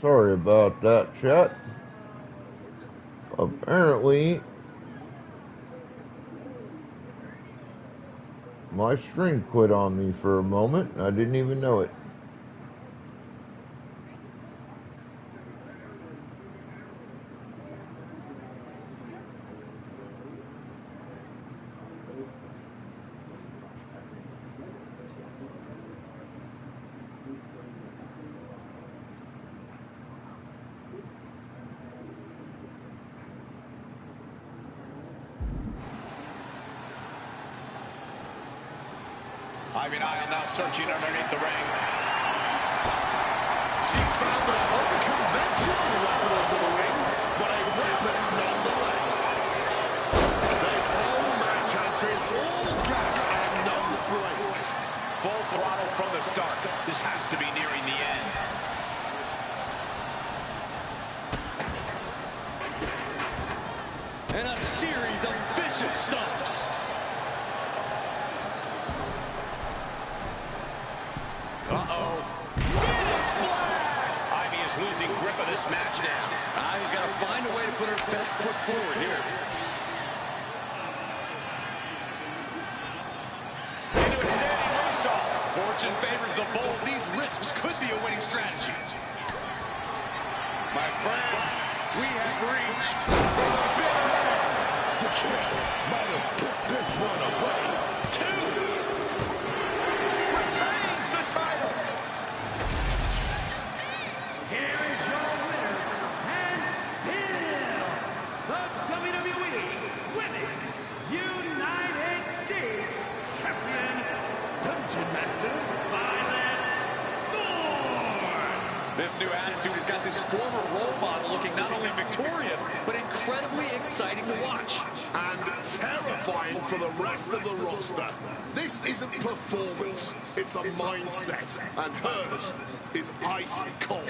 Sorry about that, chat. Apparently, my string quit on me for a moment, and I didn't even know it. Ivy Nile now searching underneath the ring. She's found an unconventional weapon under the ring, but a weapon nonetheless. This whole match has been all gas and no brakes. Full throttle from the start. This has to be nearing the end. And a series of vicious stomps. Uh-oh. Big splash! Ivy is losing grip of this match now. Ivy's got to find a way to put her best foot forward here. Into a standing moonsault. Fortune favors the bold. These risks could be a winning strategy. My friends, we have reached the big man. The kid might have put this one away. Retains the title. Here is your winner, and still the WWE Women's United States Champion, Dungeon Master Violet Thorne. This new attitude has got this former role model looking not only victorious, but incredibly exciting to watch. And terrifying for the rest of the roster. This isn't performance, it's a mindset, and hers is ice cold.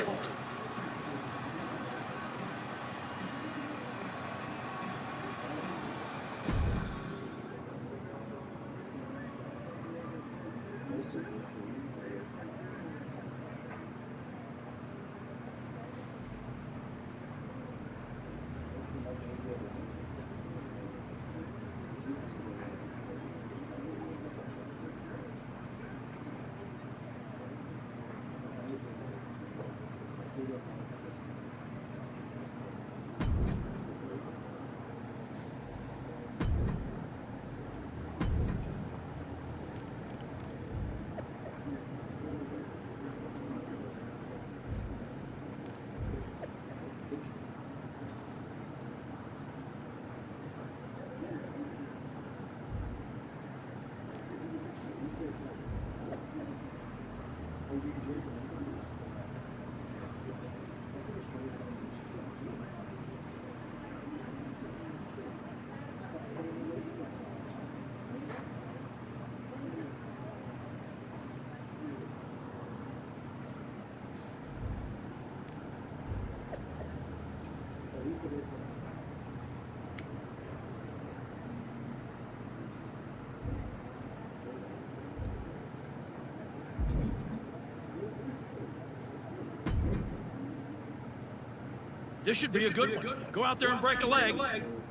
This should be a good one. Go out there and break a leg.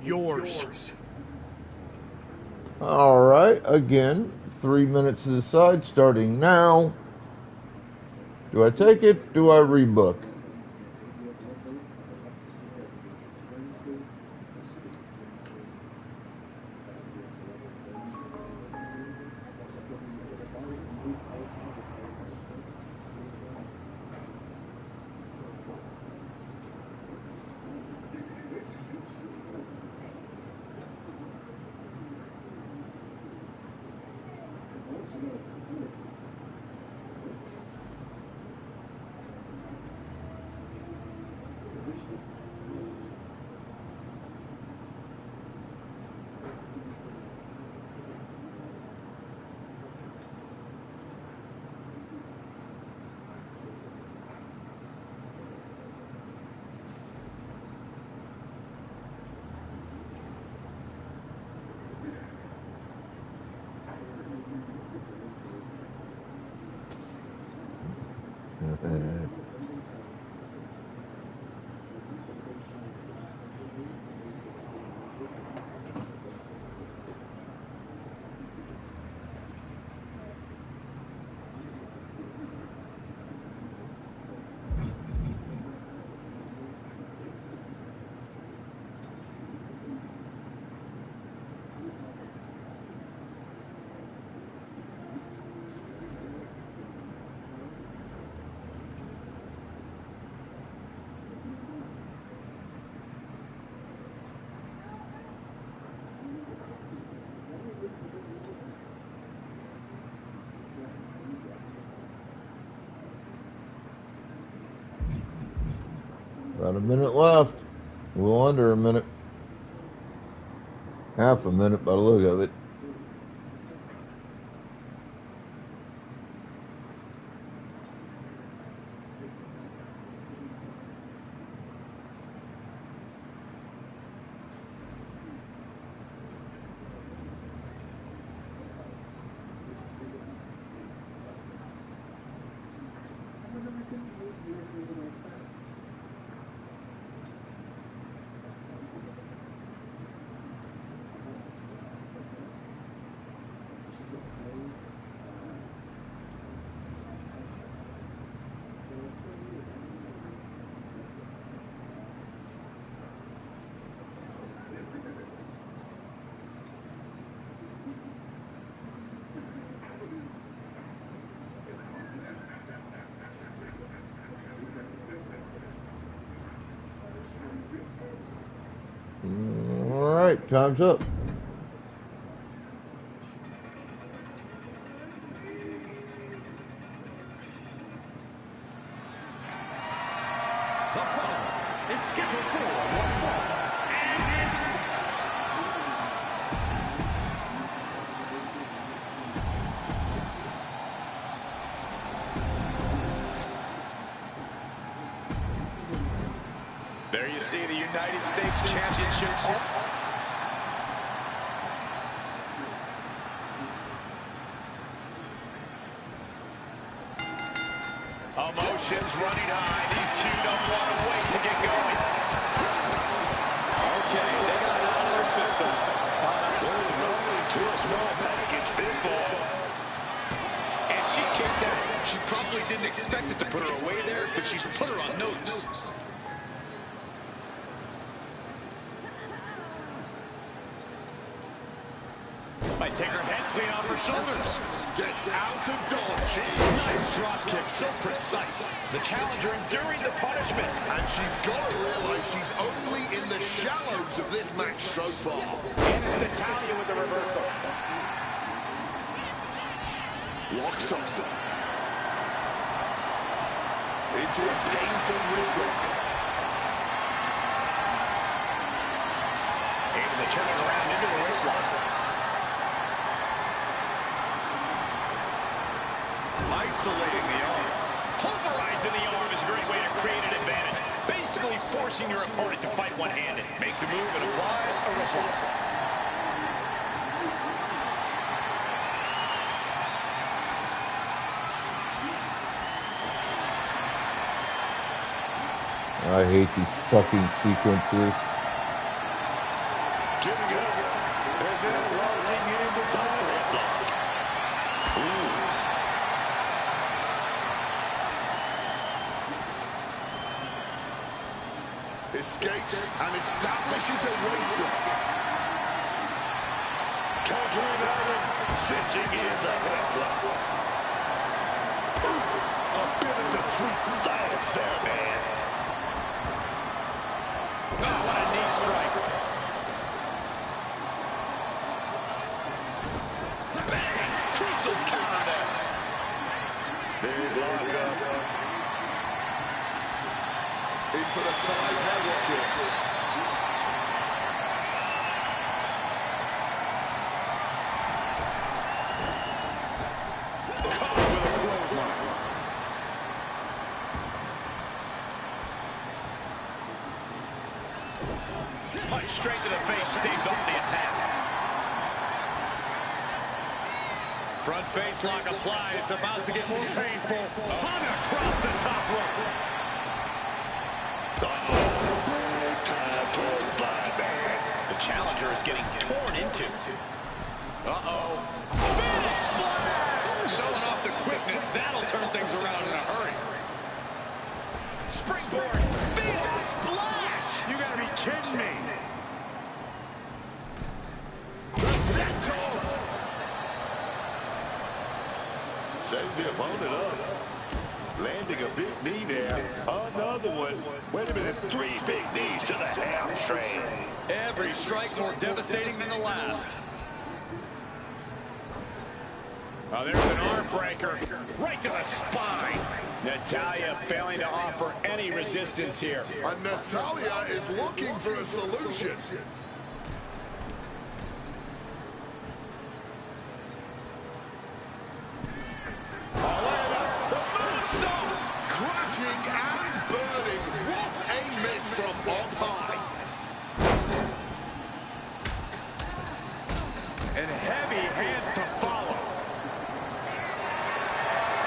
Yours. All right, again, 3 minutes to the side, starting now. Do I take it? Do I rebook? About a minute left. A little under a minute. Half a minute by the look of it. Alright, time's up. The following is scheduled for one fall and is There you see the United States Championship. Emotions running high. These two don't want to wait to get going. Okay, they got it out of their system. To a small package, big ball. And she kicks out. She probably didn't expect it to put her away there, but she's put her on notice. Might take her head clean off her shoulders. Gets out of dodge. Nice drop kick, so precise. The challenger enduring the punishment. And she's got to realize she's only in the shallows of this match so far. And it's Natalia with the reversal. Locks up. Into a painful wrist lock. Able to turn it around into the wrist lock. Isolating the arm. Pulverizing the arm is a great way to create an advantage. Basically forcing your opponent to fight one-handed. Makes a move and applies a wrist lock. I hate these fucking sequences. Giving it up. And then rolling in the side headlock. Escapes and establishes a waistlock. Countering out and cinching in the headlock. A bit of the sweet science there, man. Oh, what a knee strike. Bang! Crucial counter there. Big lock up. Into the side headlock here. Caught with a clothesline. Punch straight to the face, staves off the attack. Front face lock applied. It's about to get more painful. Hung across the top rope. The challenger is getting torn into. Uh-oh. Big splash! Showing off the quickness. That'll turn things around in a hurry. Springboard. Fatal splash! You gotta be kidding me. The senton. Setting the opponent up. Landing a big knee there. Another one. Wait a minute. 3 big knees to the hamstring. Every strike more devastating than the last. Oh, there's an arm breaker. Right to the spine. Natalya failing to offer any resistance here. And Natalya is looking for a solution. Crashing and burning. What a miss from up high. And heavy hands to follow.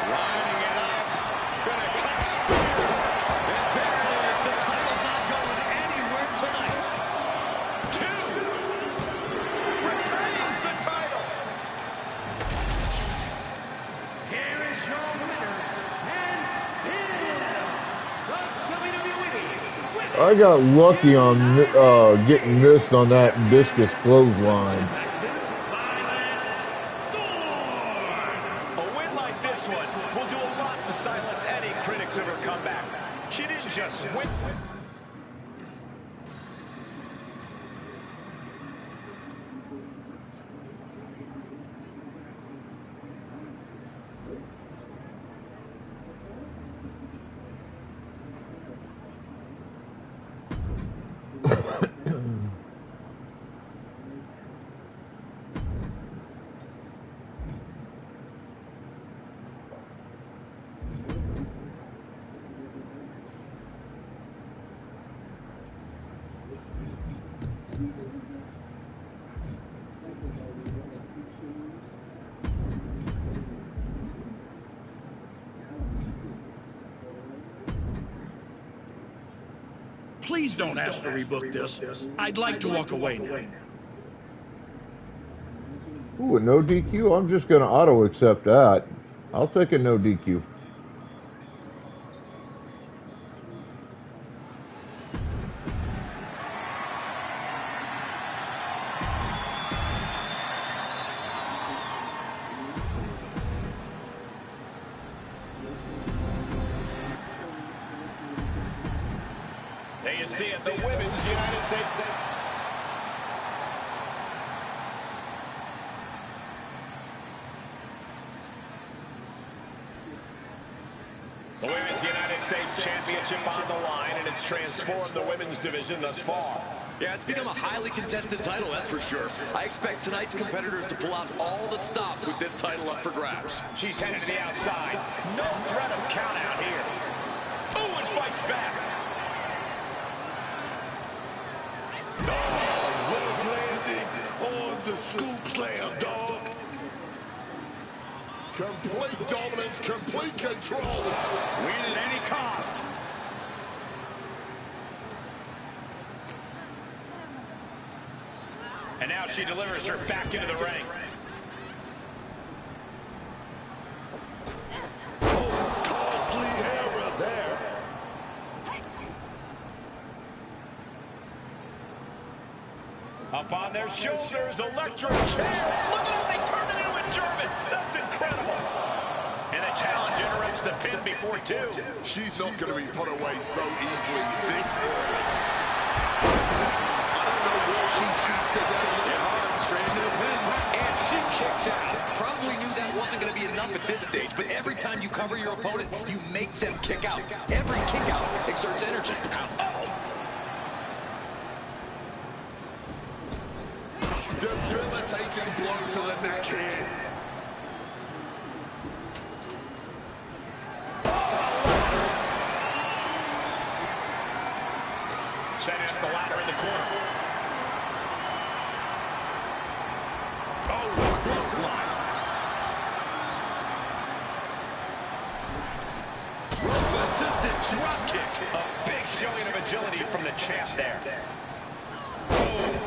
Lining it up. Gonna cut spear. And there it is. The title's not going anywhere tonight. 2. Retains the title. Here is your winner, and still the WWE Women's I got lucky on getting missed on that discus clothesline. A win like this one will do a lot to silence any critics of her comeback. She didn't just win. Please don't ask to rebook this. I'd like to walk away now. Ooh, a no DQ? I'm just going to auto accept that. I'll take a no DQ. There you see it, the Women's United States. The Women's United States Championship on the line, and it's transformed the women's division thus far. Yeah, it's become a highly contested title, that's for sure. I expect tonight's competitors to pull out all the stops with this title up for grabs. She's headed to the outside. No threat of count out here. Oh, and fights back. Landing on the scoop slam, dog. Complete dominance, complete control. Win at any cost. And now she delivers her back into the ring. Oh, costly error there. Up on their shoulders, electric chair. Look at how they turn it into a German. That's incredible. And the challenge interrupts the pin before 2. She's not going to be put away so easily this early. I don't know where she's after that. Straight into the pin. And she kicks out. Probably knew that wasn't going to be enough at this stage, but every time you cover your opponent, you make them kick out. Every kick out exerts energy. Debilitating blow to the neck here. Setting up the ladder in the corner. Oh, clothesline. Resistant drop kick. A big showing of agility from the champ there. Oh,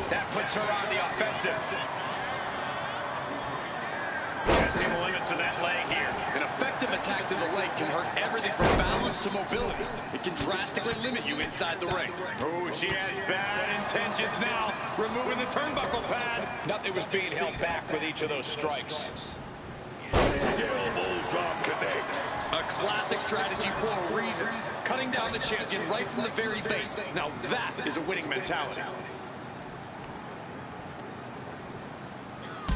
that puts her on the offensive. Testing the limits of that leg here. An effective attack to the leg can hurt everything from balance to mobility. It can drastically limit you inside the ring. Oh, she has bad intentions now. Removing the turnbuckle pad. Nothing was being held back with each of those strikes. Elbow drop connects. A classic strategy for a reason. Cutting down the champion right from the very base. Now that is a winning mentality.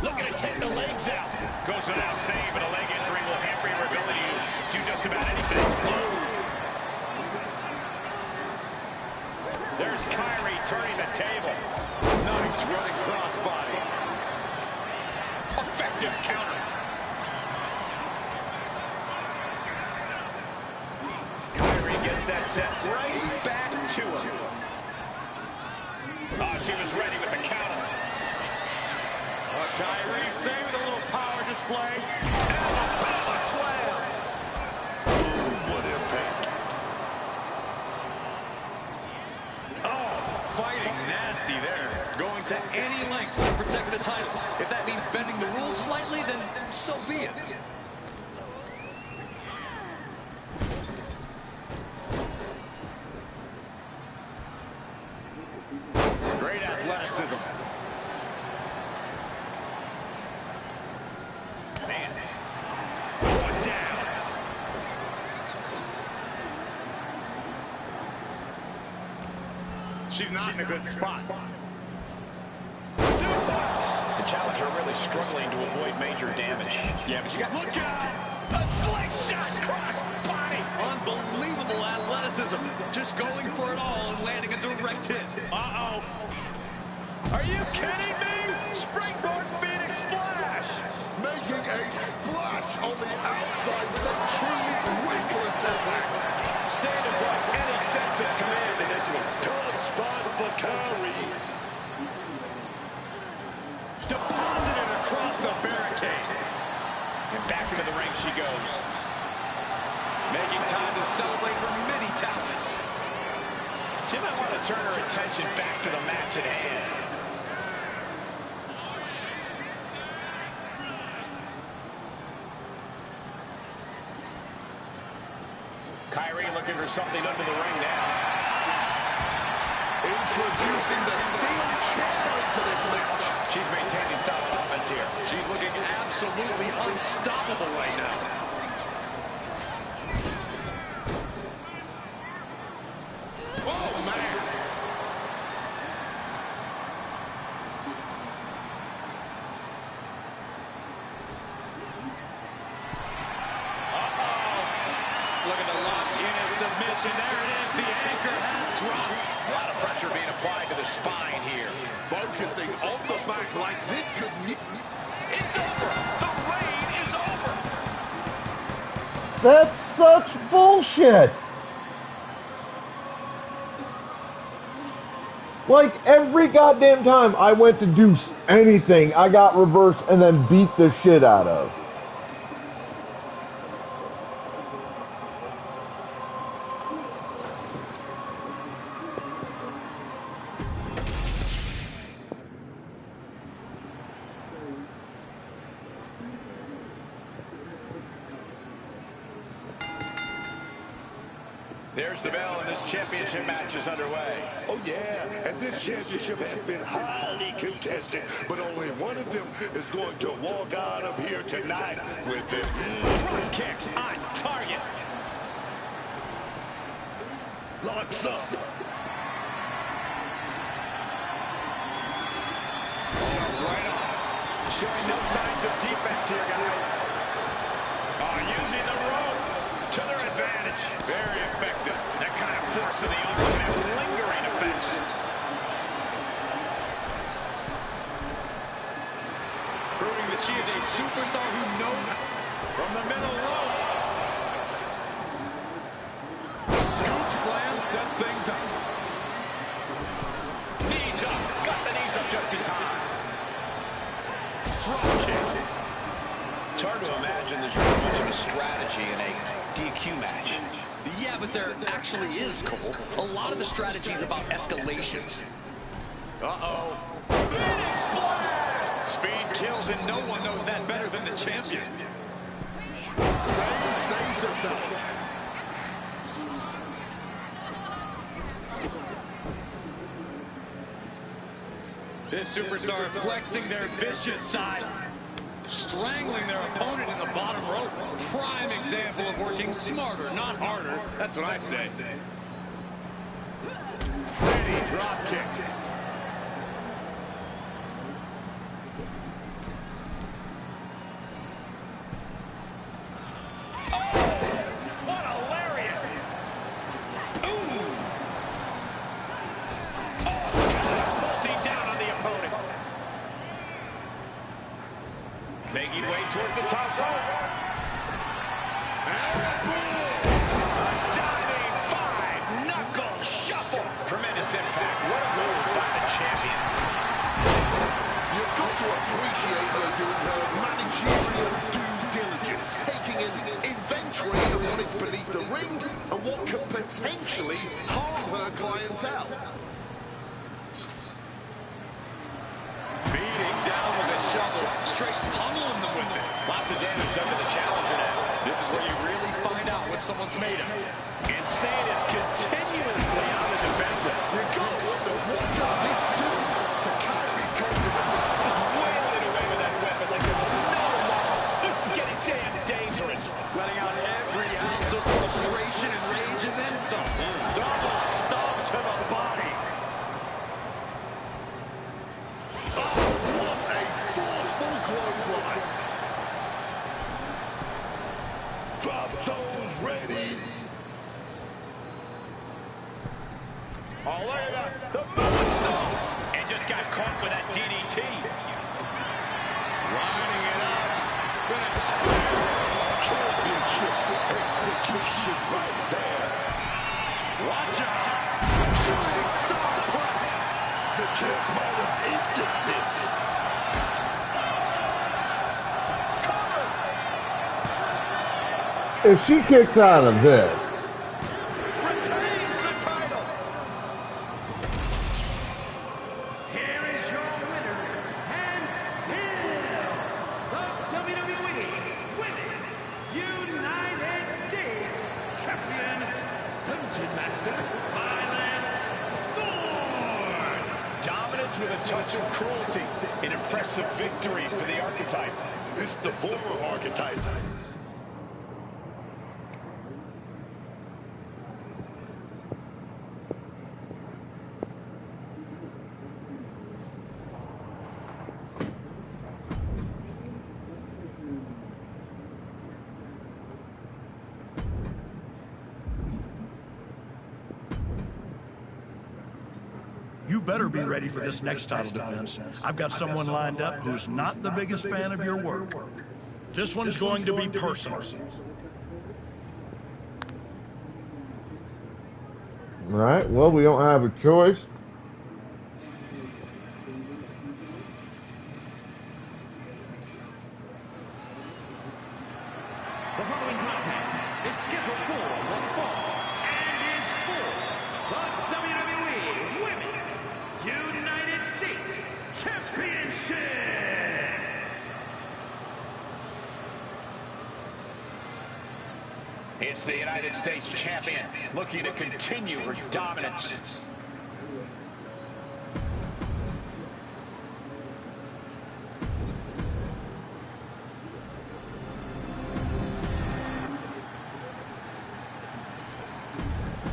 Looking to take the legs out. Goes without saying, but a leg injury will hamper your ability to do just about anything. that set right back to her. Oh, she was ready with the counter. Kyrie saved a little power display. And a power slam. Boom, what impact. Oh, fighting nasty there. Going to any lengths to protect the title. If that means bending the rules slightly, then so be it. Great athleticism. Man. Brought down. She's not in a good spot. Suplex. The challenger really struggling to avoid major damage. Yeah, but you got... Look out! A slingshot cross body. Unbelievable athleticism. Just going for it all and landing a direct hit. Uh-oh. Are you kidding me? Springboard Phoenix Splash. Making a splash on the outside with a truly reckless attack. Sanders lost any sense of command in this one. Tough spot for Kyrie. Deposited across the barricade. And back into the ring she goes. Making time to celebrate her many talents. She might want to turn her attention back to the match at hand. Kyrie looking for something under the ring now. Introducing the steel chair into this match. She's maintaining solid offense here. She's looking absolutely unstoppable right now. Oh, man. Look at the lock in a submission. There it is. The anchor has dropped. A lot of pressure being applied to the spine here. Focusing on the back like this could... It's over. The reign is over. That's such bullshit. Like, every goddamn time I went to do anything, I got reversed and then beat the shit out of. There's the bell, and this championship match is underway. Oh, yeah, and this championship has been highly contested, but only one of them is going to walk out of here tonight with it. Drop kick on target. Locks up. Shoved right off. Showing no signs of defense here, guys. Oh, using the rope to their advantage. Very effective. That kind of force of the arm can have lingering effects. Proving that she is a superstar who knows from the middle rope. Scoop slam sets things up. Knees up. Got the knees up just in time. Drop kick. It's hard to imagine there's really much of a strategy in a DQ match. Yeah, but there actually is, Cole. A lot of the strategy is about escalation. Uh-oh. Phoenix Splash! Speed kills, and no one knows that better than the champion. Sane saves herself. This superstar flexing their vicious side. Strangling their opponent in the bottom rope. Prime example of working smarter, not harder. That's what I say. Pretty drop kick. What a lariat! Ooh! Oh, catapulting down on the opponent. Making way towards the top rope. A diving 5 beneath the ring and what could potentially harm her clientele. Beating down with a shovel, straight pummeling them with it. Lots of damage under the challenger now. This is where you really find out what someone's made of. Insane is continuously on the defensive. You've got to wonder, what does this do to Kyrie's confidence? Just wailing away with that weapon like there's no tomorrow. This is getting damn dangerous. Letting out every ounce of frustration and rage and then some. Double stomp to the body. Oh, what a forceful clothesline. Drop those ready. Oh, look at that. The moonsault. And just got caught with that DDT. Lining it up. Gonna Championship execution right there. watch out. Shooting star press. The champ might have ended this. If she kicks out of this, Retains the title. Here is your winner, and still the WWE Women's United States Champion, Dungeon Master Violet Thorne. Dominance with a touch of cruelty. An impressive victory for the archetype. It's the former archetype. You better be ready for this next title defense. I've got someone lined up who's not the biggest fan of your work. This one's going to be personal. all right, well, we don't have a choice. The following contest is scheduled for one fall and is for the WWE Women's United States Championship. It's the United States champion looking to continue her dominance.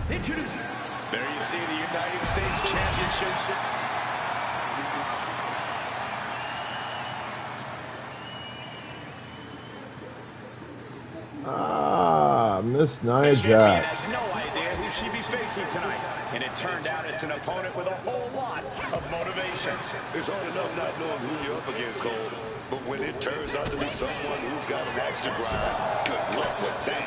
Introducing There you see the United States Championship. Miss Nia The champion Jax. had no idea who she'd be facing tonight. And it turned out it's an opponent with a whole lot of motivation. It's hard enough not knowing who you're up against, Cole. But when it turns out to be someone who's got an axe to grind, good luck with that.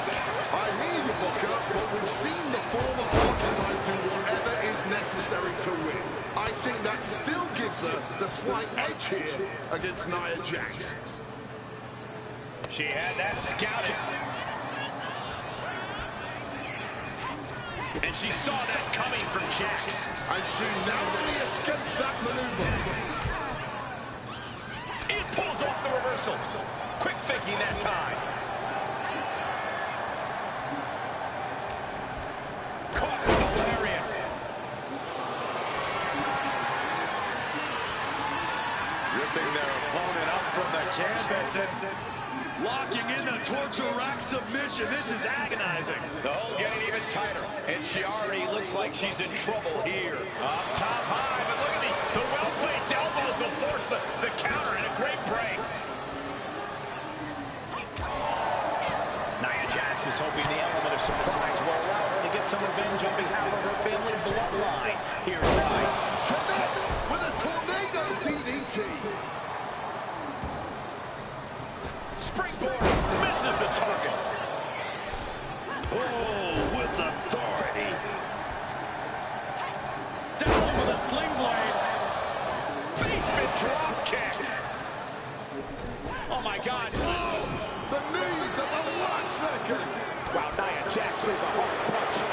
I hear you, Booker, but we've seen the former archetype do whatever is necessary to win. I think that still gives her the slight edge here against Nia Jax. She had that scouted. And she saw that coming from Jax. And she narrowly escapes that maneuver. It pulls off the reversal. Quick thinking that time. Caught with a lariat. Ripping their opponent up from the canvas and locking in the torture rack submission. This is agonizing. The hole getting even tighter. And she already looks like she's in trouble here. Up top high, but look at the well-placed elbows will force the counter and a great break. Nia Jax is hoping the element of surprise will allow her to get some revenge on behalf of her family bloodline. Here's Nia. Connects with a tornado DDT. Springboard misses the target. Oh, with authority. Down with a sling blade. Basement drop kick. Oh my God. The knees at the last second. Wow, Nia Jax throws a hard punch.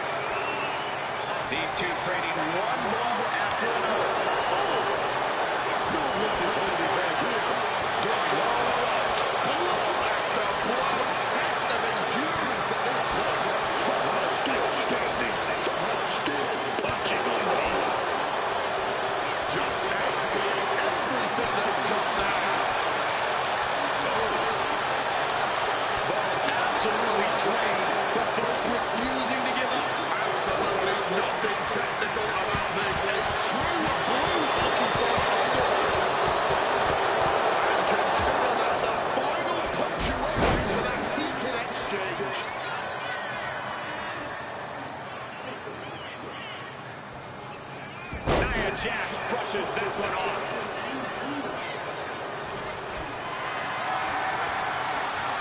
These two trading one blow after another. No one is holding back here. Going all out. Blow after blow. Test of endurance at this point. Somehow still standing. Somehow still punching away. Just emptying everything they've got now. Both absolutely drained, but both refusing to give up. Absolutely nothing technical about this. A true blue hockey fight underway. And consider that the final punctuation to that heated exchange. Nia Jax brushes that one off.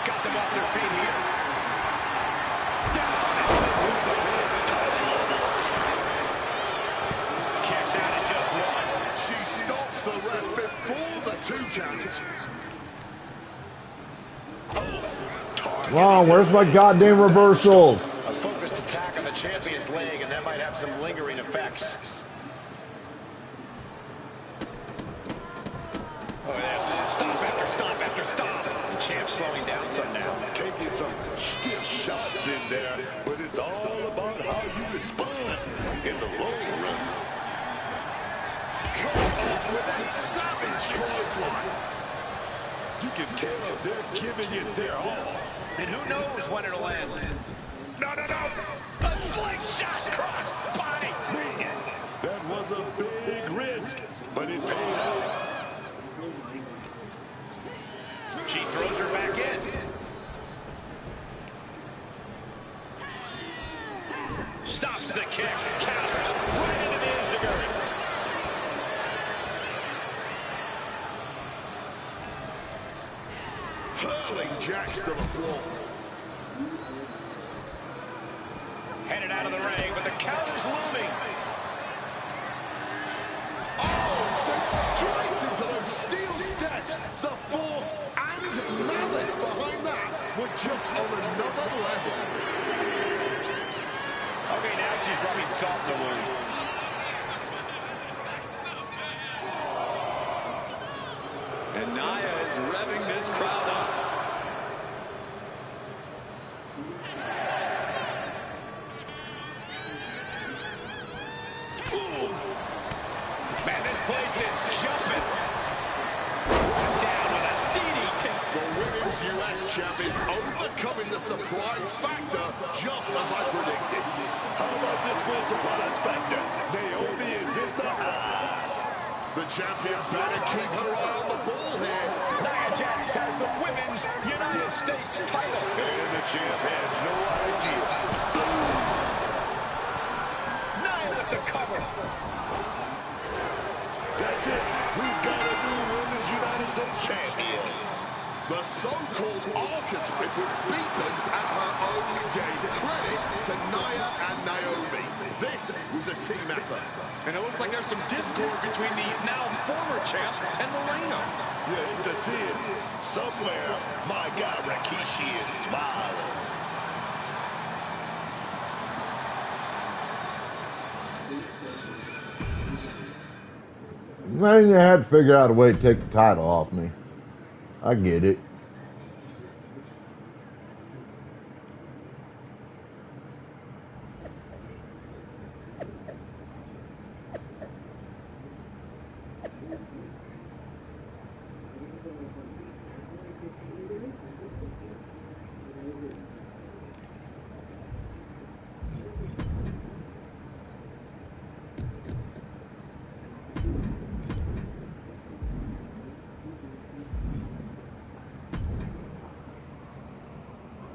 Got them off their feet here. Down and move the kicks out at just one. She stops the ref before the 2 count. Wow, where's my goddamn reversals? A focused attack on the champion's leg, and that might have some lingering effects. Look at this. Stop after stop after stop. The champ's slowing down some now. Taking some stiff shots in there, but it's all about how you respond in the long run. Comes off with a savage clothesline. You can tell they're giving it their all. And who knows when it'll end. No. A slingshot cross body. Man, that was a big risk, but it paid off. She throws her back in. Stops the kick. Counters right into the enziguri. Hurling Jax to the floor. Headed out of the ring, but the counter's looming. Oh, sent straight into those steel steps. The force and malice behind that were just on another level. Okay, now she's rubbing salt in the wound. And Nia is revving this crowd up. Man, this place is jumping. Down with a DDT. The women's US champ is overcoming the surprise factor, just as I predicted. How about this full surprise factor? Naomi is in the house. The champion better keep her eye on the ball here. Nia Jax has the Women's United States title. And the champ has no idea. Nia with the cover. That's it. We've got a new Women's United States champion. The so-called archetype was beaten at her own game. Credit to Nia and Naomi. This was a team effort. And it looks like there's some discord between the now former champ and Moreno. You hate to see it. Somewhere, my guy Rikishi is smiling. Man, they had to figure out a way to take the title off me. I get it.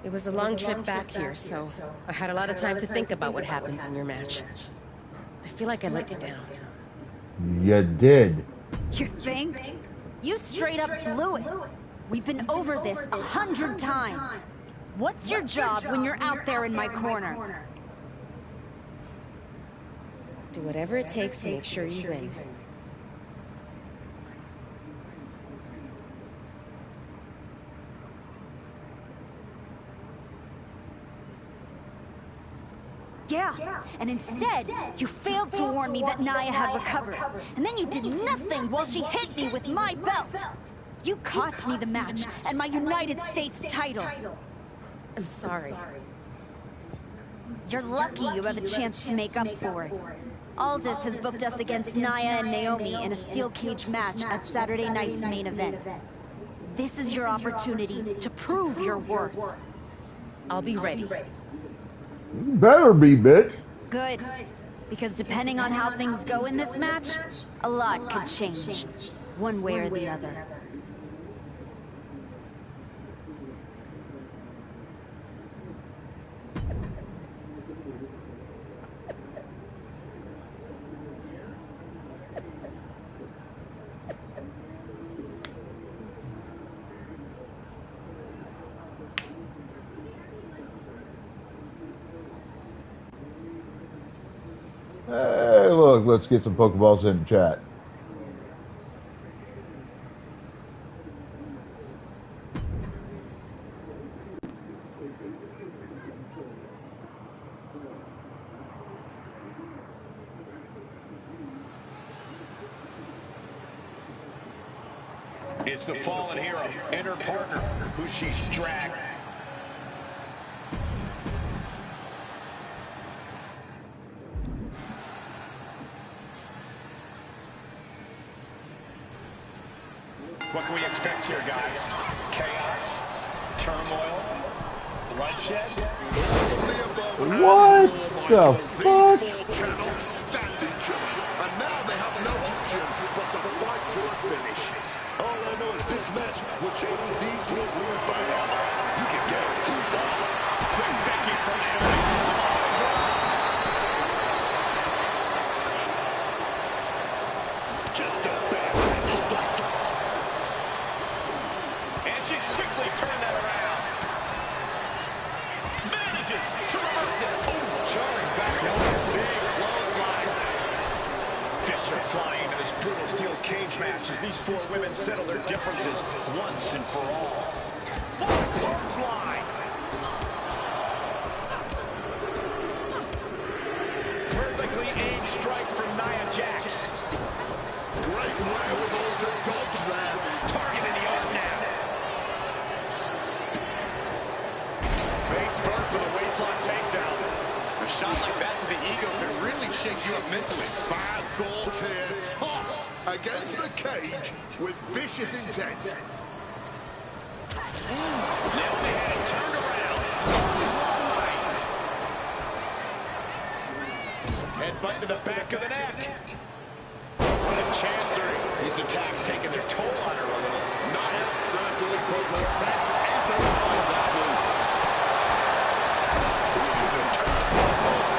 It was a long trip back here, so I had a lot of time to think about what happened in your match. I feel like I let you down. You did. You think? You straight up blew it. We've been over this 100 times. What's your job when you're out there in my corner? Do whatever it takes to make sure you win. Yeah, and instead, you failed to warn me that Nia had recovered. And then you did nothing while she hit me with my belt. You cost me the match and my United States title. I'm sorry. You're lucky you have a chance to make up for it. Aldis has booked us against Nia and Naomi in a steel cage match at Saturday night's main event. This is your opportunity to prove your worth. I'll be ready. You better be, bitch. Good. Because depending on how things go in this match, a lot could change. One way or the other. Hey, look, let's get some Pokeballs in chat. It's the fallen hero and her partner who she's dragged. What can we expect here, guys? Chaos, turmoil, bloodshed? What the fuck? These four cannot stand each other, and now they have no option but to fight to a finish. All I know is this match will change these three women forever. You can guarantee that. Quick thinking from Naomi. Just a bad strike. And she quickly turned that around. Manages to reverse it. Oh, jarring back elbow. Big clothesline. Fists are flying into this brutal steel cage match as these four women settle their differences once and for all. Full clothesline. Perfectly aimed strike from Nia Jax. Great wherewithal to dodge there. Target in the arm now. Face first with a waistlock takedown. A shot like that to the ego could really shake you up mentally. Bad thoughts here. Tossed against the cage with vicious intent. Naomi had it turned around. Clothesline. Headbutt to the back of the neck. What a chancery. These attacks taking their toll on her a little. Nia certainly put her best effort on that move.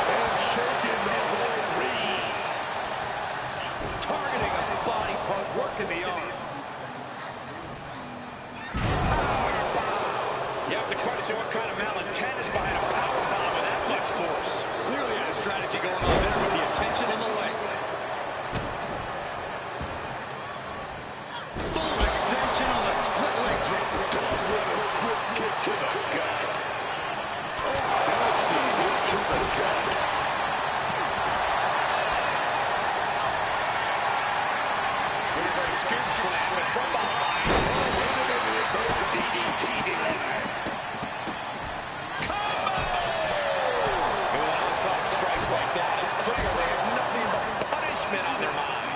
And shaking the whole ring. Targeting a body part, working the arm. You have to question what kind of malintent is behind a powerbomb with that much force. Clearly had a strategy going on there with the attention and the leg. Full extension on the split leg drop. Gone with a swift kick to the gut. Nasty hit to the gut. Reverse scoop slam, but from behind. DDT delivered. With outside strikes like that, it's clear they have nothing but punishment on their mind.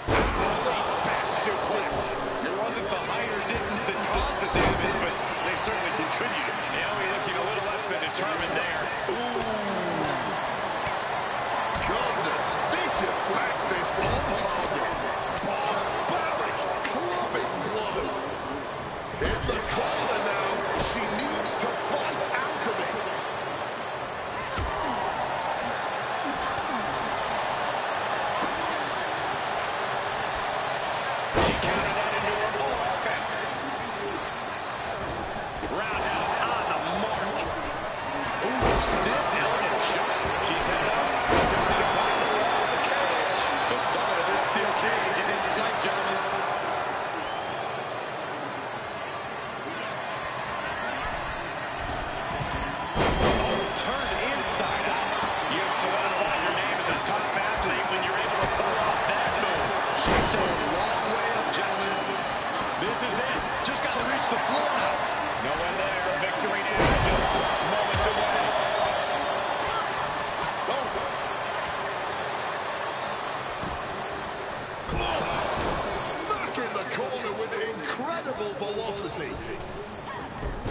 Release back suplex. It wasn't the higher distance that caused the damage, but they certainly contributed. Naomi looking a little less than determined there. Goodness, vicious back fist on target. Barbaric clubbing blow. In the corner now. She needs to fight out of it. She countered that into her own offense. Roundhouse on the mark. Ooh, stiff elbow shot. She's headed up. Attempting to climb the wall of the cage. The summit of this steel cage is in sight, gentlemen.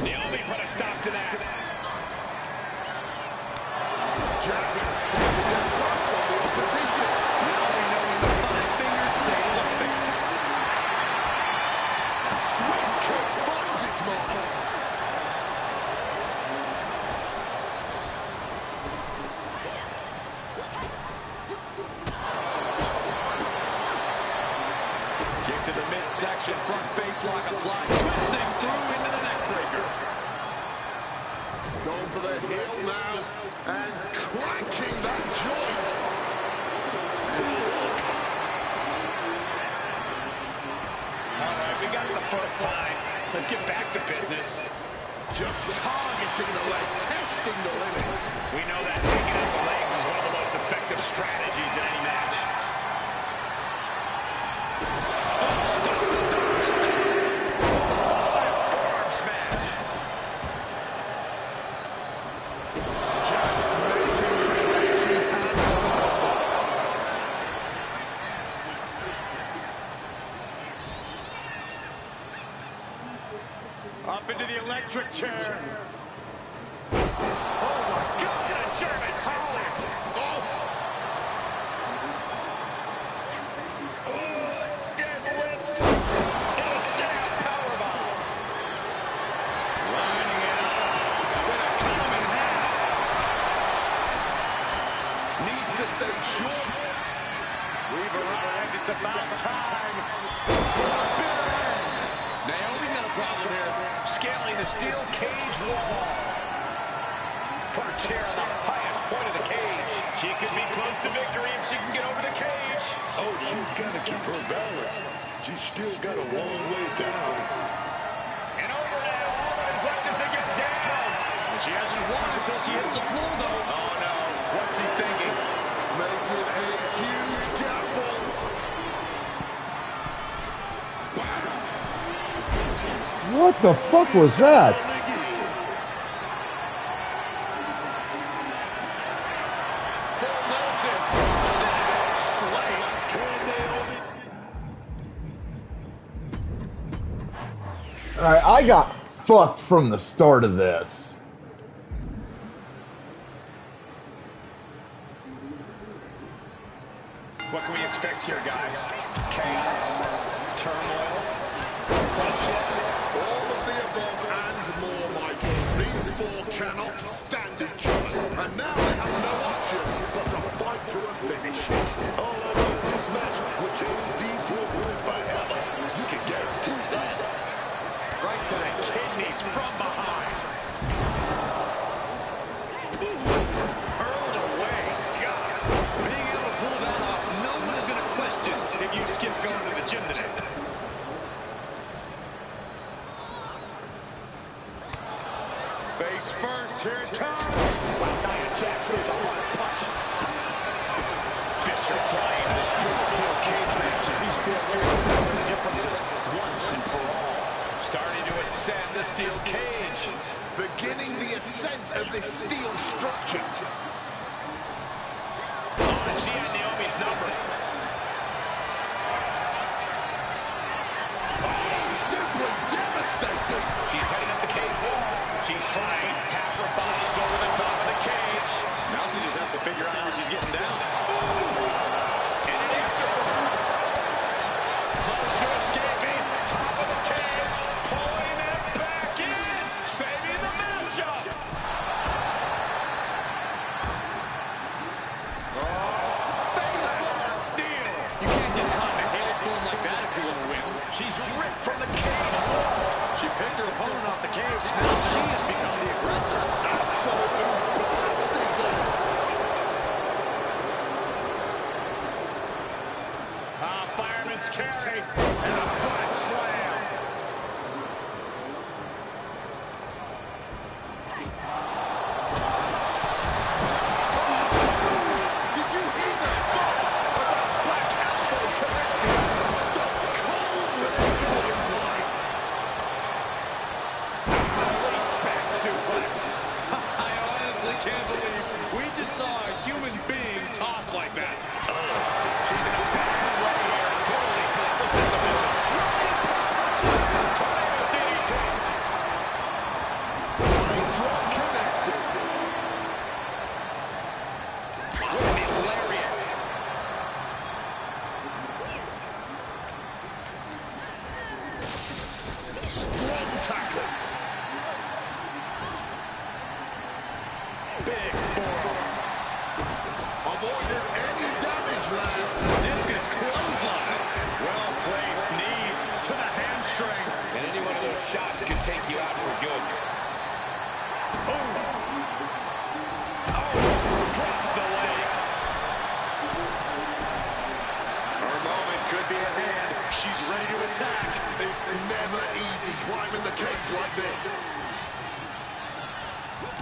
Naomi put a stop to that. Jax setting their sights on the opposition. Naomi knowing the 5 fingers say to the face. Sweep kick finds its mark. Kick to the midsection, front face lock applied, twisting through into the neck breaker. Going for the heel now and cracking that joint. All right, we got it the first time. Let's get back to business. Just targeting the leg, testing the limits. We know that taking out the legs is one of the most effective strategies in any match. Oh, stop, stop, stop. Followed by a forearm smash. Jax making the clear she has it. Up into the electric chair. Oh, my God, and a German suplex. Oh, Deadlift. And a Sam powerbomb. Lining it up with a common half. needs to stay short. We've arrived. It's about time. Naomi's got a problem here. Scaling the steel cage wall. Put her chair on the highest point of the cage. She could be close to victory if she can get over the cage. Oh, she's got to keep her balance. She's still got a long way down. And over now. All that is left is to get down. She hasn't won until she hits the floor, though. Oh, no. What's he thinking? Making a huge gamble. What the fuck was that? Full Nelson. Savage slay. Alright, I got fucked from the start of this. What can we expect here, guys? Chaos, turmoil, bloodshed. All of the above and more, Michael. These 4 cannot stand each other. And now they have no option but to fight to a finish. All I know is this match will change these 4 women fight Hammer. You can guarantee that. Right to the kidneys from behind. Hurled away. God. Being able to pull that off, no one is going to question if you skip going to the gym today. Face first. Here it comes. Wow, Nia Jax throws a hard punch. Fisher flying into this dual steel cage matches. These 4 women settle the differences once and for all. Starting to ascend the steel cage. Beginning the ascent of this steel structure. Oh, and she had Naomi's number. Simply devastating. She's heading up the cage wall. She's trying. Half her body's over the top of the cage. Now she just has to figure out how she's getting down. And an answer for her. Close to escaping. Top of the cage. Pulling it back in. Saving the matchup. Face steel. You can't get caught in a hailstorm like that if you want to win. She's ripped from the cage wall. She picked her opponent off the cage. Now she has become the aggressor. Absolutely blasting them. Fireman's carry. And a front slam. Did you hear that thud of that back elbow connecting? Stop cold with a clothesline. Release back suplex. I honestly can't believe we just saw a human being tossed like that. She's in a bad way here. Totally helpless at the moment. Tornado DDT. shots could take you out for good. Oh, drops the leg. Her moment could be at hand. She's ready to attack. It's never easy climbing the cage like this.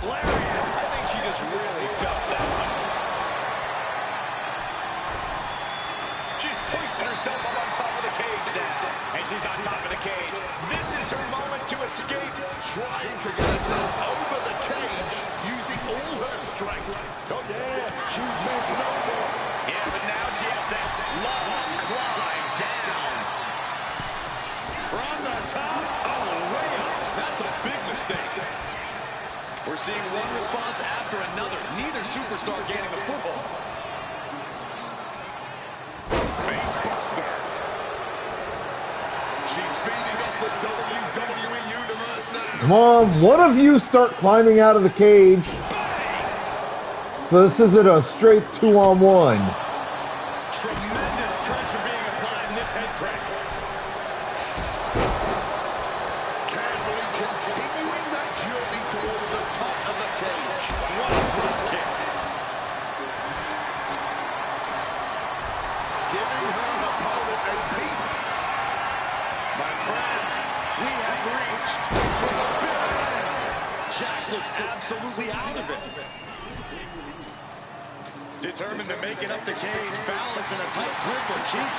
Lariat. I think she just really felt that one. She's hoisted herself up on top of the cage now. And she's on top of the cage. This is her moment to escape. Trying to get herself over the cage using all her strength. Oh, yeah. She's making over. Yeah, but now she has that long climb down. From the top. Oh, way up. That's a big mistake. We're seeing one response after another. Neither superstar gaining a foothold. Facebuster. She's feeding off the WWE Universe now. Come on, one of you start climbing out of the cage. So this isn't a straight 2-on-1. Tremendous pressure being applied in this head crank. Carefully continuing that journey towards the top of the cage. What a drop kick. Giving her opponent a piece. My friends, we have reached for the bitter end. Jax looks absolutely out of it. Determined to make it up the cage, balance and a tight grip are key.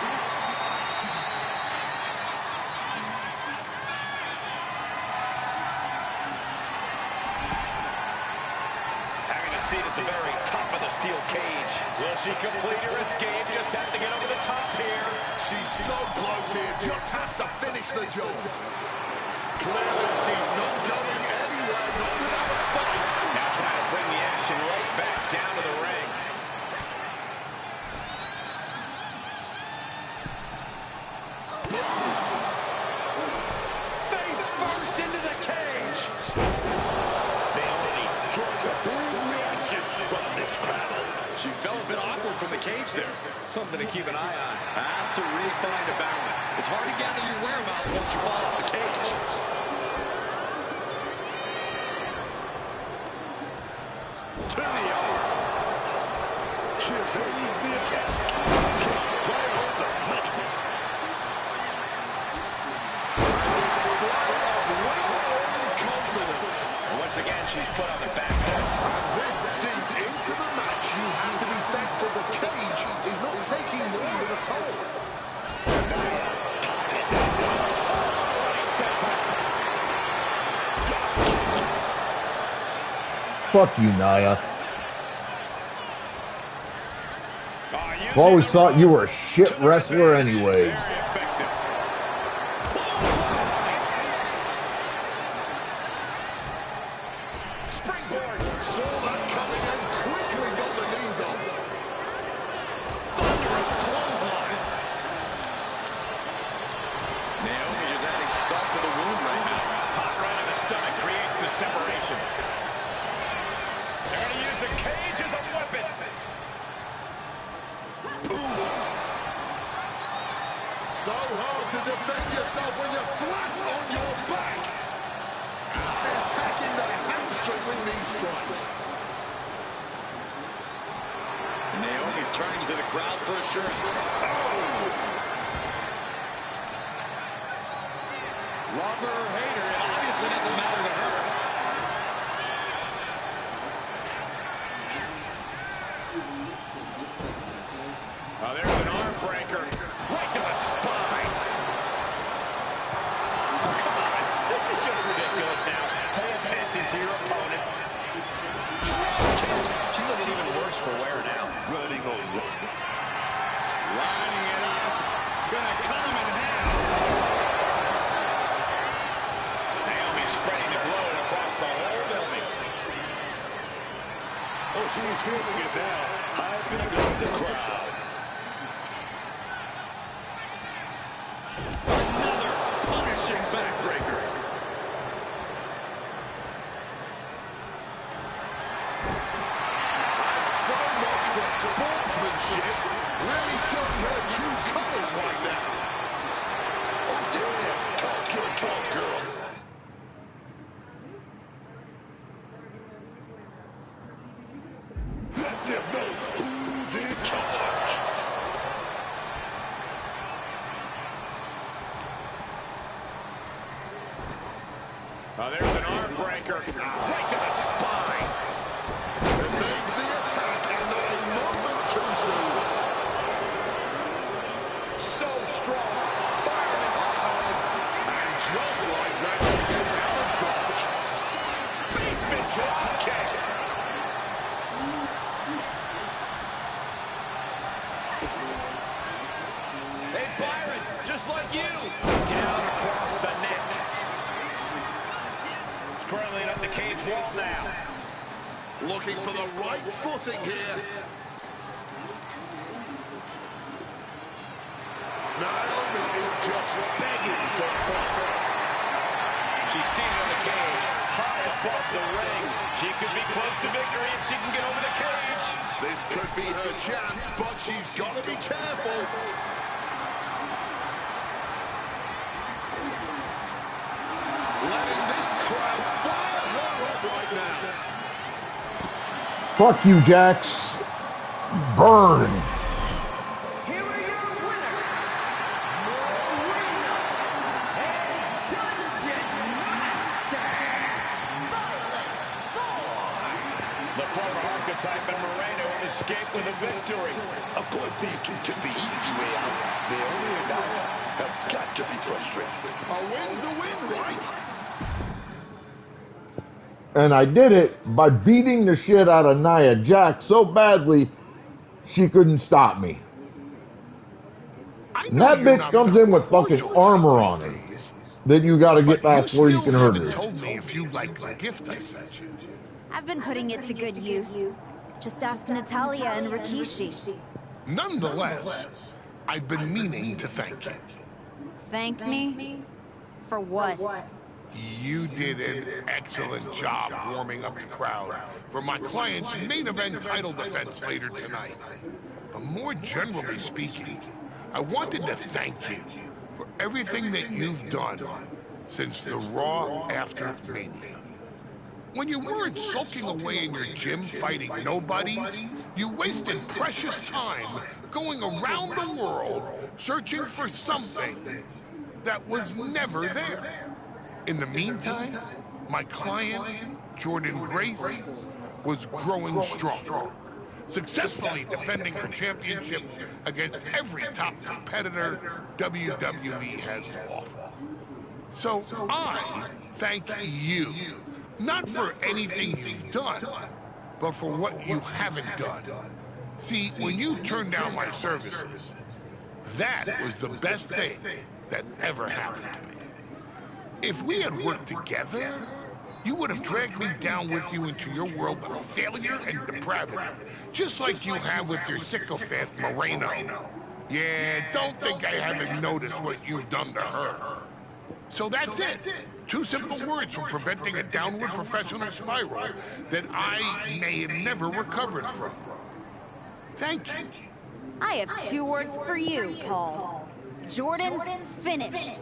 Having a seat at the very top of the steel cage. Will she complete her escape? Just have to get over the top here. She's so close here, just has to finish the job. Clearly, she's not going anywhere, not without a fight. Now trying to bring the action right back down to the ring. Face first into the cage. Naomi drawing a big reaction from this crowd. She fell a bit awkward from the cage there. Something to keep an eye on. Has to refine a balance. It's hard to gather your whereabouts once you fall off the cage. To the arm. She evades the attack. Right on the money. Display of well-earned confidence. Once again, she's put on the back foot. This deep into the match, you have to be thankful the cage is not taking more of a toll. Fuck you, Nia. I've always thought you were a shit wrestler anyways. Springboard saw that coming and quickly got the knees on. Thunderous clothesline. Naomi just adding salt to the wound right now. Hot right in the stomach creates the separation. They're going to use the cage as a weapon. So hard to defend yourself when you're flat on your back. They're attacking the hamstring with these strikes. Naomi's turning to the crowd for assurance. Love her or hate her, it obviously doesn't matter to her. Oh, there's an arm breaker. Right to the spine. Come on. This is just ridiculous now. Pay attention to your opponent. She's looking even worse for wear now. Running on one. Lining it up. Gonna cut him in half. Naomi spreading the glow across the whole building. Oh, she's feeling it now. Hyping up the crowd. Another punishing backbreaker. And so much for sportsmanship. Really showing her true colors right now. Oh, yeah. Talk your talk, girl. There's an arm breaker. Right to the spine. Evades the attack and not a moment too soon. So strong. Firing. And just like that, she gets out of dodge. Basement drop kick. Hey, Byron, just like you. Down across the neck. Scrambling up the cage wall now. Looking for the right footing here. Naomi is just begging for a fight. She's seated on the cage, high above the ring. She could be close to victory if she can get over the cage. This could be her chance, but she's got to be careful. Letting this crowd fire her up right now. Fuck you, Jax. Burn. Here are your winners, Moreno and Dungeon Master, Violet 4. The former archetype and Moreno have escaped with a victory. Of course, these two took the easy way out. Naomi and Nia have got to be frustrated. A win's a win, right? And I did it by beating the shit out of Nia Jax so badly she couldn't stop me. And that bitch comes in with fucking armor on her. Then you gotta get back where you can hurt her. Told me if you like the gift I sent you. I've been putting it to good use. Just ask Natalia and Rikishi. Nonetheless, I've been meaning to thank you. Thank me? For what? You did an excellent job warming up the crowd for my client's main event title defense later tonight. But more generally speaking, I wanted to thank you for everything that you've done since the Raw after Mania. When you weren't sulking away in your gym fighting nobodies, you wasted precious time going around the world searching for something that was never there. In the meantime, my client, Jordan Grace, was growing strong, successfully defending her championship against every top competitor WWE has to offer. So I thank you, not for anything you've done, but for what you haven't done. See, when you turned down my services, that was the best thing that ever happened to me. If we had worked together, you would have dragged me down with you into your world of failure and depravity, just like you have with your sycophant Moreno. Yeah, don't think I haven't noticed what you've done to her. So that's it. Two simple words from preventing a downward professional spiral that I may have never recovered from. Thank you. I have 2 words for you, Paul. Jordan's finished.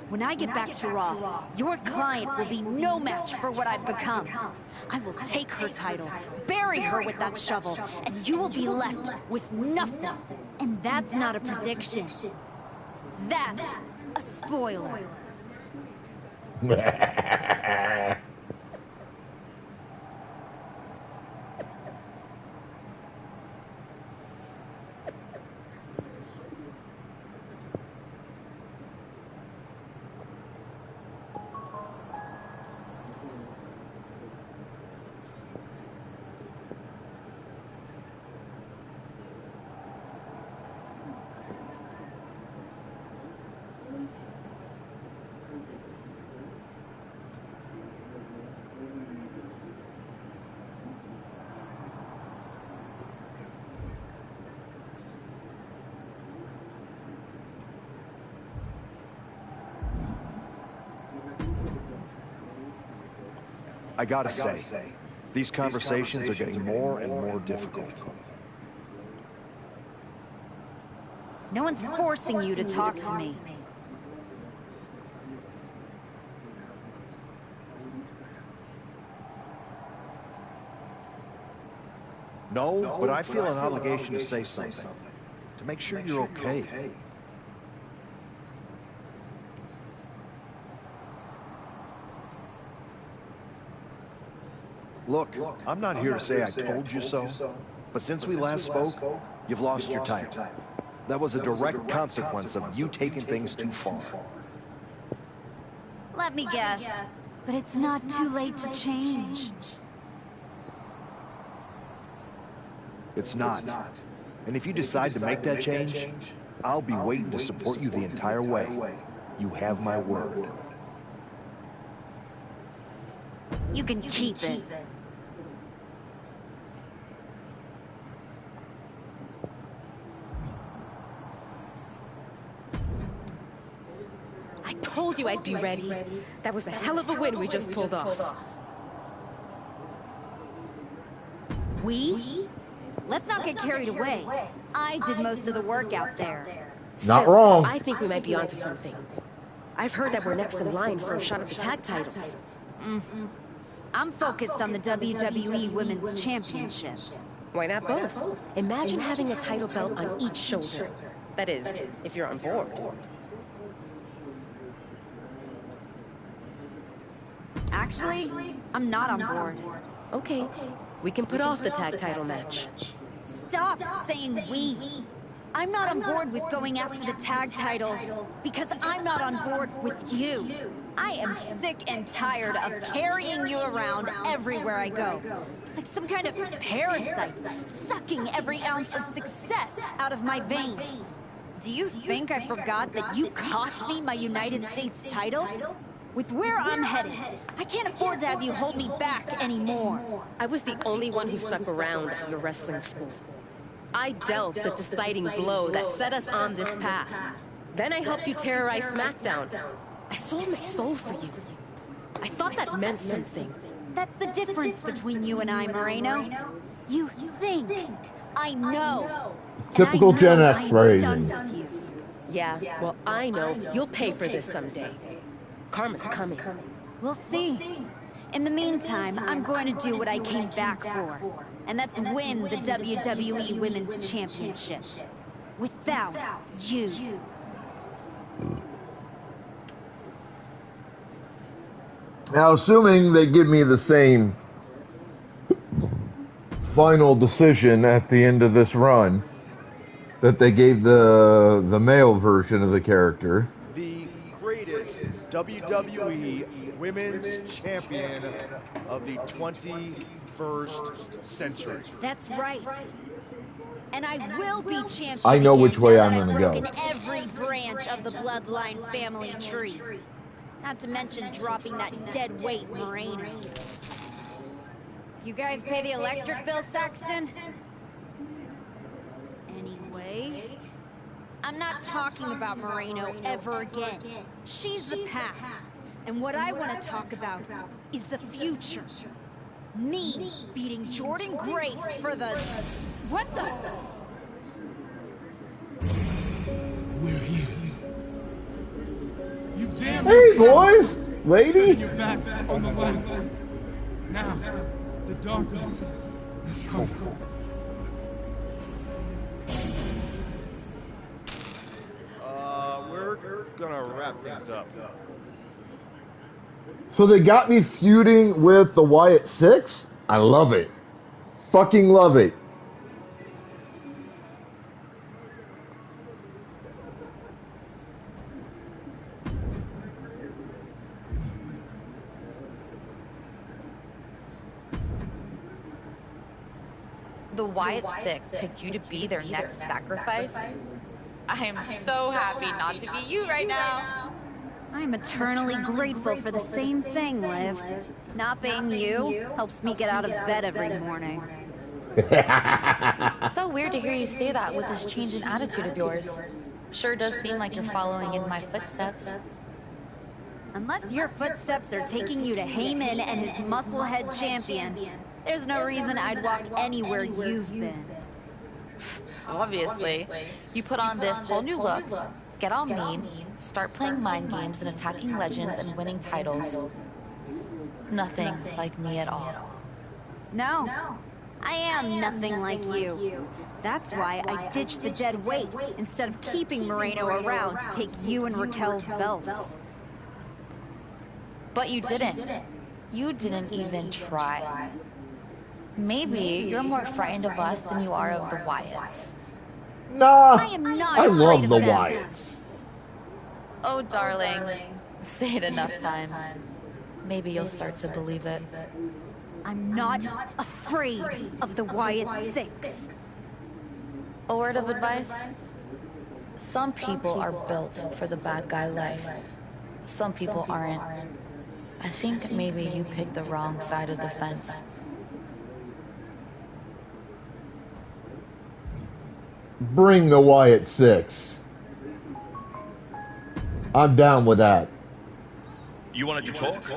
When I get back to Raw, your client will be no match for what I've become. I will take her title, bury her with that shovel, and you will be left with nothing. And that's not a prediction. That's a spoiler. I gotta say, these conversations are getting more and more difficult. No one's forcing you to talk to me. No, but I feel an obligation to say something. To make sure you're okay. Look, I'm not here to say I told you so, but since we last spoke, you've lost your title. That was a direct consequence of you taking things too far. Let me guess, but it's not too late to change. It's not. And if you decide to make that change, I'll be waiting to support you the entire way. You have my word. You can keep it. I told you I'd be ready. That was a hell of a win we just pulled off. We? Let's not get carried away. I did most of the work out there. Not Still, wrong. I think we might be onto something. I've heard that we're next in line for a shot at the tag titles. I'm focused on the WWE Women's Championship. Why not both? Imagine having a title belt on each shoulder. That is, if you're on board. Actually, I'm not on board. Okay, we can put off the tag title match. Stop saying we. I'm not on board with going after the tag titles because I'm not on board with you. I am sick and tired of carrying you around everywhere I go. Like some kind of parasite, sucking every ounce of success out of my veins. Do you think I forgot that you cost me my United States title? With where I'm headed, I can't afford to have you hold me back anymore. I was the only one who stuck around at your wrestling school. I dealt the deciding blow that set us on this path. Then I helped you terrorize SmackDown. I sold my soul for you. I thought that meant something. That's the difference between you and I, Moreno. You think. I know. Typical Gen X phrasing. Yeah, well, I know you'll pay for this someday. Karma's coming. We'll see. In the meantime, I'm going to do what I came back for. And that's win the WWE Women's Championship. Without you. Now, assuming they give me the same final decision at the end of this run that they gave the male version of the character. The greatest WWE Women's Champion of the 21st century. That's right. And I will be champion. I know which way I'm going to go. in every branch of the bloodline family tree. Not to mention dropping that dead weight Moreno. You guys pay the electric bill, Saxton? Anyway, I'm not talking about Moreno ever again. She's the past. And what I want to talk about is the future. Me beating Jordan Grace for the... What the... We're here. You damn Hey, boys! Lady? You're back on the line. Now, the darkness is coming. We're gonna wrap things up. So they got me feuding with the Wyatt Six? I love it. Fucking love it. The Wyatt Six picked you to be their next sacrifice? I am so happy not to be you right now. I'm eternally grateful for the same thing, Liv. Not being you helps me get out of bed every morning. So weird to hear you say that with this change in attitude of yours. Sure does seem like you're following in my footsteps. Unless your footsteps are taking you to Heyman and his musclehead champion, there's no reason I'd walk anywhere you've been. Obviously. You put on this whole new look, get all mean, start playing mind games and attacking legends and winning titles. Nothing like me at all. No, I am nothing like you. That's why I ditched the dead weight instead of keeping Moreno around to take you and Raquel's belts. But you didn't. You didn't even try. Maybe you're more frightened of us than you are of the Wyatts. Nah, I am not I love afraid the of them. Wyatts. Oh, darling. Say it enough times. Maybe you'll start to believe it. I'm not afraid of the Wyatt Six. A word of advice? Some people are built for the bad guy life. Some people aren't. I think maybe you picked the wrong side of the fence. Bring the Wyatt Six. I'm down with that. You wanted to talk?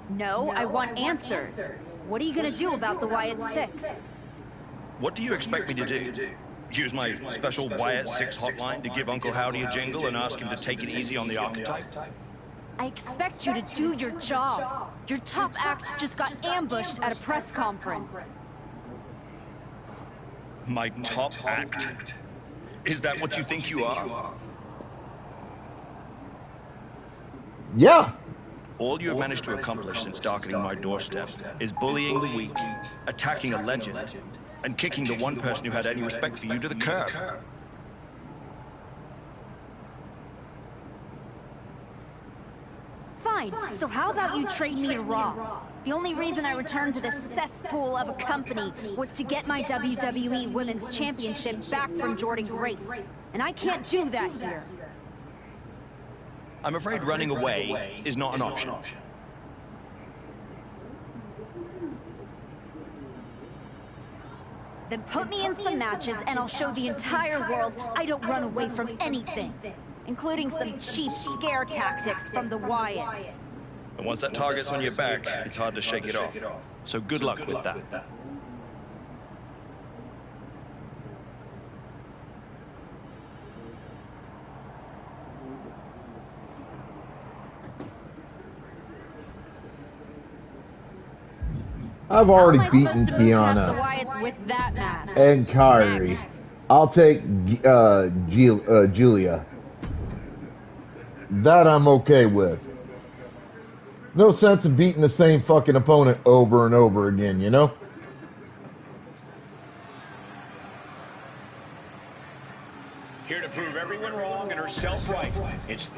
No, I want answers. What are you gonna do about the Wyatt Six? What do you expect me to do? Use my special Wyatt 6 hotline to give Uncle Howdy a jingle and ask him to take it easy on the archetype? I expect you to do your job. Your top act just got ambushed at a press conference. My top act? Is that what you think you are? Yeah. All you have managed to accomplish since darkening my doorstep is bullying the weak, attacking a legend, and kicking the one person who had any respect for you to the curb. Fine, so how about you trade me to Raw? The only reason I returned to this cesspool of a company was to get my WWE Women's Championship back from Jordan Grace. And I can't do that here. I'm afraid running away is not an option. Then put me in some matches and I'll show the entire world I don't run away from anything. Including some cheap scare tactics from the Wyatts. And once that target's on your back, it's hard to shake it off. So good luck with that. I've already beaten The Kiana Wyatts with that match. and Kyrie. Next. I'll take Julia. That I'm okay with. No sense of beating the same fucking opponent over and over again, you know? Here to prove everyone wrong and herself right. It's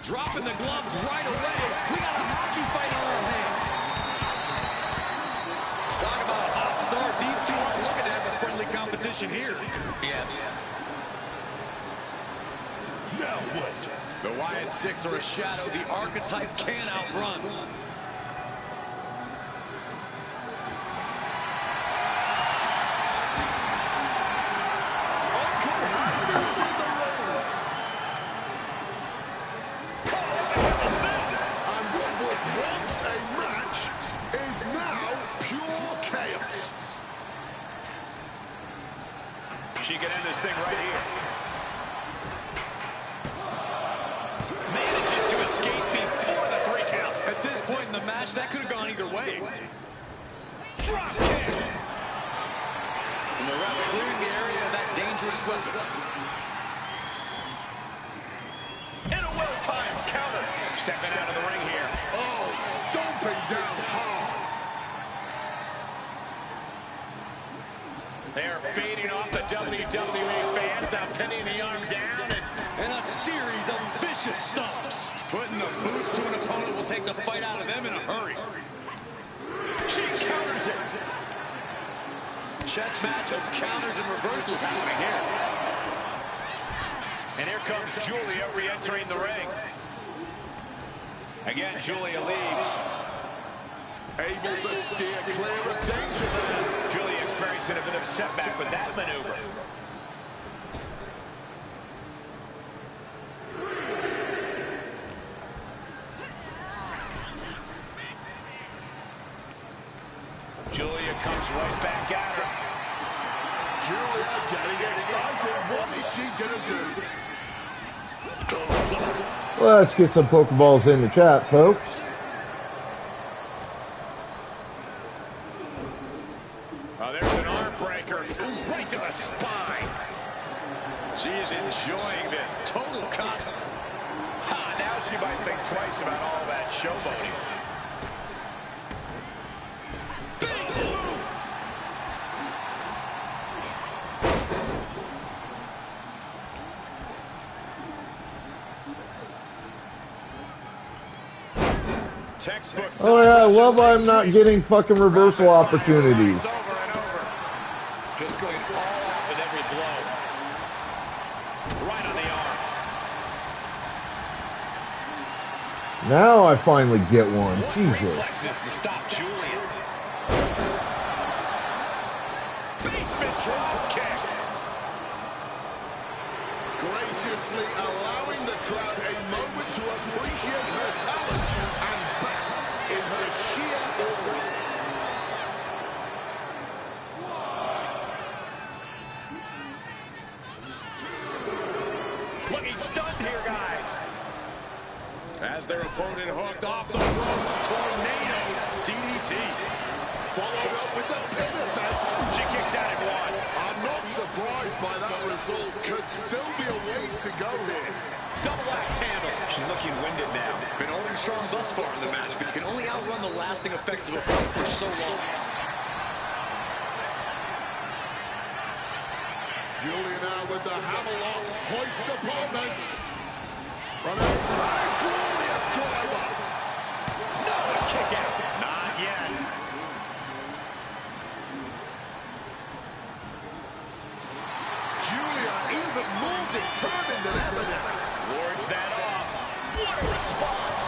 Dropping the gloves right away. We got a hockey fight on our hands. Talk about a hot start. These two aren't looking to have a friendly competition here. Yeah. Now what? The Wyatt Six are a shadow the archetype can't outrun. Uncle Howdy's in the ring. And what was once a match is now pure chaos. she can end this thing right here. Manages to escape before the 3 count. At this point in the match, that could have gone either way. Drop kick. And the ref clearing the area of that dangerous weapon. And a well-timed counter. Stepping out of the ring here. Oh, stomping down hard. They are fading off the WWE fans. Now pinning the arm down. And a series of vicious stomps. Putting the boots to an opponent will take the fight out of them in a hurry. She counters it. Chess match of counters and reversals happening here. And here comes Julia re-entering the ring. Again, Julia leads. Able to steer clear of danger there. Julia experiencing a bit of setback with that maneuver. Julia comes right back at her. Julia getting excited. What is she gonna do? Let's get some Pokeballs in the chat, folks. Oh, there's an arm breaker. Right to the spine. She's enjoying this. Total cut. Ha, now she might think twice about all that showboating. Oh yeah, I love I'm not getting fucking reversal opportunities. Just going all out with every blow. Right on the arm. Now I finally get one. Jesus. To stop Julian. Basement drop kick. Graciously allowing the crowd a moment to appreciate her talent and bask in her sheer aura. Looking stunned here, guys. As their opponent hooked off the ropes, tornado DDT. Followed up with the pin attempt. She kicks out at one. I'm not surprised by that result. Could still be a ways to go here. Double axe handle. She's looking winded now. Been holding strong thus far in the match, but you can only outrun the lasting effects of a fight for so long. Julia now with the hammerlock, hoists opponent. Running a glorious driver. No, a kick out. Not yet. Julia even more determined than ever now. Wards that off. What a response.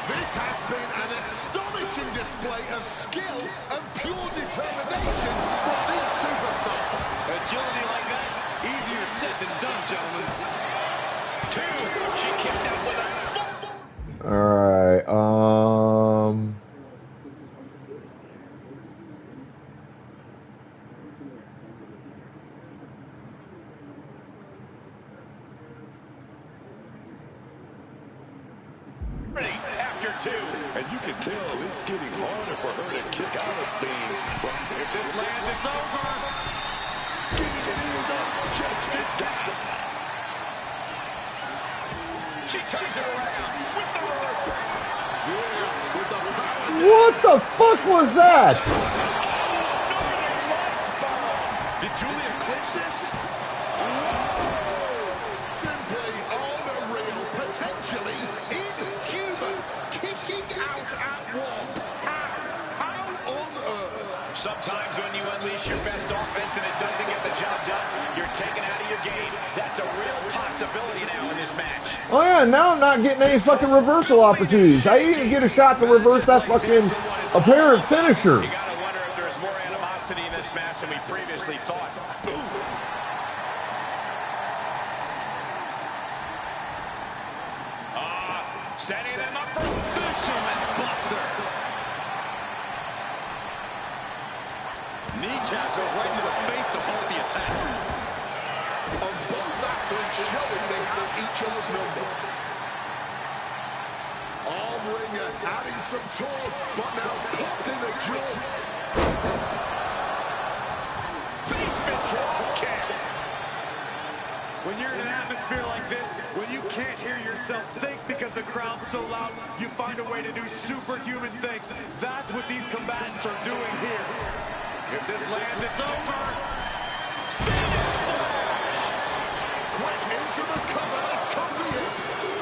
This has been an astonishing display of skill and pure determination from these superstars. Agility like that, easier said than done, gentlemen. Two. She kicks out with a full. Alright, After two. And you can tell it's getting harder for her to kick out of things. But If this lands, it's over. She turns it around with the reverse. Julia with the power. what the fuck was that? Did Julia clinch this? Simply unreal, potentially inhuman, kicking out at one. How on earth? Sometimes when you unleash your best offense and it doesn't get the job done, you're taken out of your game. That's a real possibility now in this match. Oh yeah, now I'm not getting any fucking reversal opportunities. I even get a shot to reverse that fucking apparent finisher. You gotta wonder if there's more animosity in this match than we previously thought. Setting them up for fisherman buster. Kneecap goes right into the face to halt the attack. On both athletes showing they have each other's number. Arm wringer adding some torque, but now popped in the jaw. Basement drop kick. When you're in an atmosphere like this, when you can't hear yourself think because the crowd's so loud, you find a way to do superhuman things. That's what these combatants are doing here. If this lands, it's over. Finish splash. Quick into the cover, this could be it.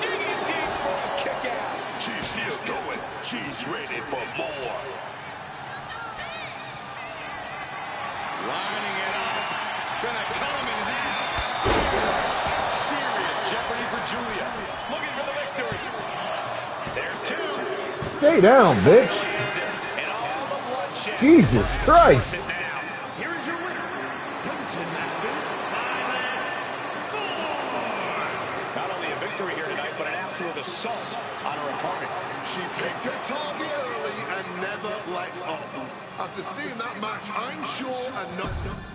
Digging deep for a kick out. she's still going. She's ready for more. Lining it up. Gonna cut him in half. Serious jeopardy for Julia. Looking for the victory. There's two. Stay down, bitch. And all the bloodshed. Jesus Christ. Here is your winner, Dungeon Master, Violet Ford. Not only a victory here tonight, but an absolute assault on her opponent. She picked her target early and never let up. After seeing that match, I'm sure enough.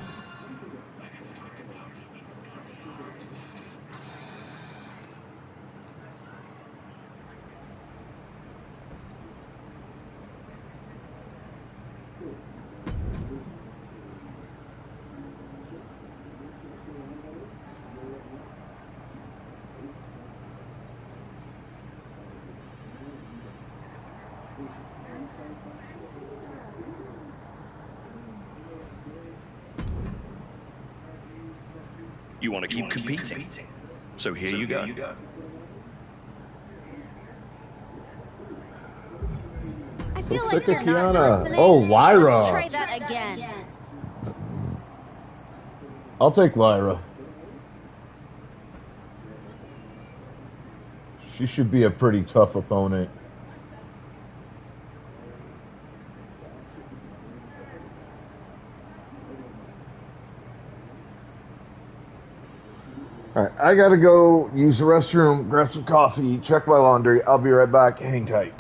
You want to keep competing. So here you go. I So feel sick like of you're not Kiana. listening. Oh, Lyra. Let's try that again. I'll take Lyra. She should be a pretty tough opponent. Alright, I gotta go use the restroom, grab some coffee, check my laundry. I'll be right back. Hang tight.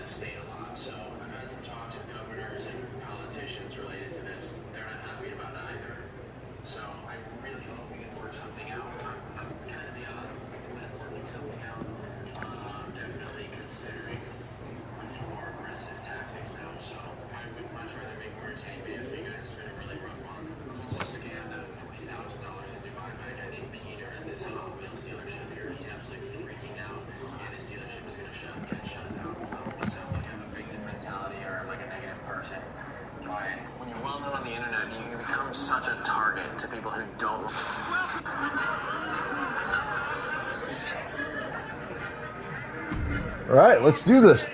the state a lot, so I've had some talks with governors and politicians related to this. They're not happy about it either. So I really hope we can work something out. I'm kind of the odd at working something out. I'm definitely considering much more aggressive tactics now, so I would much rather make more entertaining videos for you guys. It's been a really rough month. I was also scammed out of $40,000 in Dubai by a guy named Peter at this Hot Wheels dealership here. He's absolutely freaking out, and his dealership is going to get shut down. I don't want to sound like I have a victim mentality or I'm like a negative person, but when you're well known on the internet, you become such a target to people who don't. All right, let's do this.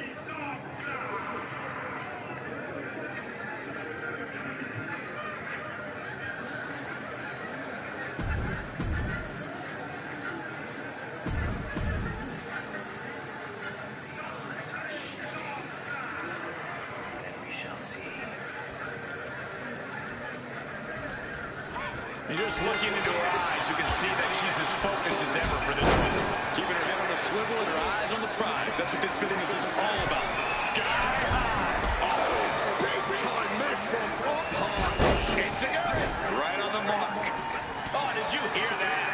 And just looking into her eyes, you can see that she's as focused as ever for this one. Keeping her head on a swivel and her eyes on the prize. That's what this business is all about. Sky high. Oh, big time miss from up high. It's a go. Right on the mark. Oh, did you hear that?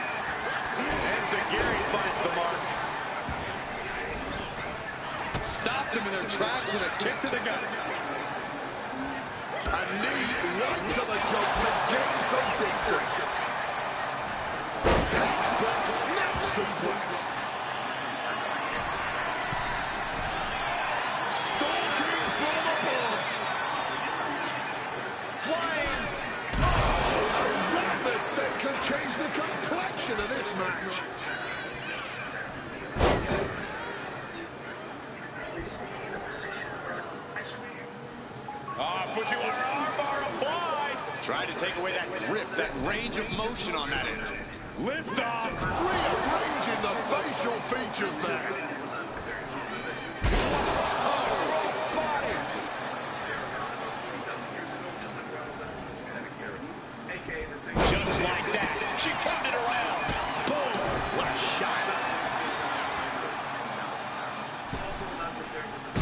And Zagari finds the mark. Stopped them in their tracks with a kick to the gut. A knee right to the gut to gain some distance. Textbook snap suplex. Stalking from above. Flying. Oh, that mistake can change the complexion of this match. Fujiwara armbar applied. Tried to take away that grip, that range of motion on that end. Lift off. Rearranging the facial features there. Cross body. Just like that. She turned it around. Boom. What a shot.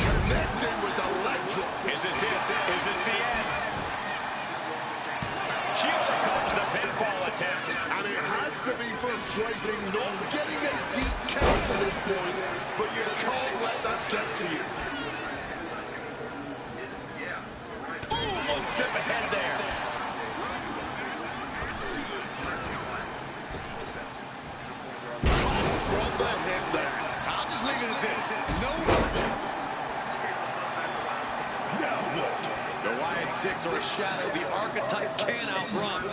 Connecting with the leg drop. Is this it? Is this the end? She overcomes the pinfall attempt. And it has to be frustrating not getting a deep count to this point, but you can't let that get to you. Boom! One step ahead there. Tossed from the hip there. I'll just leave it at this. The Wyatt Six are a shadow the archetype can't outrun.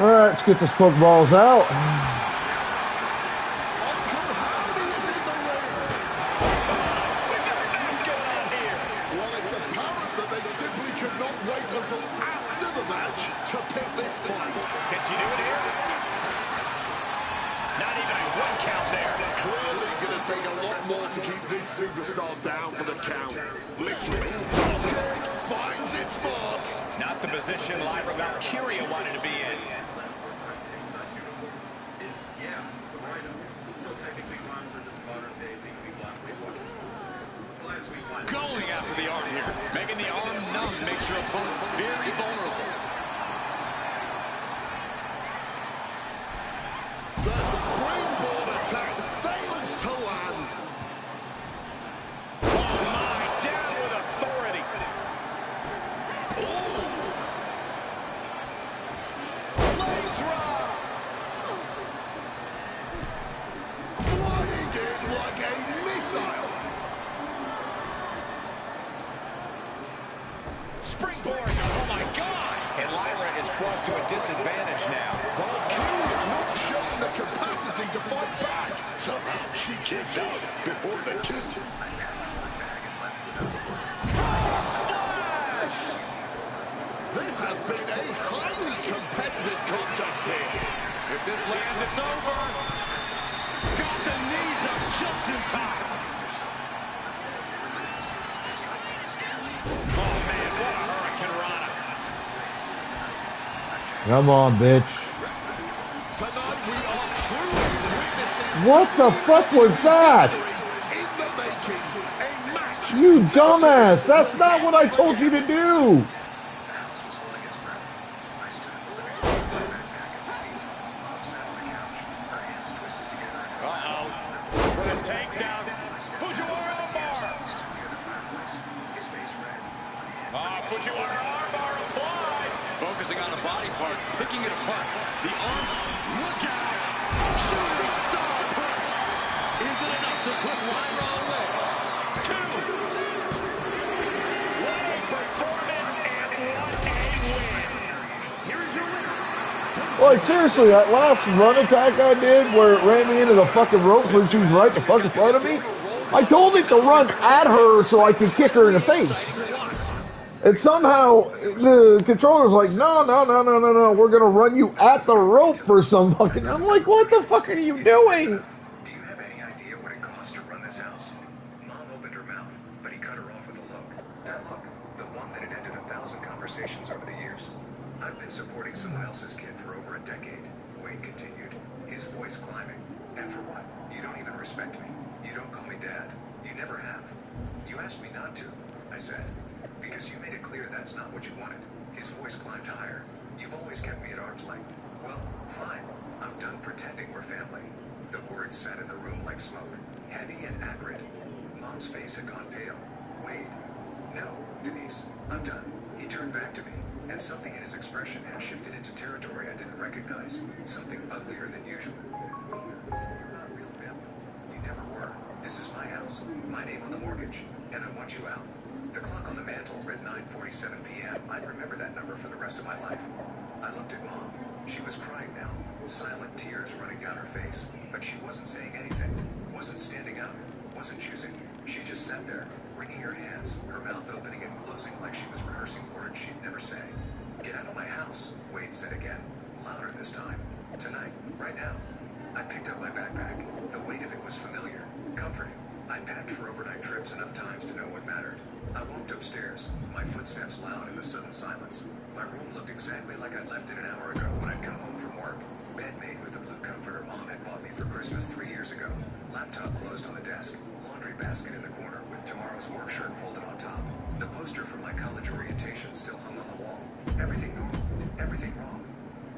All right, let's get the smoke balls out. Well, it's apparent that they simply could not wait until after the match to pick this fight. Can she do it here? Not even a one count there. Clearly going to take a lot more to keep this superstar down for the count. Literally. Dropkick finds its mark. Not the position Lyra Valkyria wanted to be in. Going after the arm here. Making the arm numb makes your opponent very vulnerable. The springboard attack fails to land. Oh my, down with authority. Ooh. Leg drop. Flying in like a missile. Springboard. Oh my God. And Lyra is brought to a disadvantage now. Valkyrie is not showing the capacity to fight back. Somehow she kicked out before the two. Splash! This has been a highly competitive contest here. If this lands, it's over. Got the knees up just in time. Oh man, what a hurricane rana. Come on, bitch. Tonight we are truly witnessing What the fuck was that? You dumbass! That's not what I told you to do! Uh-oh. What a takedown. Fujiwara armbar. Fujiwara armbar applied. Focusing on the body part, picking it apart. The arms, look out! Shooting star press. Is it enough to put Lyra away? 2. What a performance and what a win. Here's your winner. Like, seriously, that last run attack I did where it ran me into the fucking rope when she was right in fucking front of me, I told it to run at her so I could kick her in the face. And somehow the controller's like, no, we're going to run you at the rope for some fucking... I'm like, what the fuck are you doing? Do you have any idea what it costs to run this house? Mom opened her mouth, but he cut her off with a look. That look, the one that had ended 1,000 conversations over the years. I've been supporting someone else's kid for over a decade. Wade continued, his voice climbing. And for what? You don't even respect me. You don't call me dad. You never have. You asked me not to, I said. Because you made it clear that's not what you wanted. His voice climbed higher. You've always kept me at arm's length. Well, fine. I'm done pretending we're family. The words sat in the room like smoke, heavy and acrid. Mom's face had gone pale. Wade. No, Denise, I'm done. He turned back to me, and something in his expression had shifted into territory I didn't recognize. Something uglier than usual. You're not real family. You never were. This is my house, my name on the mortgage, and I want you out. The clock on the mantle read 9:47 p.m. I'd remember that number for the rest of my life. I looked at Mom. She was crying now, silent tears running down her face. But she wasn't saying anything, wasn't standing up, wasn't choosing. She just sat there, wringing her hands, her mouth opening and closing like she was rehearsing words she'd never say. Get out of my house, Wade said again, louder this time. Tonight, right now. I picked up my backpack. The weight of it was familiar, comforting. I packed for overnight trips enough times to know what mattered. I walked upstairs, my footsteps loud in the sudden silence. My room looked exactly like I'd left it an hour ago when I'd come home from work. Bed made with the blue comforter Mom had bought me for Christmas 3 years ago. Laptop closed on the desk. Laundry basket in the corner with tomorrow's work shirt folded on top. The poster from my college orientation still hung on the wall. Everything normal. Everything wrong.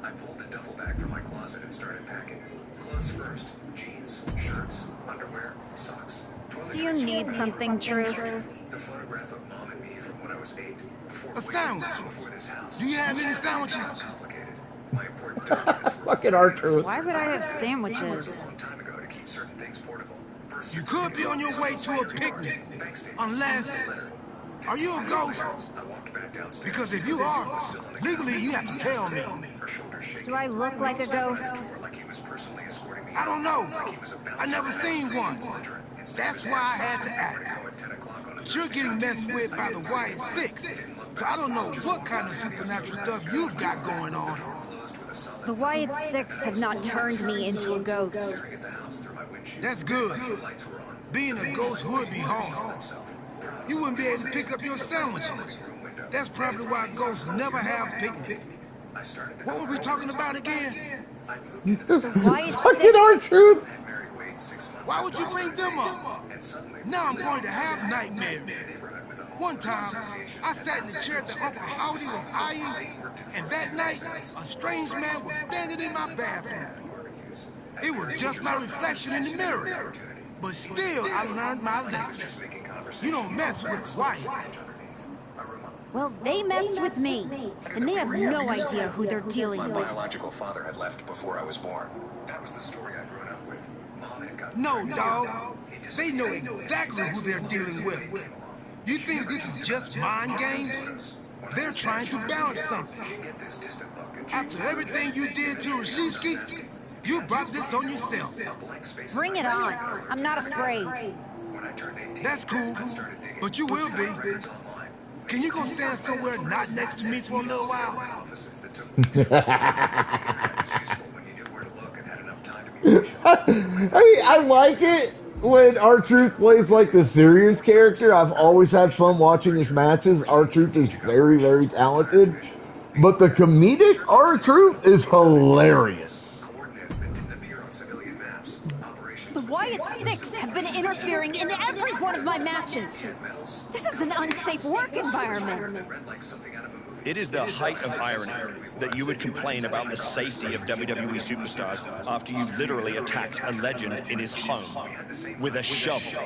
I pulled the duffel bag from my closet and started packing. Clothes first. Jeans, shirts, underwear, socks. Do you need something, Truth? The photograph of Mom and me from when I was 8. Before A sandwich. before this house. Do you have any sandwiches? Complicated. My important documents were Fucking R-Truth. Why would I have sandwiches? a long time ago to keep certain things portable. You could be on your way to a picnic. Unless... Are you a ghost? I walked back downstairs. Because if you are, legally you have to tell me. Her shoulders shaking. Do I look like a ghost? Like he was personally escorting me. I don't know. Like he was a bouncer. I never seen one. That's why I had to ask. But you're getting messed with by the White Six. So I don't know what kind of supernatural stuff you've got going on. The White Six have not turned me into a ghost. That's good. Being a ghost would be hard. You wouldn't be able to pick up your sandwiches. That's probably why ghosts never have picnics. What were we talking about again? Fucking R-Truth. Why would you bring them up? Now I'm going to have nightmares. One time, I sat in the chair that Uncle Howdy was eyeing, and that night, a strange man was standing in my bathroom. It was just my reflection in the mirror. But still, I learned my lesson. You don't mess with the white. Well, they messed with me, and they have no idea who they're dealing My with. biological father had left before I was born. That was the story I'd grown up with. Mom had gotten No, dog. They know exactly who they're dealing with. You think this is just mind games? They're trying to balance something. After everything you did to Rashitsky, you brought this on yourself. Bring it on. I'm not afraid. That's cool, but you will be. Can you go stand somewhere not next to me for a little while? I like it when R-Truth plays like the serious character. I've always had fun watching his matches. R-Truth is very, very talented. But the comedic R-Truth is hilarious. Wyatt Six have been interfering in every one of my matches. This is an unsafe work environment. It is the height of irony that you would complain about the safety of WWE superstars after you literally attacked a legend in his home with a shovel.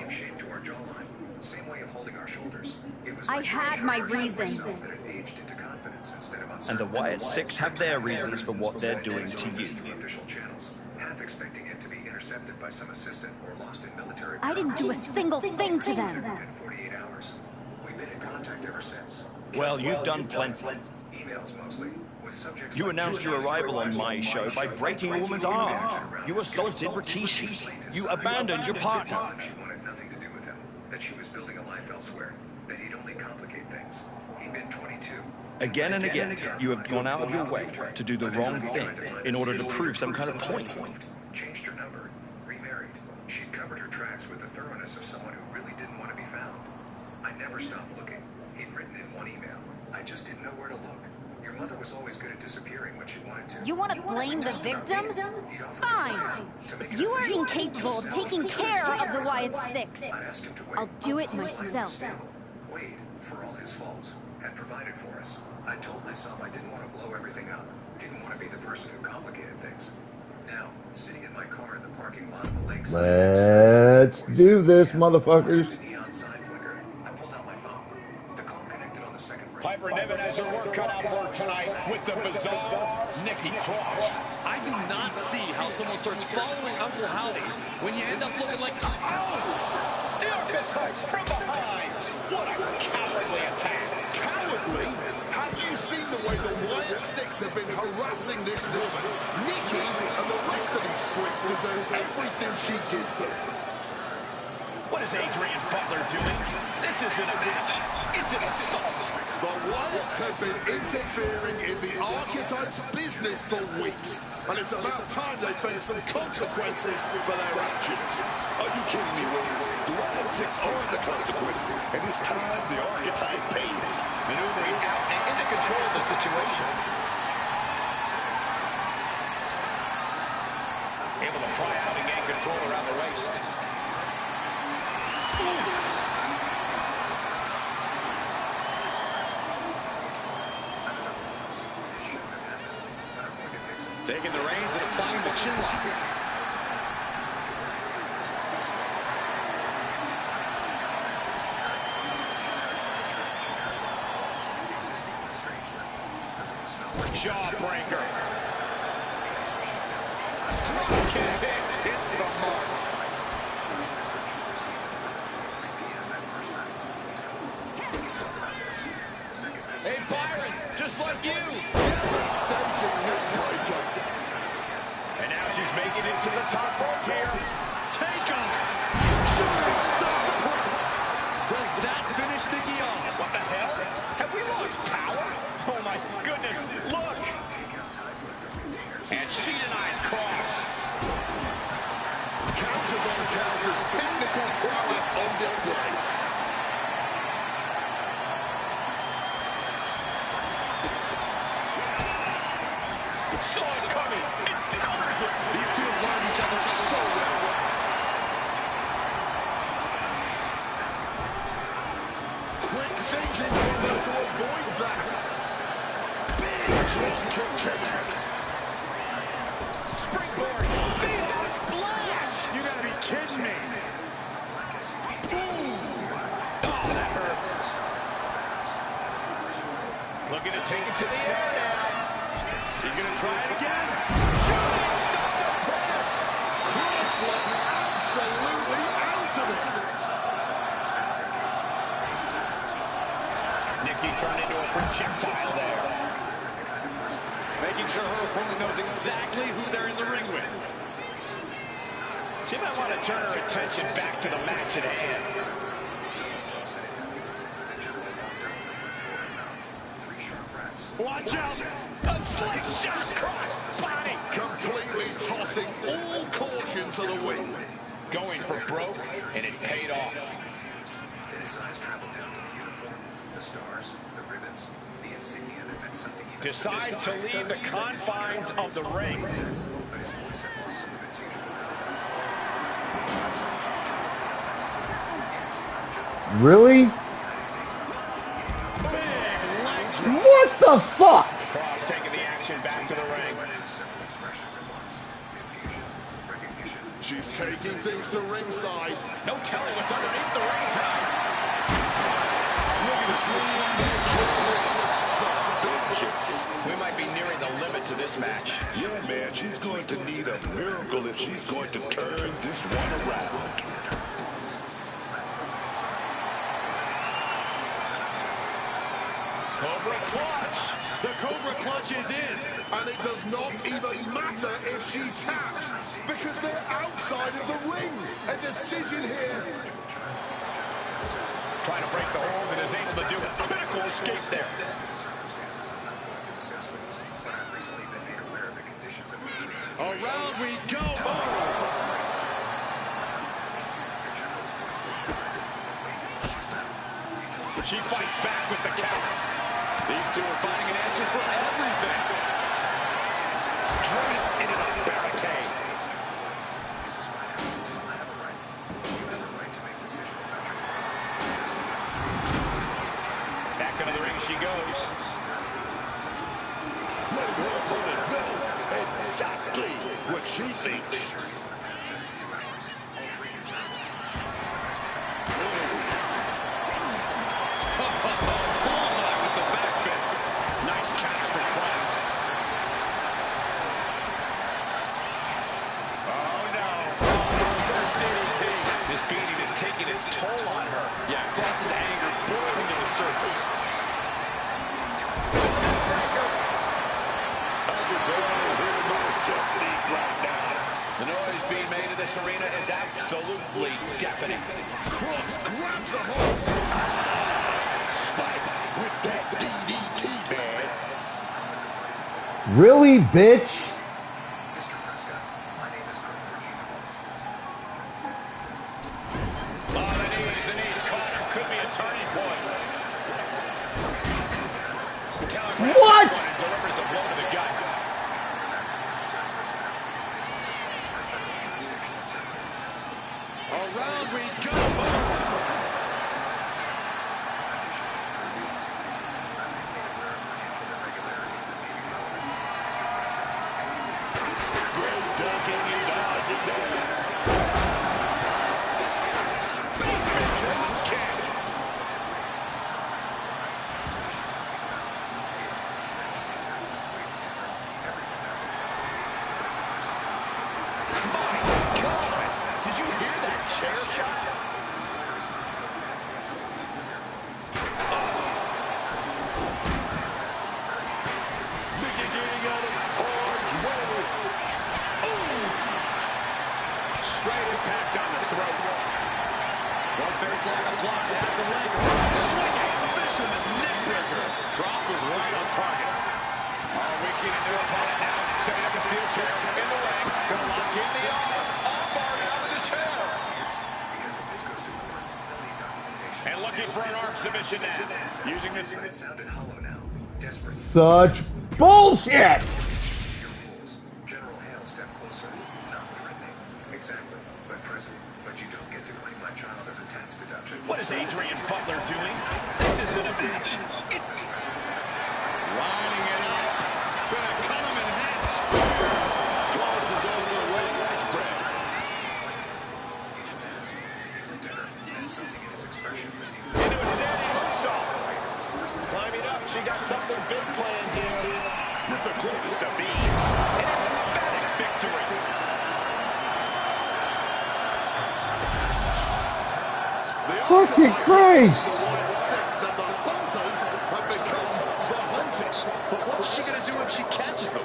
I had my reasons. And the Wyatt Six have their reasons for what they're doing to you. I didn't do a single thing to them. Well, you've done plenty. You announced your arrival on my show by breaking a woman's arm. You assaulted Rikishi. You abandoned your partner. She wanted nothing to do with him, that she was building a life elsewhere, that he'd only complicate things. He'd been 22. Again and again, you have gone out of your way to do the wrong thing in order to prove some kind of point. Changed her number, remarried. She'd covered her tracks with the thoroughness of someone who really didn't want to be found. I never stopped looking. He'd written in one email. I just didn't know where to look. Your mother was always good at disappearing when she wanted to. You want to blame the victim? Fine. You are incapable of taking care of the Wyatt Six. I'll do it myself. Wade, for all his faults, had provided for us. I told myself I didn't want to blow everything up. Didn't want to be the person who complicated things. Now, sitting in my car in the parking lot of the lakeside. Let's do this, motherfuckers. Piper Niven has her work cut out for her tonight with the bizarre Nikki Cross. I do not see how someone starts following Uncle Howdy when you end up looking like... Oh! The archetype from behind. What a cowardly attack. Cowardly? Have you seen the way the Wyatt Six have been harassing this woman? Nikki and the rest of these freaks deserve everything she gives them. What is Adrian Butler doing? This isn't a match. It's an assault. The Wyatts have been interfering in the archetype's business for weeks, and it's about time they face some consequences for their actions. Are you kidding me, Wiz? The Wild Six are the consequences, and it's time the archetype paid it. Maneuvering out and into control of the situation. Able to pry out and gain control around the waist. Oof. Taking the reins and applying the chin lock. Jawbreaker. Drop kick hits the mark. Hey, Byron, just like you. Devastating neckbreaker. And now she's making it to the top rope here. Take off. Shooting star press. Does that finish Nikki off? What the hell? Have we lost power? Oh my goodness, look. And she denies Cross. Counters on counters. Technical prowess on display. Saw it coming. It powers it. These two have learned each other so well. Quick thinking from her to avoid that. Big drop kick connects. Springboard. Phoenix splash. You gotta be kidding me. Boom. Oh, that hurt. Looking to take it to the air now. She's gonna try it again. Shooting star press. Cross looks absolutely out of it. Nikki turned into a projectile there. Making sure her opponent knows exactly who they're in the ring with. She might want to turn her attention back to the match at hand. Watch out! A slingshot cross body. Completely tossing all caution to the wind. Going for broke, and it paid off. Then his eyes traveled down to the uniform, the stars, the ribbons, the insignia that meant something even Decides to leave the confines of the ring. but his voice had lost some of its usual confidence. Really? What the fuck? Cross taking the action back to the ring. She's taking things to ringside. No telling what's underneath the ring towel. We might be nearing the limits of this match. Yeah, man, she's going to need a miracle if she's going to turn this one around. Cobra clutch. The Cobra clutch is in. And it does not even matter if she taps, because they're outside of the ring. A decision here. Trying to break the hold and is able to do a critical escape there. Around we go. She fights back with the counter. These two are finding an answer for everything. Driven into the barricade. Back into the ring she goes. Let her opponent know exactly what she thinks. Bullseye with the back fist. Nice counter for class. Oh no. First DDT. This beating is taking its toll on her. Yeah, Cross's anger boiling to the surface. The noise being made in this arena is absolutely deafening. Cross grabs a hold. Spike with that DDT, man. Really, bitch? Oh, the knees caught her. Could be a turning point. What? Delivers a blow to the gut. Around we go. Did you hear that chair shot? Straight impact on the throat. One baseline applied at the leg. Swinging, fisherman neck breaker. Drop was right on target. Oh, Ricky into the opponent now. Setting up a steel chair in the ring. Gonna lock in the arm. Armbar out of the chair. And looking for an arm submission now. Using this. But it sounded hollow now. Desperate. Such bullshit! General Hale stepped closer. Not threatening. Exactly. But present. But you don't get to claim my child as a tax deduction. What is Adrian Butler doing? This isn't a match. Lining it up. Gonna cut him in half. Spear. Closes over the widespread. He didn't ask. He looked at her, and something in his expression was deep. Into a standing moonsault. Climbing up, she got something big planned here. With the greatest of ease. An emphatic victory. Fucking Christ! That the hunters have become the hunted. But what's she gonna do if she catches them?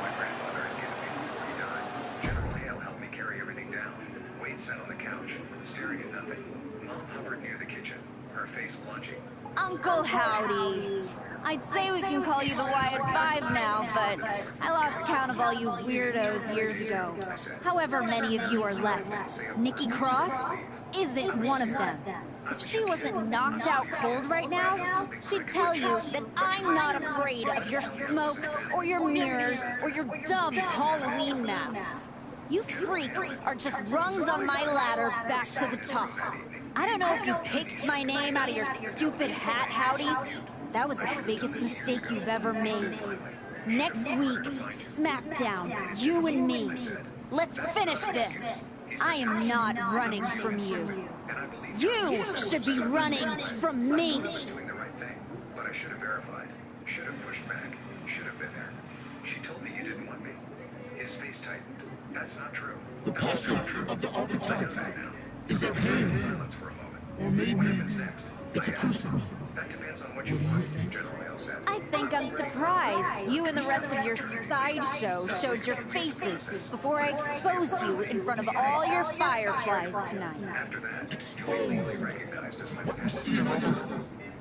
My grandfather had given me before he died. General Hale helped me carry everything down. Wade sat on the couch, staring at nothing. Mom hovered near the kitchen, her face blanching. Uncle Howdy. I'd say we can call you the Wyatt Five now, but I lost count of all you weirdos years ago. However many of you are left, Nikki Cross isn't one of them. If she wasn't knocked out cold right now, she'd tell you that I'm not afraid of your smoke or your mirrors or your dumb Halloween masks. You freaks are just rungs on my ladder back to the top. I don't know if you picked my name out of your stupid hat, Howdy. That was the biggest mistake you've ever made. Next week, SmackDown, you and me. Let's finish this. I am not running from you. You should be running from me. Doing the right thing, but I should have verified. Should have pushed back. Should have been there. She told me you didn't want me. His face tightened. That's not true. The posture of the archetype is at hand. Silence for a moment. Or maybe What happens next? it's a person. That depends on what you want, General Hale said. I think I'm surprised you and the rest of your sideshow showed your faces before I exposed you in front of all your fireflies tonight. After that, you were legally recognized as my What you see in others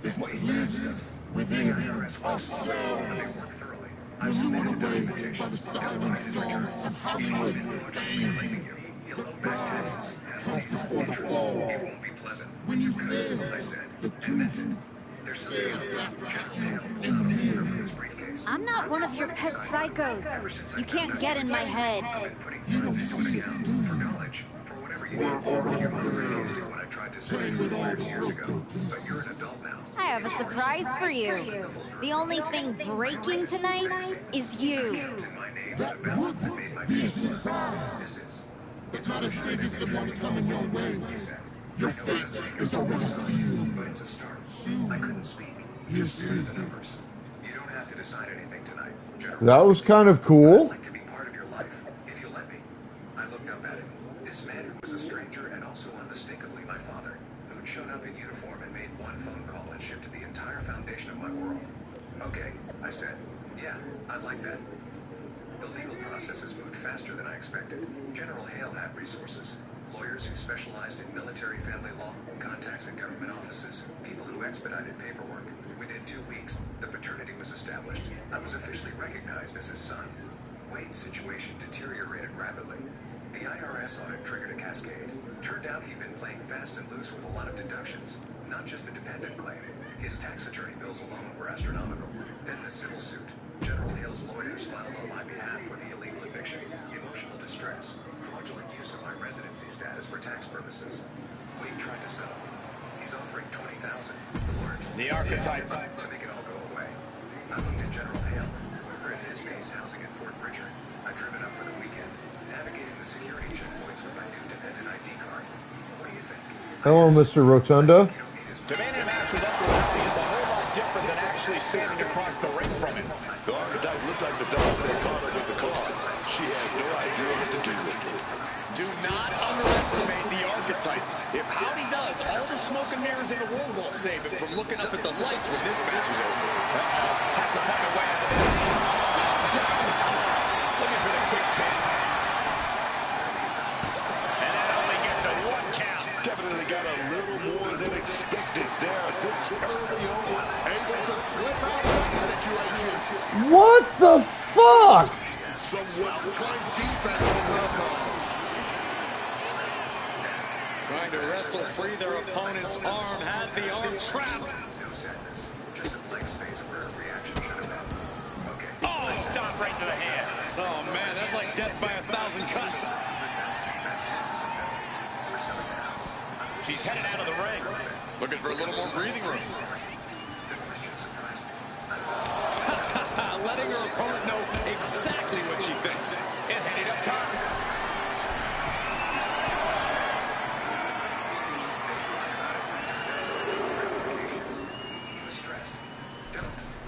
is what lives within ourselves. They work thoroughly. You're lured away by the siren song of Hollywood fame. You'll owe back taxes. Comes before the fall. It won't be pleasant. When you fail, I said. the tutu There's something else. General Hale in the mirror. from his briefcase. I'm not one of your pet psychos. You can't get in my head. You don't see it, do you? Knowledge. For whatever you We're need. already Your mother there. refused it when I tried to say Play it with all years the ago. purpose. But you're an adult now. I have a surprise for you. The only thing breaking tonight is you. That would be a surprise. This is. But not as big as the one coming your way. Your fate is already sealed. But it's a start. I couldn't speak. You're Just hear the safe. numbers. You don't have to decide anything tonight, General. That was kind of cool. I'd like to be part of your life, if you'll let me. I looked up at him. This man who was a stranger and also unmistakably my father, who'd shown up in uniform and made one phone call and shifted the entire foundation of my world. Okay, I said. Yeah, I'd like that. The legal process has moved faster than I expected. General Hale had resources. Lawyers who specialized in military family law, contacts in government offices, people who expedited paperwork. Within 2 weeks, the paternity was established. I was officially recognized as his son. Wade's situation deteriorated rapidly. The IRS audit triggered a cascade. Turned out he'd been playing fast and loose with a lot of deductions, not just the dependent claim. His tax attorney bills alone were astronomical. Then the civil suit. General Hale's lawyers filed on my behalf for the illegal eviction, emotional distress, fraudulent use of my residency status for tax purposes. Wade tried to settle. He's offering $20,000. The lawyer told me The archetype. to make it all go away. I looked at General Hale. We were at his base housing at Fort Bridger. I'd driven up for the weekend, navigating the security checkpoints with my new dependent ID card. What do you think? Hello, Mr. Rotunda. Demanding a match with Uncle Howdy is a whole lot different than actually standing across the ring from him. The archetype looked like the dog that caught her with the car. She has no idea what to do with it. Do not underestimate the archetype. If Howdy does, all the smoke and mirrors in the world won't save him from looking up at the lights when this match is over. Has to find a way out of this. Sit down. Looking for the quick pin. And that only gets a 1 count. Definitely got a little more than expected there this early on. Able to slip out of that situation. What the fuck? Some well-timed defense on her part. Trying to wrestle free their opponent's arm, has the arm trapped. No sadness. Just a blank space where a reaction should have been. Okay. Oh, stop right to the head. Oh man, that's like death by 1,000 cuts. We're selling the house. She's headed out of the ring. Looking for a little more breathing room. The question surprised me. I don't know. Letting her opponent know exactly what she thinks. And headed up top. He was stressed. Don't.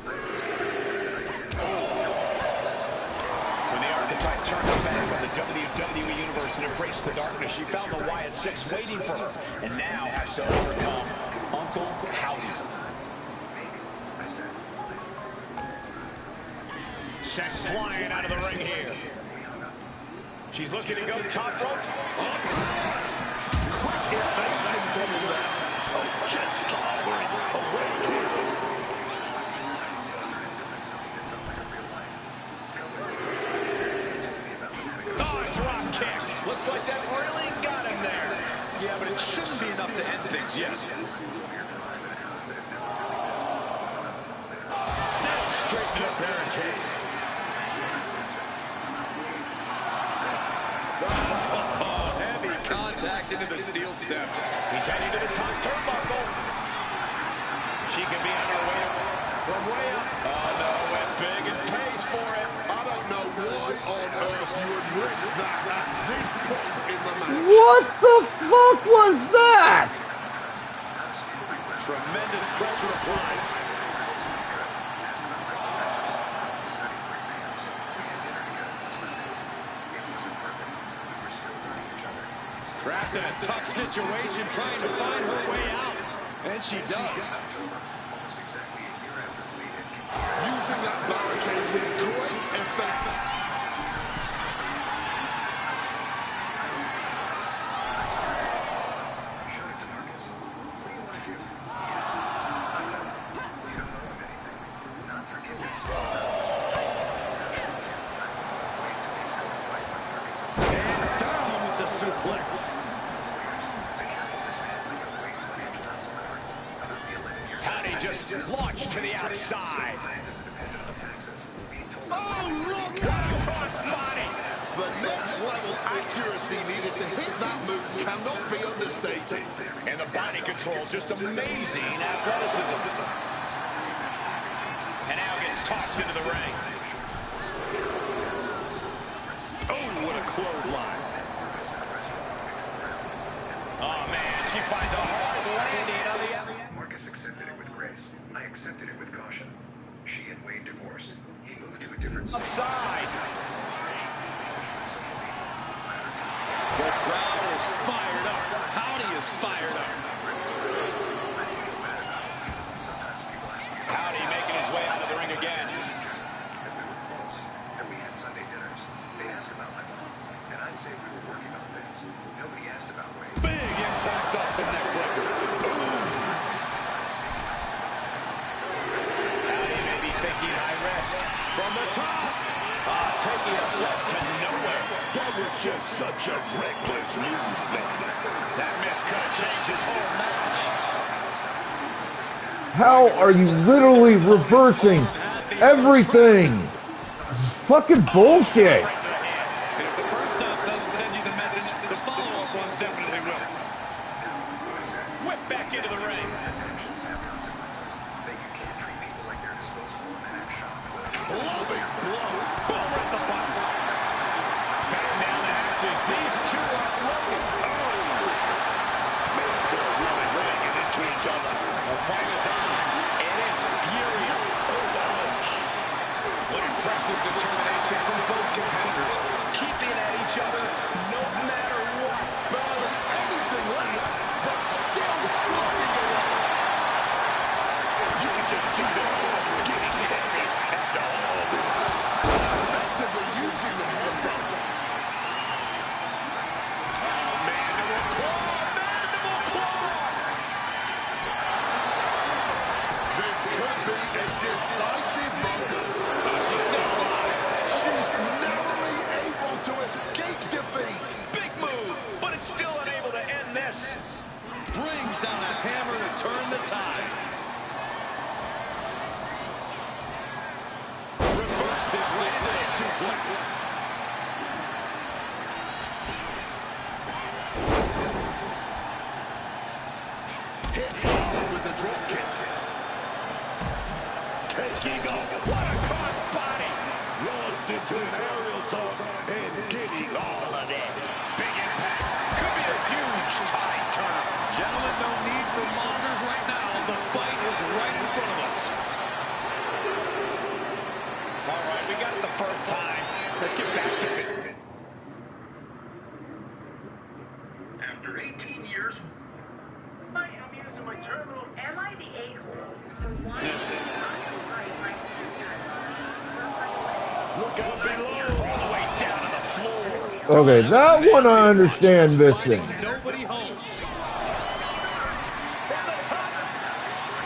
I feel scared that I did. When the archetype turned her back on the WWE Universe and embraced the darkness, she found the Wyatt Six waiting for her, and now has to overcome Uncle Howdy. Maybe. I said. Sent flying out of the ring here. We hung up. She's looking to go top rope. Quick evasion from that. Oh, just clobbering away. Started building something that felt like a real life. Come with me. He said he told me about the Pentagon. Oh, drop kick. Looks like that really got him there. Yeah, but it shouldn't be enough to end things yet. Set straight to the barricade. Oh, heavy contact into the steel steps. He's heading to the top turnbuckle. She can be on her way up. From way up. Oh, no, went big and pays for it. I don't know why on earth you would risk that at this point in the match. What the fuck was that? Tremendous pressure applied. Trapped in a tough situation, trying to find her way out. And she does. Almost exactly a year after bleeding. Using that barricade with great effect. Showed it to Marcus. What do you want to do? He asked. I don't know. You don't know him anything. Not forgiveness. Not response. Nothing. I thought about Wade's face going white when Marcus had said And down with the suplex. the careful dismantling of Wade's financial house of cards about the 11 years. Howdy just launched to the outside. Does it depend on taxes? Being told Oh, look out! The next level accuracy needed to hit that move cannot be understated. And the body control, just amazing athleticism. And now gets tossed into the ring. Oh, what a clothesline. Oh, man, she finds a hard landing on the end. Marcus accepted it with grace. I accepted it with caution. She and Wade divorced. He moved to a different state. Upside. The crowd is fired up. Howdy is fired up. Howdy making his way out of the ring again. That we were close. That we had Sunday dinners. They'd ask about my mom, and I'd say we were working on things. Nobody asked about Wade. Big impact off the neck breaker. Howdy may be thinking high risk. From the top. Taking a threat to nowhere. That was just such a reckless move, man. That miss could have changed his whole match. How are you literally reversing everything? This is fucking bullshit. And if the first stuff doesn't send you the message, the follow-up ones definitely will. Whip back into the ring. Actions have consequences. That you can't treat people like they're disposable and then act shocked when it's Big blow. Boom, right in the button. Back down the hatches. These two are looking. Really running into each other. The fight is on. It is furious. What impressive determination from both competitors. Keeping at each other no matter what. Barely anything left, but still slugging away. You can just see their arms getting heavy after all this. Effectively using the headbutt. Mandible claw. Mandible claw. This could be a decisive moment. She's still alive. She's narrowly able to escape defeat. Big move, but it's still unable to end this. Brings down a hammer to turn the tide. Reversed it right into the suplex. Hit hard with the drop kick. Taking off. What a cross body. Launched into an aerial assault and getting all of that. Big impact. Could be a huge tide turn. Gentlemen, no need for monitors right now. The fight is right in front of us. All right, we got it the first time. Let's get back to it. After 18 years, I'm using my terminal. Am I the a-hole for wanting to unite my sister-in-law? Look out below. All the way down to the floor. Okay, that one I understand missing. Nobody home. From the top.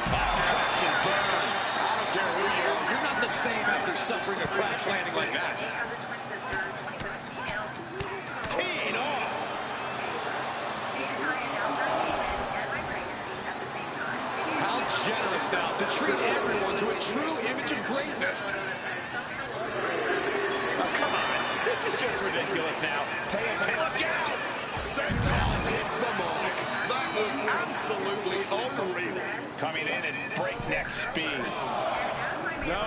Crash and burn. I don't care who you are. You're not the same after suffering a crash landing like that. Has a twin sister, 27 female. Teeing off. Being pregnant now, certainly and my pregnancy at the same time. How generous now to treat everyone to a true image of greatness. Oh, come on. This is just ridiculous now. Pay attention. Look out! Senton hits the mark. That was absolutely unreal. Coming in at breakneck speed. No.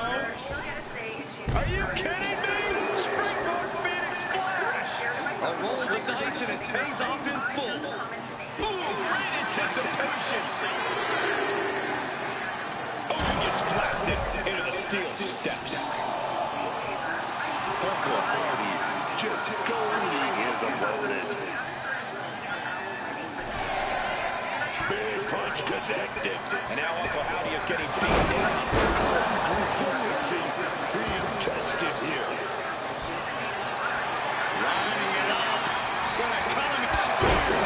Are you kidding me? Springboard Phoenix Splash. A roll of the dice and it pays off in full. Boom! Great anticipation. Oh, gets blasted into the steel steps. Uncle Hardy just scolding his opponent. Big punch connected. And now Uncle Howdy is getting beat down. Resiliency being tested here. Lining it up. Gonna cut him and spear.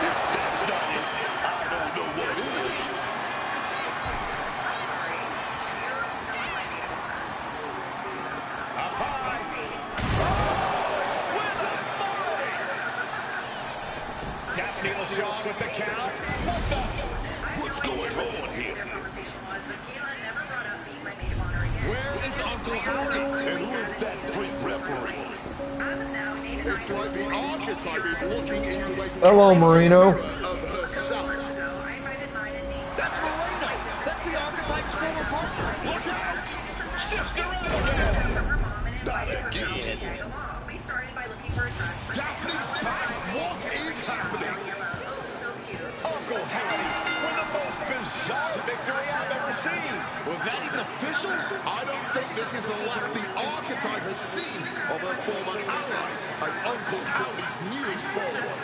If that's not it, I don't know what is. Up high. With authority. Daphne LaShawn with the count. What the? What's going on here? Where is Uncle Hardy? And who is that great referee? It's like the archetype is looking into a Hello, Marino. of herself. That's Moreno. That's the archetype's former partner. Watch out. Shift around again. Not again. Daphne's back. What is happening? Uncle Howdy with the most bizarre victory I've ever seen. Was that even official? I don't think this is the last the archetype has seen of her former ally and Uncle Howdy's newest follower.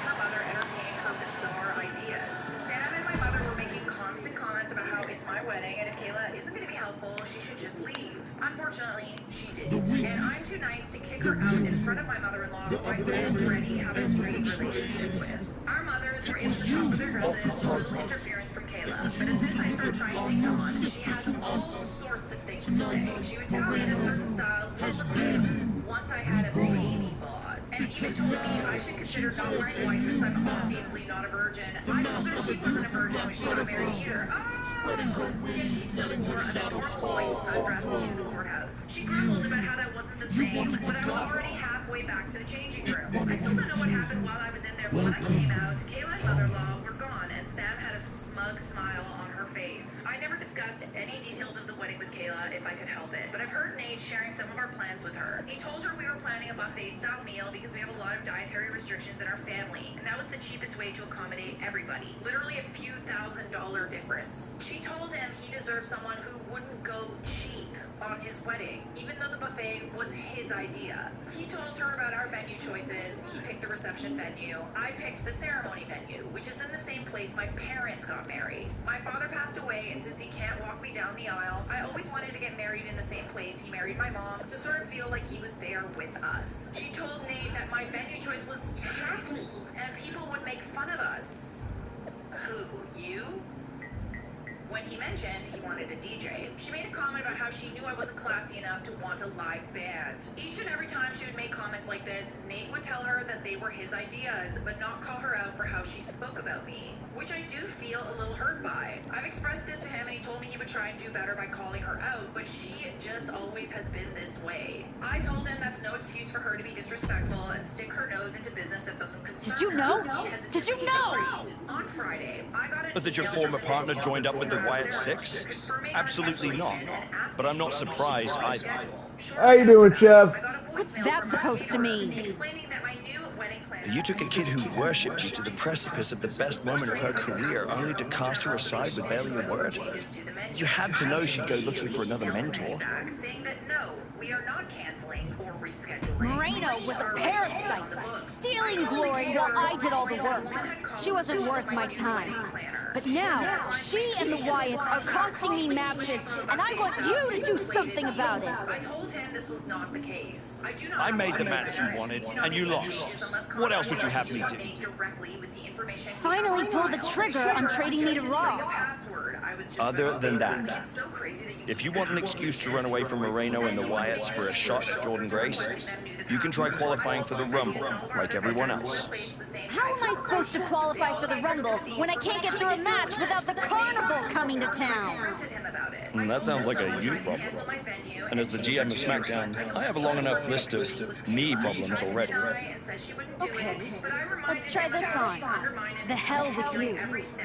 Her mother entertained her bizarre ideas. Sam and my mother were making constant comments about how it's my wedding, and if Kayla isn't going to be helpful, she should just leave. Unfortunately, she didn't. And I'm too nice to kick her out in front of my mother-in-law, who I already have a strained relationship with. Our mothers were able to shop for their dresses, a little interference from Kayla. But as soon as I start trying things on, she has all sorts of things to say. She would tell me that certain styles would look good once I had a baby bod. And even told me I should consider not wearing white since I'm obviously not a virgin. I told her she wasn't a virgin when she got married either. Yet she still wore an adorable white sundress to the courthouse. She grumbled about how that wasn't the same, but I was already halfway back to the changing room. I still don't know what happened while I was in there, but when I came out, Kayla and mother-in-law were gone, and Sam had a smug smile on her face. I never discussed any details of the wedding with Kayla if I could help it, but I've heard Nate sharing some of our plans with her. He told her we were planning a buffet-style meal because we have a lot of dietary restrictions in our family, and that was the cheapest way to accommodate everybody. Literally a few $1,000 difference. She told him he deserved someone who wouldn't go cheap on his wedding, even though the buffet was his idea. He told her about our venue choices. He picked the reception venue. I picked the ceremony venue, which is in the same place my parents got married. My father passed away, and since he can't walk me down the aisle, I always wanted to get married in the same place he married my mom, to sort of feel like he was there with us. She told Nate that my venue choice was tacky, and people would make fun of us. Who, you? When he mentioned he wanted a DJ, she made a comment about how she knew I wasn't classy enough to want a live band. Each and every time she would make comments like this, Nate would tell her that they were his ideas, but not call her out for how she spoke about me, which I do feel a little hurt by. I've expressed this to him, and he told me he would try and do better by calling her out, but she just always has been this way. I told him that's no excuse for her to be disrespectful and stick her nose into business that doesn't concern her. Did you know? He hesitantly Did you know? agreed. On Friday, I got an But that your former partner joined up with the Wyatt Six? Absolutely not. But I'm not surprised either. How you doing, Chef? What's that supposed to mean? You took a kid who worshipped you to the precipice of the best moment of her career, only to cast her aside with barely a word. You had to know she'd go looking for another mentor. Moreno was a parasite, stealing glory while I did all the work. She wasn't worth my time. But now, she and the Wyatts are costing me matches, and I want you to do something about it. I told him this was not the case. I do not I made the match you wanted, and you lost. What else would you have me do? Finally pull the trigger on trading me to Raw. Other than that, if you want an excuse to run away from Moreno and the Wyatts for a shot at Jordan Grace, you can try qualifying for the Rumble, like everyone else. How am I supposed to qualify for the Rumble when I can't get through a match without the carnival coming to town. That sounds like a you problem. And as the GM of SmackDown, I have a long enough list of me problems already. Okay, let's try this on. The hell with you.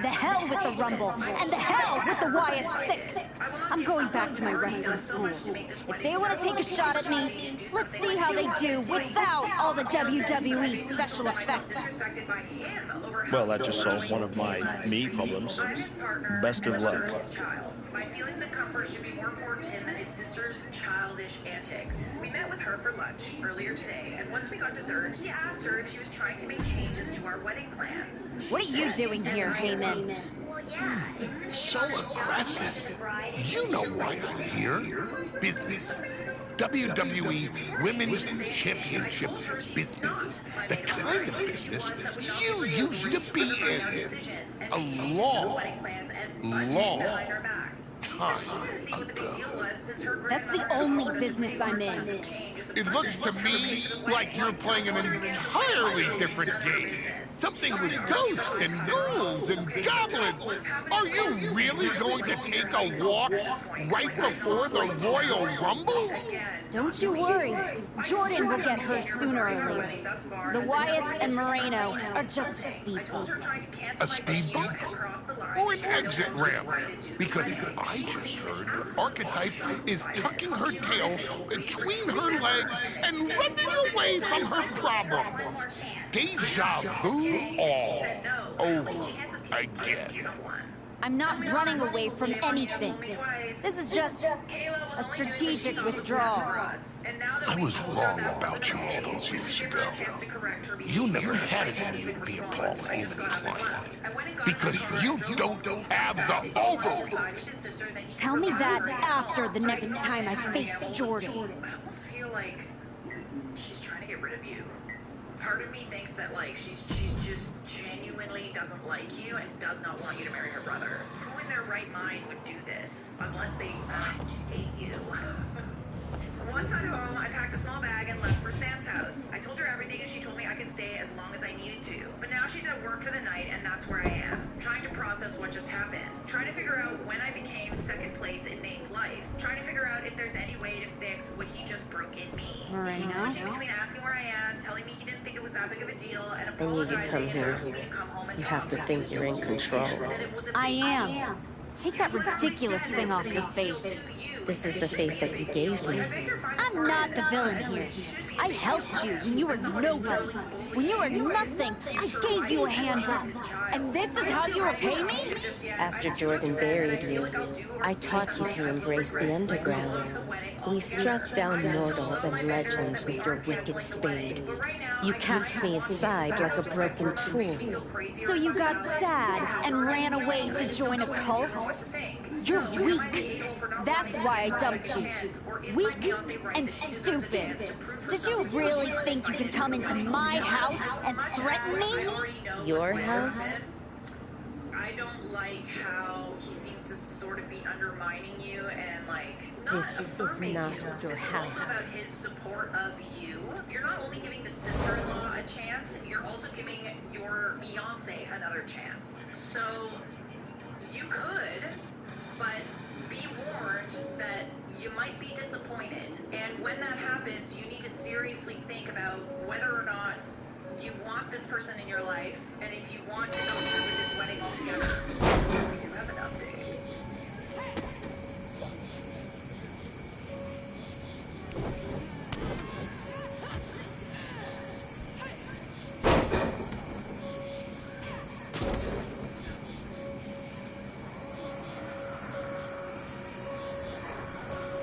The hell with the Rumble. And the hell with the Wyatt Six. I'm going back to my wrestling school. If they want to take a shot at me, let's see how they do without all the WWE special effects. Well, that just solved one of my me problems. Best of luck. My feelings and comfort should be more important to him than his sister's childish antics. We met with her for lunch earlier today, and once we got dessert, he asked her if she was trying to make changes to our wedding plans. What are you doing here, Heyman? So aggressive. You know why I'm here. Business. WWE Women's Championship business. The kind of business you used to be in. A long time ago. That's the only business I'm in. It looks to me like you're playing an entirely different game. Something with ghosts and ghouls and goblins. Are you really going to take a walk right before the Royal Rumble? Don't you worry. Jordan will get hers sooner or later. The Wyatts and Moreno are just a speed bump. A speed bump? Or an exit ramp? Because I just heard her archetype is tucking her tail between her legs and running away from her problems. Deja vu all over again. I'm not running away from anything. This is just a strategic withdrawal. I was wrong about you all those years ago. You never had it in you to be a Paul Heyman client. Because you don't have the ovaries. Tell me that after the next time I face Jordan. I almost feel like she's trying to get rid of you. Part of me thinks that, like, she's just genuinely doesn't like you and does not want you to marry her brother. Who in their right mind would do this? Unless they hate you. Once at home, I packed a small bag and left for Sam's house. I told her everything and she told me I could stay as long as I needed to. But now she's at work for the night and that's where I am. Trying to process what just happened. Trying to figure out when I became second place in Nate's life. Trying to figure out if there's any way to fix what he just broke in me. Moreno? He's switching between asking where I am, telling me he didn't think it was that big of a deal, and I need you to come here. asking me to come home and You have to think you're in control. I am. Take that ridiculous thing off your face. This is the face that you gave me. I'm not the villain here. I helped you when you were nobody. When you were nothing, I gave you a hand up. And this is how you repay me? After Jordan buried you, I taught you to embrace the underground. We struck down mortals and legends with your wicked spade. You cast me aside like a broken tool. So you got sad and ran away to join a cult? You're weak. That's why I dumped you. Weak and stupid. Did you really think you could come into my house and threaten me? Your house? I don't like how he seems to sort of be undermining you and, like, not This is affirming not you. your It's house. also about his support of you. You're not only giving the sister-in-law a chance, you're also giving your fiance another chance. So, you could, but be warned that you might be disappointed. And when that happens, you need to seriously think about whether or not you want this person in your life, and if you want to go through with this wedding altogether. We do have an update.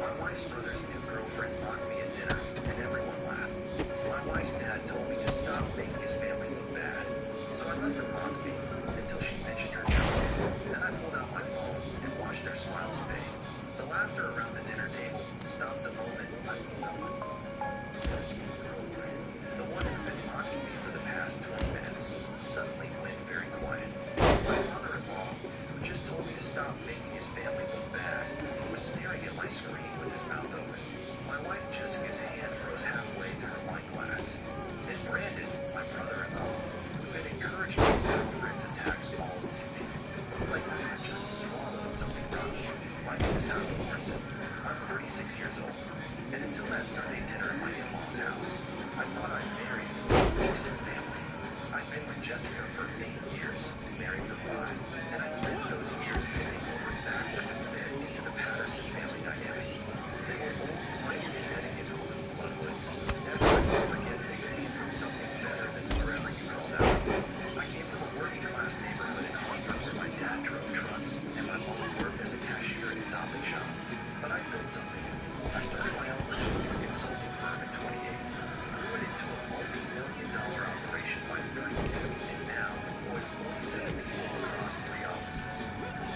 My wife's brother's new girlfriend mocked me at dinner, and everyone laughed. My wife's dad told me to stop making his family look bad, so I let them mock me until she mentioned her joke. Then I pulled out my phone and watched their smiles fade. The laughter around the dinner table stopped the moment I pulled up my phone. The one who'd been mocking me for the past 20 minutes suddenly went very quiet. My father-in-law, who just told me to stop making his family look bad, was staring at my screen with his mouth open. My wife Jessica's hand froze halfway to her wine glass. Then Brandon, my brother-in-law, who had encouraged his girlfriend's attacks all evening, looked Jessica for 8 years, married for 5, and I'd spent those years bending over backward to fit into the Patterson family dynamic. They were old, white Connecticut home in the Bloodwoods. Never let me forget they came from something better than wherever you called out. I came from a working-class neighborhood in Hartford where my dad drove trucks and my mom worked as a cashier at Stop and Shop. But I built something. I started my own logistics consulting firm at 28, grew it into a multi-million-dollar operation by 32, and now employed 47 people across 3 offices.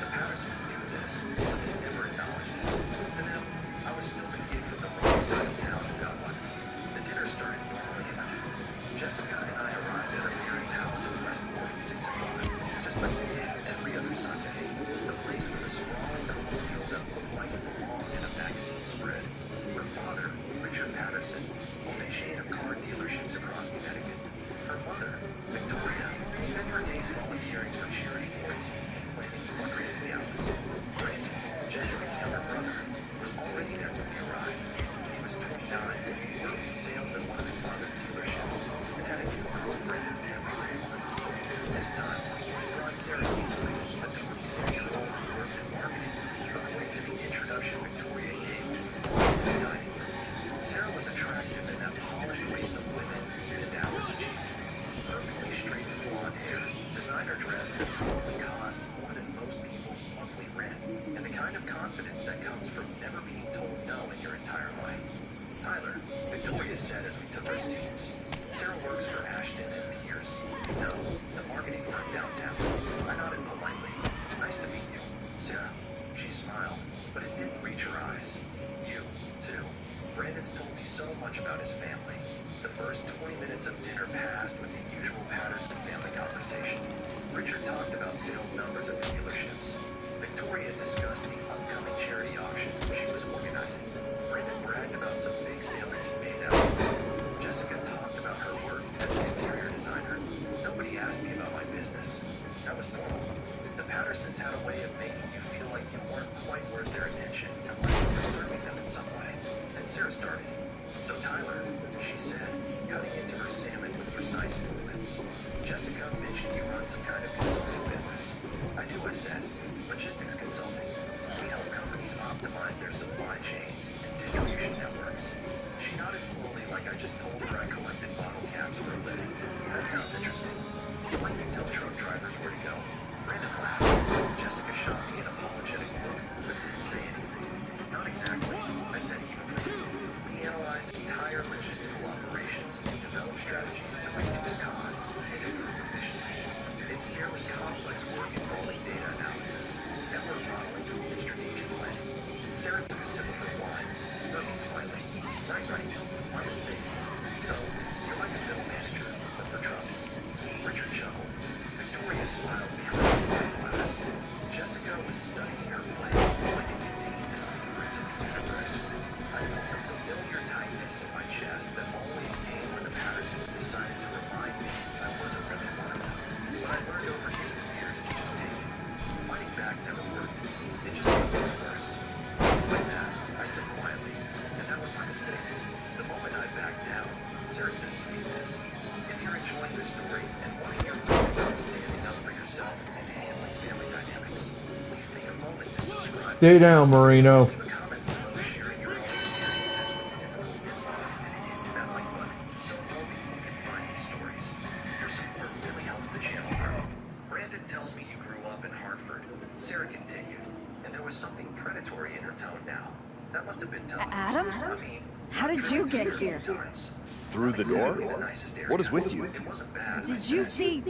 The Pattersons knew this, but they never acknowledged it. To them, I was still the kid from the wrong side of town who got lucky. The dinner started normally enough. Jessica and I arrived at her parents' house in Westport at 6 o'clock, just like we did every other Sunday. The place was a sprawling colonial that looked like it belonged in a magazine spread. Her father, Richard Patterson, owned a chain of car dealerships across Connecticut. Her mother, Victoria, spent her days volunteering for charity boards and planning fundraising gals. Brandon, Jessica's younger brother, was already there when we arrived. He was 29, worked in sales at one of his father's dealerships, and had a new girlfriend every 3 months. This time, he brought Sarah Kingsley, a 26-year-old who worked in marketing, according to the introduction Victoria gave to the dining room. Sarah was attractive in that polished ways of women who spend hours achieving. Perfectly straightened blonde hair, designer dress that probably costs more than most people's monthly rent, and the kind of confidence that comes from never being told no in your entire life. Tyler, Victoria said as we took our seats. Sarah works for Ashton and Pierce. No, the marketing firm downtown. I nodded politely. Nice to meet you, Sarah. She smiled, but it didn't reach her eyes. You, too. Brandon's told me so much about his family. The first 20 minutes of dinner passed with the usual Patterson family conversation. Richard talked about sales numbers at the dealerships. Victoria discussed the upcoming charity auction she was organizing. Brandon bragged about some big sale he made out of it. Jessica talked about her work as an interior designer. Nobody asked me about my business. That was normal. The Pattersons had a way of making you feel like you weren't quite worth their attention unless you were serving them in some way. Then Sarah started. So Tyler, she said, cutting into her salmon with precise movements. Jessica mentioned you run some kind of consulting business. I do, I said. Logistics consulting. We help companies optimize their supply chains and distribution networks. She nodded slowly like I just told her I collected bottle caps for a living. That sounds interesting. So like you tell truck drivers where to go. Brandon laughed. Jessica shot me an apologetic look, but didn't say anything. Not exactly, I said evenly. We analyze entire logistical operations and develop strategies to reduce costs and improve efficiency. It's fairly complex work involving data analysis, network modeling, and strategic planning. Sarah took a sip of her wine, smirking slightly. Right, my mistake. So, you're like a middle manager, but for trucks. Richard chuckled. Victoria smiled behind the wine glass. Jessica was studying her plan like it contained the secrets of the universe. I felt the familiar tightness in my chest that always came when the Pattersons decided to remind me I wasn't really one of them. But I learned over 8 years to just take it. Fighting back never worked. It just made things worse. Something like that, I said quietly, and that was my mistake. The moment I backed down, Sarah says to me this. If you're enjoying the story and want to hear more about standing up for yourself and handling family dynamics, please take a moment to subscribe. Stay down, Marino. Leave a comment below sharing your own experiences with difficult in-laws and hitting that like button so more people can find these stories. Your support really helps the channel grow. Brandon tells me you grew up in Hartford. Sarah continued, and there was something predatory in her tone now. That must have been tough. Adam? I mean, How did you get here? Through the door? What is with you? Did you see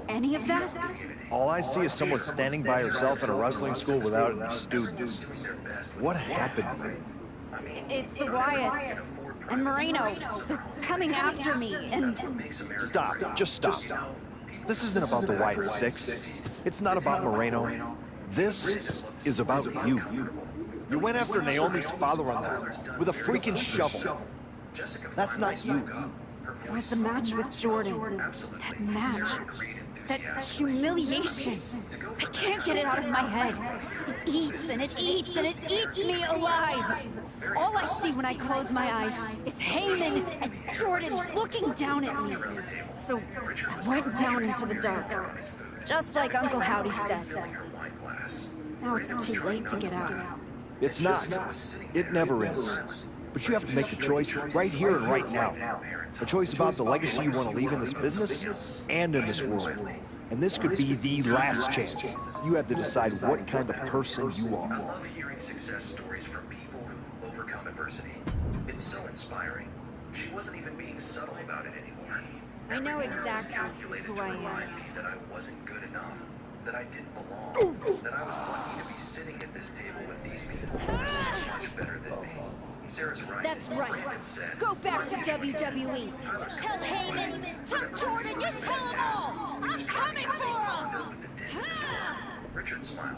any of that? All I see is someone standing by herself in a wrestling school without any students. What happened to you? It's the Wyatts and Moreno. They're coming after me and... Stop. Just stop. This isn't about the White Six. It's not about Moreno. This is about you. You went after Naomi's father-in-law with a freaking shovel. That's not you. It was the match with Jordan. That match. That humiliation. I can't get it out of my head. It eats and it eats and it eats me alive. All I see when I close my eyes is Heyman and Jordan looking down at me. So I went down into the dark, just like Uncle Howdy said. Now it's too late to get out. It's not. It never is. But you have to make the choice right here and right now. A choice about the legacy you want to leave in this business and in this world. And this could be the last chance. You have to decide what kind of person you are. I love hearing success stories from people who overcome adversity. It's so inspiring. She wasn't even being subtle about it anymore. I know exactly who I Remind am. me that I wasn't good enough, that I didn't belong, that I was lucky to be sitting at this table with these people who were so much better than me. Sarah's right. That's right. Brandon said, Go back to WWE. Tell Heyman, tell Jordan, you tell them all. I'm coming for them. Richard smiled.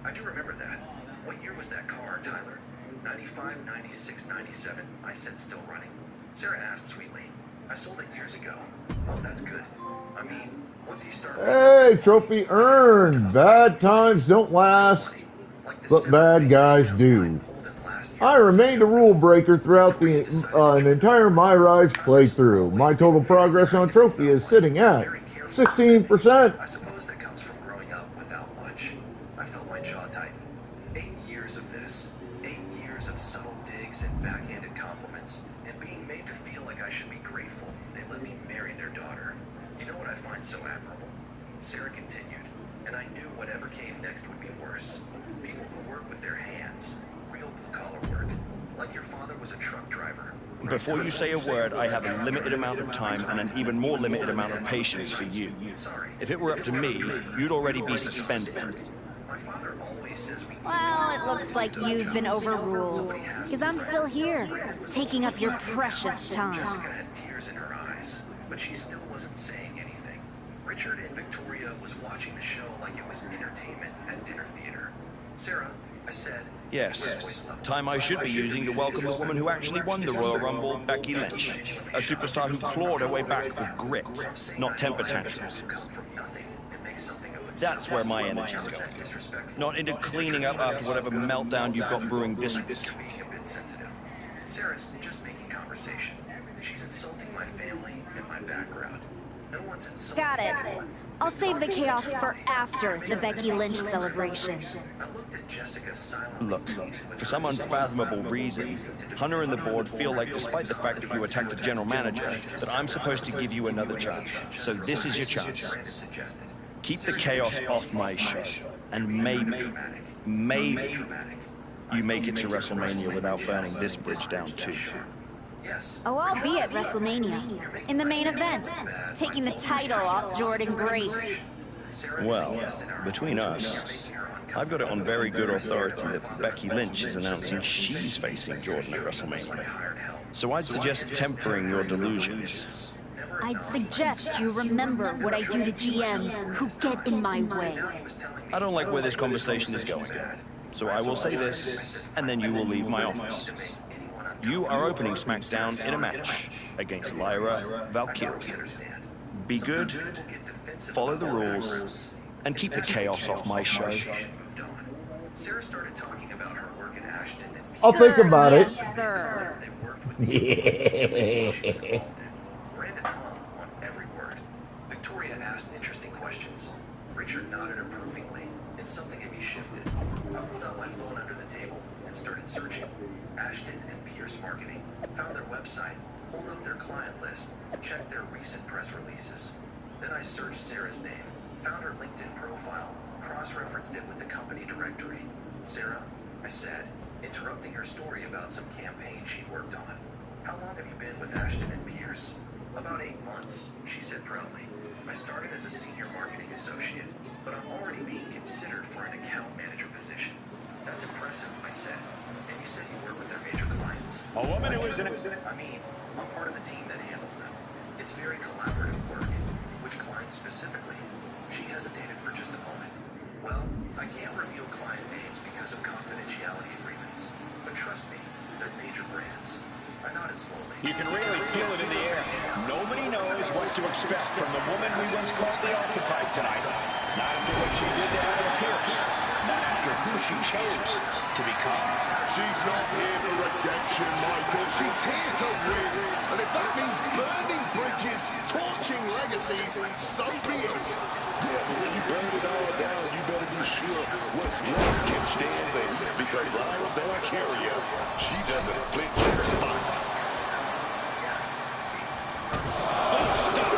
I do remember that. What year was that car, Tyler? 95, 96, 97. I said still running. Sarah asked sweetly. I sold it years ago. Oh, that's good. I mean, once he started... Hey, trophy earned. Bad times don't last, but bad guys do. I remained a rule breaker throughout the an entire My Rise playthrough. My total progress on trophy is sitting at 16%. I suppose that comes from growing up without much. I felt my jaw tighten. 8 years of this. 8 years of subtle digs and backhanded compliments, and being made to feel like I should be grateful they let me marry their daughter. You know what I find so admirable? Sarah continued, and I knew whatever came next would be worse. People who work with their hands, real blue-collar work, like your father was a truck driver. Before you say a word, I have a limited amount of time and an even more limited amount of patience for you. If it were up to me, you'd already be suspended. Well, it looks like you've been overruled. Because I'm still here, taking up your precious time. Jessica had tears in her eyes, but she still wasn't saying anything. Richard and Victoria was watching the show like it was entertainment at dinner theater. Sarah, I said... Yes, time I should be using to welcome the woman who actually won the Royal Rumble, Becky Lynch. A superstar who clawed her way back with grit, not temper tantrums. That's where my energy's going. Not into cleaning up after whatever meltdown you've got brewing this week. Being a bit sensitive. Sarah's just making conversation. She's insulting my family and my background. No one's insulting. Got it. I'll save the chaos for after the Becky Lynch celebration. I looked at Jessica silently. Look, for some unfathomable reason, Hunter and the board feel like, despite the fact that you attacked a general manager, that I'm supposed to give you another chance. So this is your chance. Keep the chaos off my show. And maybe, you make it to WrestleMania without burning this bridge down too. Oh, I'll be at WrestleMania, in the main event, taking the title off Jordan Grace. Well, between us, I've got it on very good authority that Becky Lynch is announcing she's facing Jordan at WrestleMania. So I'd suggest tempering your delusions. I'd suggest you remember what I do to GMs who get in my way. I don't like where this conversation is going. So I will say this, and then you will leave my office. You are opening SmackDown in a match against Lyra Valkyrie. Be good, follow the rules, and keep the chaos off my show. Sarah started talking about her work at Ashton. I'll think about it. Yes, sir. Yeah. Brandon hung on every word. Victoria asked interesting questions. Richard nodded approvingly, and something in me shifted. I pulled out my phone under the table and started searching. Ashton and Pierce Marketing found their website, pulled up their client list, and checked their recent press releases. Then I searched Sarah's name, found her LinkedIn profile, cross-referenced it with the company directory. Sarah, I said, interrupting her story about some campaign she worked on. How long have you been with Ashton and Pierce? About 8 months, she said proudly. I started as a senior marketing associate, but I'm already being considered for an account manager position. That's impressive, I said. And you said you work with their major clients. A woman who is an... I mean, I'm part of the team that handles them. It's very collaborative work. Which clients specifically? She hesitated for just a moment. Well, I can't reveal client names because of confidentiality agreements. But trust me, They're major brands. I nodded slowly. You can really feel it in the air. Nobody knows what to expect from the woman we once called the archetype tonight. Not after what she did to Adam Pearce. Not after who she chose to become. She's not here for redemption, Michael. She's here to win. And if that means burning bridges, torching legacies, so be it. Yeah, but when you burn it all down, you better be sure what's left can stand the heat, because Lyra Valkyria, she doesn't flinch at the fight. Stop.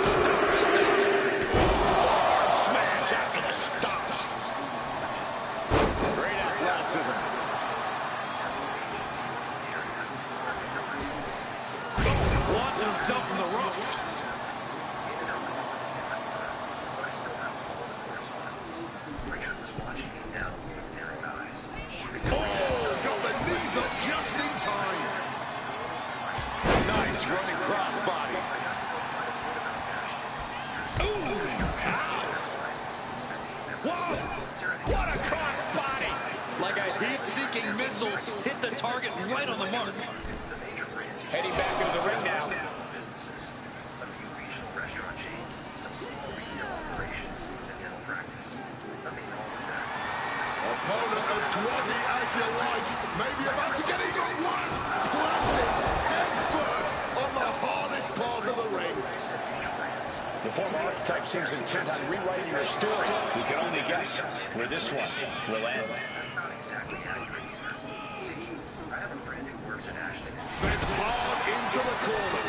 Forward smash after the stops. Great athleticism. Launching himself from the ropes. But I still have all the correspondence. Richard was watching me now with narrowed eyes. Oh, got the knees up just in time. Nice running crossbody. Whoa! What a crossbody! Like a heat-seeking missile, hit the target right on the mark. Heading back into the ring now. Businesses, a few regional restaurant chains, some small retail operations, and dental practice. Nothing wrong with that. Opponent as groggy as you like. Maybe about to get even worse. Planted head first on the hardest part of the ring. The former archetype seems intent on rewriting your story. We can only guess where this one will end. That's not exactly accurate either. See, I have a friend who works at Ashton. Sent hard into the corner.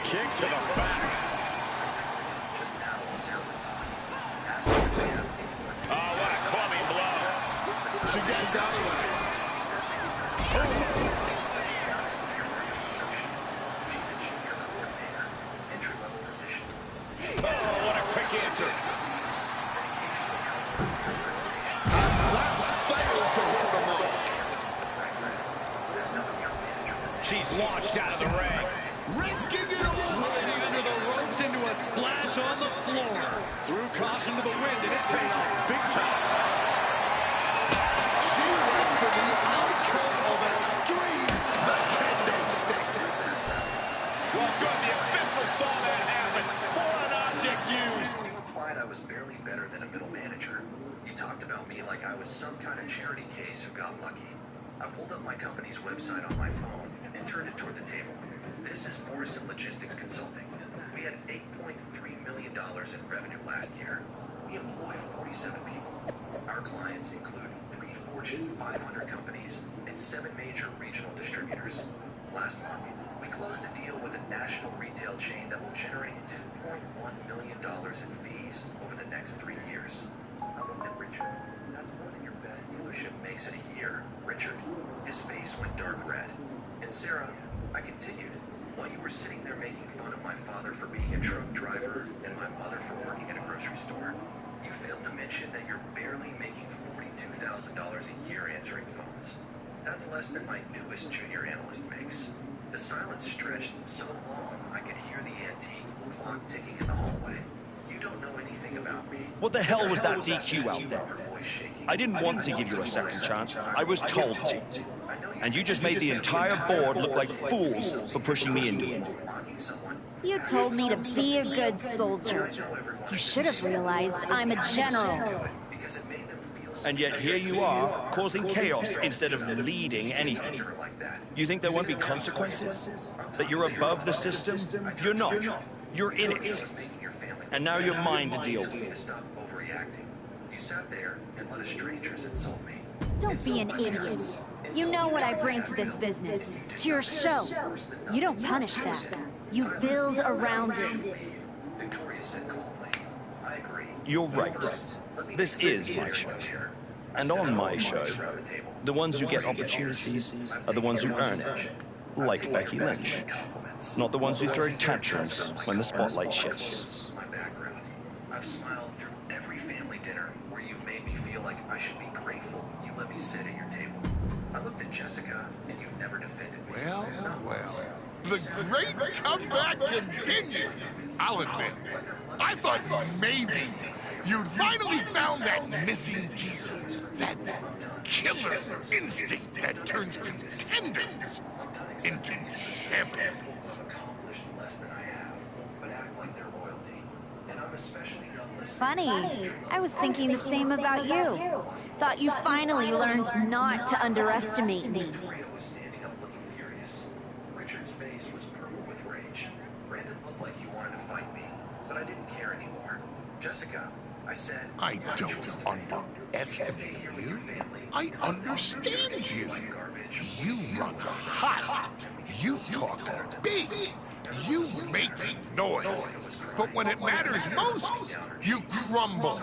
Kick to the back. Just now while Sarah was talking. Oh, what a clubbing blow. She gets out of there. She's a junior coordinator, entry-level position. Oh, what a quick answer. She's launched out of the ring. Risking it all. Sliding under the ropes into a splash on the floor. Threw caution to the wind, and it paid off big time. She went for the icon of extreme, the kendo stick. Well, good. The official saw that happen. Foreign object used. You implied I was barely better than a middle manager. You talked about me like I was some kind of charity case who got lucky. I pulled up my company's website on my phone and turned it toward the table. This is Morrison Logistics Consulting. We had $8.3 million in revenue last year. We employ 47 people. Our clients include 3 Fortune 500 companies and 7 major regional distributors. Last month, we closed a deal with a national retail chain that will generate $2.1 million in fees over the next 3 years. I looked at Richard. That's more than your best dealership makes in a year. Richard, his face went dark red. And Sarah, I continued, while you were sitting there making fun of my father for being a truck driver and my mother for working at a grocery store, you failed to mention that you're barely making $42,000 a year answering phones. That's less than my newest junior analyst makes. The silence stretched so long I could hear the antique clock ticking in the hallway. You don't know anything about me. What the hell was that DQ out there? I didn't want to give you a second chance. I was told to. And you just made the entire board look like fools for pushing me into it. You told me to be a good soldier. You should have realized I'm a general. And yet here you are, causing chaos instead of leading anything. You think there won't be consequences? That you're above the system? You're not. You're in it. And now you're mine to deal with. You sat there and let a stranger's insult me. Don't be an idiot. You know what I bring to this business, to your show. You don't punish that. You build around it. Victoria said coldly, I agree. You're right. This is my show. And on my show, the ones who get opportunities are the ones who earn it. Like Becky Lynch. Not the ones who throw tantrums when the spotlight shifts. My background. I've smiled through every family dinner where you've made me feel like I should be grateful you let me sit at your table. I looked at Jessica, and you've never defended me. Well. The great comeback continues. I'll admit, I thought maybe you'd finally found that missing gear. That killer instinct that turns contenders into champions. Funny. I was thinking the same about you. Thought you finally learned not to underestimate me. Richard's face was purple with rage. Brandon looked like he wanted to fight me, but I didn't care anymore. Jessica, I said, I don't underestimate you. I understand you. You run hot. You talk big. You make noise. But when it matters most, you crumble.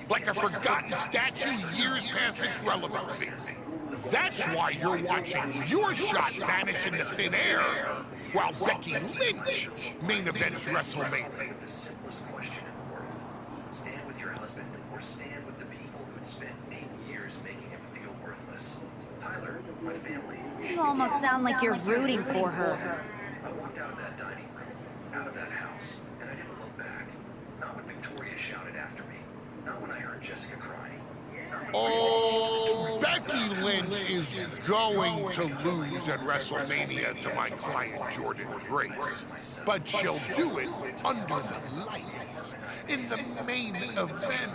Like a forgotten statue years past its relevancy. That's why you're watching your shot vanish into thin air, while Becky Lynch main events WrestleMania. The simplest question in the world. Stand with your husband, or stand with the people who'd spent 8 years making him feel worthless. Tyler, my family. You almost sound like you're rooting for her. I walked out of that dining room, out of that house, and I didn't look back. Not when Victoria shouted after me. Not when I heard Jessica crying. Oh, Becky Lynch is going to lose at WrestleMania to my client Jordan Grace. But she'll do it under the lights, in the main event,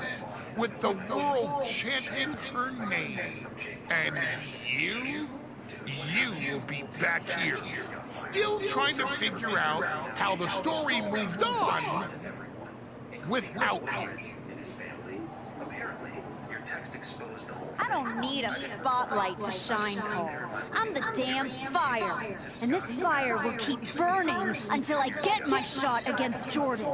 with the world chanting her name. And you will be back here, still trying to figure out how the story moved on without you. I don't need a spotlight to shine, Cole. I'm the damn fire. And this fire will keep burning until I get my shot against Jordan.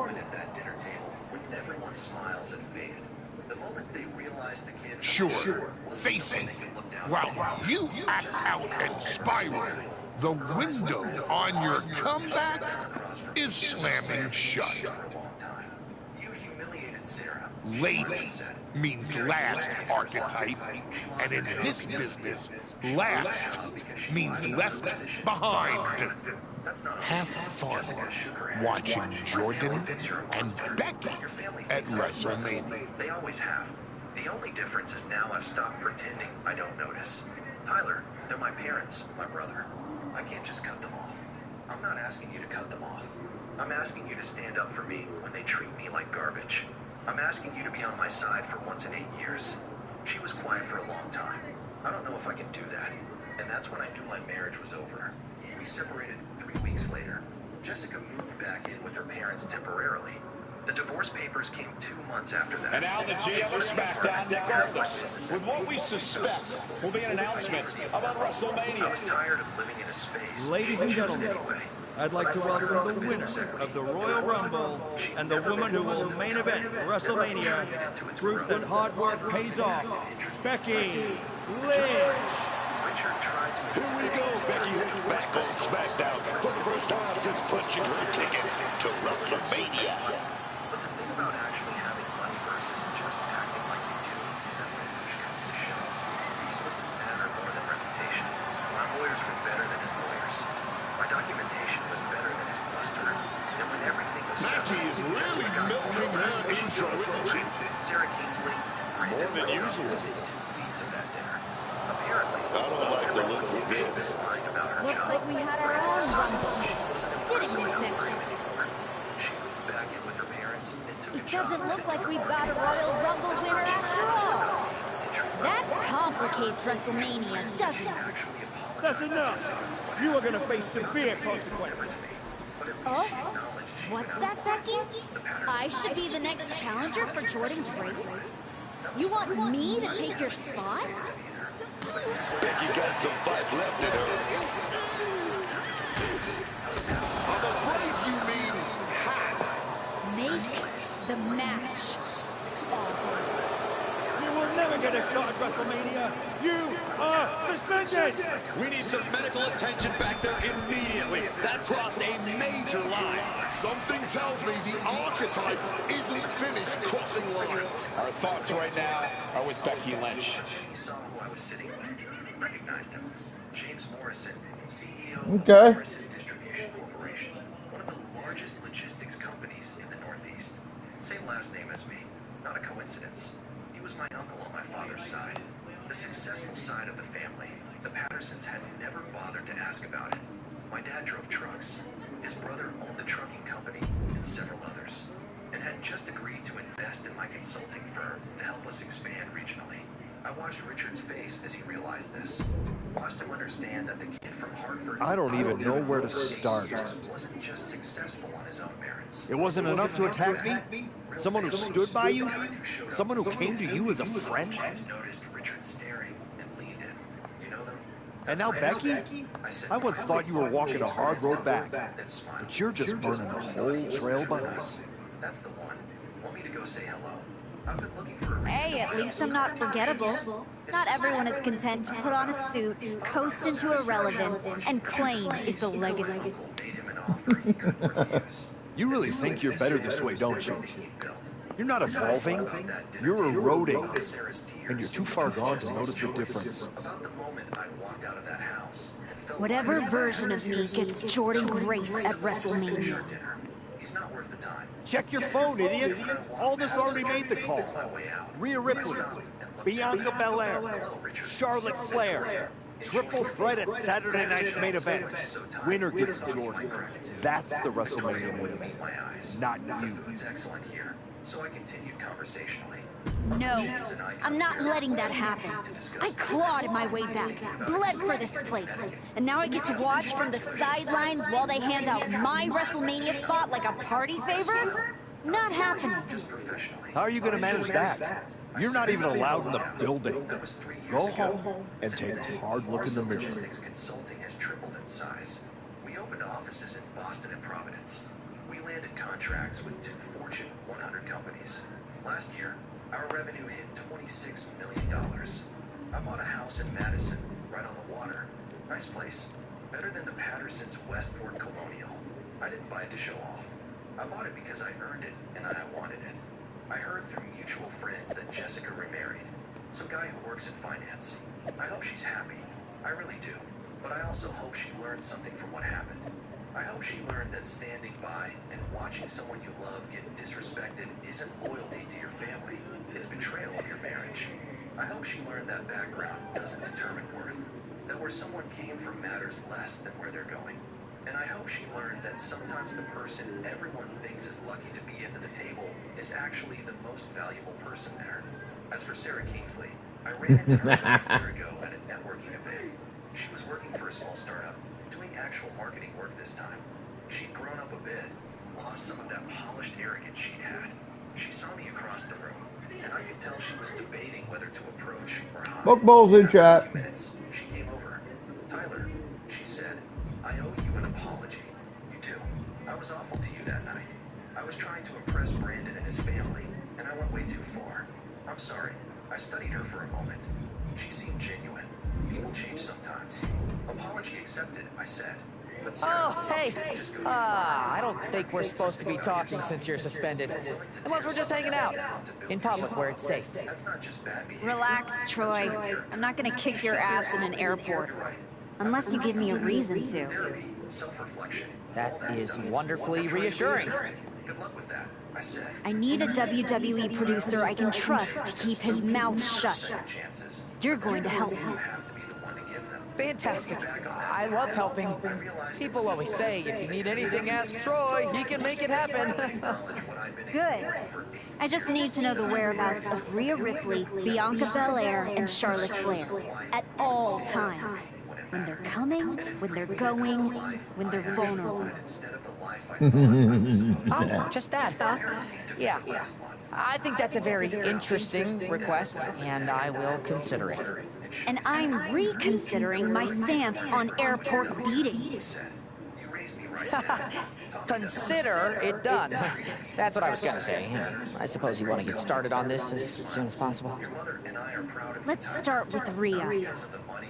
Sure, face it. While you act out and spiral, the window on your comeback is slamming shut. Late means last, archetype, and in this business, last means left behind. Have fun watching Jordan and Becky at WrestleMania. They always have. The only difference is now I've stopped pretending I don't notice. Tyler, they're my parents, my brother. I can't just cut them off. I'm not asking you to cut them off. I'm asking you to stand up for me when they treat me like garbage. I'm asking you to be on my side for once in 8 years. She was quiet for a long time. I don't know if I can do that. And that's when I knew my marriage was over. We separated 3 weeks later. Jessica moved back in with her parents temporarily. The divorce papers came 2 months after that. And now the GM of SmackDown, Nick Aldis. With what we suspect will be an announcement about WrestleMania. I was tired of living in a space. Ladies and gentlemen, I'd like to welcome the winner of the Royal Rumble and the woman who will main event WrestleMania. Proof that hard work pays off. Becky Lynch. Here we go. Becky Lynch back on SmackDown for the first time since punching her ticket to WrestleMania. But the thing about actually having money versus just acting like you do is that when push comes to shove, resources matter more than reputation. My lawyers were better than his lawyers. My documentation was better than his bluster. And when everything was Becky is really milking her intro, isn't she? Sarah Kingsley, more than usual. Beats of that dinner. Apparently, I don't like the looks of this. Looks like we had our own Rumble. Didn't we, Becky? It doesn't look like we've got a Royal Rumble winner after all. That complicates WrestleMania, doesn't it? That's enough. You are going to face severe consequences. Oh? What's that, Becky? I should be the next challenger for Jordan Grace? You want me to take your spot? Becky got some fight left in her. I'm afraid you mean hot. Make the match, Aldis. You will never get a shot at WrestleMania. You are suspended. We need some medical attention back there immediately. That crossed a major line. Something tells me the archetype isn't finished crossing lines. Our thoughts right now are with Becky Lynch. He saw who I was sitting with. Recognized him. James Morrison, CEO Okay. of Morrison Distribution Corporation, one of the largest logistics companies in the Northeast. Same last name as me. Not a coincidence. He was my uncle on my father's side. The successful side of the family, the Pattersons had never bothered to ask about it. My dad drove trucks. His brother owned the trucking company and several others, and had just agreed to invest in my consulting firm to help us expand regionally. I watched Richard's face as he realized this. Watched him understand that the kid from Hartford... I don't even know where to start. ...wasn't just successful on his own merits. It wasn't enough to attack me? Someone who stood by you? Someone who came to you as a friend? James noticed Richard staring and leaned in. You know them? And now Becky? I once thought you were walking a hard road back, but you're just burning the whole trail behind. That's the one. Want me to go say hello? I've been looking for a reason. Hey, at least I'm not forgettable. Not everyone is content to put on a suit, coast into irrelevance, and claim it's a legacy. You really think you're better this way, don't you? You're not evolving, you're eroding, and you're too far gone to notice the difference. Whatever version of me gets Jordan Grace at WrestleMania. Check your phone, idiot! Aldous already made the call. Rhea Ripley, Bianca Belair, Charlotte Flair. Triple threat at Saturday night's main event. Winner gets Jordan. That's the WrestleMania main event, not you. So I continued conversationally. No, I'm not letting that happen. I clawed my way back, bled for this place, and now I get to watch from the sidelines while they hand out my WrestleMania spot like a party favor? Not happening. How are you going to manage that? You're not even allowed in the building. Go home and take a hard look in the mirror. Logistics consulting has tripled in size. We opened offices in Boston and Providence. We landed contracts with 2 Fortune 100 companies. Last year, our revenue hit $26 million. I bought a house in Madison, right on the water. Nice place. Better than the Pattersons' Westport Colonial. I didn't buy it to show off. I bought it because I earned it and I wanted it. I heard through mutual friends that Jessica remarried. Some guy who works in finance. I hope she's happy. I really do. But I also hope she learned something from what happened. I hope she learned that standing by and watching someone you love get disrespected isn't loyalty to your family. It's betrayal of your marriage. I hope she learned that background doesn't determine worth. That where someone came from matters less than where they're going. And I hope she learned that sometimes the person everyone thinks is lucky to be at the table is actually the most valuable person there. As for Sarah Kingsley, I ran into her about a year ago at a networking event. She was working for a small startup, doing actual marketing work this time. She'd grown up a bit, lost some of that polished arrogance she'd had. She saw me across the room, and I could tell she was debating whether to approach or hide. Book balls in chat. She came over. Tyler, she said, I owe you an apology. You do. I was awful to you that night. I was trying to impress Brandon and his family, and I went way too far. I'm sorry. I studied her for a moment. She seemed genuine. People change sometimes. Apology accepted, I said. But Sarah, oh, hey. I don't think we're supposed to be talking since you're suspended. Unless we're just hanging out. In public where it's safe. That's not just bad behavior. Relax, Troy. I'm not gonna kick your ass in an airport. Unless you give me a reason to. That is wonderfully reassuring. Good luck with that, I said. I need a WWE producer I can trust to keep his mouth shut. You're going to help me. Fantastic. I love helping. People always say, if you need anything, ask Troy. He can make it happen. Good. I just need to know the whereabouts of Rhea Ripley, Bianca Belair, and Charlotte Flair. At all times. When they're coming, when they're going, when they're vulnerable. Oh, just that, huh? Yeah. I think that's a very interesting request, and I will consider it. And I'm reconsidering my stance on airport beatings. Consider it done. That's what I was gonna say. I suppose you want to get started on this as soon as possible. Let's start with Rhea.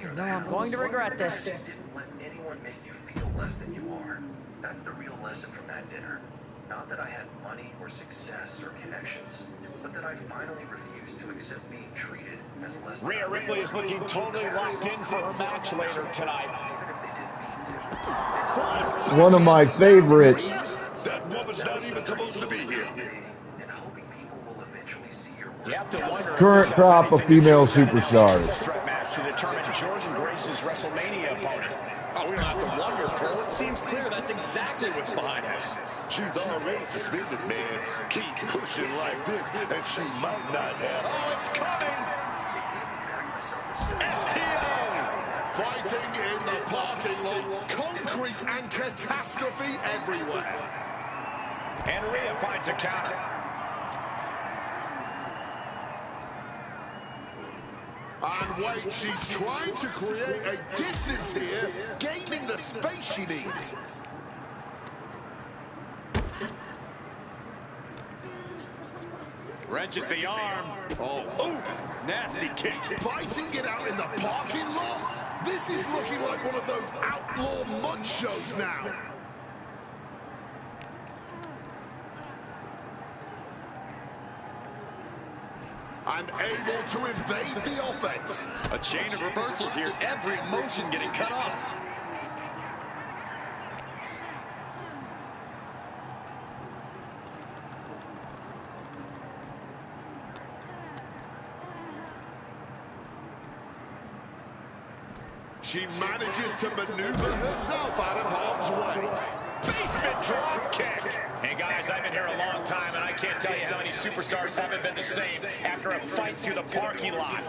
You know I'm going to regret this. Didn't let anyone make you feel less than you are. That's the real lesson from that dinner. Not that I had money or success or connections, but that I finally refused to accept being treated as less than. Rhea Ripley is looking totally locked in for her match later tonight. One of my favorites. That woman's not even supposed to be here. You have to wonder Current crop of female superstars. She's already suspended, man. Keep pushing like this, and she might not have... Oh, it's coming! STO! Fighting in the parking lot. Concrete and catastrophe everywhere. And Rhea finds a counter. And wait, she's trying to create a distance here, gaining the space she needs. Wrenches the arm. Oh, ooh, nasty kick. Fighting it out in the parking lot? This is looking like one of those outlaw mud shows now. And able to evade the offense. A chain of reversals here. Every motion getting cut off. She manages to maneuver herself out of harm's way. Basement drop kick. Hey guys, I've been here a long time, and I can't tell you how many superstars haven't been the same after a fight through the parking lot.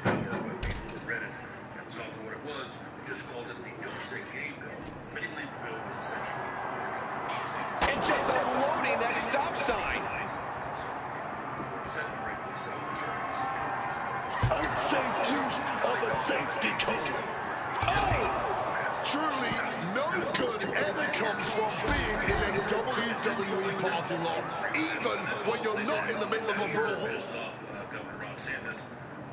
That's also what it was. We just called it the Don't Say Gay bill. Many believe the bill was essentially And just unloading that stop sign. Unsafe use of a safety code. Truly, no good ever comes from being in a WWE parking lot, even when you're not in the middle of a brawl. Pissed off Governor Ron DeSantis,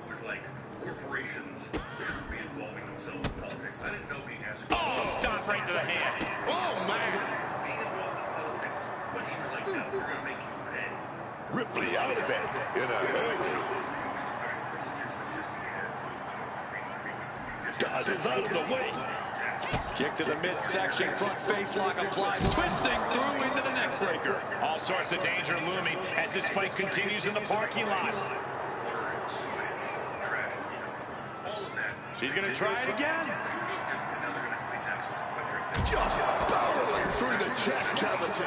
who was like, corporations shouldn't be involving themselves in politics. I didn't know being asked. Oh, stop right to the hand. Oh, man. Being involved in politics, but he was like, no, we're going to make you pay. Ripley out of there in a hurry. God is out of the way. Kick to the midsection, front face lock applied, twisting through into the neck breaker. All sorts of danger looming as this fight continues in the parking lot. She's going to try it again. Just barreling through the chest cavity.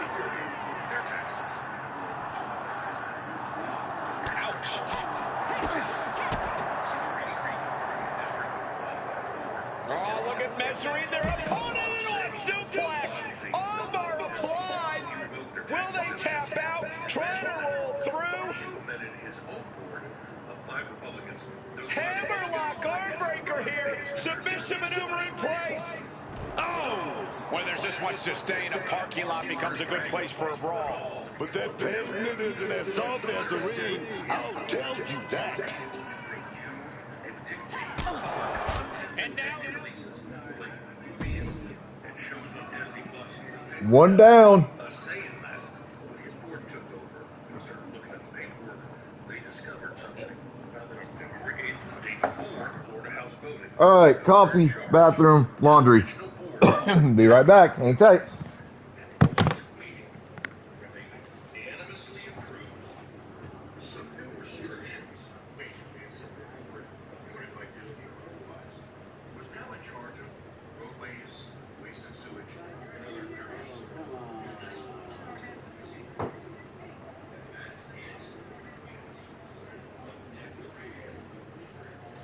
Oh, look at measuring their opponent into a suplex. Armbar applied. Will they tap out? Trying to roll through. Hammerlock armbreaker here. Submission maneuver in place. Oh! When there's this much to stay in a parking lot becomes a good place for a brawl. But that pavement isn't as soft as the ring. I'll tell you that. And now... One down. Saying that, when his board took over and started looking at the paperwork, they discovered something. Found that on February 8th, the day before, Florida House voted. All right, coffee, bathroom, laundry. Be right back. Hang tight. Unanimously approved some new restrictions. Basically, it's that the board, appointed by Disney or otherwise, was now in charge of roadways, waste and sewage, and other various municipal responsibilities. That is a declaration of restriction.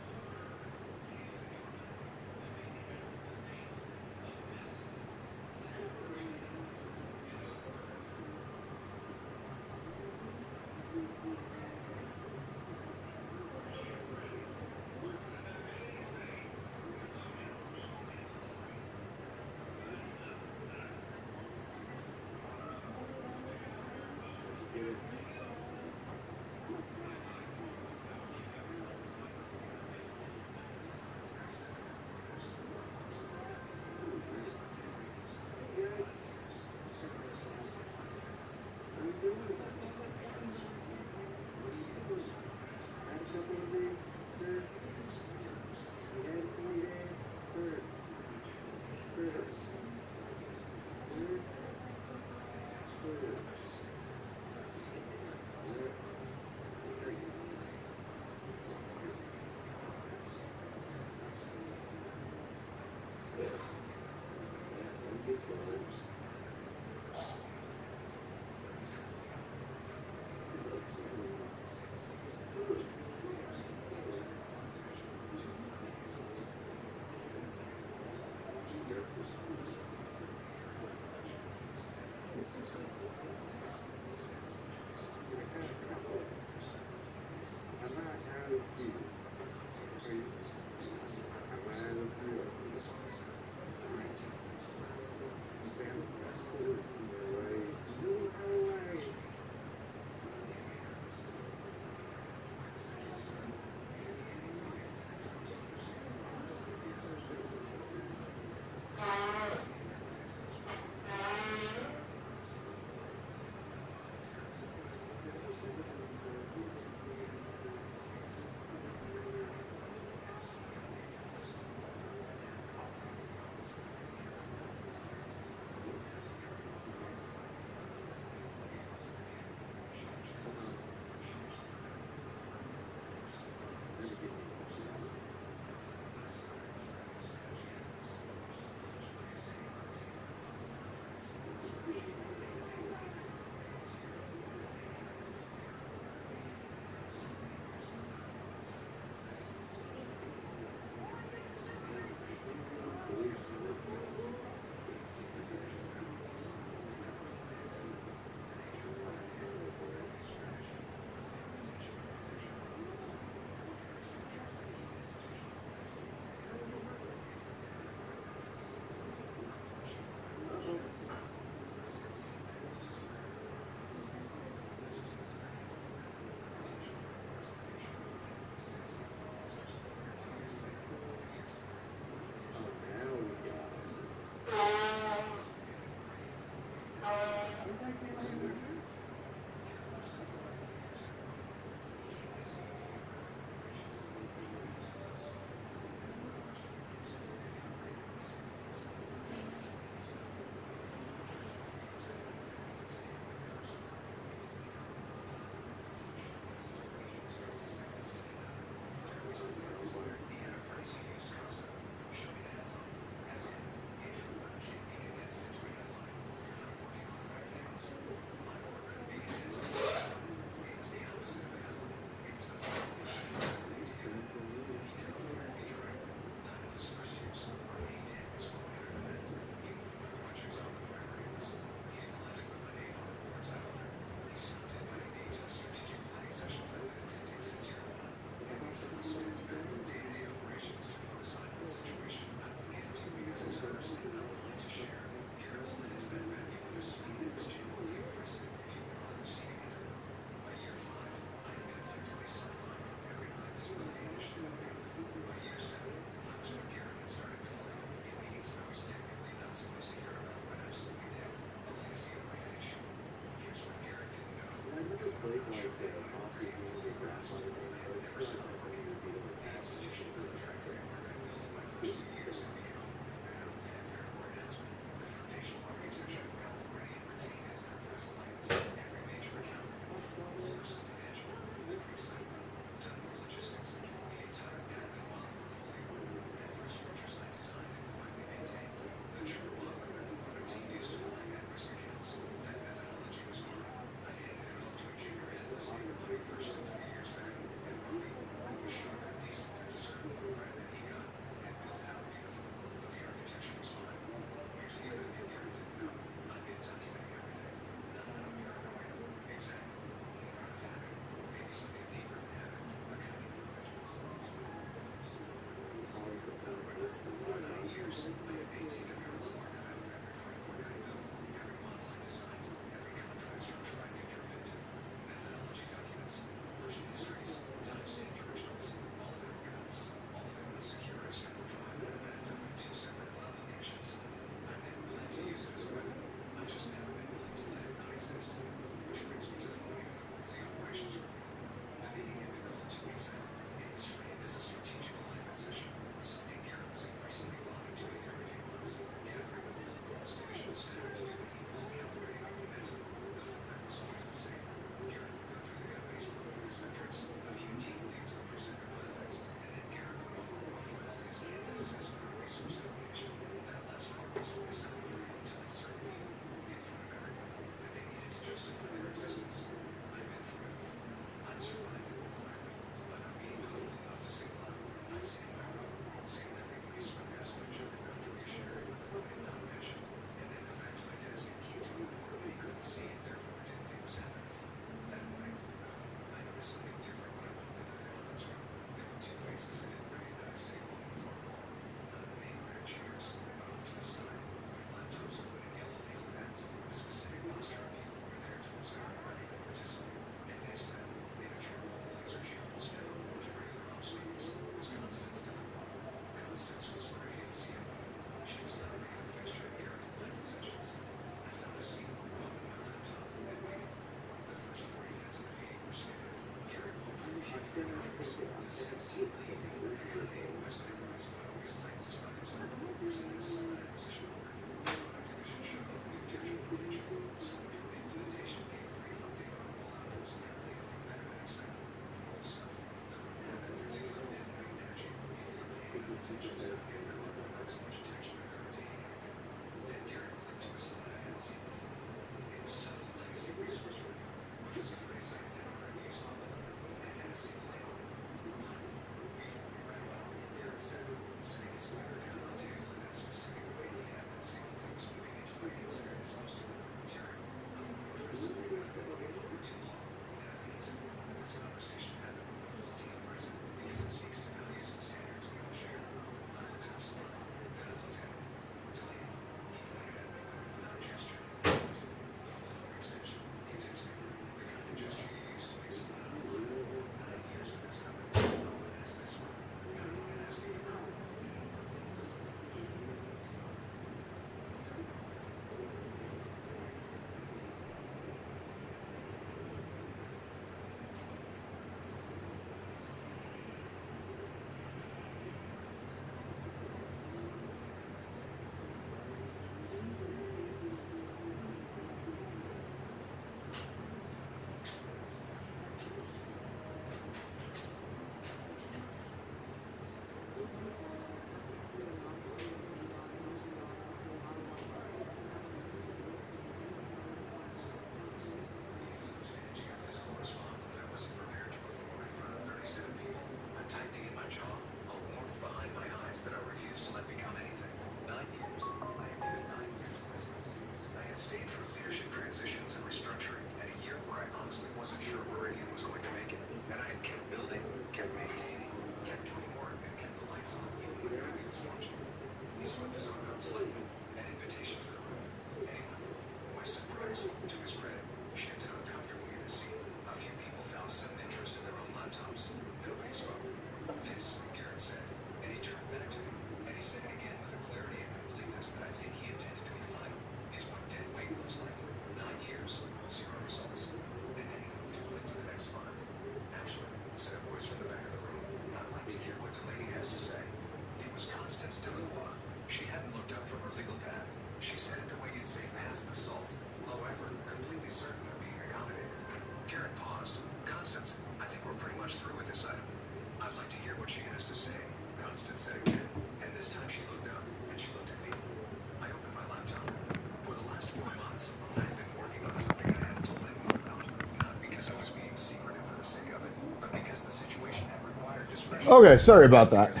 Okay, sorry about that.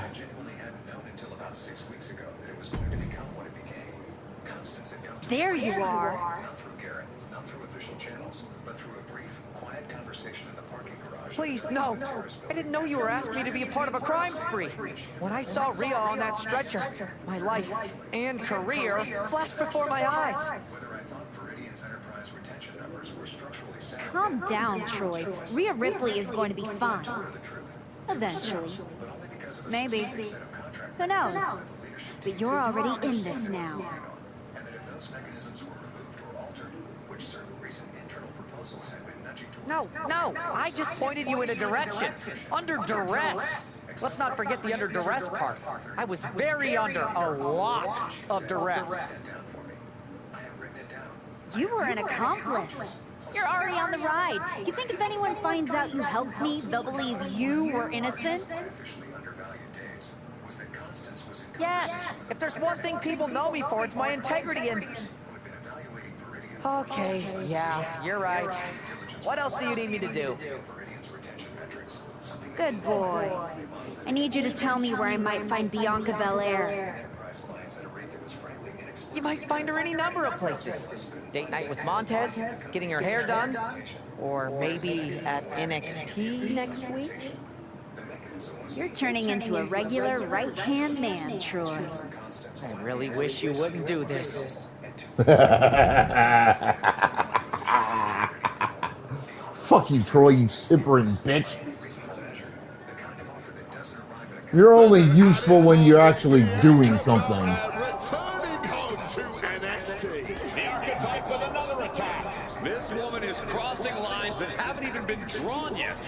There you are. Not through Garrett, not through official channels, but through a brief, quiet conversation in the parking garage. Please, no. I didn't know you were asking me to be a part of a crime spree. When I saw Rhea on that stretcher, my life and career flashed before my eyes. Whether I thought Viridian's enterprise retention numbers were structurally sound. Calm down, Troy. Rhea Ripley is going to be fine. Eventually. Maybe. Who knows? But you're already in this now. And that if those mechanisms were removed or altered, which certain recent internal proposals had been nudging toward. No. I just pointed you in a direction. Under duress. Let's not forget the under duress part. I was very under a lot of duress. You were an accomplice. You're already on the ride. You think if anyone finds out you helped me, they'll believe you were innocent? Yes! If there's one thing people know me for, it's my integrity and... Okay, yeah, you're right. What else do you need me to do? Good boy. I need you to tell me where I might find Bianca Belair. You might find her any number of places. Date night with Montez, getting her hair done, or maybe at NXT next week? You're turning into a regular right-hand man, Troy. I really wish you wouldn't do this. Fuck you, Troy, you simpering bitch. You're only useful when you're actually doing something. Returning home to NXT. The archetype with another attack. This woman is crossing lines that haven't even been drawn yet.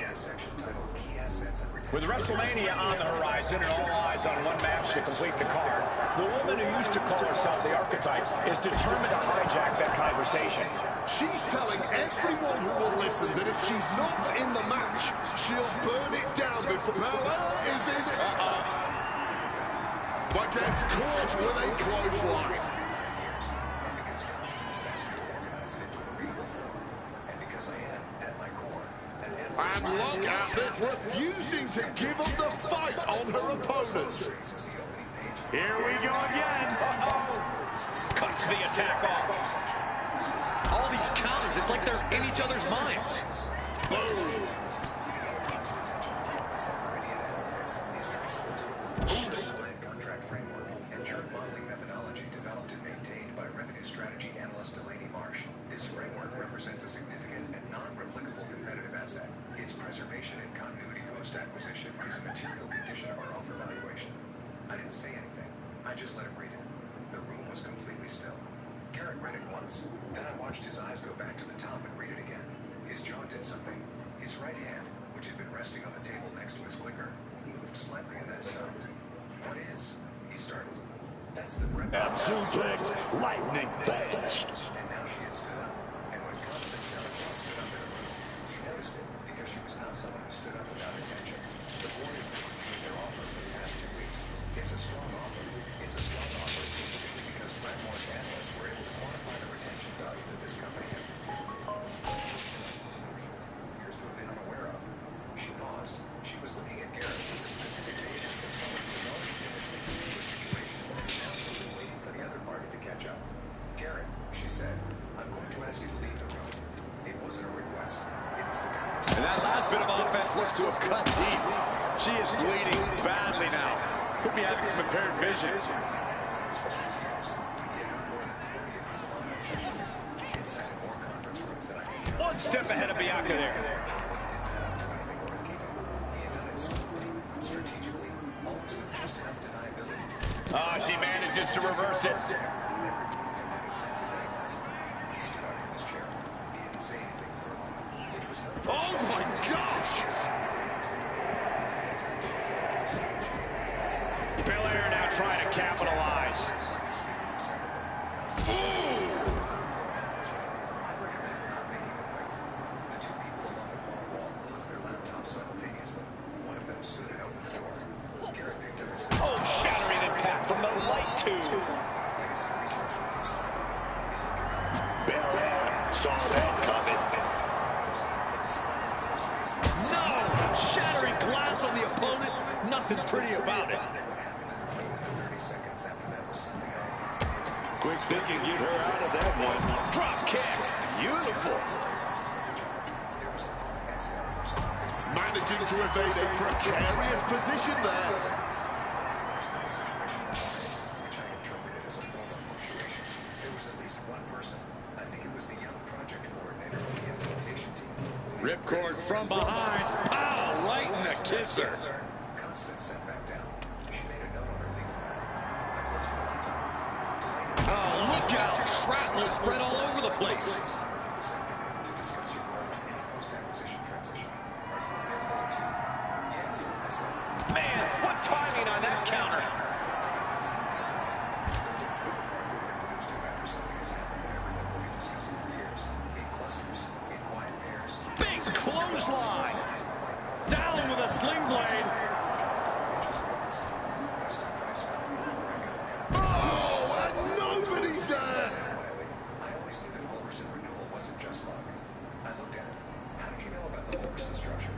With WrestleMania on the horizon and all eyes on one match to complete the card, the woman who used to call herself the archetype is determined to hijack that conversation. She's telling everyone who will listen that if she's not in the match, she'll burn it down before Belair is in it. but gets caught with a clothesline. And because Constance had asked me to organize it into a readable form, and because I am, at my core, an endless... And look at this, refusing to give up the fight on her opponent. Here we go again. Cuts the attack off. All these counters, it's like they're in each other's minds. Boom. Contract framework and churn modeling methodology developed and maintained by revenue strategy analyst Delaney Marsh. This framework represents a significant and non-replicable competitive asset. Its preservation and continuity post-acquisition is a material condition of our offer valuation. I didn't say anything. I just let him read it. The room was completely still. Garrett read it once. Then I watched his eyes go back to the top and read it again. His jaw did something. His right hand, which had been resting on the table next to his clicker, moved slightly and then stopped. What is? He started. That's the bread. Suplex, lightning fast. And now she had stood up. And when Constance Delacour stood up in a room, you noticed it because she was not someone who stood up without intention. The board has been reviewing their offer for the past 2 weeks. It's a strong offer. It's a strong offer specifically because Brett Moore's analysts were able to quantify the retention value that this company has appears to have been unaware of. She paused. She was looking at Garrett with the specific patience of someone who has already been asleep into a situation and is now simply waiting for the other party to catch up. Garrett, she said, I'm going to ask you to leave the room. It wasn't a request. It was the kind of... And that last bit of offense looks to have cut deep. She is bleeding badly now. Could be having some impaired vision. For 6 years. He had run more than 40 of these alignment sessions. He had sat in more conference rooms than I can count. One step ahead of Bianca there. Strategically, always with just enough deniability to... Oh, she manages to reverse it. Every move and not exactly what it was. He stood up from his chair. He didn't say anything for a moment, which was notable. Oh my gosh! Belair now trying to capitalize. I'd recommend not making them wait. The two people along the far wall closed their laptops simultaneously. One of them stood and opened the door. Garrett picked up his... Oh, shattering impact from the light tube. Legacy research review slide. He looked around the room. Belair saw that coming. No! Shattering glass on the opponent. Nothing pretty about it. What happened in the room in the 30 seconds after that was something I had not been able to... Quick thinking, get her out of that one. Drop kick. Beautiful. There was a long exhale from somewhere. Managing to evade a precarious position there. Which I interpreted as a form of punctuation. There was at least one person. I think it was the young project coordinator from the implementation team. Ripcord from behind. Pow! Right in the kisser. Constance sat back down. She made a note on her legal pad. I closed my laptop. Oh, look out! Shrapnel spread all over the place. I'm with you this afternoon to discuss your role in any post-acquisition transition. Are you available at 2? Yes, I said. Man, what timing on that counter. Let's take a 15-minute break. Don't get broke apart the way moves do after something has happened that everyone will be discussing for years. In clusters, in quiet pairs. Big clothesline. Down with a sling blade. Oh, and nobody's there! I always knew that Holgerson renewal wasn't just luck. I looked at him. How did you know about the Holgerson structure?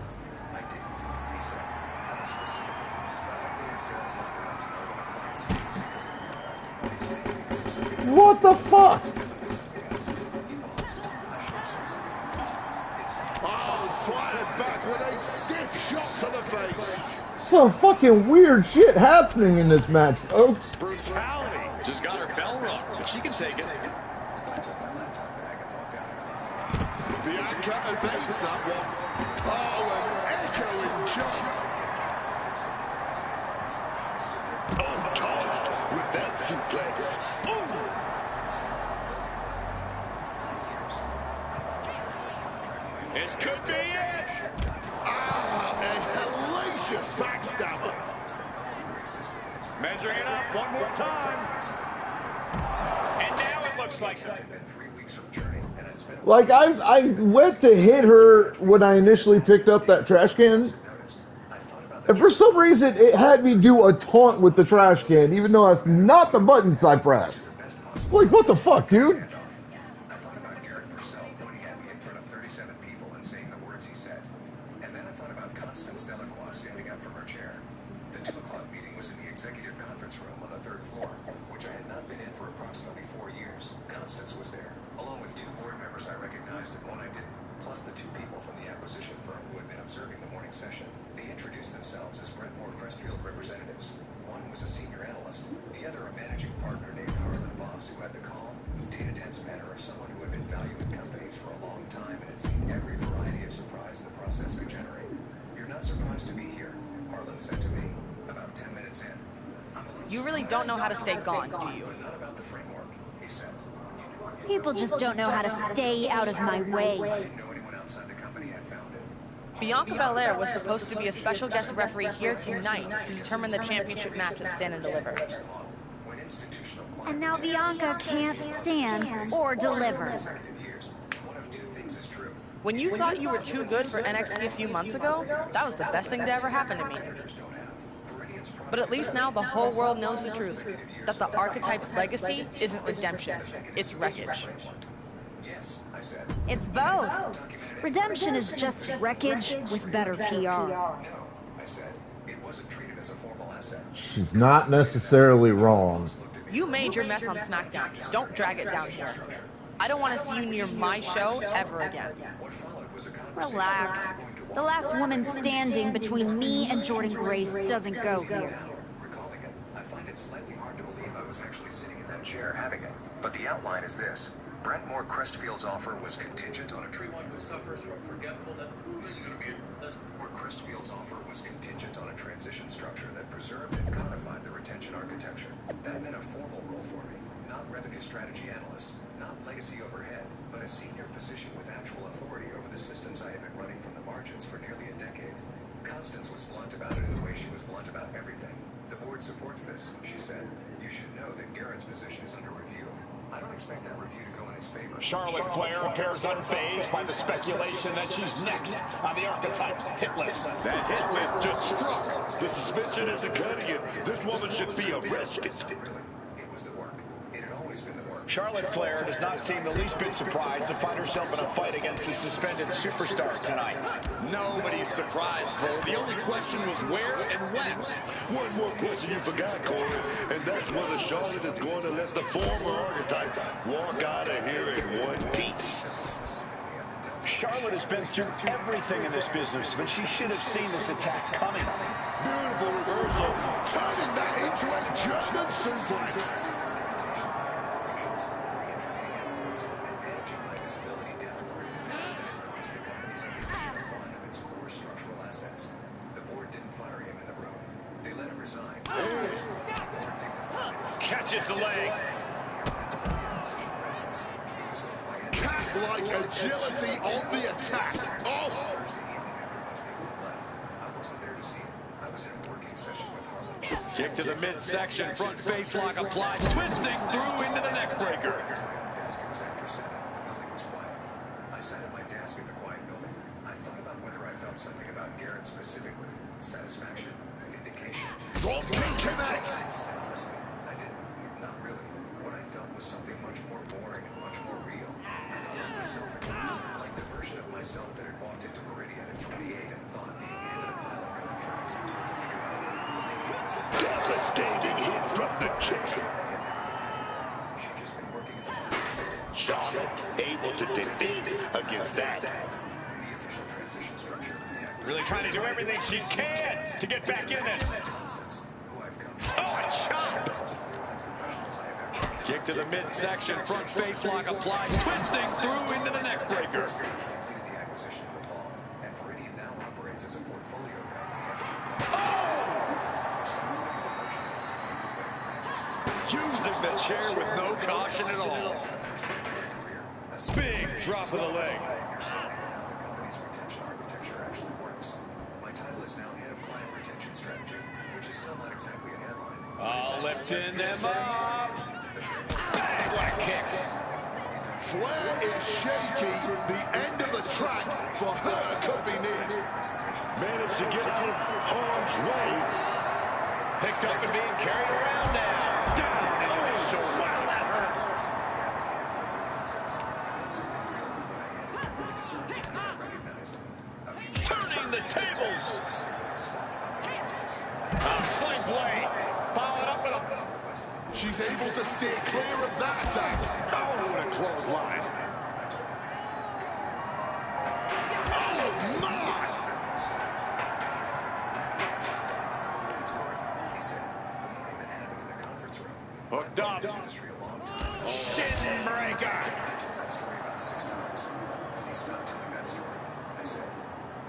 I didn't, he said. Not specifically, but I've been in sales long enough to know when a client stays because of the product and when they stay because of something else. What the fuck? It's definitely something else. He paused. I should have said something in there. It's fine. Oh, fired back with a stiff shot to the face. Some fucking weird shit happening in this match, folks. Brutality. Just got her bell rung, but she can take it. I took my laptop bag and walked out of the Bianca evades that one. Oh, an echoing jump. Oh, tossed with that suplex. This could be it. Ah, a hellacious backstabber. Measuring it up one more time. And now it looks like... Like, I went to hit her when I initially picked up that trash can, And for some reason, it had me do a taunt with the trash can, even though that's not the buttons I pressed. Like, what the fuck, dude? I thought about Garrett Purcell pointing at me in front of 37 people and saying the words he said. And then I thought about Constance Delacroix standing up from her chair. The 2 o'clock meeting was in the executive conference room on the 3rd floor, which I had not been in for approximately 4 years. Constance was there, along with 2 board members I recognized and one I didn't, plus the 2 people from the acquisition firm who had been observing the morning session. They introduced themselves as Brentmore Crestfield representatives. One was a senior analyst, the other a managing partner named Harlan Voss, who had the calm, data-dense manner of someone who had been valuing companies for a long time and had seen every variety of surprise the process could generate. "You're not surprised to be here," Harlan said to me, about 10 minutes in. You really don't know how to stay gone, do you? "But not about the framework," he said. People just don't know how to stay out of my way. I didn't know anyone outside the company had found it. Bianca Belair was supposed to be a special guest referee here tonight to determine the championship match at Stand and Deliver. When institutional And now Bianca can't stand or deliver. one of 2 things is true. When you thought you were too good for NXT a few months ago, that was the best thing to ever happen to me. But at least now the whole world knows the truth, that the Archetype's legacy isn't redemption, it's wreckage. Yes, I said. It's both. Redemption is just wreckage with better PR. No, I said. It wasn't treated as a formal asset. She's not necessarily wrong. You made your mess on SmackDown. Don't drag it down here. I don't want to see you near my show ever again. Relax. The last woman standing between me and Jordan Grace doesn't go here. Recalling it, I find it slightly hard to believe I was actually sitting in that chair having it. But the outline is this. Brentmore Crestfield's offer was contingent on everyone who suffers from forgetfulness. Crestfield's offer was contingent on a transition structure that preserved and codified the retention architecture. That meant a formal role for me, not revenue strategy analyst, not legacy overhead, but a senior position with actual authority over the systems I had been running from the margins for nearly a decade. Constance was blunt about it in the way she was blunt about everything. "The board supports this," she said. "You should know that Garrett's position is under review. I don't expect that review to go in his favor." Charlotte Flair appears unfazed by the speculation that she's next on the Archetype's hit list. That hit list just struck. The suspension isn't cutting it. This woman should be arrested. It was the work. It had always been the work. Charlotte Flair does not seem the least bit surprised to find herself in a fight against the suspended superstar tonight. Nobody's surprised, Cole. The only question was where and when. One more question you forgot, Cole, and that's whether Charlotte is going to let the former Archetype walk out of here in one piece. Charlotte has been through everything in this business, but she should have seen this attack coming. Beautiful reversal, turning that into a German suplex. Catches the leg. Cat-like agility on the attack. Oh! Kick to the midsection, front face lock applied, twisting through into the neck breaker. I sat at my desk in the quiet building. I thought about whether I felt something about Garrett specifically. Satisfaction, vindication. Dropkick connects. And honestly, I didn't. Not really. What I felt was something much more boring and much more real. I felt like myself again. Like the version of myself that had walked into Viridian at 28 and thought being handed a pile of contracts and told to figure out what thinking was a devastating hit from the chick. She'd just been working in the market. Charlotte able to defend against that. The official transition structure from the acquisition. Really trying to do everything she can to get back in this. Oh, a chop! Kick to the midsection, front face lock applied, twisting through into the neck breaker. Completed the acquisition in the fall, and Viridian now operates as a portfolio company Oh! which sounds like a demotion in a time, but in practice is Using the chair with no caution at all. Big drop of the leg. how the company's retention architecture actually works. My title is now Head of Client Retention Strategy, which is still not exactly a headline. Oh, lifting them up. Bang, what a kick. Flair is shaky. The end of the track for her could be near. Managed managed to get out of harm's way. Picked up and being carried around now. Down in the shoulder. Wow, that hurt. Turning the tables. Oh, sling blade. Followed up with a... She's able to steer clear of that attack. Oh, what a clothesline. Oh, my! Hooked up. Shin breaker. That story about 6 times. Please stop telling that story. I said.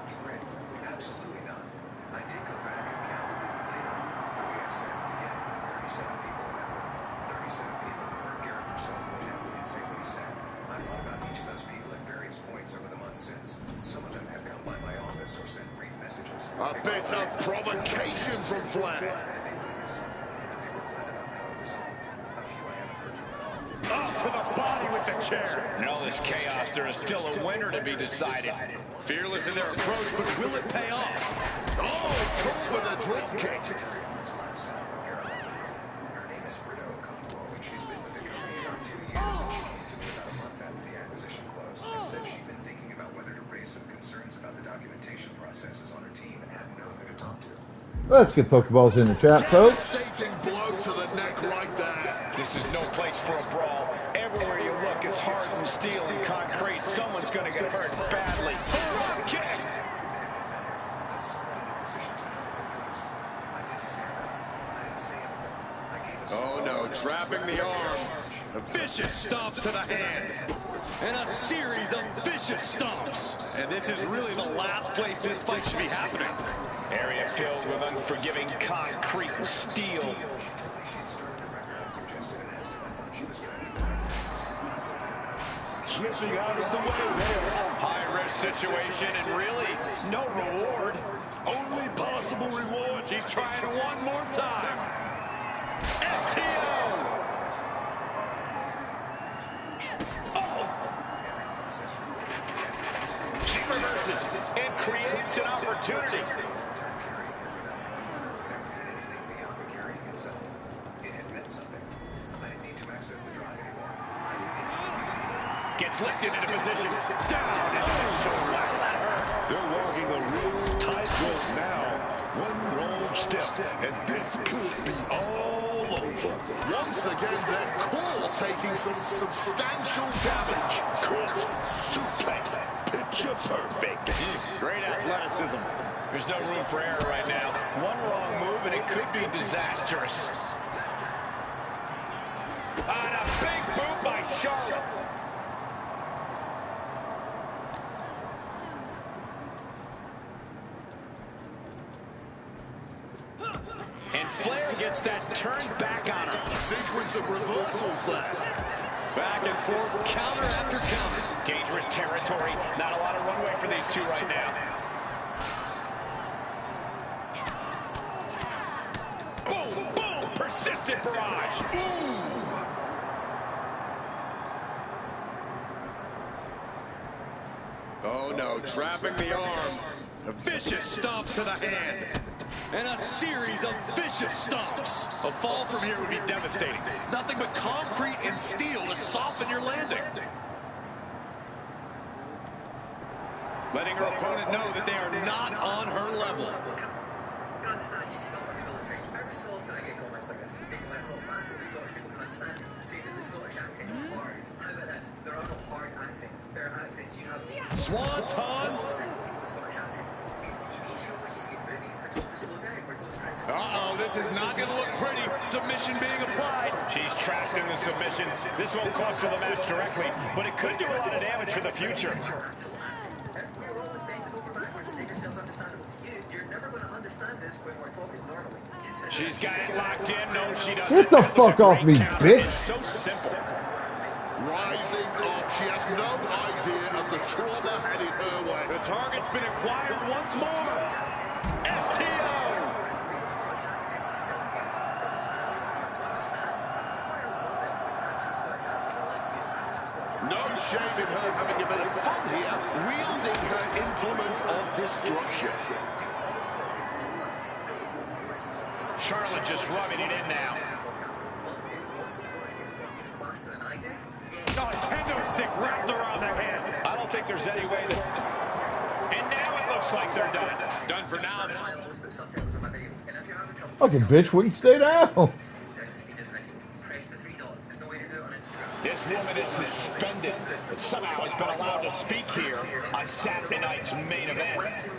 He grinned. Absolutely not. I did go back and count later. The way I said at the beginning. 37 people in that room. 37 people who heard Garrett Purcell point at me and say what he said. I've thought about each of those people at various points over the months since. Some of them have come by my office or sent brief messages. A bit of provocation from Flair. That they witnessed something and that they were glad about how it resolved. A few I haven't heard from at all. Off to the body with the chair. In all this chaos, there is still a winner to be decided. Fearless in their approach, but will it pay off? Oh, caught with a drop kick. Her name is Britta Okonkwo, and she's been with the company about 2 years, and she came to me about a month after the acquisition closed and said she'd been thinking about whether to raise some concerns about the documentation processes on her team and hadn't known who to talk to. Let's get Pokeballs in the chat, folks. Devastating blow to the neck right there. This is no place for a brawl. Everywhere you look, it's hardened steel and concrete. Someone's going to get hurt badly. Drop kick. Oh no, trapping the arm. A vicious stomp to the hand. And a series of vicious stomps. And this is really the last place this fight should be happening. Area filled with unforgiving concrete and steel. Slipping out of the way there. High-risk situation and really no reward. Only possible reward. She's trying one more time. STO! She reverses and creates an opportunity. Gets lifted into position. Down in the shoulder. They're walking a real tightrope now. One wrong step, and this could be all over. Once again, their core taking some substantial damage. Crisp suplex. Picture perfect. Great athleticism. There's no room for error right now. One wrong move and it could be disastrous. And a big boot by Charlotte. And Flair gets that turned back on her. Sequence of reversals there. Back and forth, counter after counter. Dangerous territory. Not a lot of runway for these two right now. Boom, boom, persistent barrage. Ooh. Oh no, trapping the arm. A vicious stomp to the hand. And a series of vicious stomps. A fall from here would be devastating. Nothing but concrete and steel to soften your landing. Letting her opponent know that they are not on her level. You understand, you don't want to be military. Every so often I get comments like this. People when I talk faster, the Scottish people can understand. Say that the Scottish accent is hard. How about this? There are no hard accents. There are accents you have. Swanton. People with Scottish accents. Do TV shows, you see in movies, they're told to slow down. We're told to pronounce it. Uh-oh, this is not going to look pretty. Submission being applied. She's trapped in the submission. This won't cost her the match directly, but it could do a lot of damage for the future. We're always bending over backwards to make ourselves understandable to you. You're never going to understand this when we're talking normally. She's got it locked in. No, she doesn't. Get the fuck off me, bitch. It's so simple. Rising up, she has no idea of the trauma headed her way. The target's been acquired once more. STO. No shame in her having a bit of fun here, wielding her implement of destruction. Charlotte just rubbing it in now. Oh, kendo stick wrapped around the head. I don't think there's any way that... And now it looks like they're done. Done for now. Fucking bitch wouldn't stay down. This woman is suspended, but somehow has been allowed to speak here on Saturday night's main event.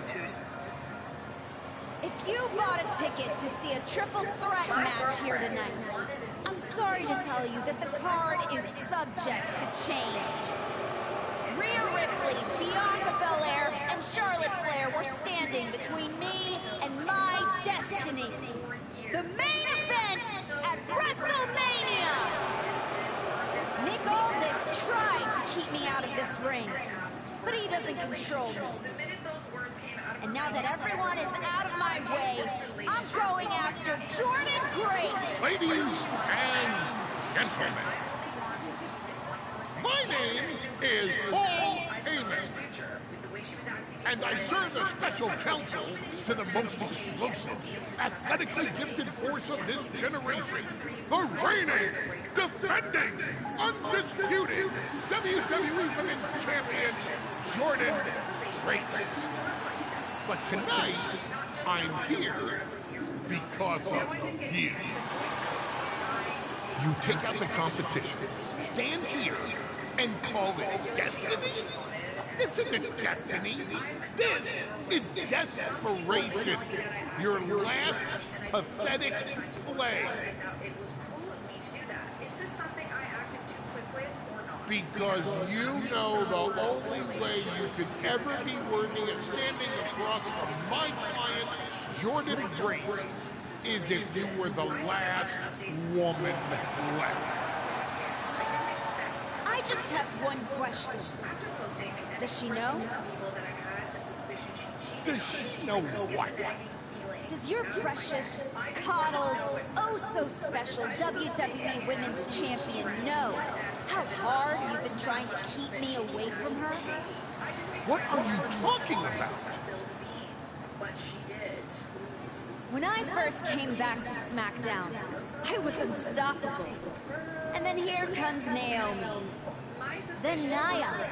If you bought a ticket to see a triple threat match here tonight, I'm sorry to tell you that the card is subject to change. Rhea Ripley, Bianca Belair, and Charlotte Flair were standing between me and my destiny. The main event at WrestleMania! Nick Aldis tried to keep me out of this ring, but he doesn't control me. And now that everyone is out of my way, I'm going after Jordan Grace. Ladies and gentlemen, my name is Paul Heyman, and I serve as special counsel to the most explosive, athletically gifted force of this generation, the reigning, defending, undisputed WWE Women's Champion, Jordan Grace. But tonight, I'm here because of you. You take out the competition, stand here, and call it destiny? This isn't destiny. This is desperation. Your last pathetic play. Because you know the only way you could ever be worthy of standing across from my client, Jordan Grace, is if you were the last woman left. I just have one question. Does she know? Does she know what? Does your precious, coddled, oh-so-special WWE Women's Champion know how hard you've been trying to keep me away from her? What are you talking about? When I first came back to SmackDown, I was unstoppable. And then here comes Naomi. Then Nia.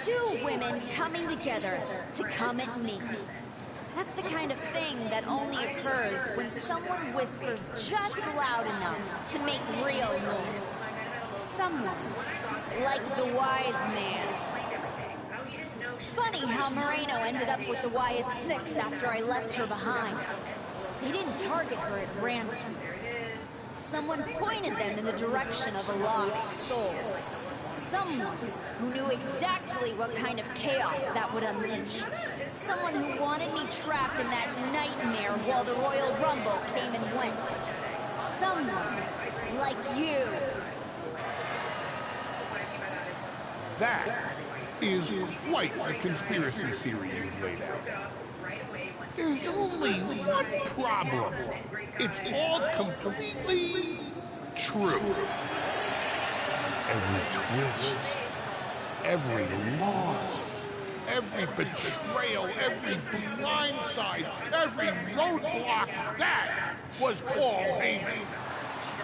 Two women coming together to come at me. That's the kind of thing that only occurs when someone whispers just loud enough to make real noise. Someone like the wise man. Funny how Moreno ended up with the Wyatt Six after I left her behind. They didn't target her at random. Someone pointed them in the direction of a lost soul. Someone who knew exactly what kind of chaos that would unleash. Someone who wanted me trapped in that nightmare while the Royal Rumble came and went. Someone like you. That is quite the conspiracy theory you've laid out. There's only one problem. It's all completely true. Every twist, every loss, every betrayal, every blindside, every roadblock, that was Paul Heyman.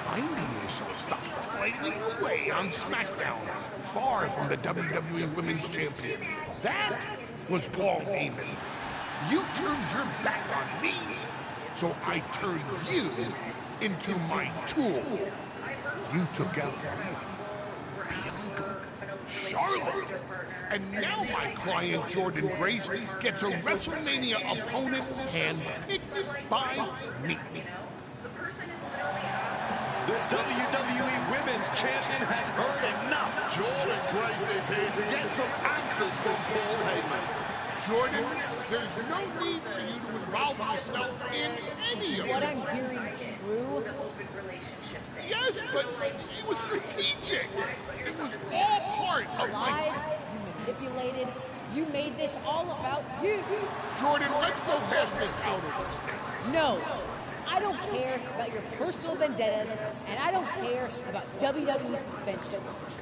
Finding yourself stuck toiling away on SmackDown, far from the WWE Women's Champion. That was Paul Heyman. You turned your back on me, so I turned you into my tool. You took out me, Bianca, Charlotte, and now my client Jordan Grace gets a WrestleMania opponent handpicked by me. The WWE Women's Champion has heard enough. Jordan Grace is here to get some answers from Paul Heyman. Jordan, there's no need for you to involve yourself in any of it. What I'm hearing true? Yes, but it was strategic. It was all part of Lied, you manipulated, you made this all about you. Jordan, let's go hash this out over this. No. I don't care about your personal vendettas, and I don't care about WWE suspensions.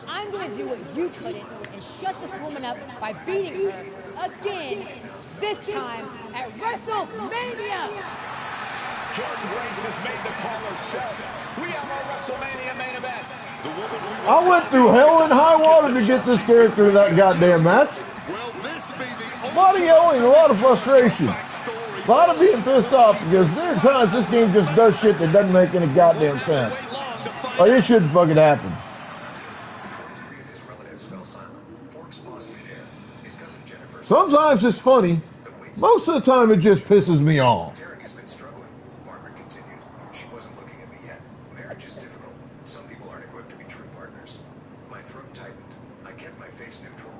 I'm going to do what you couldn't and shut this woman up by beating her again, this time at WrestleMania! Jordan Grace has made the call herself. We have our WrestleMania main event. The woman we I went through hell and high water to get this character to that goddamn match. A lot of yelling, a lot of frustration. A lot of being pissed off because there are times this game just does shit that doesn't make any goddamn sense. Like, it shouldn't fucking happen. Sometimes it's funny. Most of the time it just pisses me off. Derek has been struggling. Margaret continued. She wasn't looking at me yet. Marriage is difficult. Some people aren't equipped to be true partners. My throat tightened. I kept my face neutral.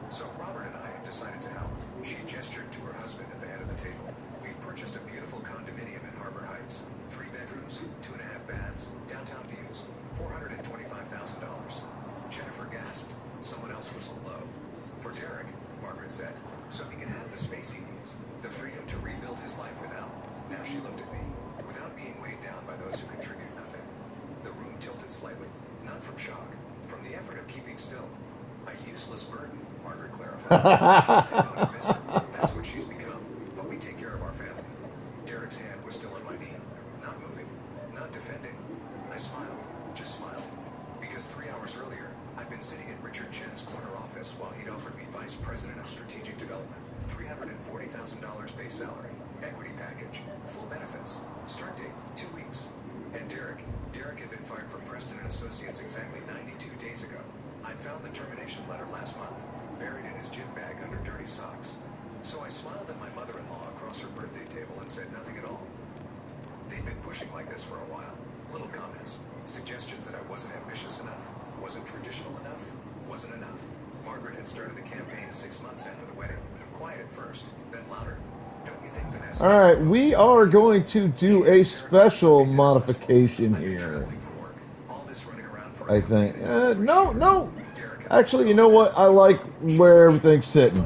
So Robert and I have decided to help. She gestured to her husband at the head of the table. We've purchased a beautiful condominium in Harbor Heights. 3 bedrooms, 2.5 baths, downtown views, $425,000. Jennifer gasped. Someone else whistled low. For Derek, Margaret said, so he can have the space he needs, the freedom to rebuild his life without. Now she looked at me, without being weighed down by those who contribute nothing. The room tilted slightly, not from shock, from the effort of keeping still. A useless burden, Margaret clarified. That's what she's become, but we take care of our family. Derek's hand was still on my knee, not moving, not defending. I smiled, just smiled, because 3 hours earlier, I'd been sitting in Richard Chen's corner office while he'd offered me Vice President of Strategic Development, $340,000 base salary, equity package, full benefits, start date, 2 weeks. And Derek had been fired from Preston & Associates exactly 92 days ago. I'd found the termination letter last month, buried in his gym bag under dirty socks. So I smiled at my mother-in-law across her birthday table and said nothing at all. They'd been pushing like this for a while. Little comments, suggestions that I wasn't ambitious enough, wasn't traditional enough, wasn't enough. Margaret had started the campaign 6 months after the wedding. Quiet at first, then louder. Don't you think Vanessa... All right, we are going to do a special modification here. I think. No. Actually, you know what? I like where everything's sitting.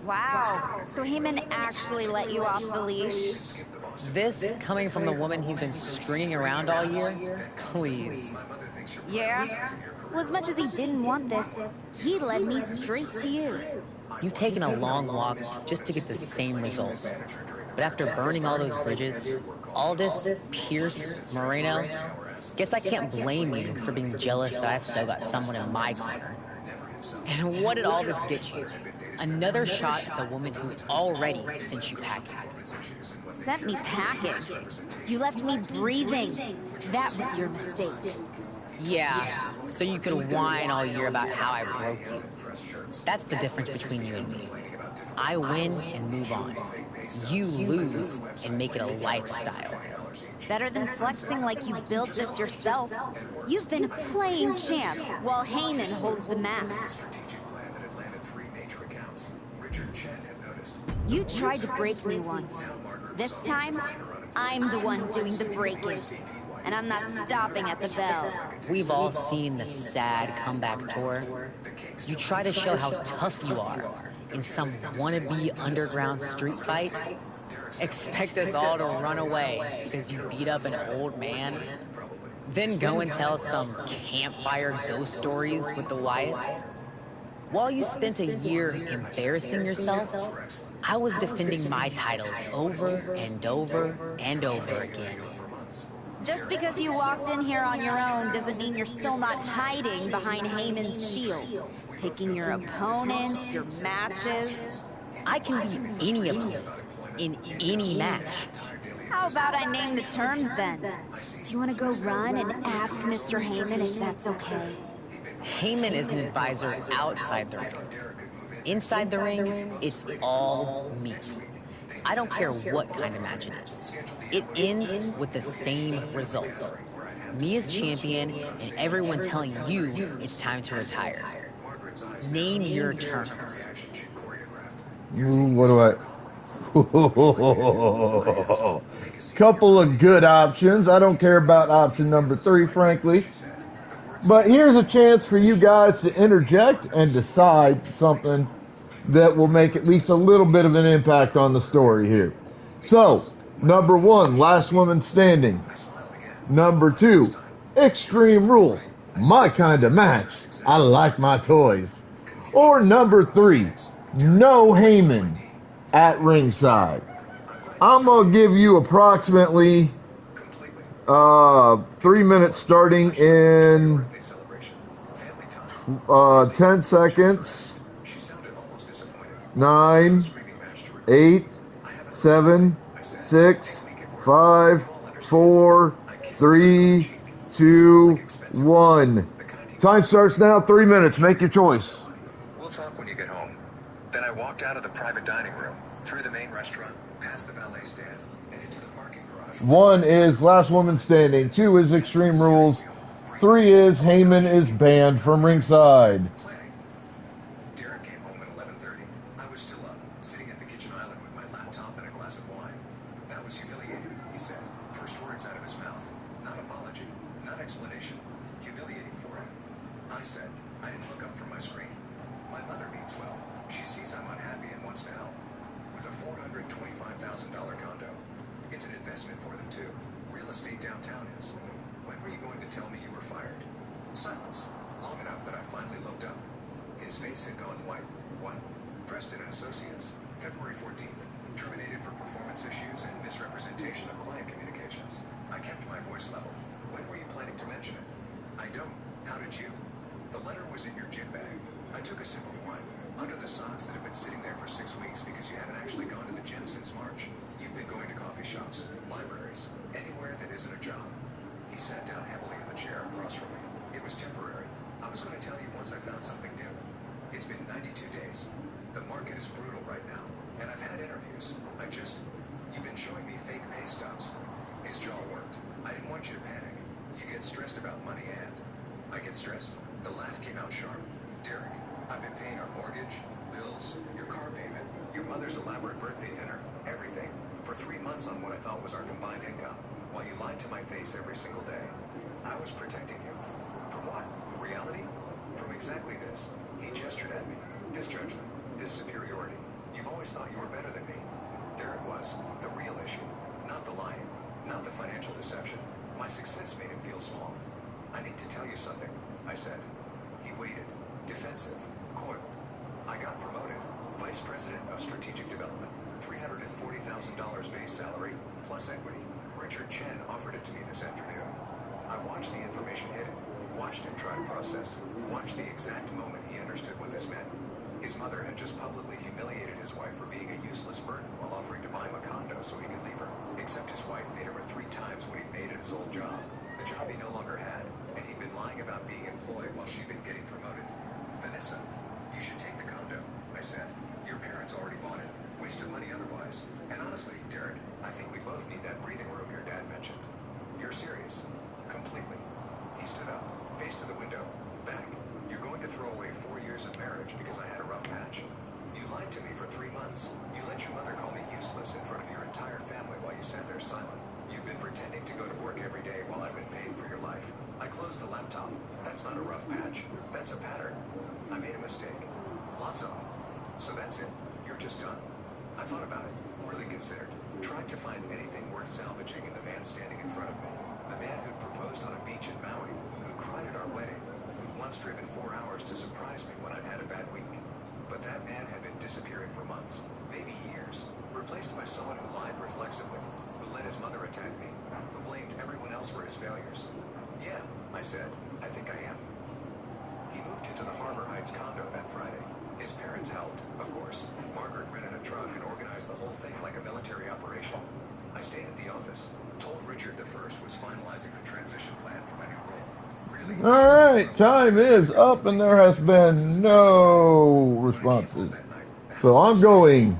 Wow. So Heyman actually let you off the leash? This coming from the woman he's been stringing around all year? Please. Yeah? Well, as much as he didn't want this, he led me straight to you. You've taken a long walk just to get the same result. But after burning all those bridges, Aldis, Pierce, Moreno, guess I can't blame you for being jealous that I've still got someone in my corner. And what did all this get you? Another shot at the woman who already sent you packing. Sent me packing? You left me breathing. That was your mistake. Yeah, so you can whine all year about how I broke you. That's the difference between you and me. I win and move on. You lose and make it a lifestyle. Better than flexing like you built this yourself. You've been a playing champ while Heyman holds the map. You tried to break me once. This time, I'm the one doing the breaking. And I'm not stopping at the bell. We've all seen the sad comeback tour. You try to show how tough you are in some wannabe underground street fight. Expect us all to run away because you beat up an old man? Then go and tell some campfire ghost stories with the Wyatts? While you spent a year embarrassing yourself, I was defending my title over and over and over again. Just because you walked in here on your own doesn't mean you're still not hiding behind Heyman's shield. Picking your opponents, your matches. I can beat any opponent in any match. How about I name the terms then? Do you want to go run and ask Mr. Heyman if that's okay? Heyman is an advisor outside the ring. Inside the ring, it's all me. I don't care what kind of match it is. It ends with the same result. Me as champion and everyone telling you it's time to retire. Name your terms. What do I... Couple of good options. I don't care about option number 3, frankly. But here's a chance for you guys to interject and decide something that will make at least a little bit of an impact on the story here. So, number 1, last woman standing. Number 2, Extreme Rules. My kind of match. I like my toys. Or number 3, no Heyman at ringside. I'm going to give you approximately 3 minutes starting in 10 seconds. 9, 8, 7, 6, 5, 4, 3, 2, 1. Time starts now. 3 minutes. Make your choice. We'll talk when you get home. Then I walked out of the private dining room, through the main restaurant, past the valet stand, and into the parking garage. 1 is Last Woman Standing. 2 is Extreme Rules. 3 is Heyman is banned from ringside. Derek came home at 11:30. I was still up, sitting at the kitchen island with my laptop and a glass of wine. That was humiliating, he said. First words out of his mouth. Not apology, not explanation. Humiliating for him. I said, I didn't look up from my screen. My mother means well. She sees I'm unhappy and wants to help. With a $425,000 condo. It's an investment for them, too. Real estate downtown is. When were you going to tell me you were fired? Silence. Long enough that I finally looked up. His face had gone white. What? Preston and Associates. February 14th. Terminated for performance issues and misrepresentation of client communications. I kept my voice level. When were you planning to mention it? I don't. How did you? The letter was in your gym bag. I took a sip of wine. Under the socks that have been sitting there for 6 weeks because you haven't actually gone to the gym since March. You've been going to coffee shops, libraries, anywhere that isn't a job. He sat down heavily in the chair across from me. It was temporary. I was going to tell you once I found something new. It's been 92 days. The market is brutal right now, and I've had interviews. You've been showing me fake pay stubs. His jaw worked. I didn't want you to panic. You get stressed about money and... I get stressed. The laugh came out sharp. Derek, I've been paying our mortgage, bills, your car payment, your mother's elaborate birthday dinner, everything, for 3 months on what I thought was our combined income, while you lied to my face every single day. I was protecting you. From what? Reality? From exactly this. He gestured at me. This judgment. This superiority. You've always thought you were better than me. There it was. The real issue. Not the lying. Not the financial deception. My success made him feel small. I need to tell you something, I said. He waited. Defensive. Coiled. I got promoted. Vice President of Strategic Development. $340,000 base salary, plus equity. Richard Chen offered it to me this afternoon. I watched the information hit him. Watched him try to process. Watched the exact moment he understood what this meant. His mother had just publicly humiliated his wife for being a useless burden while offering to buy him a condo so he could leave her. Except his wife made over 3 times what he'd made at his old job. The job he no longer had, and he'd been lying about being employed while she'd been getting promoted. Vanessa, you should take the condo, I said. Your parents already bought it. Waste of money otherwise. And honestly, Derek, I think we both need that breathing room your dad mentioned. You're serious. Completely. He stood up, faced to the window. Back. You're going to throw away 4 years of marriage because I had a rough patch. You lied to me for 3 months. You let your mother call me useless in front of your entire family while you sat there silent. You've been pretending to go to work every day while I've been paying for your life. I closed the laptop. That's not a rough patch. That's a pattern. I made a mistake. Lots of them. So that's it. You're just done. I thought about it. Really considered. Tried to find anything worth salvaging in the man standing in front of me. The man who'd proposed on a beach in Maui. Who'd cried at our wedding. Who'd once driven 4 hours to surprise me when I'd had a bad week. But that man had been disappearing for months, maybe years, replaced by someone who lied reflexively, who let his mother attack me, who blamed everyone else for his failures. Yeah, I said, I think I am. He moved into the Harbor Heights condo that Friday. His parents helped, of course. Margaret rented a truck and organized the whole thing like a military operation. I stayed at the office, told Richard the first was finalizing the transition plan for my new role. Alright, time is up and there has been no responses. So I'm going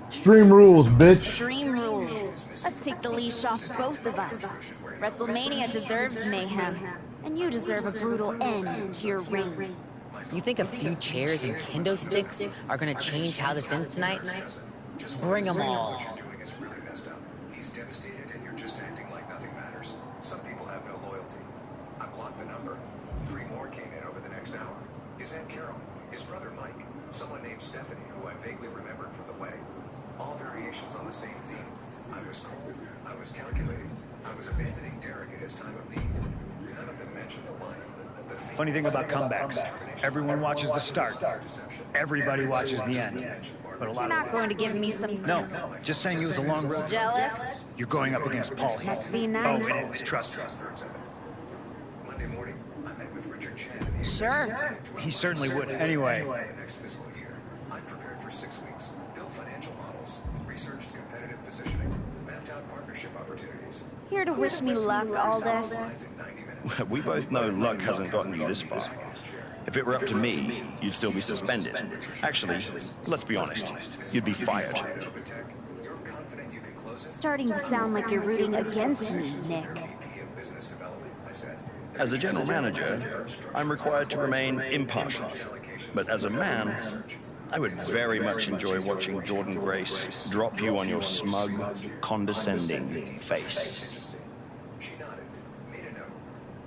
Extreme Rules, bitch. Extreme Rules. Let's take the leash off both of us. WrestleMania deserves mayhem, and you deserve a brutal end to your reign. You think a few chairs and kendo sticks are gonna change how this ends tonight? Bring them all. He's devastated and you're just acting like nothing matters. Some people have no loyalty. I blocked the number. 3 more came in over the next hour. His Aunt Carol, his brother Mike, someone named Stephanie who I vaguely remembered from the wedding. All variations on the same theme. I was cold. I was calculating. I was abandoning Derek at his time of need. None of them mentioned the lying. Funny thing about comebacks, everyone watches the start. Everybody watches the end. But a lot You're not going to give me some... No, just saying it was a long road. Jealous? You're going up against Paul Heyman. Must be nice. Oh, it is, trust me. Monday morning, I met with Richard Chen in the Sure. He certainly would. Anyway. For the next fiscal year, I'm prepared for 6 weeks. Built financial models, researched competitive positioning, mapped out partnership opportunities. Here to wish me luck, Aldous. We both know luck hasn't gotten you this far. If it were up to me, you'd still be suspended. Actually, let's be honest, you'd be fired. Starting to sound like you're rooting against me, Nick. As a general manager, I'm required to remain impartial. But as a man, I would very much enjoy watching Jordan Grace drop you on your smug, condescending face. She nodded, made a note.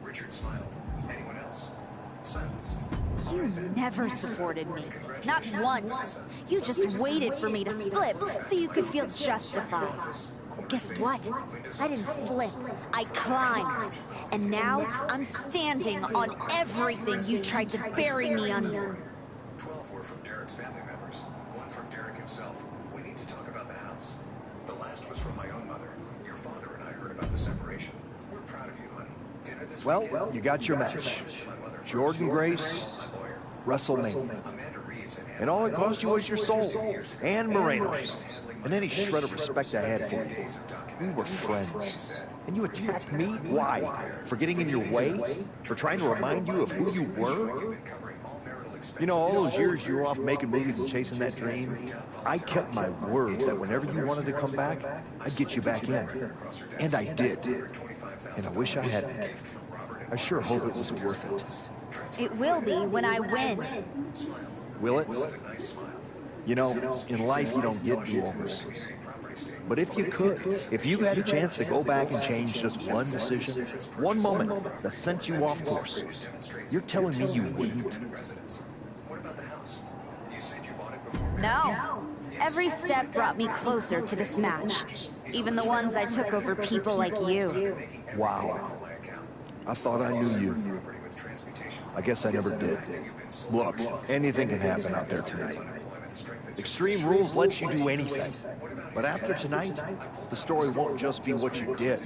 Richard smiled. Anyone else? Silence. You never supported me. Not once. You just waited for me to slip so you could feel justified. Guess what? I didn't slip. I climbed. And now I'm standing on everything you tried to bury me under. 12 were from Derek's family members. 1 from Derek himself. We need to talk about the house. The last was from my own mother. Your father and I heard about the separation. We're proud of you, honey. Dinner this weekend. Well, you got your match. Jordan Grace, WrestleMania. And all it cost you was your soul. And Moreno's. And any shred of respect I had for you. We were friends. And you attacked me? Why? For getting in your way? For trying to remind you of who you were? You know, all those years you were off making movies and chasing that dream, I kept my word that whenever you wanted to come back, I'd get you back in. And I did. And I wish I hadn't. I sure hope it was worth it. It will be when I win. Will it? You know, in life you don't get do-overs. But if you could, if you had a chance to go back and change just one decision, one moment that sent you off course, you're telling me you wouldn't? No. Every step brought me closer to this match. Even the ones I took over people like you. Wow. I thought I knew you. I guess I never did. Look, anything can happen out there tonight. Extreme Rules lets you do anything. But after tonight, the story won't just be what you did.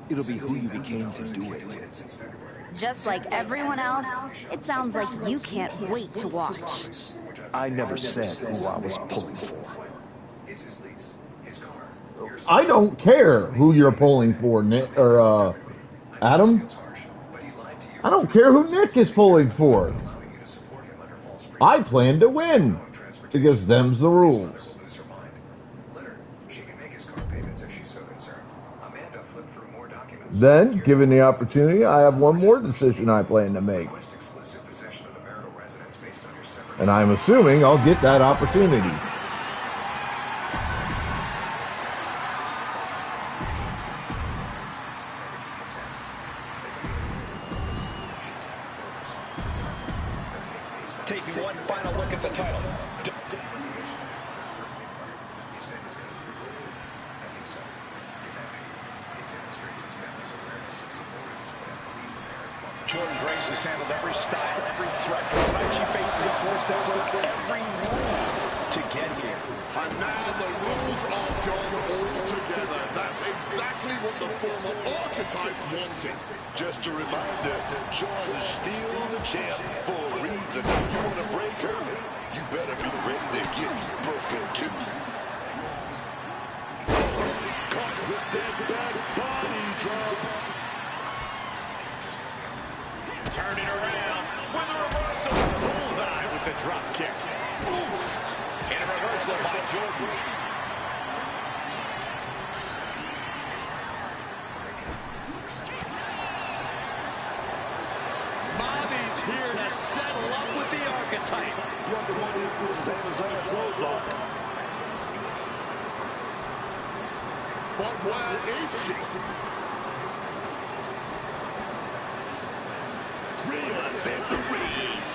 It'll be who you became to do it. Just like everyone else, it sounds like you can't wait to watch. I never said who I was pulling for. I don't care who you're pulling for, Nick, or Adam. I don't care who Nick is pulling for. I plan to win, because them's the rules. Then, given the opportunity, I have one more decision I plan to make. And I'm assuming I'll get that opportunity. Taking one final look at the title. Jordan Grace has handled every style, every threat, but tonight she faces a force that broke every rule to get here. And now the rules are gone altogether. That's exactly what the former archetype wanted. Just a reminder, Jordan's still the champ for a reason. You want to break her, you better be ready to get broken too. Caught with that back body drop. Turn it around with a reversal. Bullseye with the drop kick. Oof. And a reversal by Jordan. Bobby's here to settle up with the archetype. You have to wonder if this is Amazon's roadblock. But where is she? Rhea's in the reach.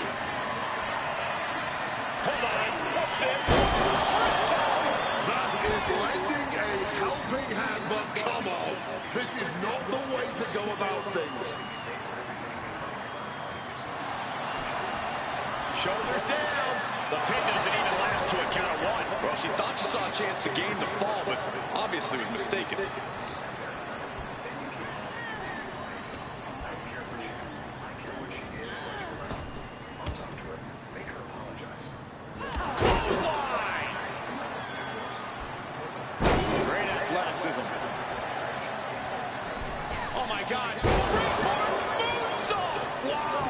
Hold on. What's this? That is lending a helping hand, but come on. This is not the way to go about things. Shoulders down. The pin doesn't even last to a count of one. Well, she thought she saw a chance to gain the fall, but obviously was mistaken. Clothesline. Great athleticism. Oh my God. Moonsault. Wow.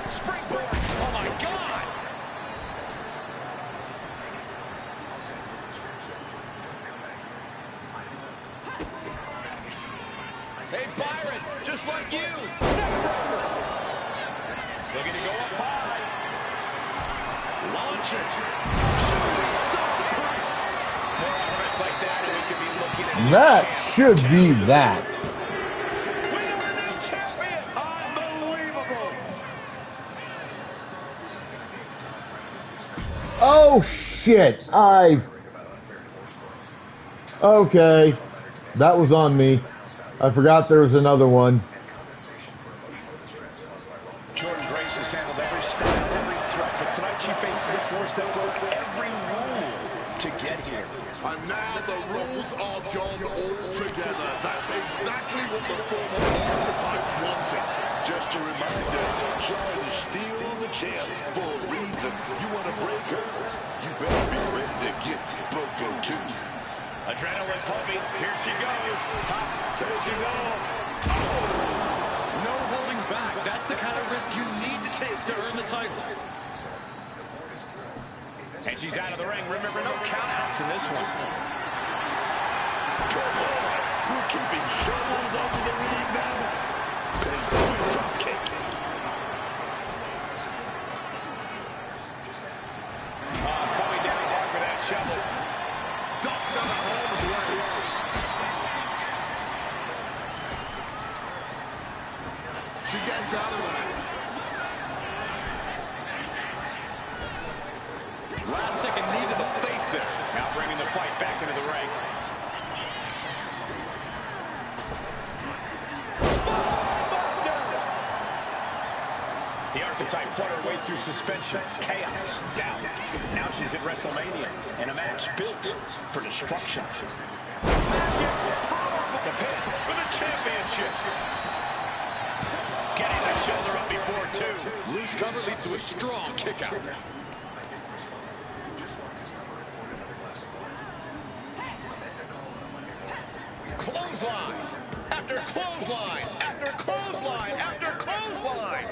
Springboard. Oh my God. Hey Byron, just like you. Looking to go up high. Launch it. Shooting star press. More offense like that, and we could be looking at That should be that. We got a new champion. Unbelievable. Oh shit! Okay, that was on me. I forgot there was another one. Jordan Grace has handled every style, every threat, but tonight she faces a force that broke every rule to get here. And now the rules are gone altogether. That's exactly what the former archetype wanted. Just a reminder, Charlotte is still on the champ for a reason. You want to break her, you better be ready to get broken too. Adrenaline pumping. Here she goes. Top taking off. No holding back. That's the kind of risk you need to take to earn the title. And she's out of the ring. Remember, no countouts in this one. Come on. We're keeping shovels under the ring now. Big drop kick. Coming down hard with that shovel. Ducks out of harm's way. She gets out of there. Last second knee to the face there. Now bringing the fight back into the ring. The archetype fought her way through suspension, chaos, doubt. Now she's at WrestleMania in a match built for destruction. The pin for the championship. Getting the shoulder up before two. Loose cover leads to a strong kick out. Clothesline after clothesline after clothesline after clothesline.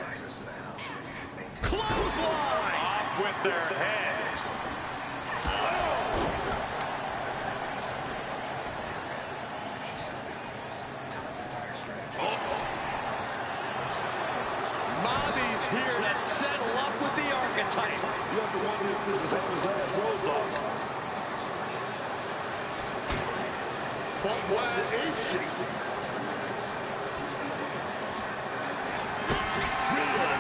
Clothesline! Off with their head. Bobby's here to settle up with the archetype. You have to wonder if this is Hammer's last roadblock. But where is she?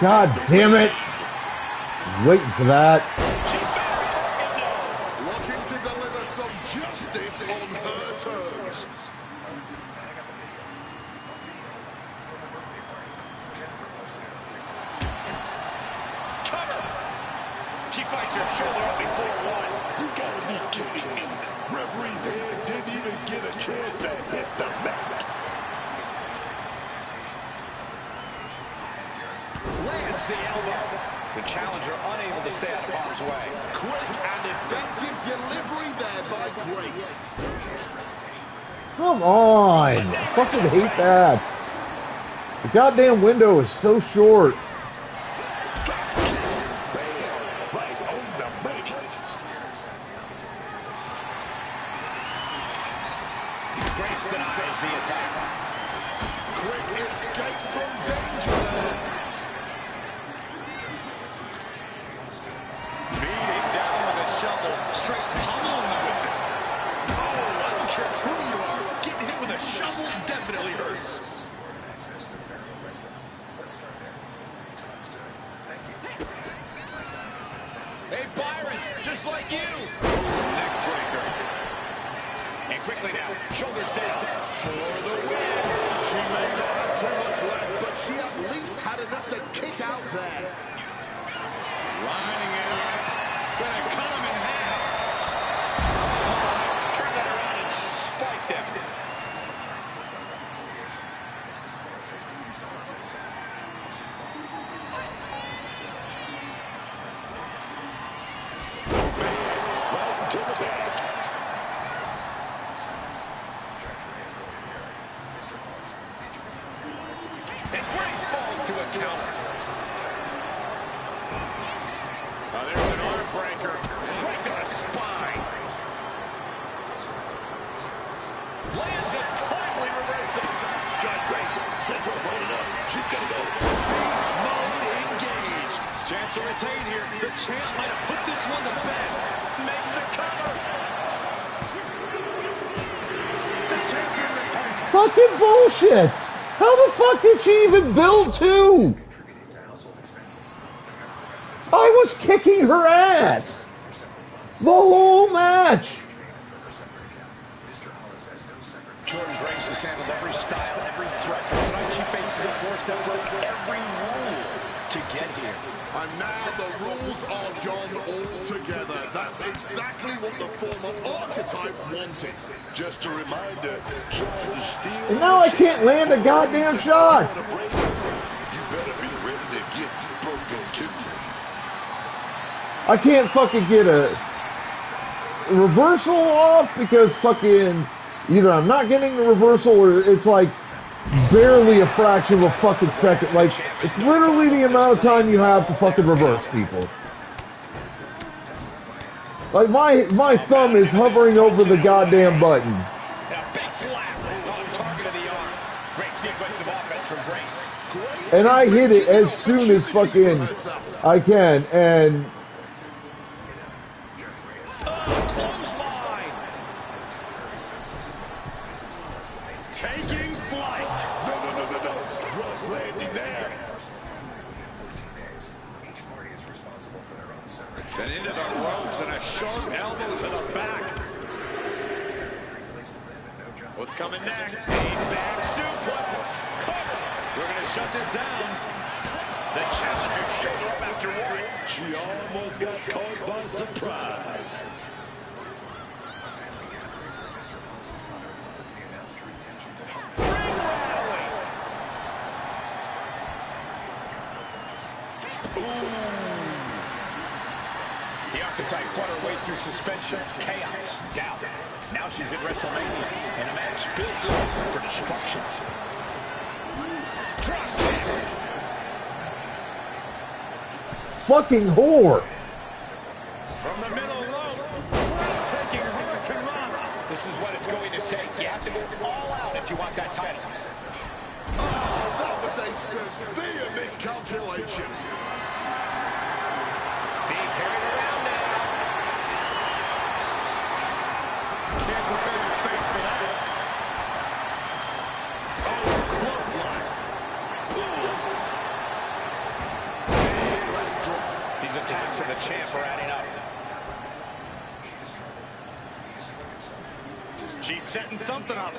God damn it! Waiting for that. Looking to deliver some justice on her terms. Cover. She fights her shoulder up before one. You gotta be kidding me. Referee's head didn't even get a chance to hit the mat. Lands the elbow. The challenger unable to stay out of harm's way. Quick and effective delivery there by Grace. Come on! I fucking hate that. The goddamn window is so short. Grace denies the attack. Quick escape from danger. Beating down with a shovel, straight pummeling them with it. Oh, I don't care who you are, getting hit with a shovel definitely hurts. Hey, Byron, just like you. Neck breaker. quickly now. Shoulders down for the win. She may not have too much left, but she at least had enough to kick out there. Lining it up. Gonna cut him in half. Turn that around and spiked him. Right to the back. And Grace falls to a counter. Oh, there's an arm breaker. Right to the spine. Lands a timely reversal. John Grace, central loaded up. She's gonna go. Beast mode engaged. Chance to retain here. The champ might have put this one to bed. Makes the cover. The champion retains. Fucking bullshit! How the fuck did she even build two? I was kicking her ass the whole match. Jordan Grace has handled every style, every threat. Tonight she faces a force that broke every rule to get here. And now the rules are gone altogether. That's exactly what the former archetype wanted. Just a reminder, John is still... And now I can't land a goddamn shot. You better be ready to get broken too. I can't fucking get a reversal off because fucking either I'm not getting the reversal or it's like barely a fraction of a fucking second. Like, it's literally the amount of time you have to fucking reverse people. Like, my thumb is hovering over the goddamn button. And a big slap on target of the arm. Great sequence of offense from Grace. And I hit it as soon as fucking I can, and... Taking flight. No. Rough landing there. And into the ropes and a sharp elbow to the back. What's coming next? A back suplex. Cover. We're going to shut this down. The challenger shoulder up after one. She almost got caught by surprise. The archetype fought her way through suspension, chaos, doubt. Now she's at WrestleMania in a match built for destruction. Drop kick. Fucking whore. From the middle rope, taking Hurricane Rana. This is what it's going to take. You have to go all out if you want that title. Oh, that was a severe miscalculation. Being carried around now. Can't prepare your face for that. Oh, clothesline. These attacks of the champ are adding up. She's setting something up.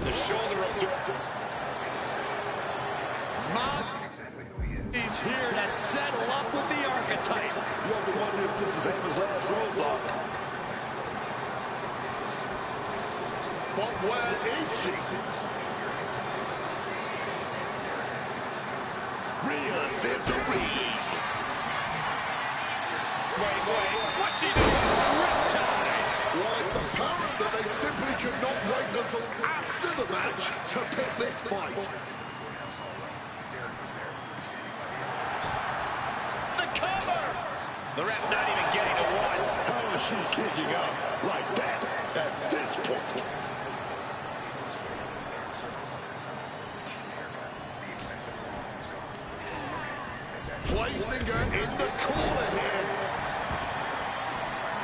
The shoulder rolls up. He's here to settle up with the archetype. You have to wonder if this is Heyman's last roadblock. But where is she? Rhea's in the ring. Wait, what's she doing? Riptide. Well, it's apparent that they simply could not wait until after the match to pick this fight. The cover! The ref not even getting to one. How is she kicking up like that at this point? Placing her in the corner here.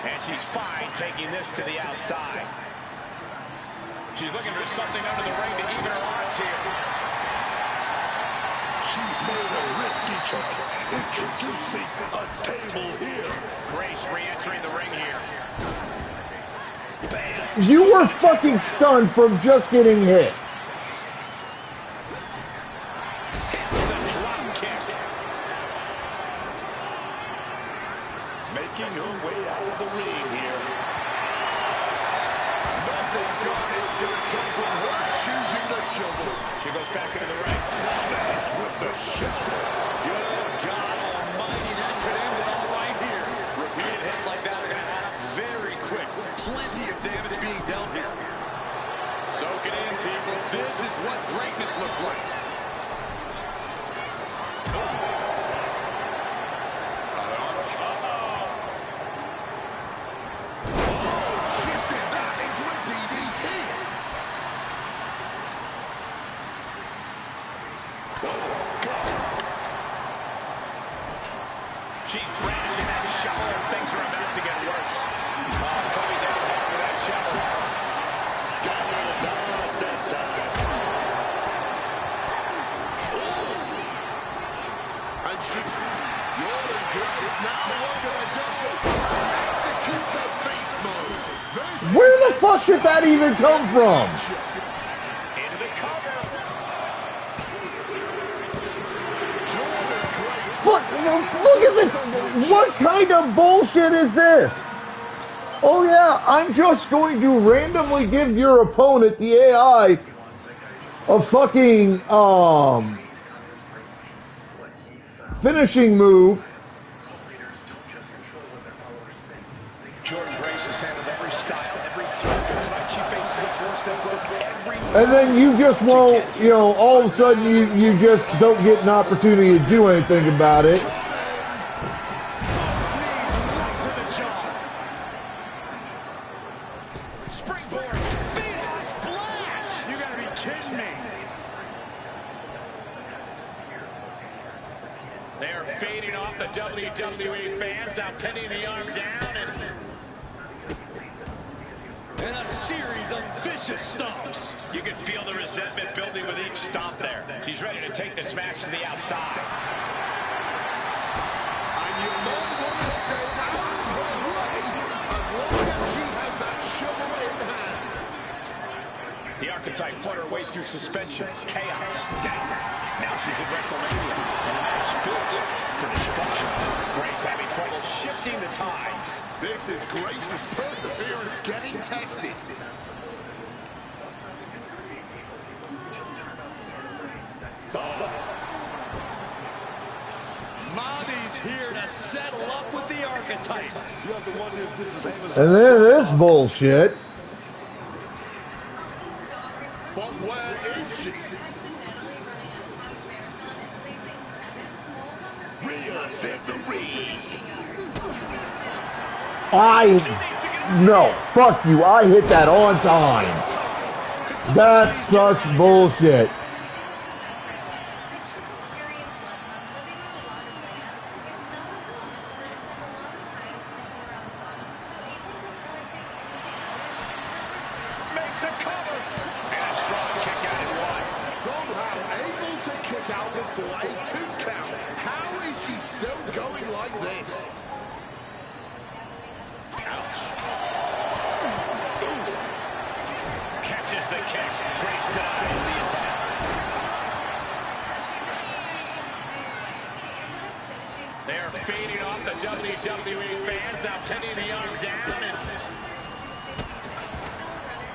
And she's fine taking this to the outside. She's looking for something under the ring to even her odds here. She's has made a risky choice. Introducing a table here. Grace re-entering the ring here. You were fucking stunned from just getting hit. Making her way out of the ring here. Nothing good is going to come from her choosing the shovel. She goes back into the ring. With the shovel. Good God almighty, that could end it all right here. Repeated hits like that are going to add up very quick. Plenty of damage being dealt here. Soak it in, people. This is what greatness looks like. She's brandishing that shovel and things are about to get worse. Coming down hard with that shovel. Got a little down at that time. And she... Jordan Grace now looking to go. Executes a beast mode. Where the fuck did that even come from? Into the cover. Look at this. What kind of bullshit is this? Oh yeah, I'm just going to randomly give your opponent, the AI, a fucking finishing move. Jordan Grace has handled every style, every threat, but tonight she faces a force that broke every... And then you just won't, you know, all of a sudden you just don't get an opportunity to do anything about it. Springboard, Phoenix Splash! You gotta be kidding me. They're fading off the WWE fans, now pinning the arm down and a series of vicious stomps. You can feel the resentment building with each stomp there. She's ready to take this match to the outside. And you might want to stay out of her way as long as she has that shovel in hand. The archetype fought her way through suspension, chaos, doubt. Now she's in WrestleMania in a match built for destruction. Grace having trouble shifting the tides. This is Grace's perseverance getting tested. Mommy's here to settle up with the archetype. You have to wonder if this is Ava's... And then this bullshit. But where is she? Rhea's in the ring. No, fuck you. I hit that on time. That's such bullshit. Makes a cover. And a strong kick out in one. Somehow able to kick out before a 2 count. How is she still going like this? Ouch. Ooh. Catches the kick. Grace denies the attack. They're fading off the WWE fans, now pinning the arm down and...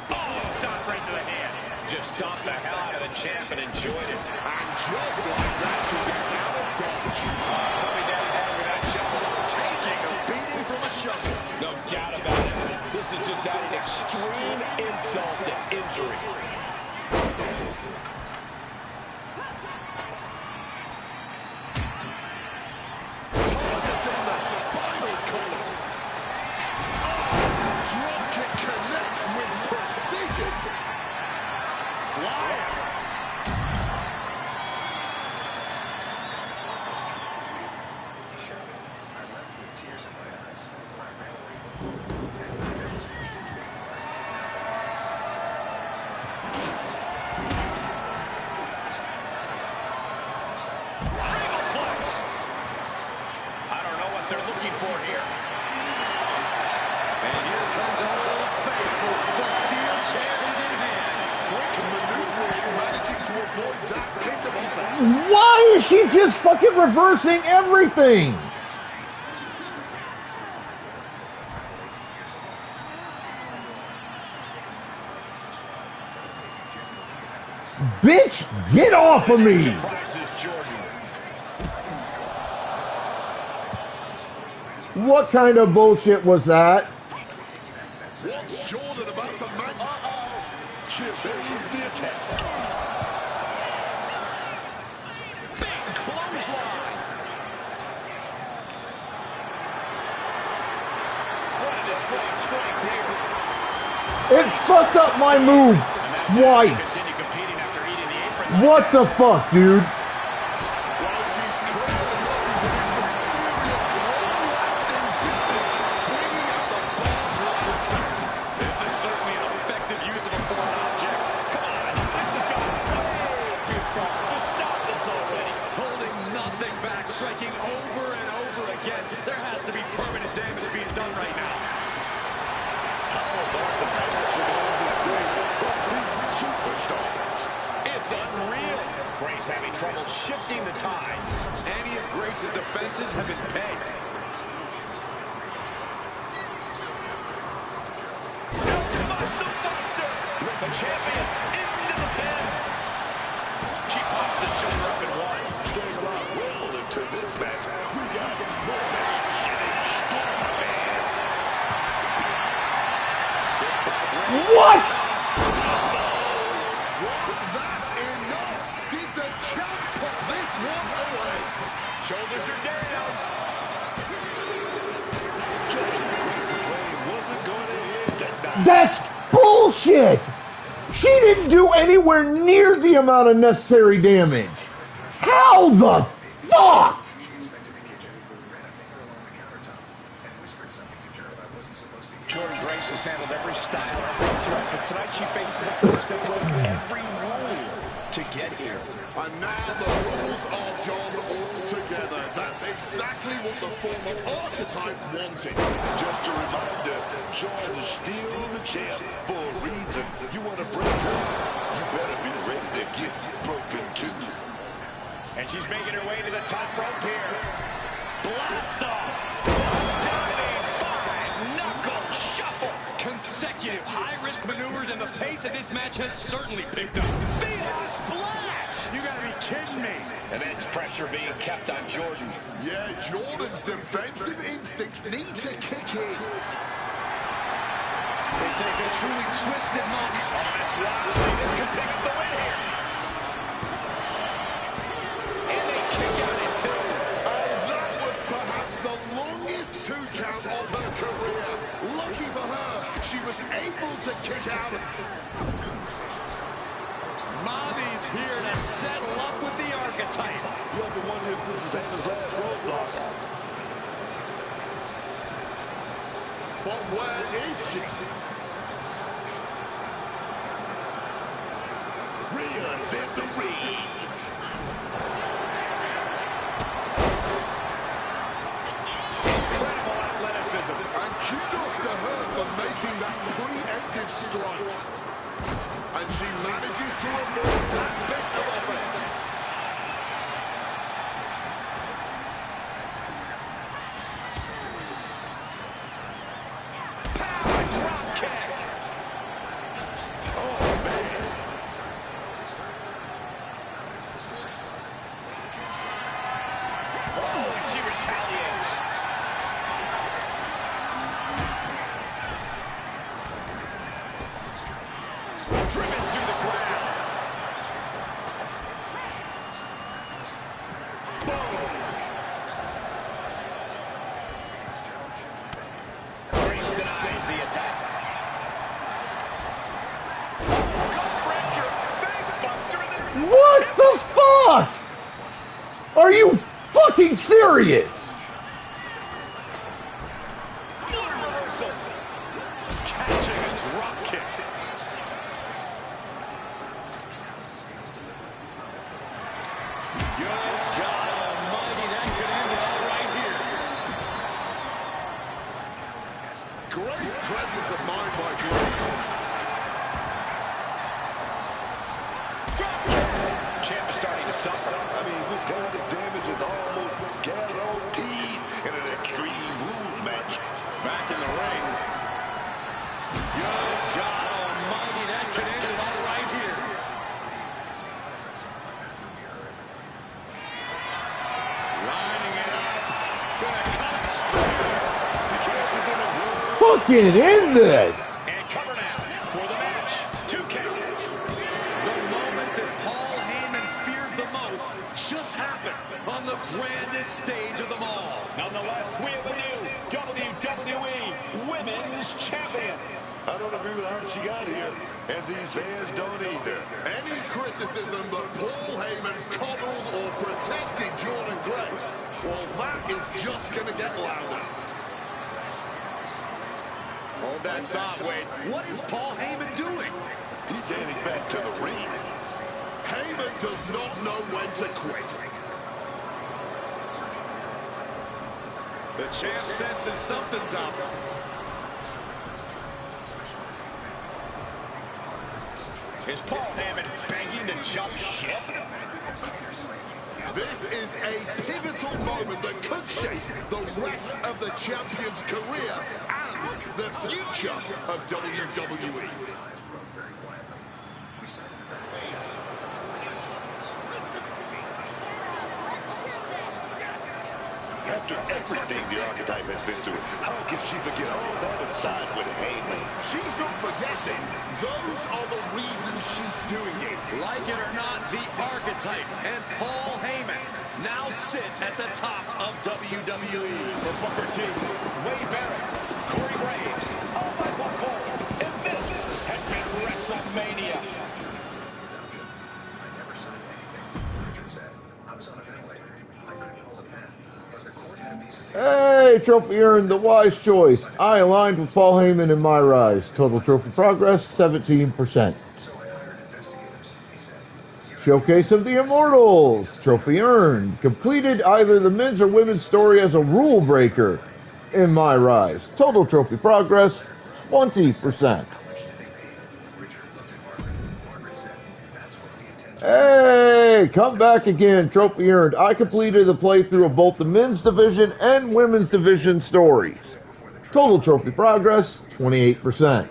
Oh, stop right to the hand. Just stomped the hell out of the champ and enjoyed it. And just like that, she gets out of dodge. Coming down hard with that shovel. Taking a beating from a shovel. No doubt about it. This is just adding extreme insult to injury. Targeting the spinal column. Drop kick connects with precision. Flyer. for here. And here comes Old Faithful. The steel chair is in hand. Quick maneuvering, managing to avoid that bit of offense. Why is she just fucking reversing everything? Bitch, get off of me! What kind of bullshit was that? What's Jordan about to make? She evades the attack. Big clothesline. What a display of strength here. It fucked up my move twice. What the fuck, dude? Well, she's clearly looking to do some serious long-lasting damage, bringing out the bomb with that. This is certainly an effective use of a foreign object. Come on, this has gone way too far. Just stop this already. Holding nothing back, striking over and over again. There has to be permanent damage being done right now. How about the power she on display from these superstars? It's unreal. Grace having trouble shifting the tides. Any of Grace's defenses have been pegged. Muscle buster. The champion into the pin. She pops the shoulder up and one. Staying alive well into this match. We got more man. What? Was that enough? Did the champ put this one away? Shoulders are down. Wasn't going to hit that. That's bullshit! She didn't do anywhere near the amount of necessary damage. How the fuck? She inspected the kitchen, ran a finger along the countertop, and whispered something to Gerald I wasn't supposed to hear. Jordan Grace has handled every style, every threat, but tonight she faces a force that broke every rule to get here. And now the rules are gone altogether. That's exactly what the former archetype wanted. Just a reminder, Jordan still the champ for a reason. You want to break her, you better be ready to get broken too. And she's making her way to the top rope here. Blast off. Dominating five-knuckle shuffle. Consecutive high-risk maneuvers, and the pace of this match has certainly picked up. Fiat splash. You gotta be kidding me. Immense pressure being kept on Jordan. Yeah, Jordan's defensive instincts need to kick in. It takes a truly twisted monk. Oh, that's right. This could pick up the win here. And they kick out at two. And that was perhaps the longest two count of her career. Lucky for her, she was able to kick out. Mommy's here to settle up with the archetype. You're the one if this is his last roadblock. But where is she? Rhea's in the ring. Incredible athleticism. And kudos to her for making that preemptive strike. And she manages to avoid that bit of offense. Drop kick. Oh, man. Oh, she retaliates. Driven through the crowd. Grace denies the attack. Gut-wrencher, face-buster. What the fuck? Are you fucking serious? Reversal. Catching a drop kick. Good God almighty, that could end it all right here. presence of mind, my friends. Champ is starting to suffer. I mean, this kind of damage is almost guaranteed in an Extreme Rules match. Back in the ring. Good God almighty, that could end it all right here. Lining it up. Gonna cut it straight. The champion's in the room. Fucking in this. And cover now for the match. 2 count. The moment that Paul Heyman feared the most just happened on the grandest stage of them all. Nonetheless, we have a new WWE Women's Champion. I don't agree with how she got here, and these fans don't either. Any criticism that Paul Heyman coddled or protected Jordan Grace, well, that is just going to get louder. Hold that thought, Wade. What is Paul Heyman doing? He's heading back to the ring. Heyman does not know when to quit. The champ senses something's up. Is Paul Heyman begging to jump ship? This is a pivotal moment that could shape the rest of the champion's career and the future of WWE. After everything the Archetype has been through, how can she forget all that aside with Heyman? She's not forgetting. Those are the reasons she's doing it. Like it or not, the Archetype and Paul Heyman now sit at the top of WWE. For Booker T, Wade Barrett, Corey Graves, Michael Cole, and this has been WrestleMania. I never signed anything, Richard said. I was on a ventilator. I couldn't hold a pen. But the court had a piece of paper. Hey, trophy earned, the wise choice. I aligned with Paul Heyman in my rise. Total trophy progress, 17%. Showcase of the Immortals. Trophy earned. Completed either the men's or women's story as a rule breaker in my rise. Total trophy progress, 20%. Hey, come back again. Trophy earned. I completed the playthrough of both the men's division and women's division stories. Total trophy progress, 28%.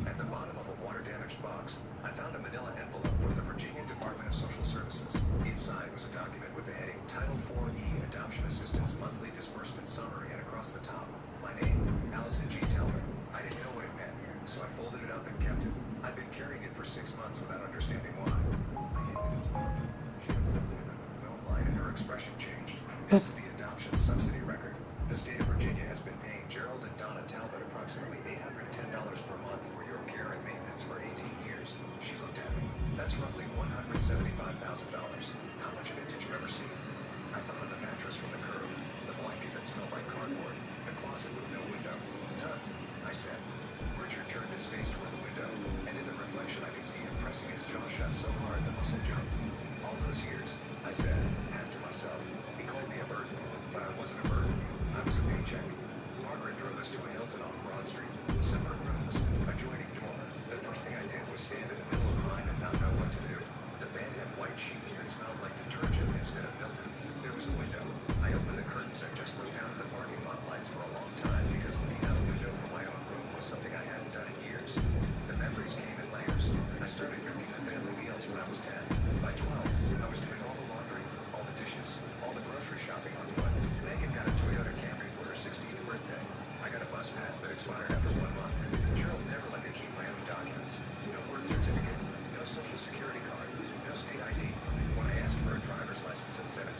At the bottom of a water-damaged box, I found a manila envelope from the Virginia Department of Social Services. Inside was a document with the heading Title IV-E Adoption Assistance Monthly Disbursement Summary, and across the top, my name, Allison G. Talbot. I didn't know what it meant, so I folded it up and kept it. I've been carrying it for 6 months without understanding why. I handed it to Mom. She unfolded it under the film light, and her expression changed. This is the adoption subsidy record. The state of Virginia has been paying Gerald and Donna Talbot approximately $810 per month for your care and maintenance for 18 years. She looked at me. That's roughly $175,000. How much of it did you ever see? I thought of the mattress from the curb, the blanket that smelled like cardboard, the closet with no window. None, I said. Richard turned his face toward the window, and in the reflection I could see him pressing his jaw shut so hard the muscle jumped. All those years, I said, half to myself, he called me a burden, but I wasn't a burden. I was a paycheck. Margaret drove us to a Hilton off Broad Street. Separate rooms, adjoining door. The first thing I did was stand in the middle of mine and not know what to do. The bed had white sheets that smelled like detergent instead of mildew. There was a window. I opened the curtains and just looked out at the parking lot lights for a long time because looking out a window from my own room was something I hadn't done in years. The memories came in layers. I started cooking the family meals when I was 10. By 12, I was doing all the laundry, all the dishes, all the grocery shopping on foot. Megan got a Toyota Camry for her 16th birthday. I got a bus pass that expired after 1 month. Gerald never let me keep my own documents. No birth certificate, no social security card, no state ID. When I asked for a driver's license at 17,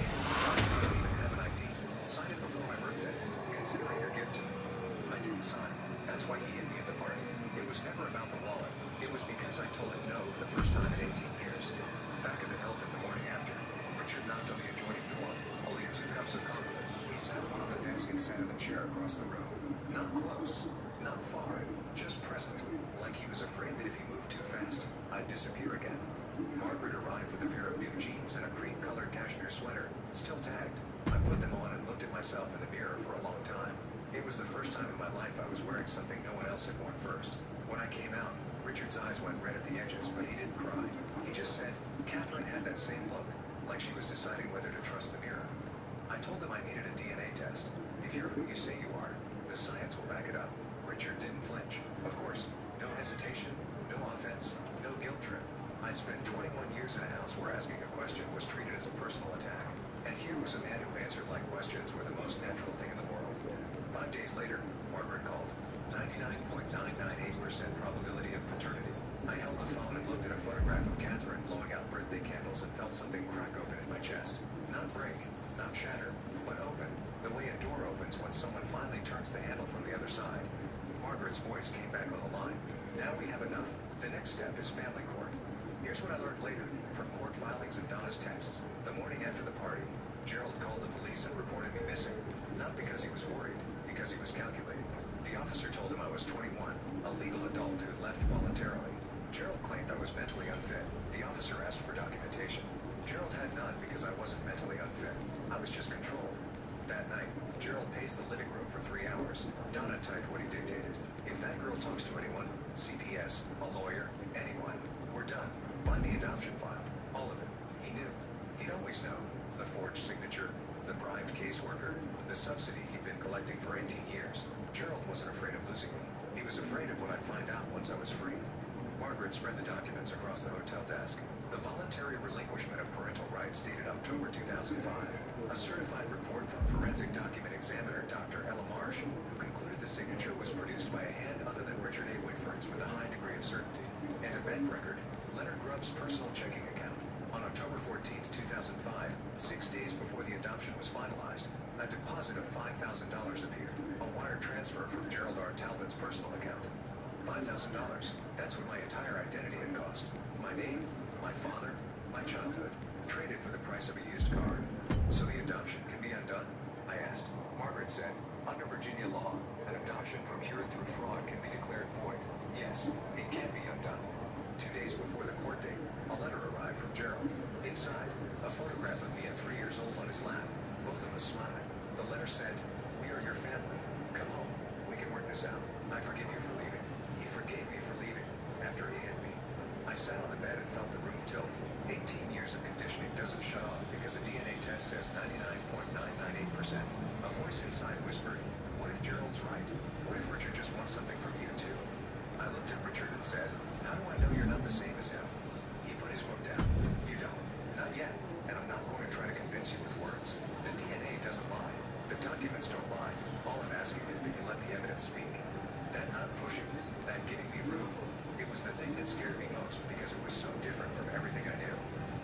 savings. You don't even have an ID. Sign it before my birthday, considering your gift to me. I didn't sign. That's why he hit me at the party. It was never about the wallet. It was because I told him no for the first time in 18 years. Back at the Hilton the morning after, Richard knocked on the adjoining door, holding 2 cups of coffee. He sat one on the desk and sat in the chair across the room. Not close, not far, just present, like he was afraid that if he moved too fast, I'd disappear again. Margaret arrived with a pair of new jeans and a cream-colored cashmere sweater, still tagged. I put them on and looked at myself in the mirror for a long time. It was the first time in my life I was wearing something no one else had worn first. When I came out, Richard's eyes went red at the edges, but he didn't cry. He just said, Catherine had that same look, like she was deciding whether to trust the mirror. I told him I needed a DNA test. If you're who you say you are, the science will back it up. Richard didn't flinch. Of course, no hesitation, no offense, no guilt trip. I'd spent 21 years in a house where asking a question was treated as a personal attack. And here was a man who answered like questions were the most natural thing in the world. 5 days later, Margaret called. 99.998% probability of paternity. I held the phone and looked at a photograph of Catherine blowing out birthday candles and felt something crack open in my chest. Not break, not shatter, but open, the way a door opens when someone finally turns the handle from the other side. Margaret's voice came back on the line. Now we have enough. The next step is family court. Here's what I learned later, from court filings and Donna's texts. The morning after the party, Gerald called the police and reported me missing. Not because he was worried, because he was calculating. The officer told him I was 21, a legal adult who'd left voluntarily. Gerald claimed I was mentally unfit. The officer asked for documentation. Gerald had none because I wasn't mentally unfit. I was just controlled. That night, Gerald paced the living room for 3 hours. Donna typed what he dictated. If that girl talks to anyone, CPS, a lawyer, anyone, we're done. Find the adoption file. All of it. He knew. He'd always know. The forged signature, the bribed caseworker, the subsidy he'd been collecting for 18 years. Gerald wasn't afraid of losing me. He was afraid of what I'd find out once I was free. Margaret spread the documents across the hotel desk. The voluntary relinquishment of parental rights dated October 2005. A certified report from forensic document examiner Dr. Ella Marsh, who concluded the signature was produced by a hand other than Richard A. Whitford's with a high degree of certainty. And a bank record, Leonard Grubb's personal checking account. On October 14, 2005, 6 days before the adoption was finalized, a deposit of $5,000 appeared, a wire transfer from Gerald R. Talbot's personal account. $5,000. That's what my entire identity had cost. My name, my father, my childhood, traded for the price of a used car. So the adoption can be undone? I asked. Margaret said, under Virginia law, an adoption procured through fraud can be declared void. Yes, it can be undone. 2 days before the court date, a letter arrived from Gerald. Inside, a photograph of me at 3 years old on his lap, both of us smiling. The letter said, we are your family. Come home. We can work this out. I forgive you for leaving. He forgave me for leaving, after he hit me. I sat on the bed and felt the room tilt. 18 years of conditioning doesn't shut off because a DNA test says 99.998%. A voice inside whispered, what if Gerald's right? What if Richard just wants something from you too? I looked at Richard and said, how do I know you're not the same as him? He put his book down. You don't. Not yet. And I'm not going to try to convince you with words. The DNA doesn't lie. The documents don't lie. All I'm asking is that you let the evidence speak. That not pushing, that giving me room, it was the thing that scared me most because it was so different from everything I knew.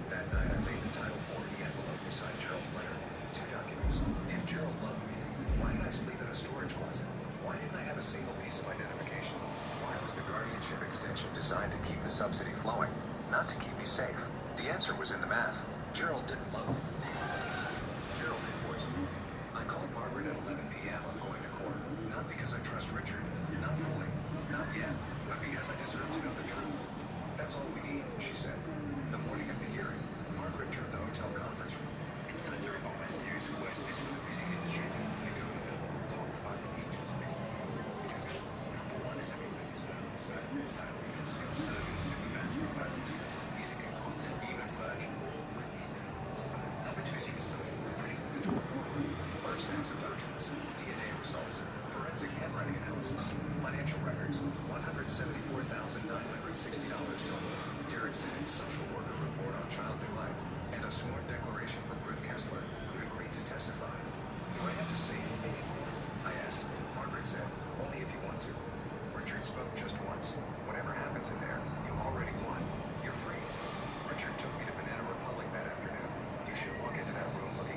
That night I laid the Title 4E envelope beside Gerald's letter. 2 documents. If Gerald loved me, why did I sleep in a storage closet? Why didn't I have a single piece of identification? Why was the guardianship extension designed to keep the subsidy flowing, not to keep me safe? The answer was in the math. Gerald didn't love me. Gerald invoiced me. I called Margaret at 11 p.m. on going to court. Not because I trust Richard. Not fully. Not yet. But because I deserve to know the truth. That's all we need, she said. The morning of the hearing, Margaret turned the hotel conference room. It's time to revolt my series of worst bits from the music industry now that I go over the top 5 features missed in rejections. Number 1 is every movie's sadly conservative superfans provide useless music and content even version with the independence. Number 2 is you can still pretty good. Into a war room. First acts of documents, DNA results, forensic handwriting analysis, financial records, $174,960 total. Derek Simmons' social worker report on child neglect, and a sworn declaration from Ruth Kessler, who'd agreed to testify. Do I have to say anything in court? I asked. Margaret said, only if you want to. Richard spoke just once. Whatever happens in there, you already won. You're free. Richard took me to Banana Republic that afternoon. You should walk into that room looking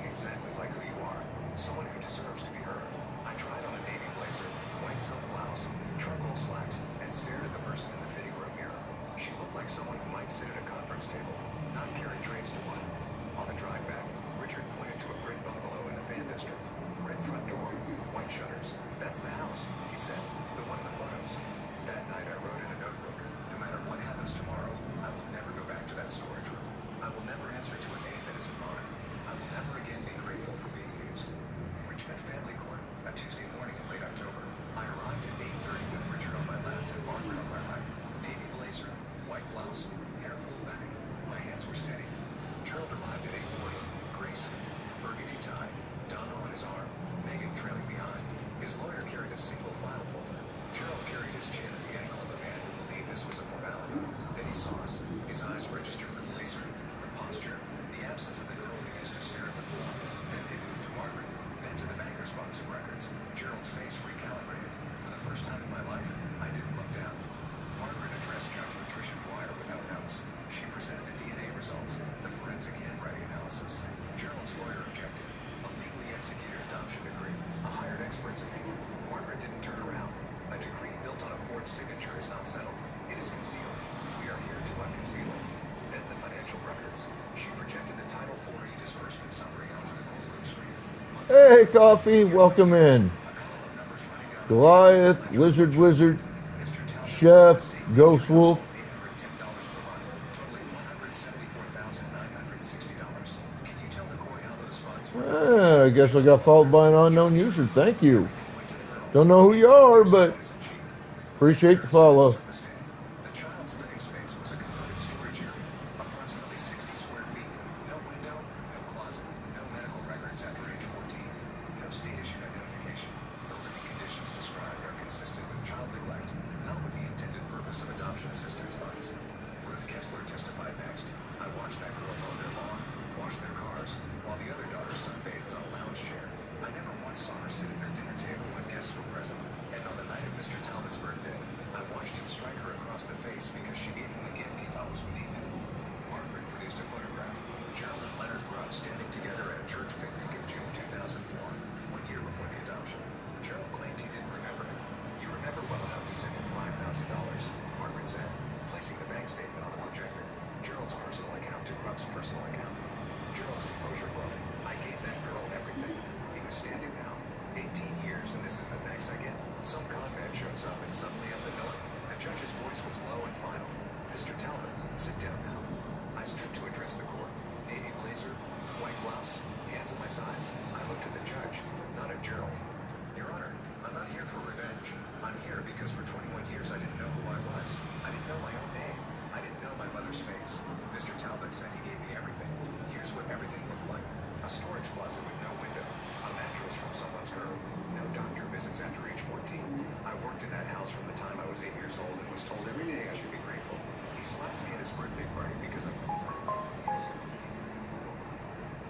Hey, Coffee, welcome in. Goliath, Lizard Wizard, Chef, Ghost Wolf. I guess I got followed by an unknown user. Thank you. Don't know who you are, but appreciate the follow. The child's living space was a converted storage area, approximately 60 square feet. No window, no closet, no medical records after age 14, no state-issued identification. The living conditions described are consistent with child neglect, not with the intended purpose of adoption assistance funds. Ruth Kessler testified next. I watched that girl mow their lawn, wash their cars, while the other daughter sunbathed on a lounge chair. I never once saw her sit at their dinner table when guests were present. And on the night of Mr. Talbot's birthday, I watched him strike her across the face because she gave him a gift he thought was beneath him. Margaret produced a photograph. Gerald and Leonard Grubb standing together at a church picnic in June 2004, 1 year before the adoption. Gerald claimed he didn't remember it. You remember well enough to send him $5,000, Margaret said, placing the bank statement on the projector. Gerald's personal account to Grubb's personal account. Gerald's composure broke. I gave that girl everything. He was standing now. 18 years, and this is the thanks I get. Some con man shows up, and suddenly I'm the villain. The judge's voice was low and final. Mr. Talbot, sit down now. I stood to address the court. Navy blazer, white blouse, hands at my sides. I looked at the judge, not at Gerald. Your Honor, I'm not here for revenge. I'm here because for 21 years I didn't know who I was. I didn't know my own name. I didn't know my mother's face. Mr. Talbot said he gave me everything. Here's what everything looked like. A storage closet with no window. A mattress from someone's curb. No doctor visits after age 14. I worked in that house from the time I was 8 years old and was told every day I should be grateful. He slapped me at his birthday party because I'm...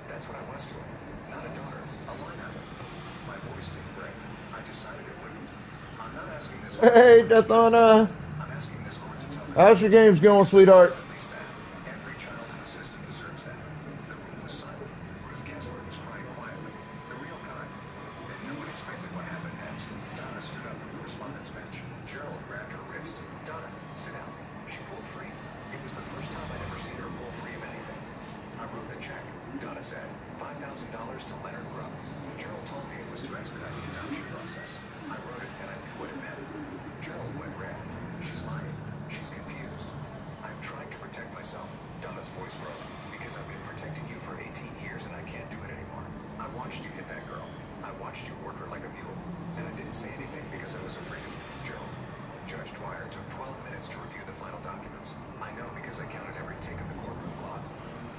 That's what I was to him. Not a daughter, a line item. My voice didn't break. I decided it wouldn't. I'm not asking this court. Hey, Deathana. I'm asking this court to tell the How's your games going, sweetheart? at least that. Every child in the system deserves that. The room was silent. Ruth Kessler was crying quietly. The real kind. Then no one expected what happened next. Donna stood up from the respondent's bench. Gerald grabbed her wrist. Donna, sit down. She pulled free. It was the first time I'd ever seen her pull free of anything. I wrote the check. Donna said, $5,000 to Leonard Grubb. Gerald told me it was to expedite the adoption process. I wrote it and I knew what it meant. Gerald went red. She's lying. She's confused. I'm trying to protect myself. Donna's voice broke. Because I've been protecting you for 18 years and I can't do it anymore. I watched you hit that girl. I watched you work her like a mule. And I didn't say anything because I was afraid of you, Gerald. Judge Dwyer took 12 minutes to review the final documents. I know because I counted every tick of the courtroom clock.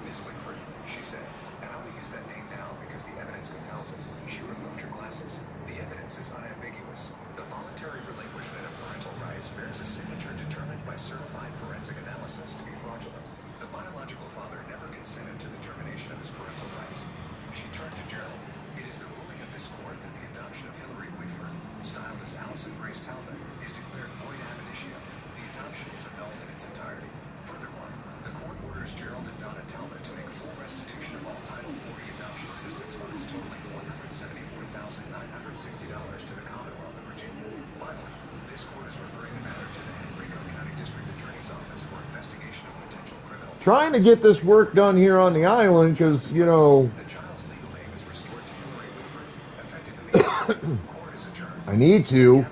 Ms. Whitford, she said, and I will use that name now because the evidence compels it. She removed her glasses. The evidence is unambiguous. The voluntary relinquishment of parental rights bears a signature determined by certified forensic analysis to be fraudulent. The biological father never consented to the termination of his parental rights. She turned to Gerald. It is the ruling of this court that the adoption of Hillary Whitford, styled as Allison Grace Talbot, is declared void ab initio. The adoption is annulled in its entirety. Furthermore, the court orders Gerald and Donna Talbot to make full restitution of all Title IV adoption assistance funds totaling $174,960 to the Commonwealth of Virginia. Finally, this court is referring the matter to the Henrico County District Attorney's Office for investigation of potential criminal Trying to get this work done here on the island because, you know, The child's legal name is restored to Hillary Whitford, effective immediately. Court is adjourned. I need to.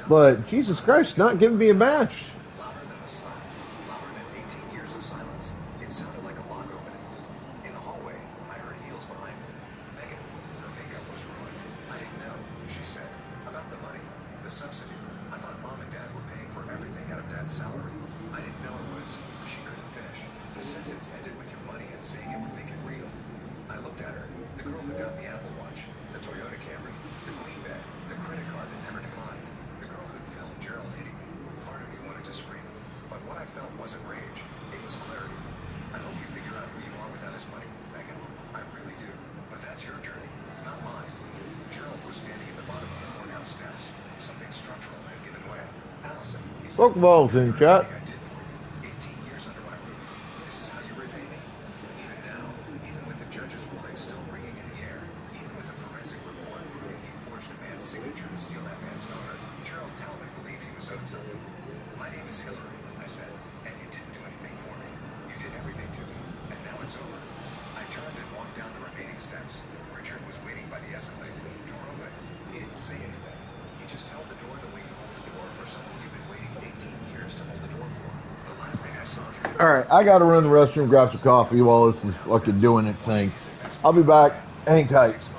But Jesus Christ, not giving me a match. Louder than a slap, louder than 18 years of silence. It sounded like a lock opening. In the hallway, I heard heels behind me. Megan, her makeup was ruined. I didn't know, she said, about the money, the subsidy. I thought Mom and Dad were paying for everything out of Dad's salary. I didn't know it was. She couldn't finish. The sentence ended with your money and saying it would make it real. I looked at her, the girl who got the Apple Watch, the Toyota Camry, the Queen bed, the credit card that never declined, the girl who'd filmed Gerald hitting me. Part of me wanted to scream, but what I felt wasn't rage, it was clarity. I hope you figure out who you are without his money, Megan. I really do. But that's your journey, not mine. Gerald was standing at the bottom of the courthouse steps. Something structural had given way. Allison, he said, Pokeballs in chat. I did for you. 18 years under my roof. This is how you repay me? Even now, even with the judge's ruling still ringing in the air, even with a forensic report proving he forged a man's signature to steal that man's daughter, Gerald Talbot believed he was owed something. My name is Hillary, I said, and you didn't do anything for me. You did everything to me, and now it's over. I turned and walked down the remaining steps. Richard was waiting by the All right, I got to run to the restroom, grab some coffee while this is fucking doing its thing. I'll be back. Hang tight.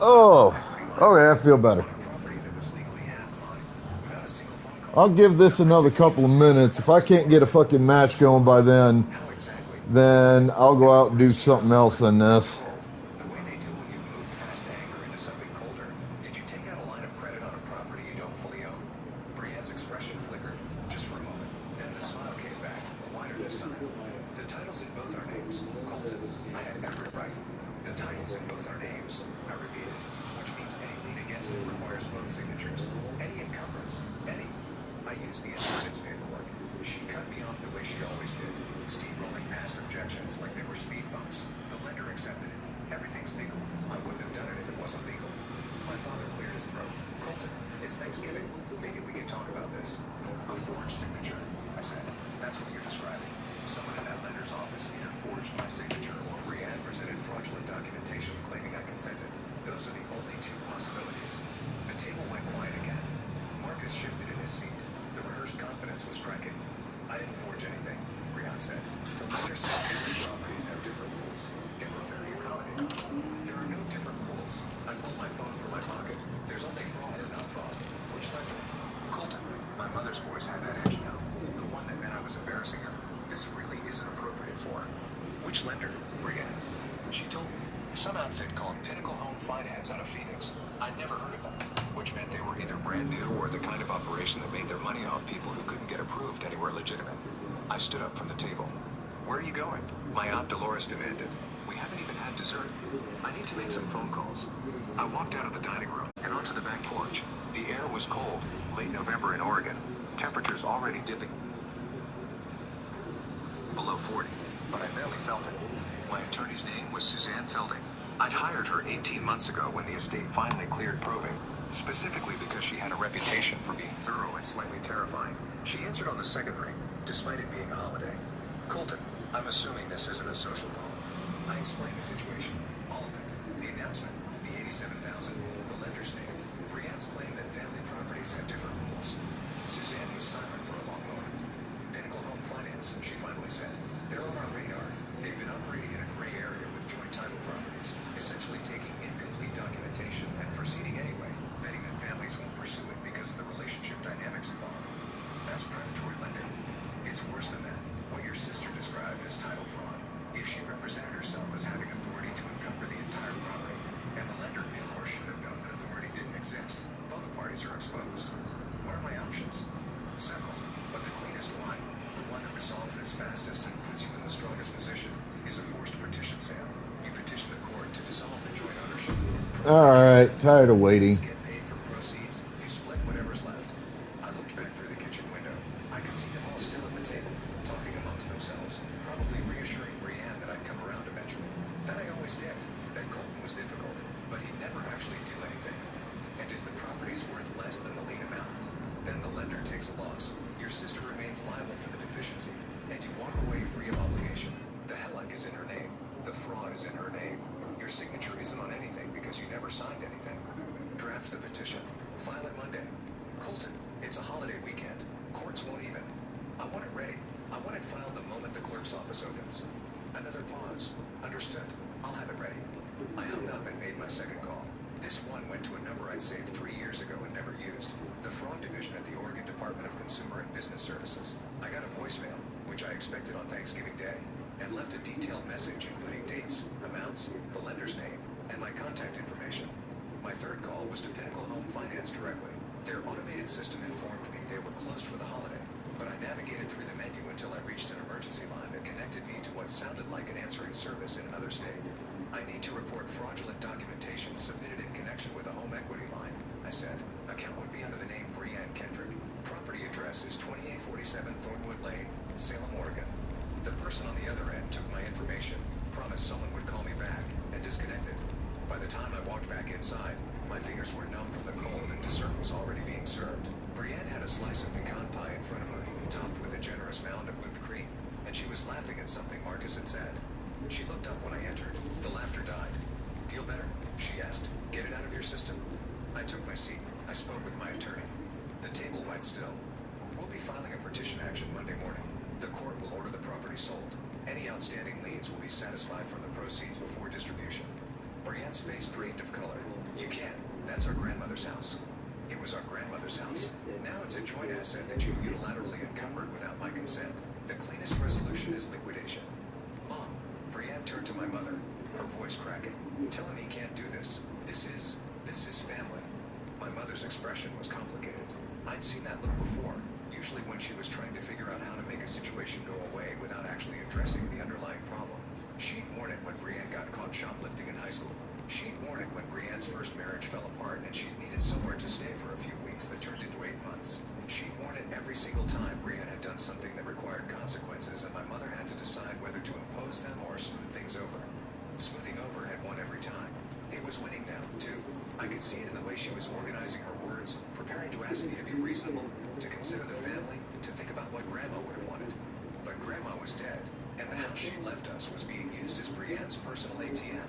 Oh, okay, I feel better. I'll give this another couple of minutes. If I can't get a fucking match going by then I'll go out and do something else in this. The way they do when you've moved past anger into something colder. Did you take out a line of credit on a property you don't fully own? Brienne's expression flickered, just for a moment. Then the smile came back, wider this time. The title's in both our names. Colton, I had every right. The title's in both our names. I repeated, which means any lien against it requires both signatures. Any encumbrance, any. I used the inheritance paperwork. She cut me off the way she always did, steamrolling past objections like they were speed bumps. The lender accepted it. Everything's legal. I wouldn't have done it if it wasn't legal. My father cleared his throat. Colton, it's Thanksgiving. Maybe we can talk about this. A forged signature, I said. That's what you're describing. Someone in that lender's office either forged my signature or Brienne presented fraudulent documentation claiming I consented. Those are the only two possibilities. The table went quiet again. Marcus shifted in his seat. The rehearsed confidence was cracking. I didn't forge anything, Brienne said. The lender said family properties have different rules. They were very accommodating. There are no different rules. I pulled my phone from my pocket. There's only fraud or not fraud. Which lender? Colton. My mother's voice had that edge now. The one that meant I was embarrassing her. This really isn't appropriate for her. Which lender? Brienne. She told me. Some outfit called Pinnacle Home Finance out of Phoenix. I'd never heard of them, which meant they were either brand new or the kind of operation that made their money off people who couldn't get approved anywhere legitimate. I stood up from the table. Where are you going? My Aunt Dolores demanded. We haven't even had dessert. I need to make some phone calls. I walked out of the dining room and onto the back porch. The air was cold, late November in Oregon. Temperatures already dipping below 40, but I barely felt it. My attorney's name was Suzanne Fielding. I'd hired her 18 months ago when the estate finally cleared probate, specifically because she had a reputation for being thorough and slightly terrifying. She answered on the second ring, despite it being a holiday. Colton, I'm assuming this isn't a social call. I explained the situation, all of it. The announcement, the $87,000, the lender's name, Brienne's claim that family properties have different rules. Suzanne was silent for a long moment. Pinnacle Home Finance, she finally said. They're on our radar. They've been operating in a gray area with joint title properties, essentially taking incomplete documentation and proceeding anyway, betting that families won't pursue it because of the relationship dynamics involved. That's predatory lending. It's worse than that. What your sister described as title fraud. If she represented herself as having authority to encumber the entire property, and the lender knew or should have known that authority didn't exist, both parties are exposed. What are my options? Several, but the cleanest one, the one that resolves this fastest and puts you in the strongest position, is a forced petition sale. You petition the court to dissolve the joint ownership. Alright, tired of waiting. Get paid for proceeds, you split whatever's left. I looked back through the kitchen window. I could see them all still at the table, talking amongst themselves, probably reassuring Brienne that I'd come around eventually. That I always did. That Colton was difficult, but he'd never actually do anything. And if the property's worth less than the lien amount, then the lender takes a loss. Your sister remains liable for the deficiency, and you walk away free of obligation. The hellac is in her name. The fraud is in her name. Your signature isn't on anything because you never signed anything. Draft the petition. File it Monday. Colton, it's a holiday weekend. Courts won't even. I want it ready. I want it filed the moment the clerk's office opens. Another pause. Understood. I'll have it ready. I hung up and made my second call. This one went to a number I'd saved 3 years ago and never used. The fraud division at the Oregon Department of Consumer and Business Services. I got a voicemail, which I expected on Thanksgiving Day, and left a detailed message including dates, amounts, the lender's name, and my contact information. My third call was to Pinnacle Home Finance directly. Their automated system informed me they were closed for the holiday, but I navigated through the menu until I reached an emergency line that connected me to what sounded like an answering service in another state. I need to report fraudulent documentation submitted in connection with a home equity line, I said. Account would be under the name Brienne Kendrick. Property address is 2847 Thornwood Lane, Salem, Oregon. The person on the other end took my information, promised someone would call me back, and disconnected. By the time I walked back inside, my fingers were numb from the cold and dessert was already being served. Brienne had a slice of pecan pie in front of her, topped with a generous mound of whipped cream, and she was laughing at something Marcus had said. She looked up when I entered. The laughter died. Feel better? She asked. Get it out of your system? I took my seat. I spoke with my attorney. The table went still. We'll be filing a petition action Monday morning. The court will order the property sold. Any outstanding liens will be satisfied from the proceeds before distribution. Brienne's face drained of color. You can't. That's our grandmother's house. It was our grandmother's house. Now it's a joint asset that you unilaterally encumbered without my consent. The cleanest resolution is liquidation. Mom, Brienne turned to my mother, her voice cracking. Tell him he can't do this. This is family. My mother's expression was complicated. I'd seen that look before, usually when she was trying to figure out how to make a situation go away without actually addressing the underlying problem. She'd worn it when Brienne got caught shoplifting in high school. She'd worn it when Brienne's first marriage fell apart and she'd needed somewhere to stay for a few weeks that turned into 8 months. She'd worn it every single time Brienne had done something that required consequences, and my mother had to decide whether to impose them or smooth things over. Smoothing over had won every time. It was winning now, too. I could see it in the way she was organizing her words, preparing to ask me to be reasonable, to consider the family, to think about what Grandma would have wanted. But Grandma was dead, and the house she left us was being used as Brienne's personal ATM.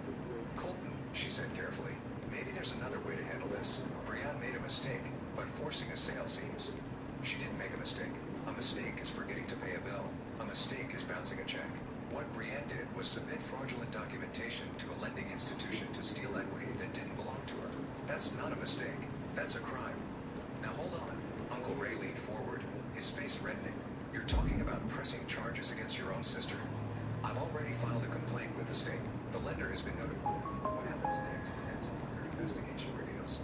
Colton, she said carefully, maybe there's another way to handle this. Brienne made a mistake, but forcing a sale seems. She didn't make a mistake. A mistake is forgetting to pay a bill. A mistake is bouncing a check. What Brienne did was submit fraudulent documentation to a lending institution to steal equity that didn't belong to her. That's not a mistake. That's a crime. Now hold on. Uncle Ray leaned forward, his face reddening. You're talking about pressing charges against your own sister? I've already filed a complaint with the state. The lender has been notified. What happens next depends on what their investigation reveals.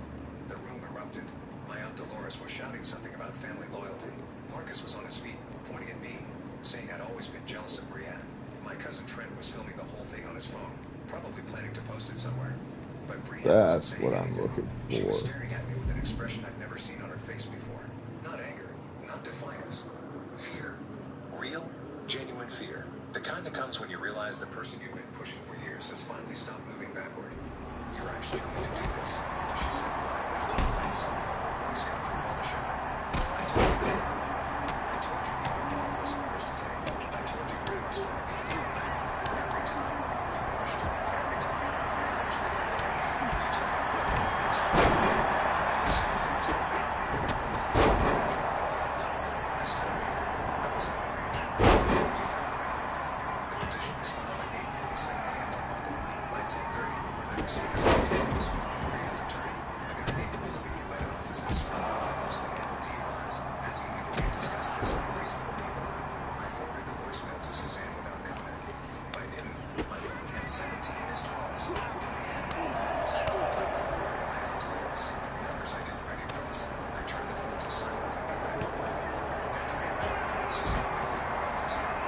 The room erupted. My Aunt Dolores was shouting something about family loyalty. Marcus was on his feet, pointing at me, saying I'd always been jealous of Brienne. My cousin Trent was filming the whole thing on his phone, probably planning to post it somewhere. But Brienne wasn't That's saying what I'm anything. looking She was for. staring at me with an expression I'd never seen on her face before. Not anger, not defiance. Fear. Real, genuine fear. The kind that comes when you realize the person you've been pushing for years has finally stopped moving backward. You're actually going to do this, she said quietly, and somehow her voice cut through all the shouting. I told you that in the moment. I told you the hard part wasn't yours to take. I told you Grandma's car needed to go back. Every time you pushed, every time I eventually let go, you took out blood and extracted it. You assumed there was no pain that you could cause that you could eventually forgive. I started again. I wasn't hungry anymore. You found the paper. The petition was filed at 8:47 a.m. on Monday. By 10:30, I received a full-time voicemail from Brienne's attorney, a guy named Willoughby who had an office in Springville that mostly handled DUIs, asking if we could discuss this like reasonable people. I forwarded the voicemail to Suzanne without comment. By noon, my phone had 17 missed calls. Brienne, Marcus, my mother, my Aunt Dolores, numbers I didn't recognize. I turned the phone to silent and went back to work. At 3 o'clock, Suzanne called from her office again.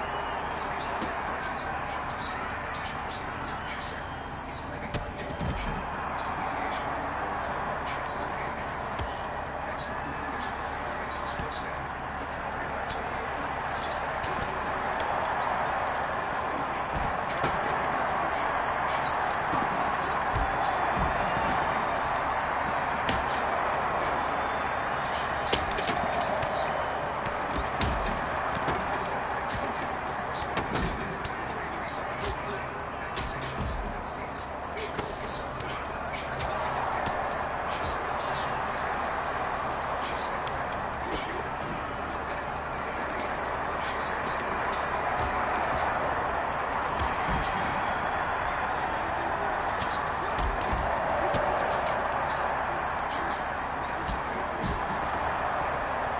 Willoughby filed an emergency motion to stay the partition proceedings, she said. He's claiming undue hardship and requesting mediation. What are our chances of getting it denied? Excellent. There's no legal basis for a stay. The property rights are clear. It's just buying time and effort by the person move. How long? Judge Hardy has the motion. She's thorough and fast. I expect her ruling by the end of the week. The ruling came Thursday. Motion denied. Partition proceedings will continue as scheduled. Willoughby called me that night. I let him break. The voicemail was 2 minutes and 43 seconds of crying, accusations, and pleas. She called me selfish. She called me vindictive. She said I was destroying the family. She said Grandma would be ashamed of me. Then, at the very end, she said something that told me everything I needed to know. I don't think you actually do anything. You never do anything. You just complain and then you let it go. That's what you always do. She was right. That was what I always did. I remember her.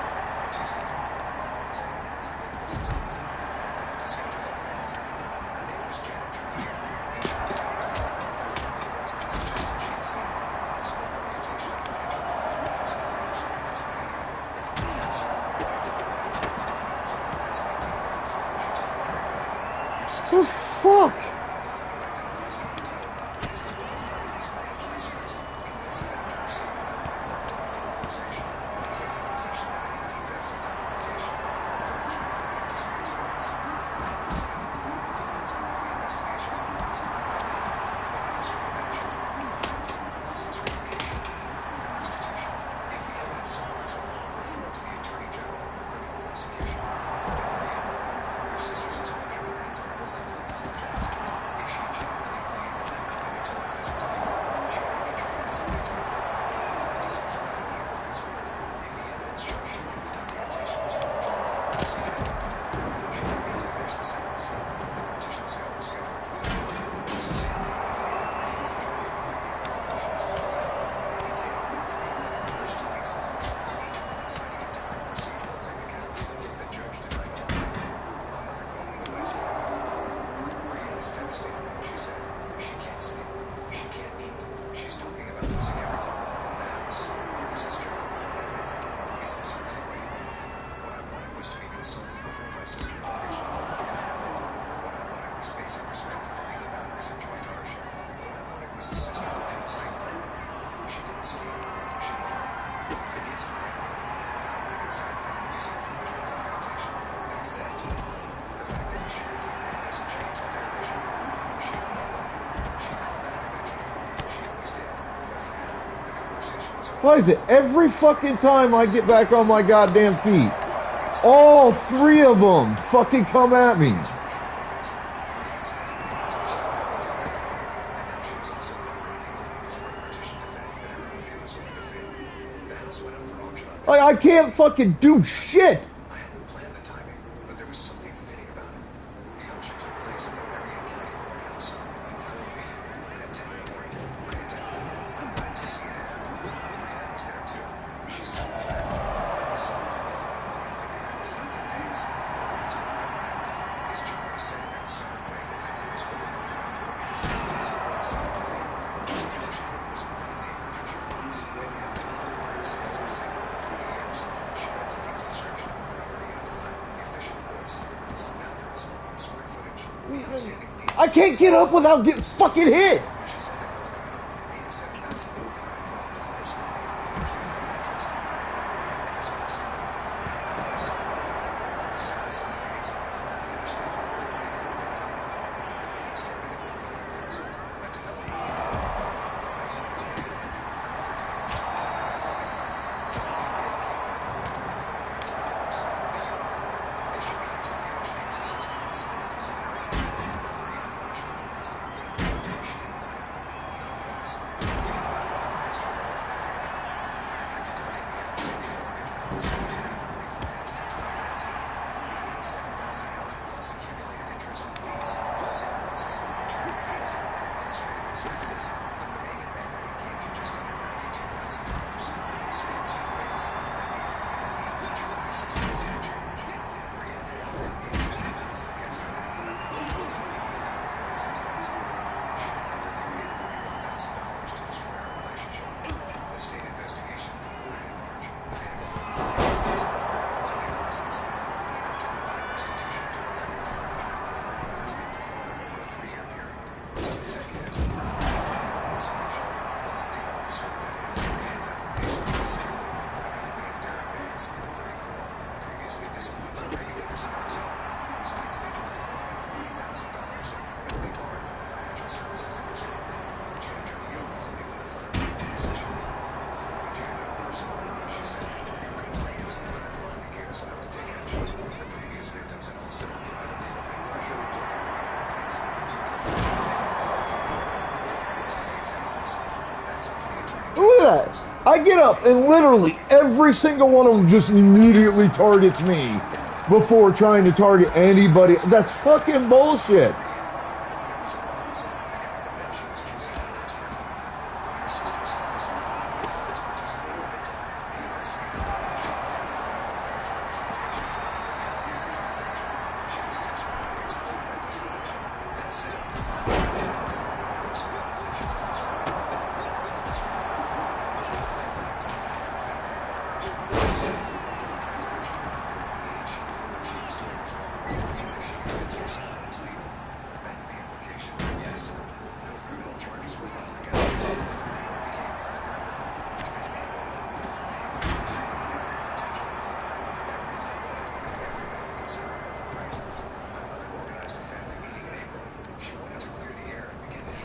On Tuesday night, the state investigator was supposed to meet with me at 10 to schedule a formal interview. Her name was Janet Trujillo, and she indicated fraud on her father in ways that suggested she'd seen every possible permutation of financial fraud and was no longer surprised by any of it. We've had several complaints about money moving in finance over the past 18 months, she told me during our call. Your sister's case is Fuck! great. The lender identifies drug title properties with one party as financially stressed, convinces them to proceed without proper parental authorization, and takes the position that any defects in documentation are the borrower's problem if disputes arise. What happens to them? It depends on how the investigation finds. Right now, administrative action, fines, license revocation, required restitution. If the evidence supports it, refer it to the Attorney General for criminal prosecution. And Brienne, your sister's exposure depends on her level of knowledge and intent. Why is it every fucking time I get back on my goddamn feet, all three of them fucking come at me? I can't fucking do shit. I can't get up without getting fucking hit. Look at that. I get up and literally every single one of them just immediately targets me before trying to target anybody. That's fucking bullshit.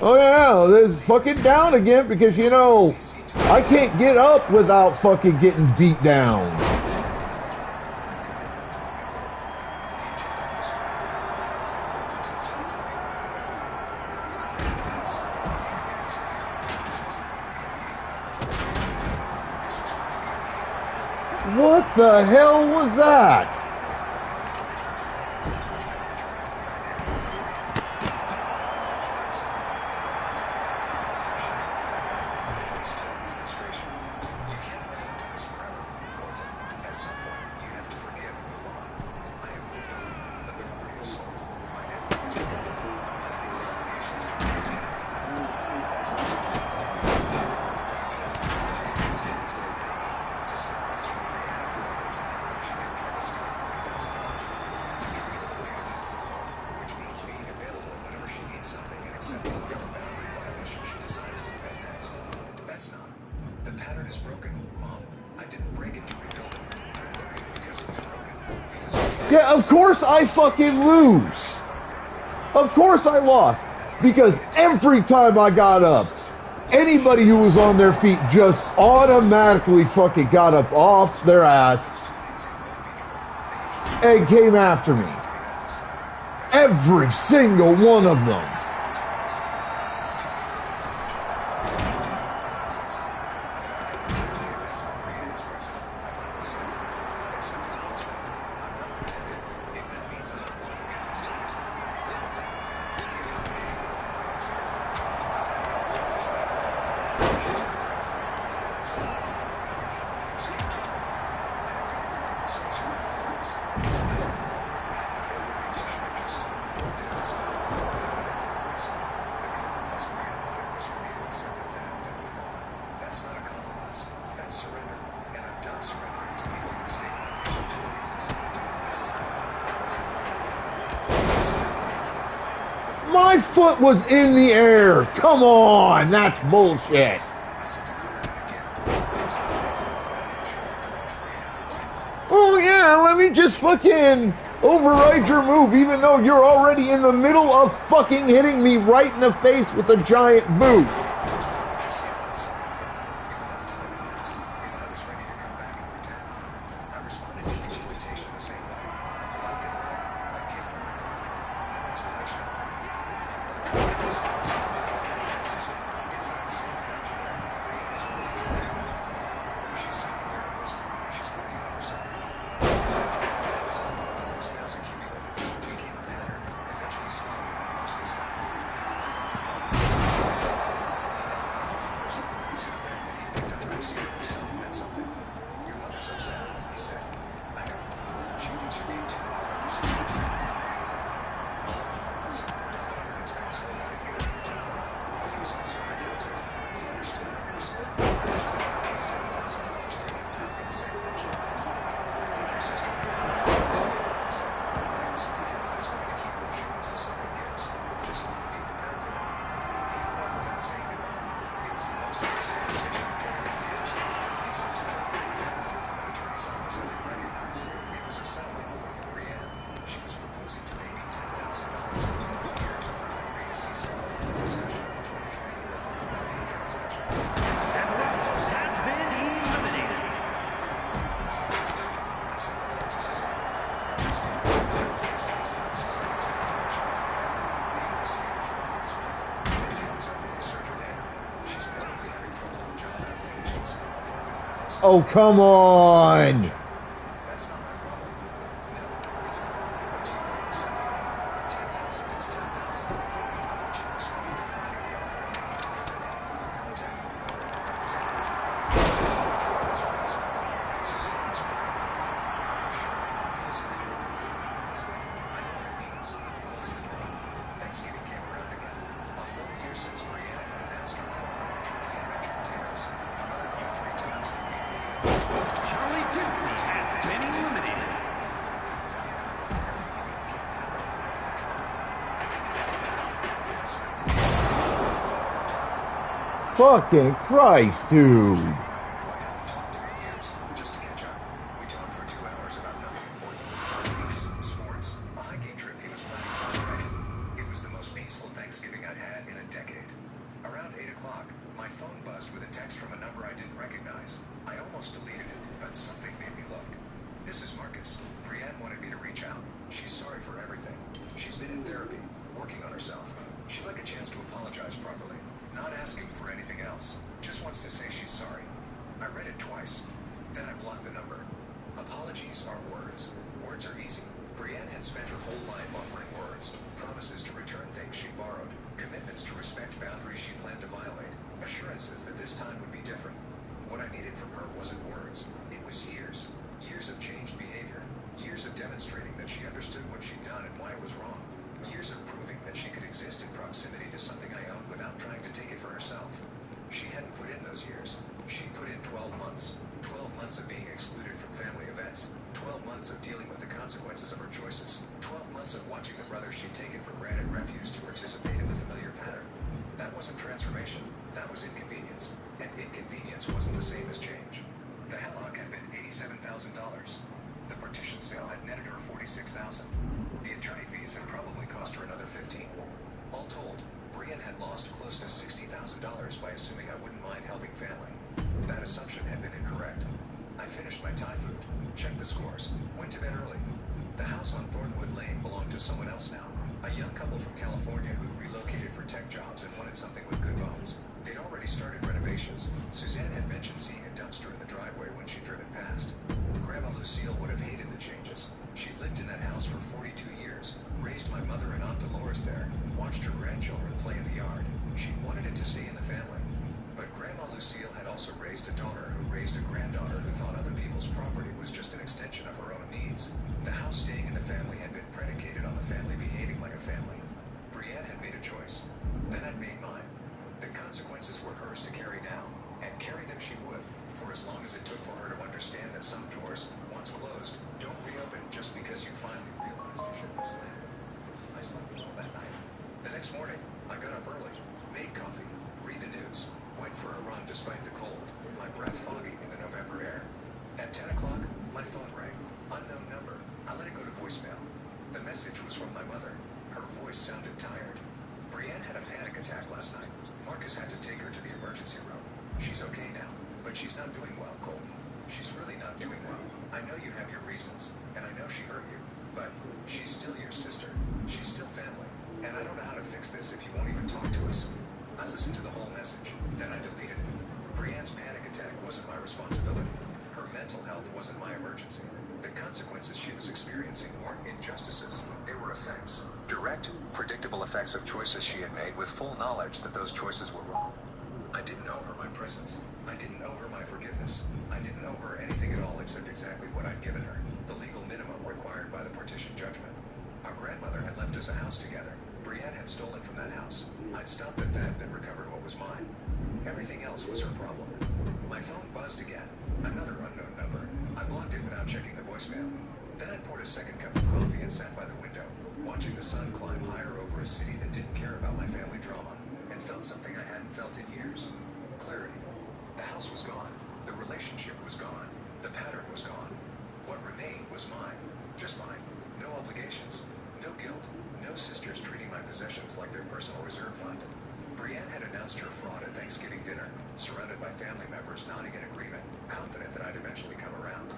Oh yeah, it's fucking down again because, you know, I can't get up without fucking getting beat down. What the hell was that? Yeah, of course I fucking lose. Of course I lost. Because every time I got up, Anybody who was on their feet just automatically fucking got up off their ass and came after me. Every single one of them. My foot was in the air. Come on, that's bullshit. Oh yeah, let me just fucking override your move even though you're already in the middle of fucking hitting me right in the face with a giant boot. Oh, come on. Fucking Christ, dude. Brienne had lost close to $60,000 by assuming I wouldn't mind helping family. That assumption had been incorrect. I finished my Thai food, checked the scores, went to bed early. The house on Thornwood Lane belonged to someone else now. A young couple from California who'd relocated for tech jobs and wanted something with good bones. They'd already started renovations. Suzanne had mentioned seeing a dumpster in the driveway when she'd driven past. Grandma Lucille would have hated the changes. She'd lived in that house for 42 years, raised my mother and Aunt Dolores there, watched her grandchildren play in the yard. She wanted it to stay in the family. But Grandma Lucille had also raised a daughter who raised a granddaughter who thought other people's property was just an extension of her own needs. The house staying in the family had been predicated on the family behaving like a family. Brienne had made a choice. Then I'd made mine. The consequences were hers to carry now, and carry them she would, for as long as it took for her to understand that some doors, once closed, don't reopen just because you finally realized you shouldn't have slammed them. I slept well that night. The next morning, I got up early, made coffee, read the news, went for a run despite the cold, my breath foggy in the November air. At 10 o'clock, my phone rang. Unknown number. I let it go to voicemail. The message was from my mother. Her voice sounded tired. Brienne had a panic attack last night. Marcus had to take her to the emergency room. She's okay now, but she's not doing well, Colton. She's really not doing well. I know you have your reasons, and I know she hurt you, but she's still your sister. She's still family, and I don't know how to fix this if you won't even talk to us. I listened to the whole message, then I deleted it. Brienne's panic attack wasn't my responsibility. Her mental health wasn't my emergency. The consequences she was experiencing weren't injustices, they were effects. Direct, predictable effects of choices she had made with full knowledge that those choices were wrong. I didn't owe her my presence. I didn't owe her my forgiveness. I didn't owe her anything at all except exactly what I'd given her, the legal minimum required by the partition judgment. Our grandmother had left us a house together. Brienne had stolen from that house. I'd stopped the theft and recovered what was mine. Everything else was her problem. My phone buzzed again. Another unknown number. I blocked it without checking the voicemail. Then I poured a second cup of coffee and sat by the window, watching the sun climb higher over a city that didn't care about my family drama, and felt something I hadn't felt in years. Clarity. The house was gone. The relationship was gone. The pattern was gone. What remained was mine. Just mine. No obligations. No guilt. No sisters treating my possessions like their personal reserve fund. Brienne had announced her fraud at Thanksgiving dinner, surrounded by family members nodding in agreement, confident that I'd eventually come around.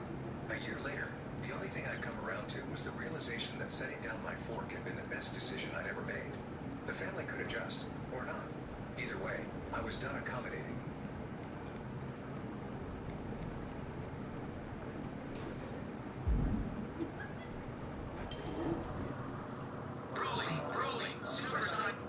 A year later, the only thing I'd come around to was the realization that setting down my fork had been the best decision I'd ever made. The family could adjust, or not. Either way, I was done accommodating.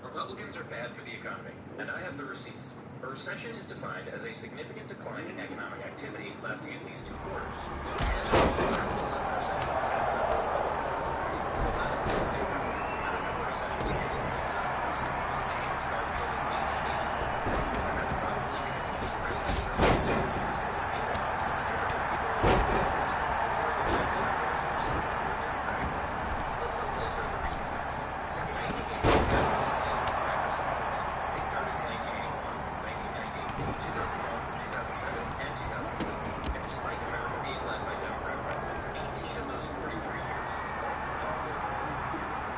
Republicans are bad for the economy, and I have the receipts. A recession is defined as a significant decline in economic activity lasting at least 2 quarters. And the last 11 recessions have been under Republicans. The last Republican president to not have a recession handed in his office was James Garfield in 1880. And that's probably because he was president for only 6 months. Meanwhile, the majority of people were more than the last time there was a recession were Democratic. Let's look closer at the recent past. Since 1980, there have been a slew of 5 recessions. They started in 1981, 1990, 2001, 2007, and 2012. And despite America being led by Democrat presidents 18 of those 43 years, all over 50 years,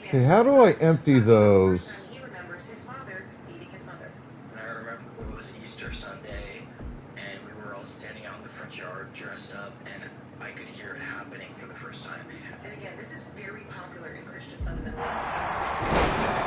Okay, how do I empty those? He remembers his father beating his mother. And I remember it was Easter Sunday, and we were all standing out in the front yard dressed up, and I could hear it happening for the first time. And again, this is very popular in Christian fundamentalism.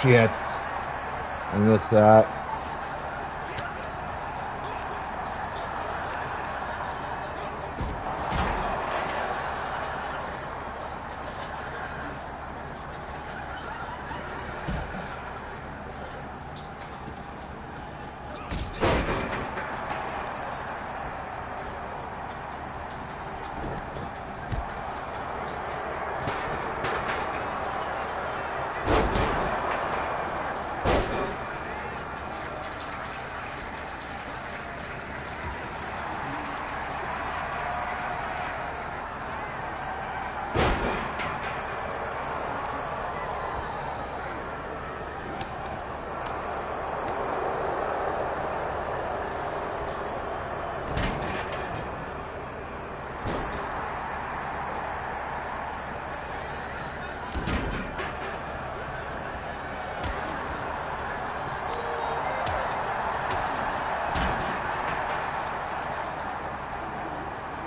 Shit. I missed that.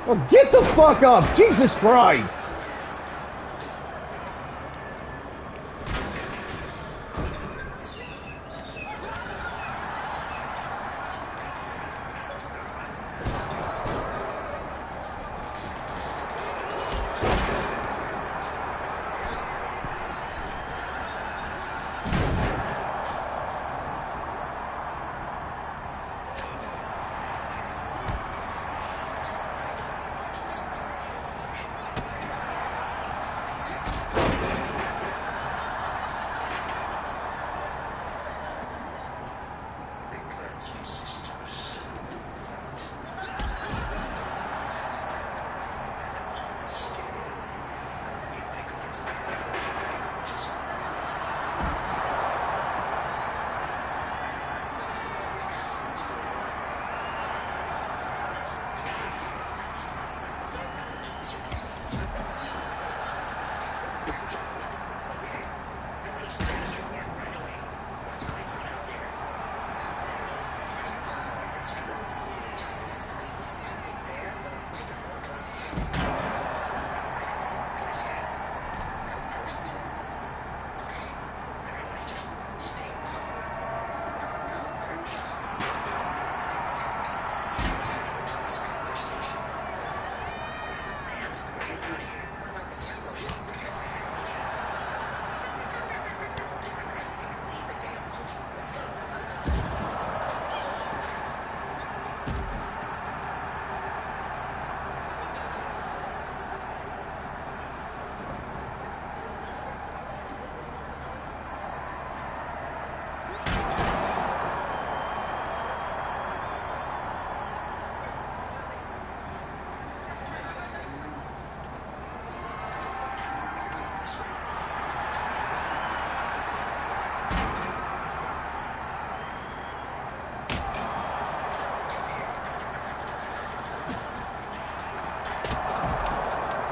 Oh, get the fuck up! Jesus Christ!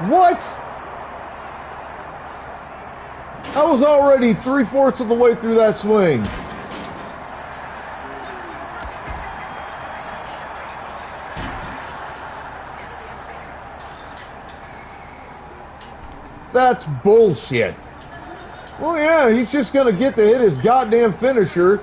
What? I was already 3/4 of the way through that swing. That's bullshit. Well, yeah, he's just gonna get to hit his goddamn finisher.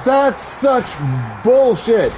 That's such bullshit.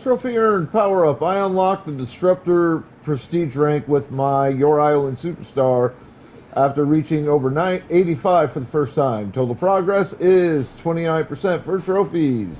trophy earned. Power up. I unlocked the Disruptor prestige rank with my Your Island Superstar after reaching over 85 for the first time. Total progress is 29% for trophies.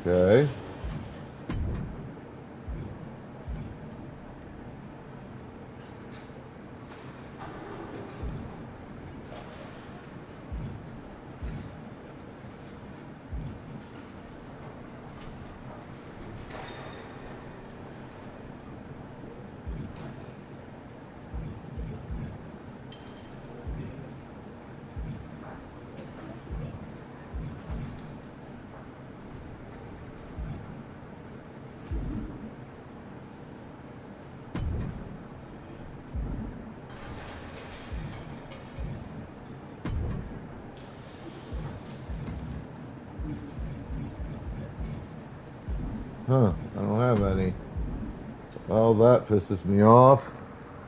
Okay. Huh, I don't have any. Well, that pisses me off.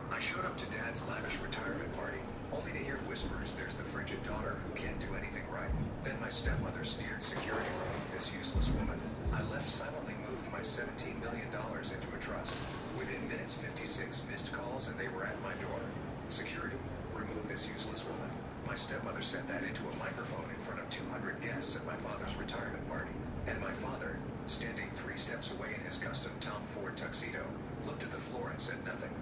I showed up to Dad's lavish retirement party, only to hear whispers there's the frigid daughter who can't do anything right. Then my stepmother sneered security removed this useless woman. I left silently moved my $17 million into a trust. Within minutes, 56 missed calls and they were at my door. Security, remove this useless woman. My stepmother said that into a microphone in front of 200 guests at my father's retirement party. And my father, standing 3 steps away in his custom Tom Ford tuxedo, looked at the floor and said nothing.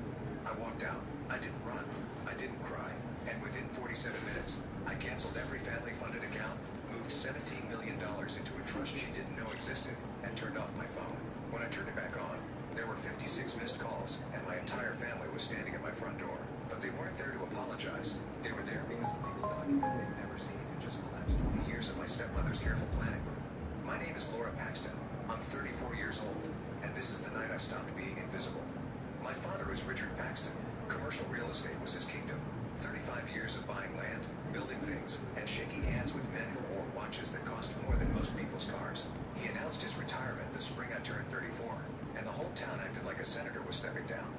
I walked out. I didn't run. I didn't cry. And within 47 minutes, I canceled every family-funded account, moved $17 million into a trust she didn't know existed, and turned off my phone. When I turned it back on, there were 56 missed calls, and my entire family was standing at my front door. But they weren't there to apologize. They were there because a legal document they'd never seen had just collapsed 20 years of my stepmother's careful planning. My name is Laura Paxton. I'm 34 years old, and this is the night I stopped being invisible. My father is Richard Paxton. Commercial real estate was his kingdom. 35 years of buying land, building things, and shaking hands with men who wore watches that cost more than most people's cars. He announced his retirement the spring I turned 34, and the whole town acted like a senator was stepping down.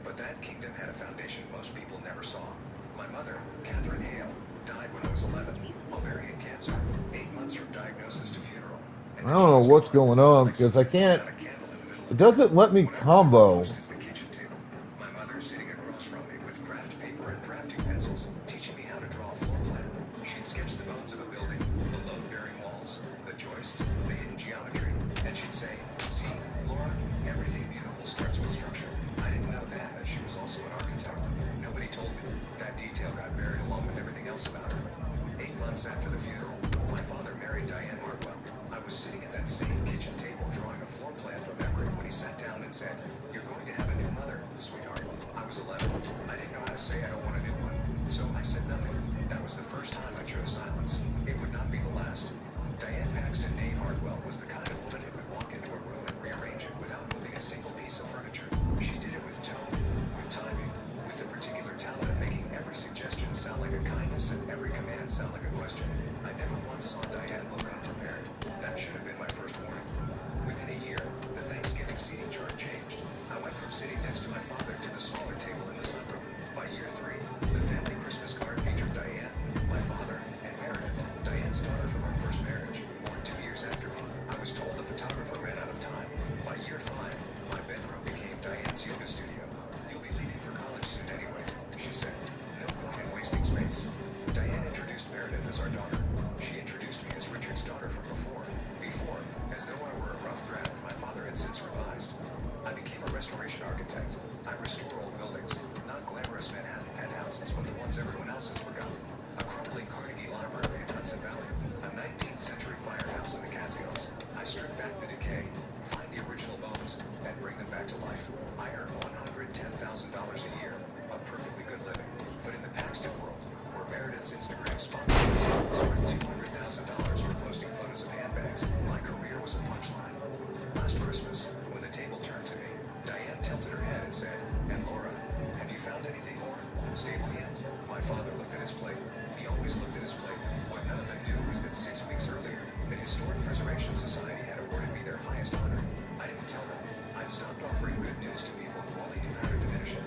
But that kingdom had a foundation most people never saw. My mother, Catherine Hale, died when I was 11. Ovarian cancer. 8 months from diagnosis to funeral. I don't know what's going on because I can't. It doesn't let me combo. My mother sitting across from me with craft paper and drafting pencils, teaching me how to draw a floor plan. She'd sketch the bones of a building, the load-bearing walls, the joists, the hidden geometry, and she'd say, "See, Laura, everything beautiful starts with structure." I didn't know then that she was also an architect. Nobody told me. That detail got buried along with everything else about her. 8 months after the funeral, my father married Diane Hartwell. I was sitting at that same kitchen table drawing a floor plan from memory when he sat down and said, "You're going to have a new mother, sweetheart." I was 11. I didn't know how to say I don't want a new one, so I said nothing. That was the first time I chose silence. It would not be the last. Diane Paxton née Hartwell was the kind of woman who could walk into a room and rearrange it without moving a single piece of furniture. She did it with tone, with timing, with the particular talent of making every suggestion sound like a kindness and every command sound like a question. I never once saw Diane look unprepared. That should have been my first warning. Within a year, the Thanksgiving seating chart changed. I went from sitting next to my father to the smaller table in the sunroom. By year 3, the family Christmas card featured Diane, my father, and Meredith, Diane's daughter from her first marriage, born 2 years after me. I was told the photographer back to life. I earn $110,000 a year, a perfectly good living. But in the Paxton world, where Meredith's Instagram sponsorship was worth $200,000 for posting photos of handbags, my career was a punchline. Last Christmas, when the table turned to me, Diane tilted her head and said, "And Laura, have you found anything more? Stable yet?" My father looked at his plate. He always looked at his plate. What none of them knew was that 6 weeks earlier, the Historic Preservation Society had awarded me their highest honor. I didn't tell them. I'd stopped offering good news to people who only knew how to diminish it.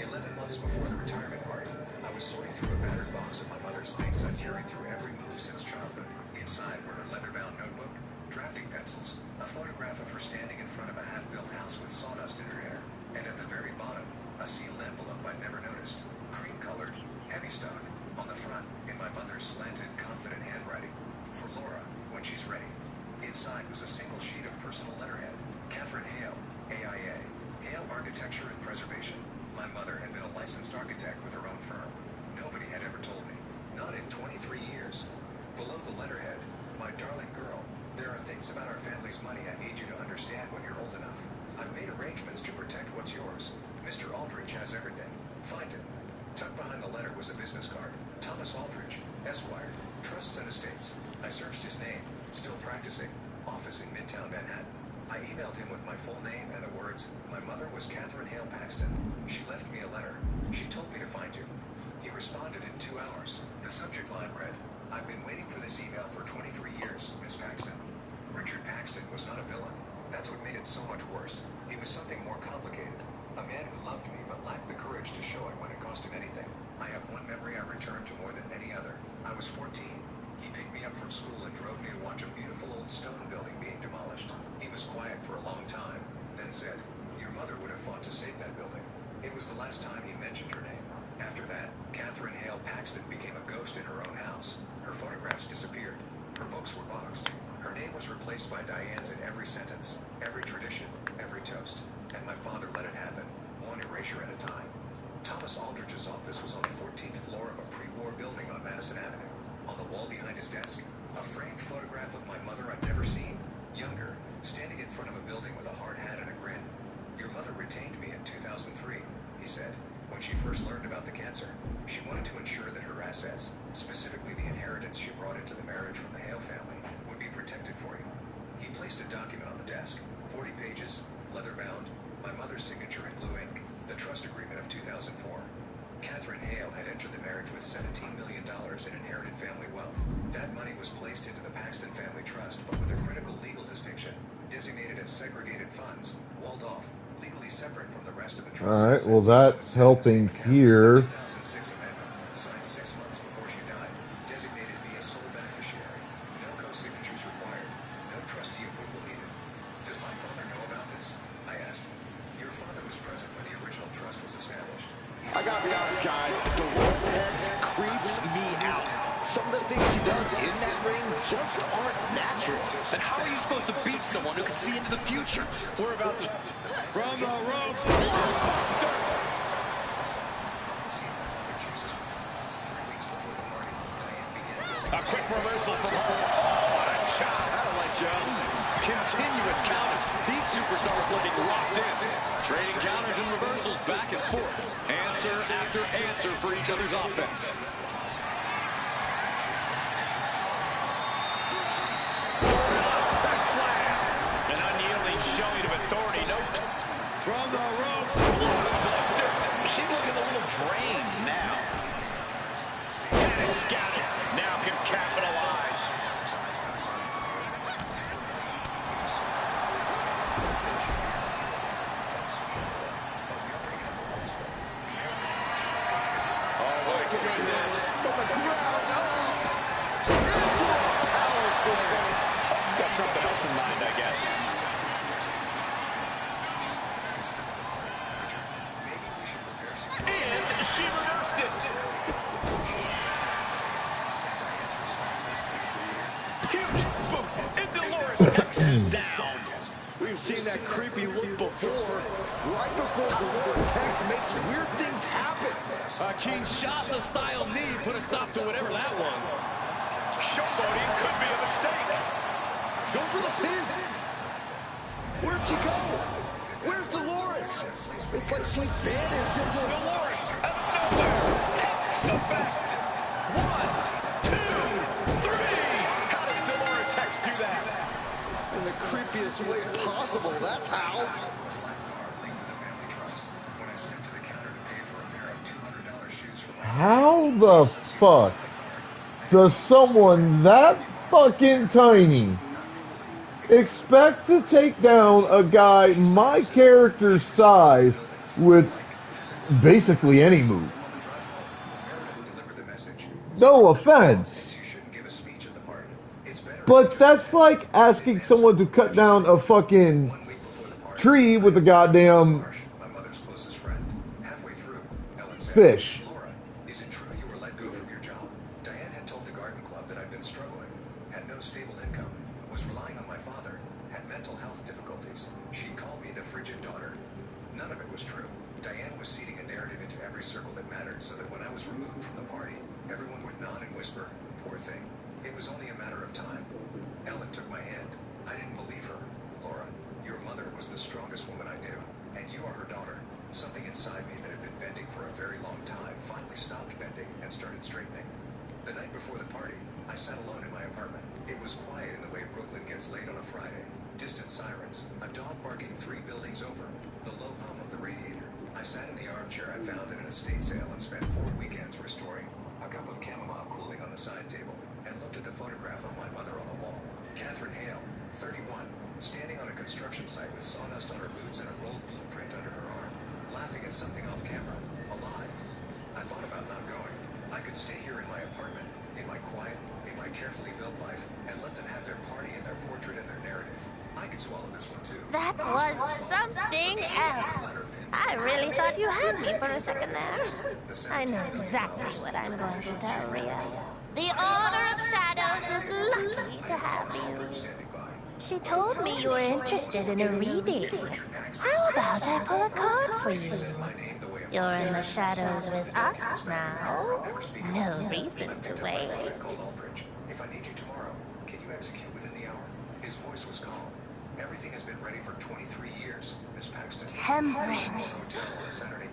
11 months before the retirement party, I was sorting through a battered box of my mother's things I'd carried through every move since childhood. Inside were her leather-bound notebook, drafting pencils, a photograph of her standing in front of a half-built house with sawdust in her hair, and at the very bottom, a sealed envelope I'd never noticed, cream-colored, heavy stock. On the front, in my mother's slanted, confident handwriting, "For Laura, when she's ready." Inside was a single sheet of personal letterhead. Catherine Hale, AIA, Hale Architecture and Preservation. My mother had been a licensed architect with her own firm. Nobody had ever told me. Not in 23 years. Below the letterhead, "My darling girl, there are things about our family's money I need you to understand when you're old enough. I've made arrangements to protect what's yours. Mr. Aldridge has everything. Find it." Tucked behind the letter was a business card. Thomas Aldridge, Esquire, Trusts and Estates. I searched his name, still practicing, office in Midtown Manhattan. I emailed him with my full name and the words, "My mother was Catherine Hale Paxton. She left me a letter. She told me to find you." He responded in 2 hours. The subject line read, "I've been waiting for this email for 23 years, Miss Paxton." Richard Paxton was not a villain. That's what made it so much worse. He was something more complicated. A man who loved me but lacked the courage to show it when it cost him anything. I have one memory I return to more than any other. I was 14. He picked me up from school and drove me to watch a beautiful old stone building being demolished. He was quiet for a long time, then said, "Your mother would have fought to save that building." It was the last time he mentioned her name. After that, Catherine Hale Paxton became a ghost in her own house. Her photographs disappeared. Her books were boxed. Her name was replaced by Diane's in every sentence, every tradition, every toast. And my father let it happen, one erasure at a time. Thomas Aldridge's office was on the 14th floor of a pre-war building on Madison Avenue. On the wall behind his desk, a framed photograph of my mother I'd never seen, younger, standing in front of a building with a hard hat and a grin. "Your mother retained me in 2003, he said, when she first learned about the cancer. She wanted to ensure that her assets, specifically the inheritance she brought into the marriage from the Hale family, would be protected for you." He placed a document on the desk, 40 pages, leather-bound, my mother's signature in blue ink, the trust agreement of 2004. Catherine Hale had entered the marriage with $17 million in inherited family wealth. That money was placed into the Paxton Family Trust, but with a critical legal distinction, designated as segregated funds, walled off, legally separate from the rest of the trust. All right, well, that's helping here. 2006 amendment, signed 6 months before she died, designated me as sole beneficiary. No co-signatures required. No trustee approval needed. Does my father know about this? I asked. Your father was present when the original trust was established. I gotta be honest, guys. Dolores Hex creeps me out. Some of the things she does in that ring just aren't natural. And how are you supposed to beat someone who can see into the future? We're about to... From the ropes, Buster! A quick reversal from her. Oh, what a shot. Satellite Joe. Continuous counters. These superstars looking locked in. Trading counters and reversals back and forth. Answer after answer for each other's offense. An unyielding showing of authority. Note. from the ropes. Buster. She's looking a little drained now. Panic scouted. Now can capitalize. Oh, my goodness. From the ground up. Into a power slam. Got something else in mind, I guess. And she reversed it. Huge boot. And Dolores Hex is down. We've seen that creepy look before. Right before Dolores Hex makes weird things happen. A Kinshasa-style knee put a stop to whatever that was. Showboating could be a mistake. Go for the pin. Where'd she go? Where's Dolores? It's like she vanished into Dolores out of nowhere. Hex effect. 1, 2, 3. How does Dolores Hex do that? in the creepiest way possible. That's how. How the fuck does someone that fucking tiny expect to take down a guy my character's size with basically any move? No offense, but that's like asking someone to cut down a fucking tree with a goddamn fish. Is it true you were let go from your job? Diane had told the garden club that I'd been struggling, had no stable income, was relying on my father, had mental health difficulties. She called me the frigid daughter. None of it was true. Diane was seeding a narrative into every circle that mattered so that when I was removed from the party, everyone would nod and whisper, poor thing. It was only a matter of time. Ellen took my hand. I didn't believe her. Laura, your mother was the strongest woman I knew, and you are her daughter. Something inside me that had been bending for a very long time finally stopped bending and started straightening. The night before the party, I sat alone in my apartment. It was quiet in the way Brooklyn gets late on a Friday. Distant sirens, a dog barking 3 buildings over, the low hum of the radiator. I sat in the armchair I found at an estate sale and spent 4 weekends restoring a cup of chamomile cooling on the side table and looked at the photograph of my mother on the wall. Catherine Hale, 31, standing on a construction site with sawdust on her boots and a rolled blueprint under her arm, laughing at something off camera, alive. I thought about not going. I could stay here in my apartment, in my quiet, in my carefully built life, and let them have their party and their portrait and their narrative. I could swallow this one too. That was something else. I really thought you had me for a second there. I know exactly what I'm going to tell Rhea. The Order of Shadows is lucky to have you. She told me you were interested in a reading. How about I pull a card for you? You're in the shadows with us now. No reason to wait. If I need you tomorrow, can you execute within the hour? His voice was calm. Everything has been ready for 23 years, Miss Paxton. Temperance.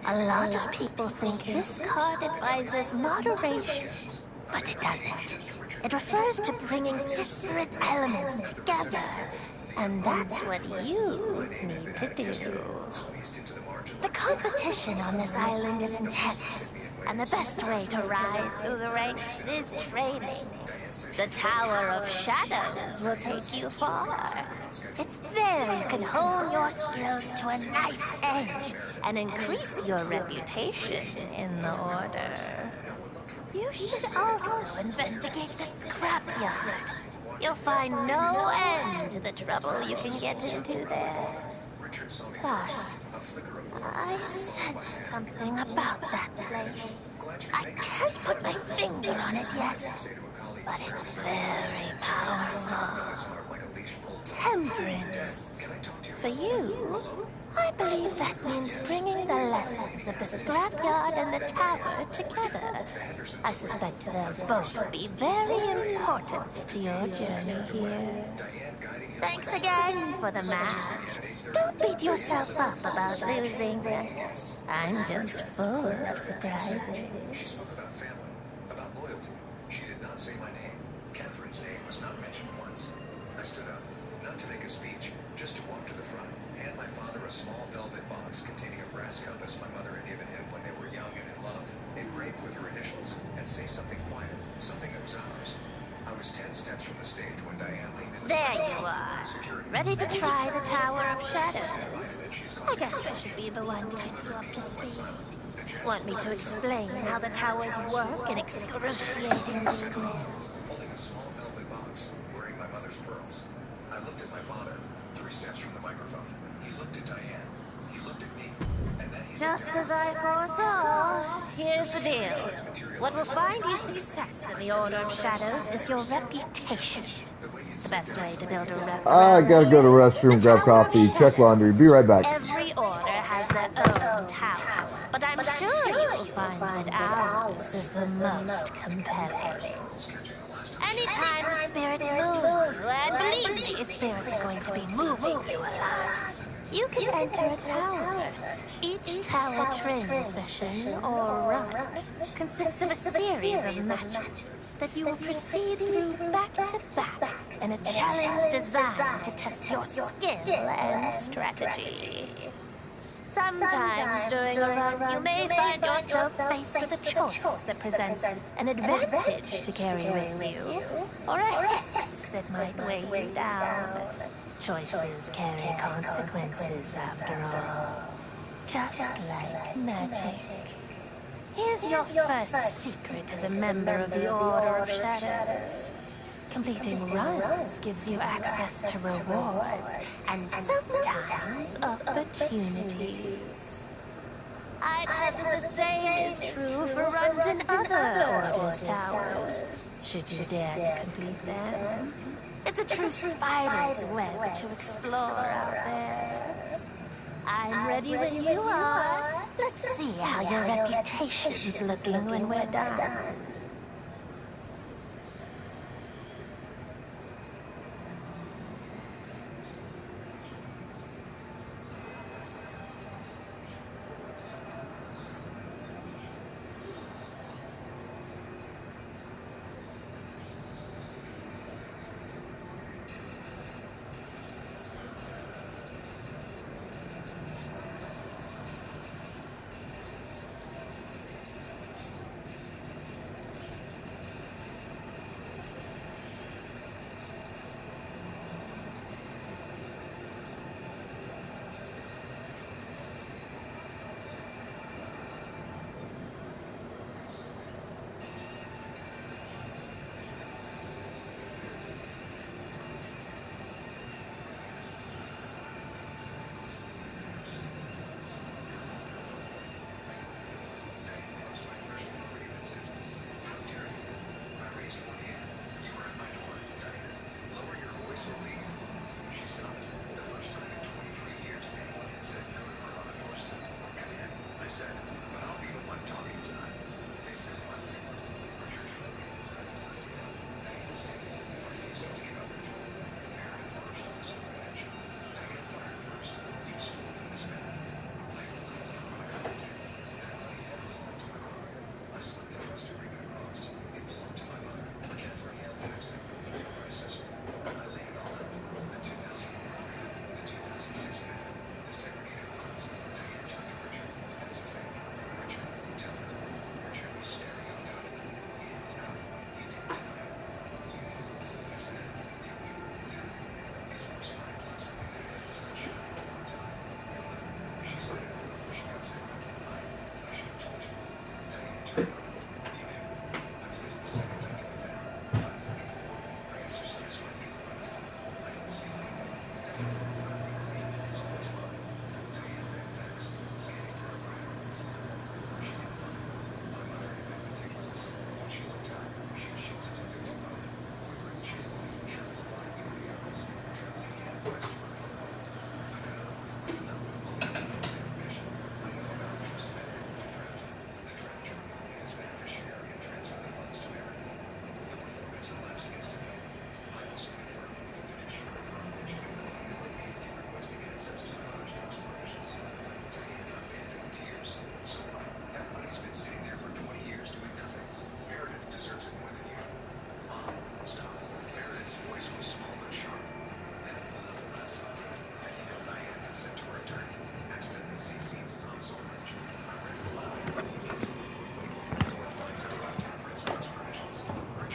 A lot of people think this card advises moderation, but it doesn't. It refers to bringing disparate elements together, and that's what you need to do. The competition on this island is intense, and the best way to rise through the ranks is training. The Tower of Shadows will take you far. It's there you can hone your skills to a knife's edge and increase your reputation in the Order. You should also investigate the scrapyard. You'll find no end to the trouble you can get into there. Plus, I sense something about that place. I can't put my finger on it yet, but it's very powerful. Temperance. For you, I believe that means bringing the lessons of the scrapyard and the tower together. I suspect they'll both be very important to your journey here. Thanks again for the match. Don't beat yourself up about losing. I'm just full of surprises. About family, about loyalty. She did not say my name. Catherine's name was not mentioned once. I stood up, not to make a speech, just to walk to the front, hand my father a small velvet box containing a brass compass my mother had given him when they were young and in love, engraved with her initials, and say something quiet, something that was ours. I was 10 steps from the stage when Diane leaned into There you are. Ready to try the Tower of Shadows? I guess I should be the one to get you up to speed. Want me to explain how the towers work in excruciating detail? holding a small velvet box, wearing my mother's pearls. I looked at my father, 3 steps from the microphone. He looked at Diane. He looked at me. And then he Just as I foresaw. Here's the deal. What will find you success in the Order of Shadows is your reputation. The best way to build a reputation. I gotta go to the restroom, grab coffee, check laundry. Be right back. Every order has their own tower, but I'm sure you'll find that ours is the most compelling. Anytime the spirit moves you, and believe me, spirits are going to be moving you a lot, you can enter a tower. Each power training session, or run, consists of a series of matches that you will proceed through back-to-back in a challenge designed to test your skill and strategy. Sometimes during a run, you may find yourself faced with a choice that presents an advantage to carry with you, or a hex that might weigh you down. Choices carry consequences, after all. Just like magic. Here's your first secret as a member of the Order of Shadows. Completing runs gives you access to rewards and sometimes opportunities. I'd hazard the same is true for runs in other Order's towers, should you dare to complete them. It's a true spider's web to explore out there. I'm ready when you are. Let's see how your reputation's looking when we're done.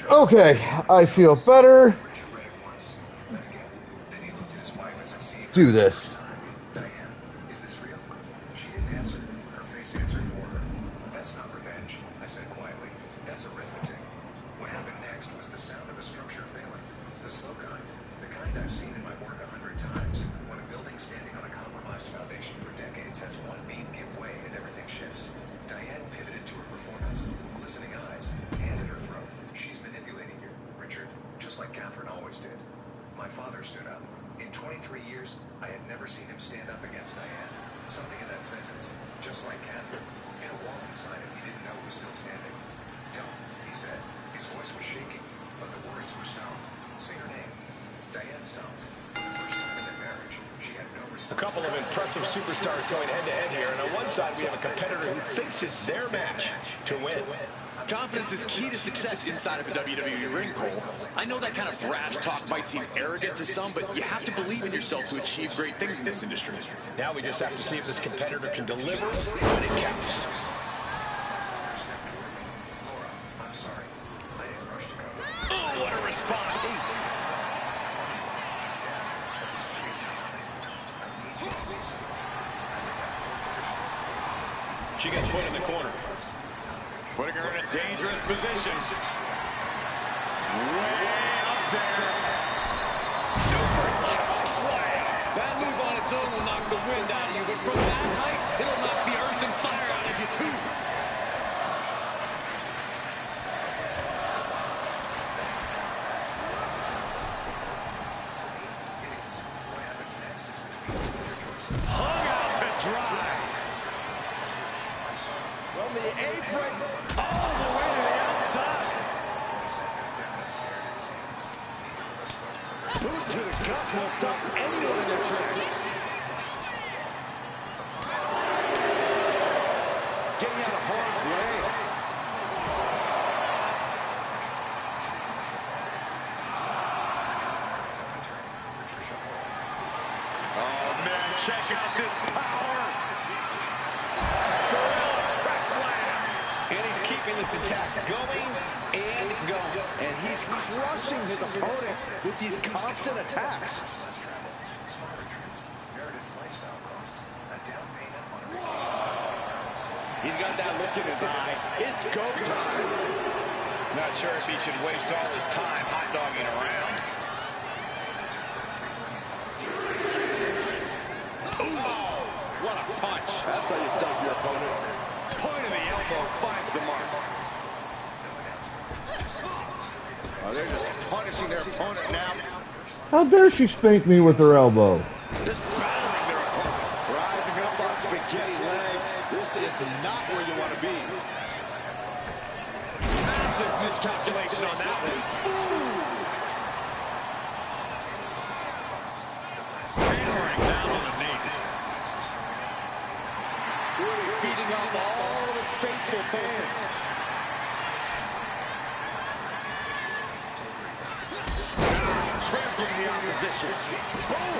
Okay, I feel better. Let's do this. Diane, is this real? She didn't answer. Her face answered for her. That's not revenge, I said quietly. That's arithmetic. What happened next was the sound of a structure failing. The slow kind. The kind I've seen in my work 100 times. When a building standing on a compromised foundation for decades has one beam give way and everything shifts. Diane pivoted to her performance. Glistening eyes. Hand at her throat. She's manipulating you, Richard. Just like Catherine always did. My father stood up. In 23 years, I had never seen him stand up against Diane. Something in that sentence, just like Catherine, hit a wall inside him he didn't know was still standing. Don't, he said. His voice was shaking, but the words were stone. Say her name. Diane stopped. For the first time in their marriage, she had no response. couple of impressive superstars going head-to-head here, and on one side we have a competitor who thinks it's their match to win. Confidence is key to success inside of a WWE ring, Cole. I know that kind of brash talk might seem arrogant to some, but you have to believe in yourself to achieve great things in this industry. Now we just have to see if this competitor can deliver when it counts. I'm sorry. I didn't rush to cover. Oh, what a response! She gets put in the corner. Putting her in a dangerous position. Way up there. Super choke slam. That move on its own will knock the wind out of you, but from that height, it'll knock the earth and fire out of you, too. Hung out to dry. From the apron, all the way to the outside. Boot to the gut will stop anyone in their tracks. Getting out of harm's way. Oh, man, check out this power. And he's keeping this attack going and going. And he's crushing his opponent with these constant attacks. He's got that look in his eye. It's go time. Not sure if he should waste all his time hot-dogging around. Oh, what a punch. That's how you stop your opponent. Point of the elbow finds the mark. Oh, they're just punishing their opponent now. How dare she spank me with her elbow? Just battling their opponent. Rising up on spaghetti legs. This is not where you want to be. Massive miscalculation on that one. Hammering down on the knee. Really feeding off all of his faithful fans. Trampling the opposition. Boom!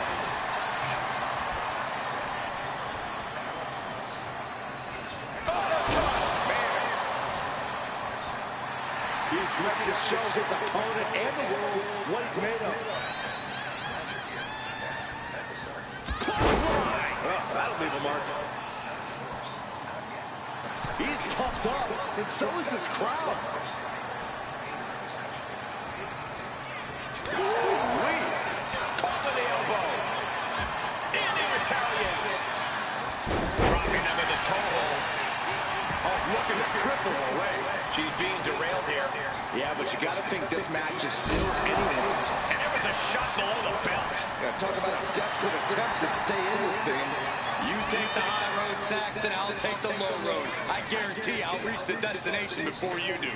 He's ready to show his opponent and the world what he's made of. Clothesline! Oh, that'll leave a mark. He's pumped up, and so is this crowd. Ooh-wee. Top of the elbow. And he retaliates. Dropping him in the toe hold. Oh, looking to cripple her away. She's being derailed here. Yeah, but you got to think this match is still anyone's. And there was a shot below the belt. Yeah, talk about a desperate attempt to stay in this thing. You take the high road, Saxton, I'll take the low road. I guarantee I'll reach the destination before you do.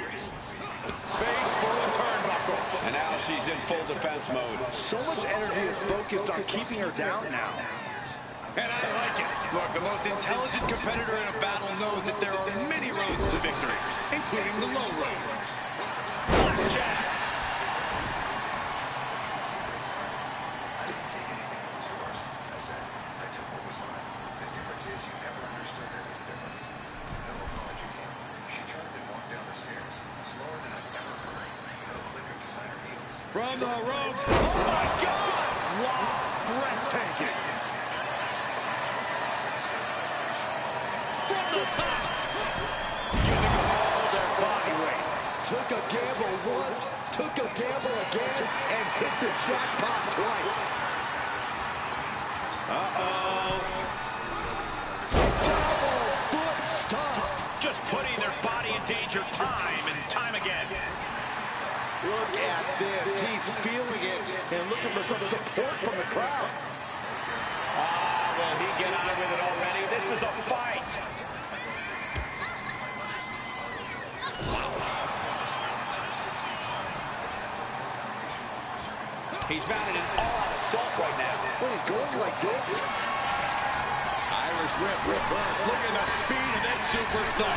Face full of turnbuckle. And now she's in full defense mode. So much energy is focused on keeping her down now. And I like it. Look, the most intelligent competitor in a battle knows that there are many roads to victory, including the low road. Jack. From the ropes. Oh, my God! Wow, breathtaking. From the top. Using all their body weight. Took a gamble once, took a gamble again, and hit the jackpot twice. Uh-oh. Double foot stomp. Just putting their body in danger time and time again. Look at this. He's feeling it and looking for some support from the crowd. Ah, will he get on with it already? This is a fight. He's mounted an all-out assault right now. When he's going like this, Irish whip reverse. Look at the speed of this superstar.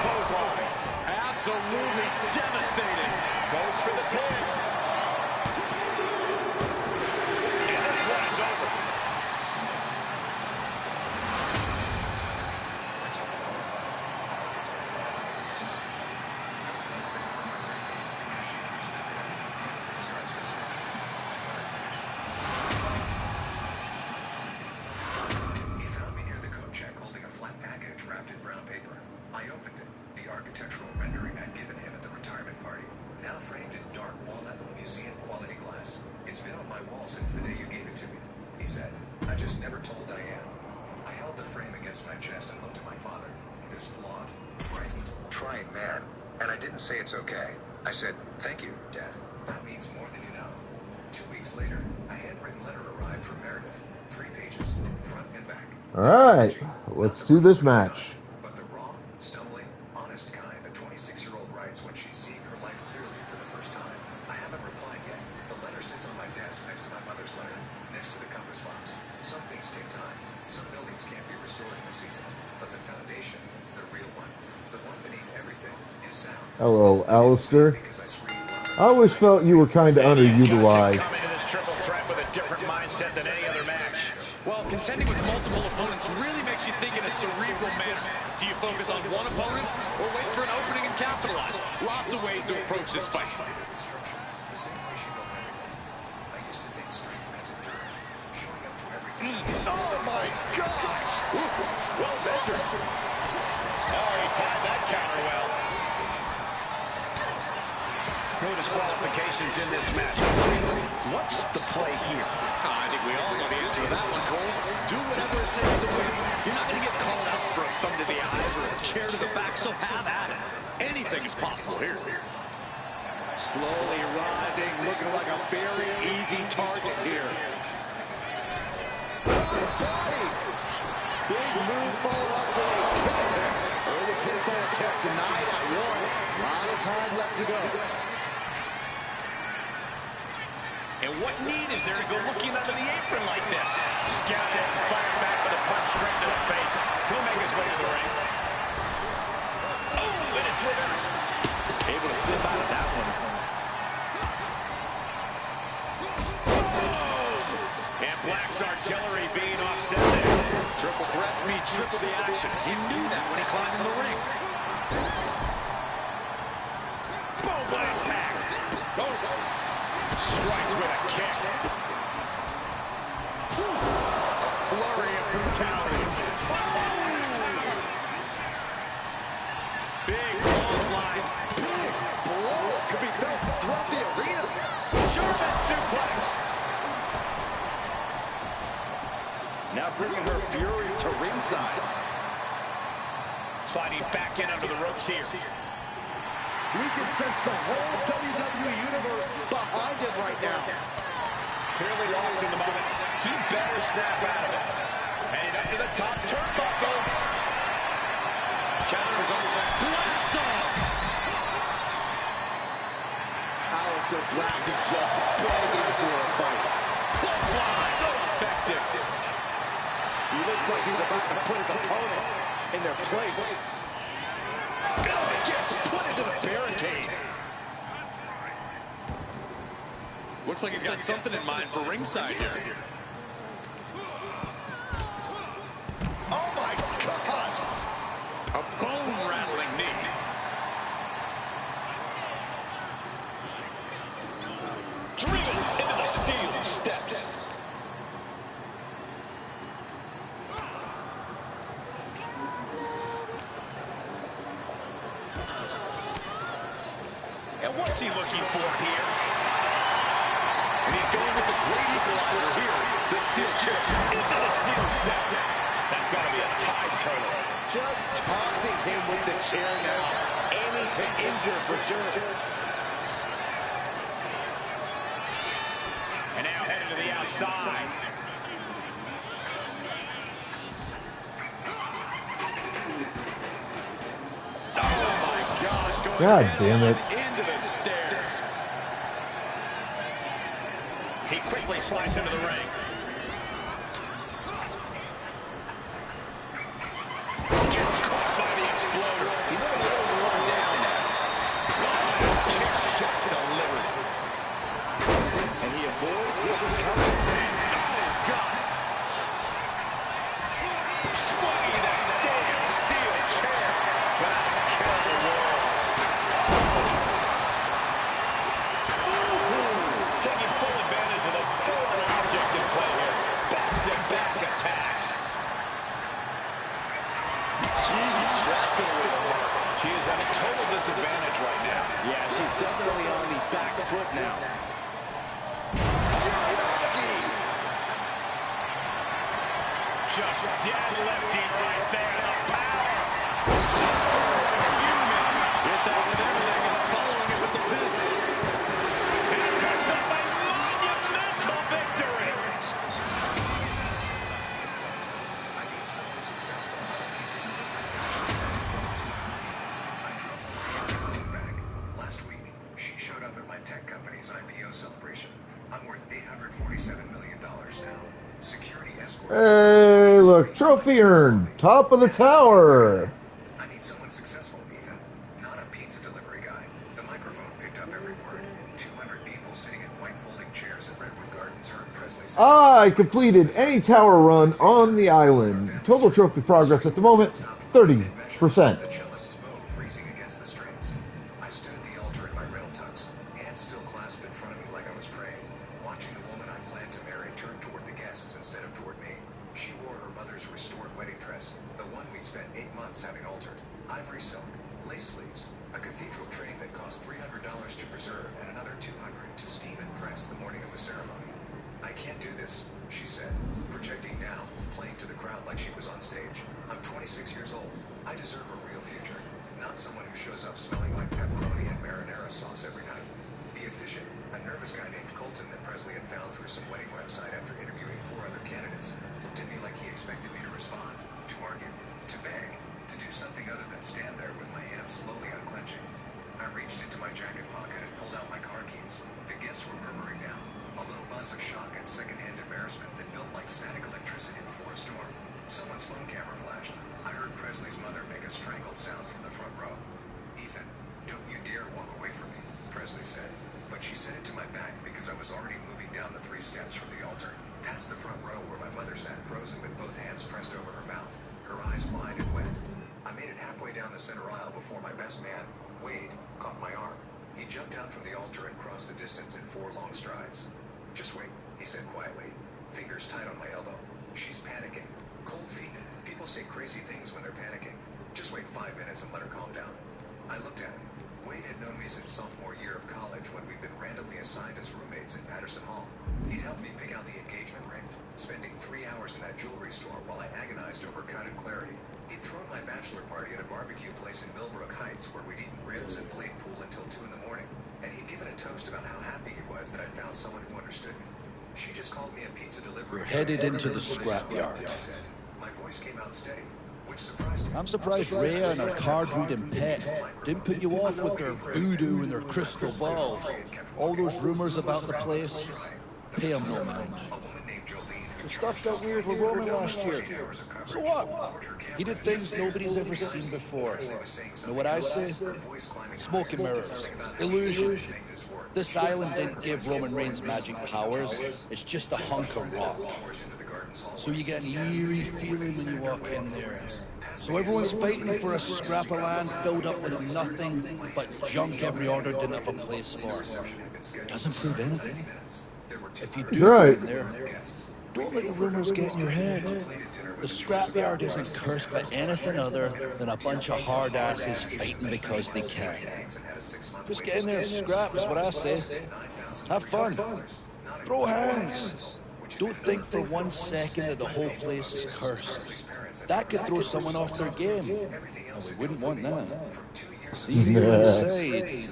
Clothesline. Absolutely devastating. Goes for the pin. And this one is over. He found me near the coat check holding a flat package wrapped in brown paper. I opened it. The architectural rendering I'd given him at the retirement party, now framed in dark walnut museum quality glass. It's been on my wall since the day you gave it to me, he said. I just never told Diane. I held the frame against my chest and looked at my father, this flawed, frightened, trying man. And I didn't say it's okay. I said, thank you, Dad. That means more than you know. 2 weeks later, a handwritten letter arrived from Meredith. 3 pages, front and back. All right, let's do this match. But the raw, stumbling, honest kind a 26-year-old writes when she's seeing her life clearly for the first time. I haven't replied yet. The letter sits on my desk next to my mother's letter, next to the compass box. Some things take time. Some buildings can't be restored in a season. But the foundation, the real one, the one beneath everything, is sound. Hello, Alistair. I always felt you were kind of underutilized. Coming to this triple threat with a different mindset than any other match. Well, contending with multiple opponents really makes you think in a cerebral manner. Do you focus on one opponent or wait for an opening and capitalize? Lots of ways to approach this fight. The same way she built everything. I used to think strength meant enduring, showing up to every day. Oh my gosh! Well centered. Oh, he timed that counter well. No disqualifications in this match. What's the play here? Oh, I think we all know the answer to that one, Cole. Do whatever it takes to win. You're not going to get called out for a thumb to the eyes or a chair to the back, so have at it. Anything is possible here. Slowly rising, looking like a very easy target here. Body. Big move forward up with a pinfall. Early pinfall attempt denied at 1. A lot of time left to go. And what need is there to go looking under the apron like this? Scouted it and fired back with a punch straight to the face. He'll make his way to the ring. Oh, and it's reversed. Able to slip out of that one. Oh. And Black's artillery being offset there. Triple threats mean triple the action. He knew that when he climbed in the ring. Boom, by impact. Oh. Strikes with a kick. A flurry of brutality. Big clothesline. Big blow could be felt throughout the arena. German suplex. Now bringing her fury to ringside. Sliding back in under the ropes here. We can sense the whole WWE Universe behind him right now. Clearly lost in the moment. He better snap out of it. And up to the top turnbuckle. Counters on the blast off. Alistair Black is just begging for a fight. Clothesline. So effective. He looks like he's about to put his opponent in their place. Gets put into the barricade. Looks like he's got something in mind for ringside here. Oh my gosh! A bone-rattling knee. Driven into the steel steps. And what's he looking for here? And he's going with the great equalizer here. The steel chair. Into the steel steps. That's got to be a tide turtle. Just taunting him with the chair now. Aiming to injure for sure. And now headed to the outside. Oh my gosh. Going God damn it. into the stairs. He quickly slides into the ring. Jeez, that's going to leave a mark. She is at a total disadvantage right now. Yeah, she's definitely on the back foot now. Just deadlifting right there. The power. Hit that with everything and following it with the pin. And he picks up a monumental victory. I need someone successful. Pizza delivery, she said in front of 200 people. I drove her my back. Last week, she showed up at my tech company's IPO celebration. I'm worth $847 million now. Security escort. Hey, look, trophy earned. Top of the tower. I need someone successful, Ethan. Not a pizza delivery guy. The microphone picked up every word. 200 people sitting in white folding chairs at Redwood Gardens heard Presley say, I completed any tower run on the island. Total trophy progress at the moment, 30%. the cellist's bow freezing against the strings. I stood at the altar in my rental tux, hands still clasped in front of me like I was praying, watching the woman I planned to marry turn toward the guests instead of toward me. She wore her mother's restored wedding dress, the one we'd spent 8 months having altered. Ivory silk, lace sleeves, a cathedral train that cost $300 to preserve and another $200 to steam and press the morning of the ceremony. I can't do this, she said, projecting now, playing to the crowd like she was on stage. I'm 26 years old. I deserve a real future, not someone who shows up smelling like pepperoni and marinara sauce every night. The officiant, a nervous guy named Colton that Presley had found through some wedding website after interviewing 4 other candidates, looked at me like he expected me to respond, to argue, to beg, to do something other than stand there with my hands slowly unclenching. I reached into my jacket pocket and pulled out my car keys. The guests were murmuring now, a low buzz of shock and secondhand embarrassment that felt like static electricity before a storm. Someone's phone camera flashed. I heard Presley's mother make a strangled sound from the front row. Ethan, don't you dare walk away from me, Presley said. But she said it to my back because I was already moving down the 3 steps from the altar, past the front row where my mother sat frozen with both hands pressed over her mouth, her eyes wide and wet. I made it halfway down the center aisle before my best man, Wade, caught my arm. He jumped out from the altar and crossed the distance in 4 long strides. Just wait, he said quietly, fingers tight on my elbow. She's panicking. Cold feet. People say crazy things when they're panicking. Just wait 5 minutes and let her calm down. I looked at him. Wade had known me since sophomore year of college when we'd been randomly assigned as roommates in Patterson Hall. He'd helped me pick out the engagement ring, spending 3 hours in that jewelry store while I agonized over cut and clarity. He'd thrown my bachelor party at a barbecue place in Millbrook Heights where we'd eaten ribs and played pool until 2 in the morning. And he'd given a toast about how happy he was that I'd found someone who understood me. She just called me a pizza delivery. We're headed into the scrapyard. I said. My voice came out steady, which surprised me. I'm surprised Rhea and her card-reading pet didn't put you off with their voodoo and their crystal balls. All those rumors about the place, pay them no mind. The stuff got weird with Roman last year. So what? He did things nobody's ever seen before. Know what I say? Smoke and mirrors. Illusion. This island didn't give Roman Reigns magic powers. It's just a hunk of rock. So you get an eerie feeling when you walk in there. So everyone's fighting for a scrap of land filled up with nothing but junk every order didn't have a place for. Doesn't prove anything. If you do go in there, don't let the rumors get in your head. The scrapyard isn't cursed by anything other than a bunch of hard asses fighting because they can. Just get in there and scrap is what I say. Have fun. Throw hands. Don't think for 1 second that the whole place is cursed. That could throw someone off their game. And we wouldn't want that. See you inside,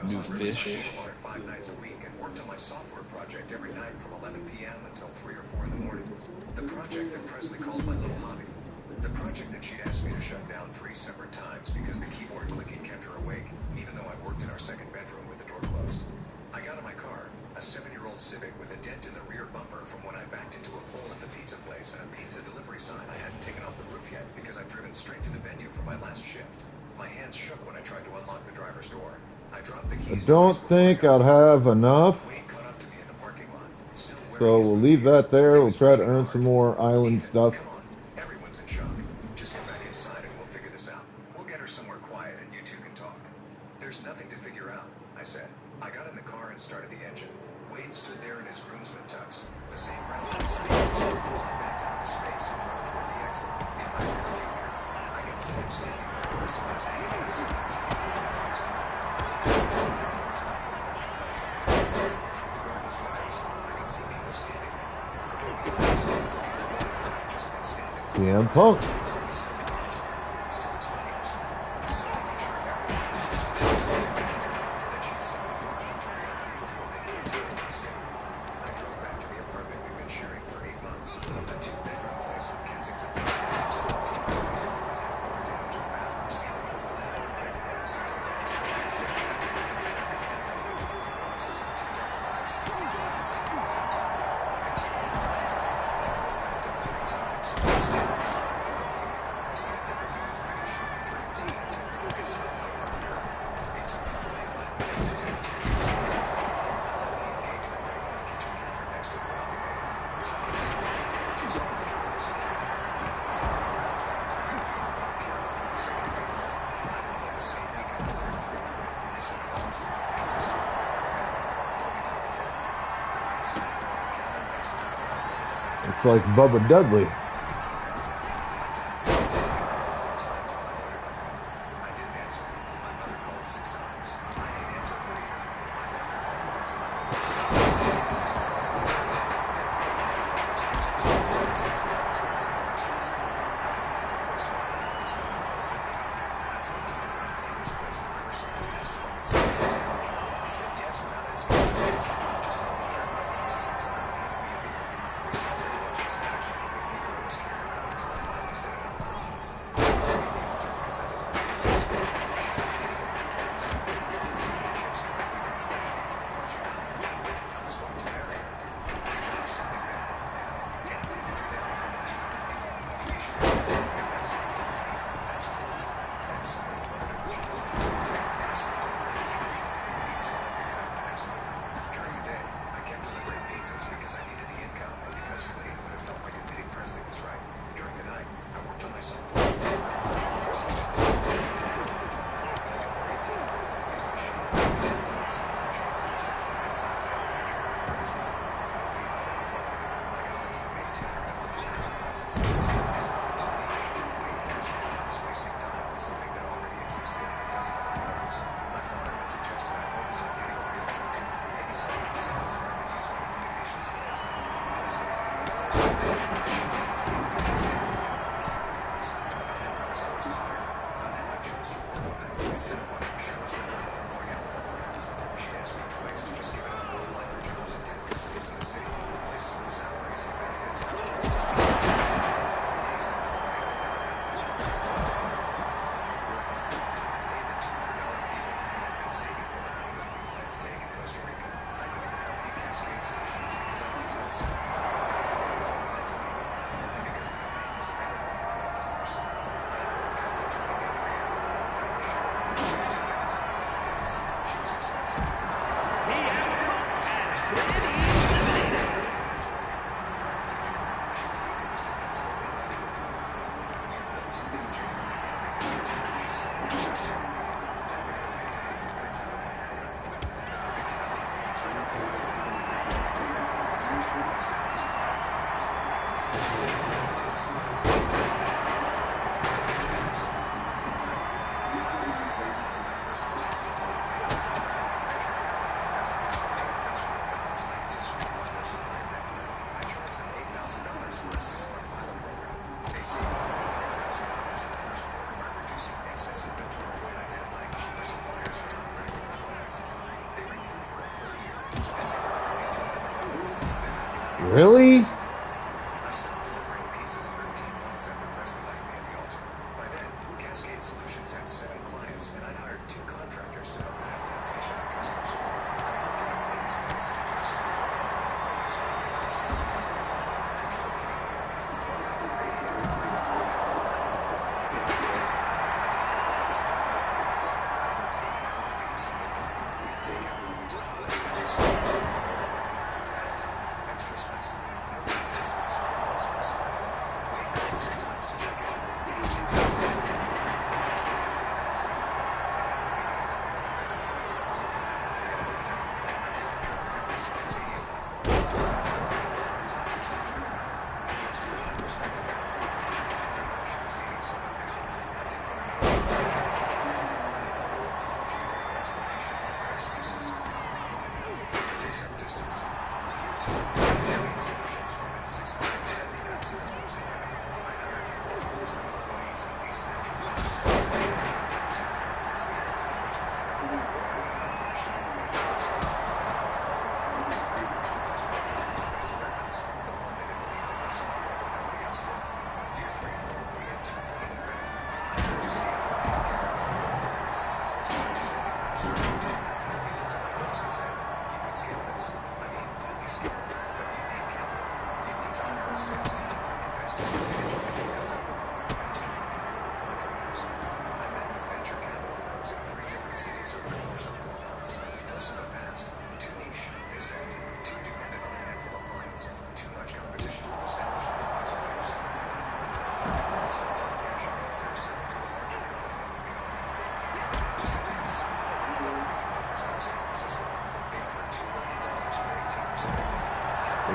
new fish. 5 nights a week and worked on my software project every night from 11 p.m. until 3 or 4 in the morning. The project that Presley called my little hobby. The project that she'd asked me to shut down 3 separate times because the keyboard clicking kept her awake, even though I worked in our second bedroom with the door closed. I got in my car, a 7-year-old Civic with a dent in the rear bumper from when I backed into a pole at the pizza place and a pizza delivery sign I hadn't taken off the roof yet because I'd driven straight to the venue for my last shift. My hands shook when I tried to unlock the driver's door. I dropped the keys. I don't think I'll have enough. So we'll leave that there. We'll try to earn some more island stuff. Everyone's in shock. Just come back inside and we'll figure this out. We'll get her somewhere quiet and you two can talk. There's nothing to figure out, I said. I got in the car and started the engine. Wade stood there in his groomsman tux, the same rental tux I used, while I backed out of the space and drove toward the exit. In my rearview mirror, I could CM Punk. It's like Bubba Dudley. Really? I stopped delivering pizzas 13 months after Presley left me at the altar. By then, Cascade Solutions had 7 clients, and I'd hired 2 contractors to help with implementation and customer support. I moved out of Clayton's place into a studio apartment on Harley Street that cost me $1 million when the natural heating had worked. Brought out the radiator and cleaned it for about overnight. I didn't do any work. I did no work except for client meetings. I worked 80-hour weeks and lived on coffee and takeout from the top place in New York. Bad time, extra spicy, no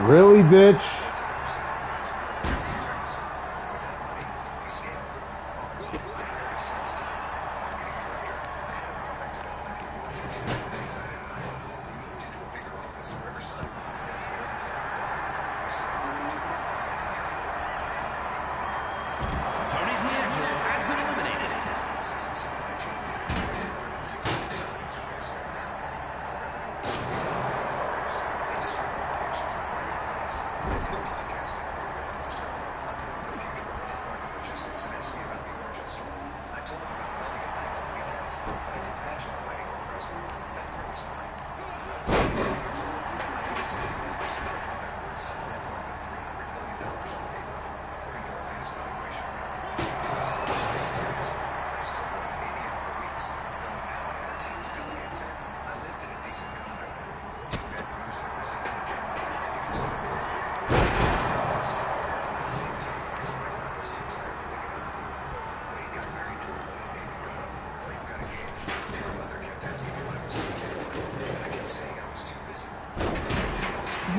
Really, bitch?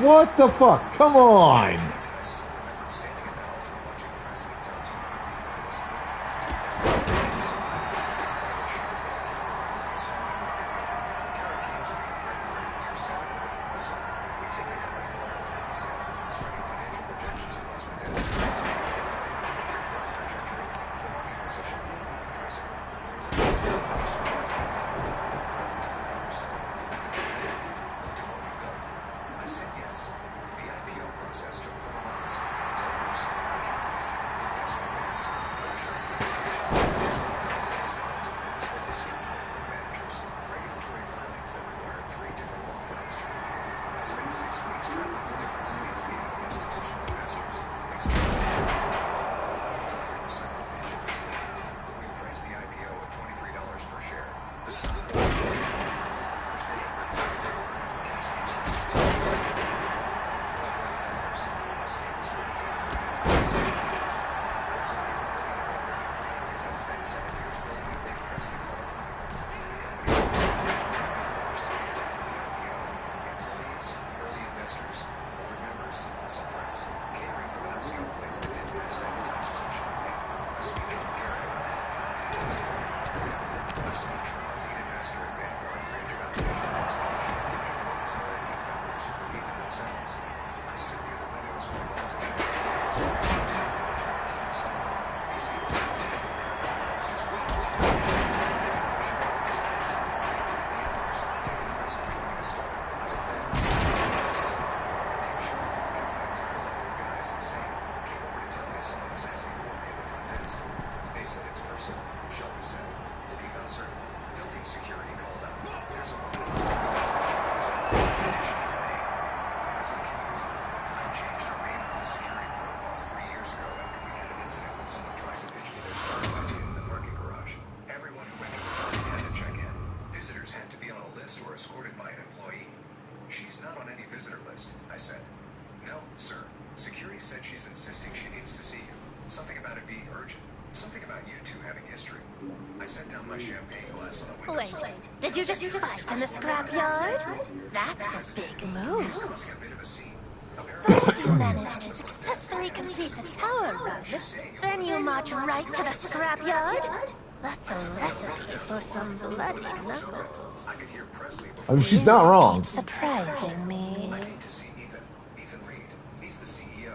What the fuck? Come on! Wait, did you just fight in the scrapyard? That's a big move. First you manage to successfully complete a tower run, then you march right to the scrapyard? That's a recipe for some bloody knuckles. I mean, she's not wrong. Keep surprising me. I need to see Ethan. Ethan Reed. He's the CEO.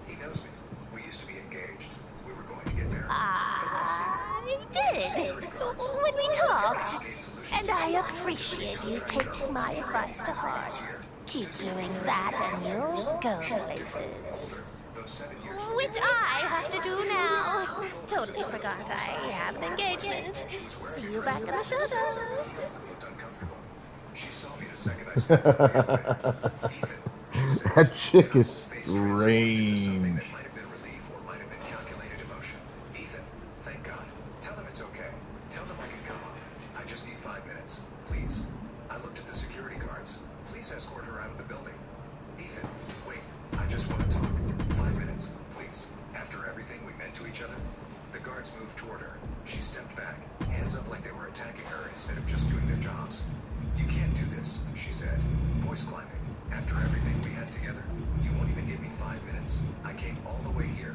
He knows me. We used to be engaged. We were going to get married. I did. When we talked. And I appreciate you taking my advice to heart. Keep doing that and you'll go places. Which I have to do now. Totally forgot I have an engagement. See you back in the shadows. She saw me the second I stepped out of the elevator. Ethan, she said, That chick is face transformed into something strange. that might have been relief or might have been calculated emotion. Ethan, thank God. Tell them it's okay. Tell them I can come up. I just need 5 minutes, please. I looked at the security guards. Please escort her out of the building. Ethan, wait. I just want to talk. 5 minutes, please. After everything we meant to each other. The guards moved toward her. She stepped back, hands up like they were attacking her instead of just doing their jobs. You can't do this, she said, voice climbing. After everything we had together, you won't even give me 5 minutes. I came all the way here.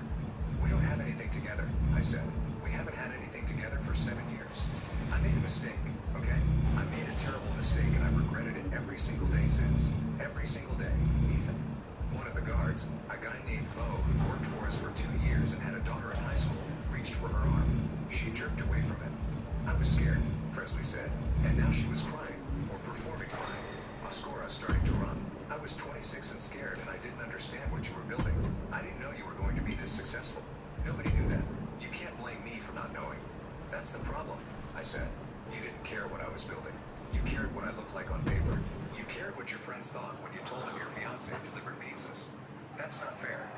We don't have anything together, I said. We haven't had anything together for 7 years. I made a mistake, okay? I made a terrible mistake, and I've regretted it every single day since. Every single day, Ethan. One of the guards, a guy named Bo, who'd worked for us for 2 years and had a daughter in high school, reached for her arm. She jerked away from it. I was scared, Presley said, and now she was crying, or performing crying. Mascora starting to run. I was 26 and scared, and I didn't understand what you were building. I didn't know you were going to be this successful. Nobody knew that. You can't blame me for not knowing. That's the problem, I said. You didn't care what I was building. You cared what I looked like on paper. You cared what your friends thought when you told them your fiancé delivered pizzas. That's not fair.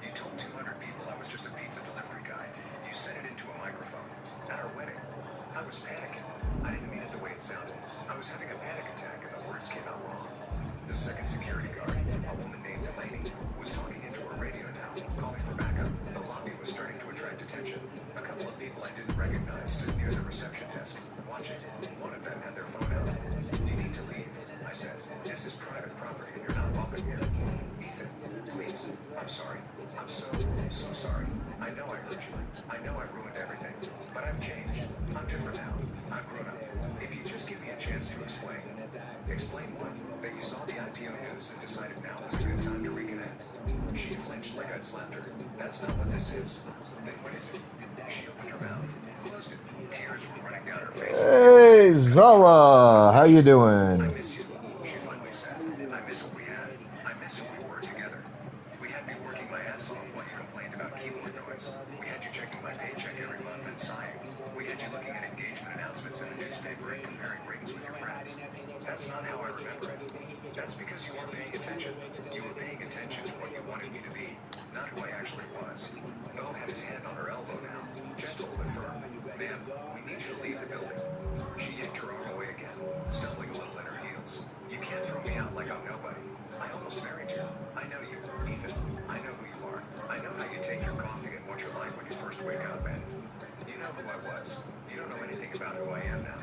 You told 200 people I was just a pizza delivery guy. You said it into a microphone. At our wedding. I was panicking. I didn't mean it the way it sounded. I was having a panic attack and the words came out wrong. The second security guard, a woman named Delaney, was talking into her radio now, calling for backup. The lobby was starting to attract attention. A couple of people I didn't recognize stood near the reception desk, watching. One of them had their phone out. You need to leave, I said. This is private property and you're not welcome here. Ethan, please. I'm sorry. I'm so sorry. I know I hurt you. I know I ruined everything. But I've changed. I'm different now. I've grown up. If you just give me a chance to explain. Explain what? That you saw the IPO news and decided now was a good time to reconnect? She flinched like I'd slapped her. That's not what this is. Then what is it? She opened her mouth, closed it. Tears were running down her face. Hey, Zara, how you doing? I miss you, she finally said. I miss what we had. I miss who we were together. We had me working my ass off while you complained about keyboard noise. We had you checking my paycheck every month and sighing. We had you looking at engagement announcements in the newspaper and comparing rings with your friends. That's not how I remember it. That's because you weren't paying attention. You were paying attention to what you wanted me to be, not who I actually was. Bo had his hand on her elbow now, gentle but firm. Ma'am, we need you to leave the building. She yanked her arm away again, stumbling a little in her heels. You can't throw me out like I'm nobody. I almost married you. I know you, Ethan. I know who you are. I know how you take your coffee and what you're like when you first wake up, and you know who I was. You don't know anything about who I am now.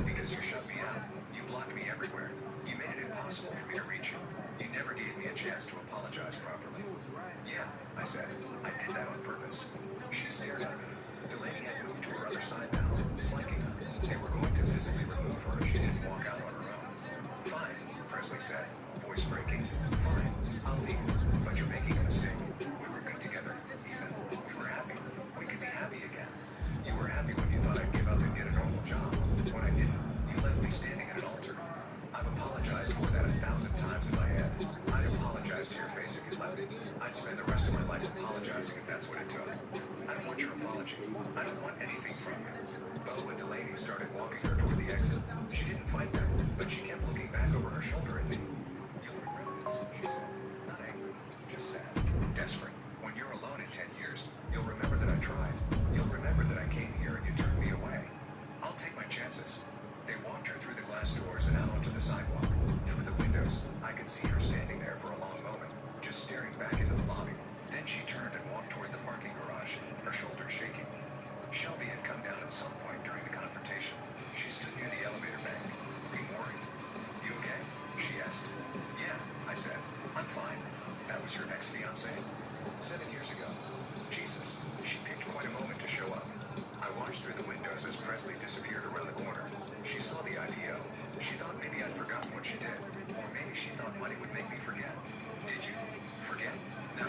Because you shut me out. You blocked me everywhere. You made it impossible for me to reach you. You never gave me a chance to apologize properly. Yeah, I said. I did that on purpose. She stared at me. Delaney had moved to her other side now, flanking her. They were going to physically remove her if she didn't walk out on her own. Fine, Presley said, voice breaking. Fine, I'll leave. But you're making a mistake. We were good together, Ethan. We were happy. We could be happy again. You were happy when you thought I'd give up and get a normal job. When I didn't, you left me standing at an altar. I've apologized for that 1,000 times in my head. I'd apologize to your face if you let me. I'd spend the rest of my life apologizing if that's what it took. I don't want your apology. I don't want anything from you. Bo and Delaney started walking her toward the exit. She didn't fight them, but she kept looking back over her shoulder at me. You'll regret this, she said. Not angry, just sad. Desperate. When you're alone in 10 years, you'll remember that I tried. You'll remember that I came here and you turned me away. I'll take my chances. They walked her through the glass doors and out onto the sidewalk. Through the windows, I could see her standing there for a long moment, just staring back into the lobby. Then she turned and walked toward the parking garage, her shoulders shaking. Shelby had come down at some point during the confrontation. She stood near the elevator bank, looking worried. You okay? She asked. Yeah, I said. I'm fine. That was your ex-fiancé? 7 years ago. Jesus, she picked quite a moment to show up. I watched through the windows as Presley disappeared around the corner. She saw the IPO. She thought maybe I'd forgotten what she did. Or maybe she thought money would make me forget. Did you? Forget? No.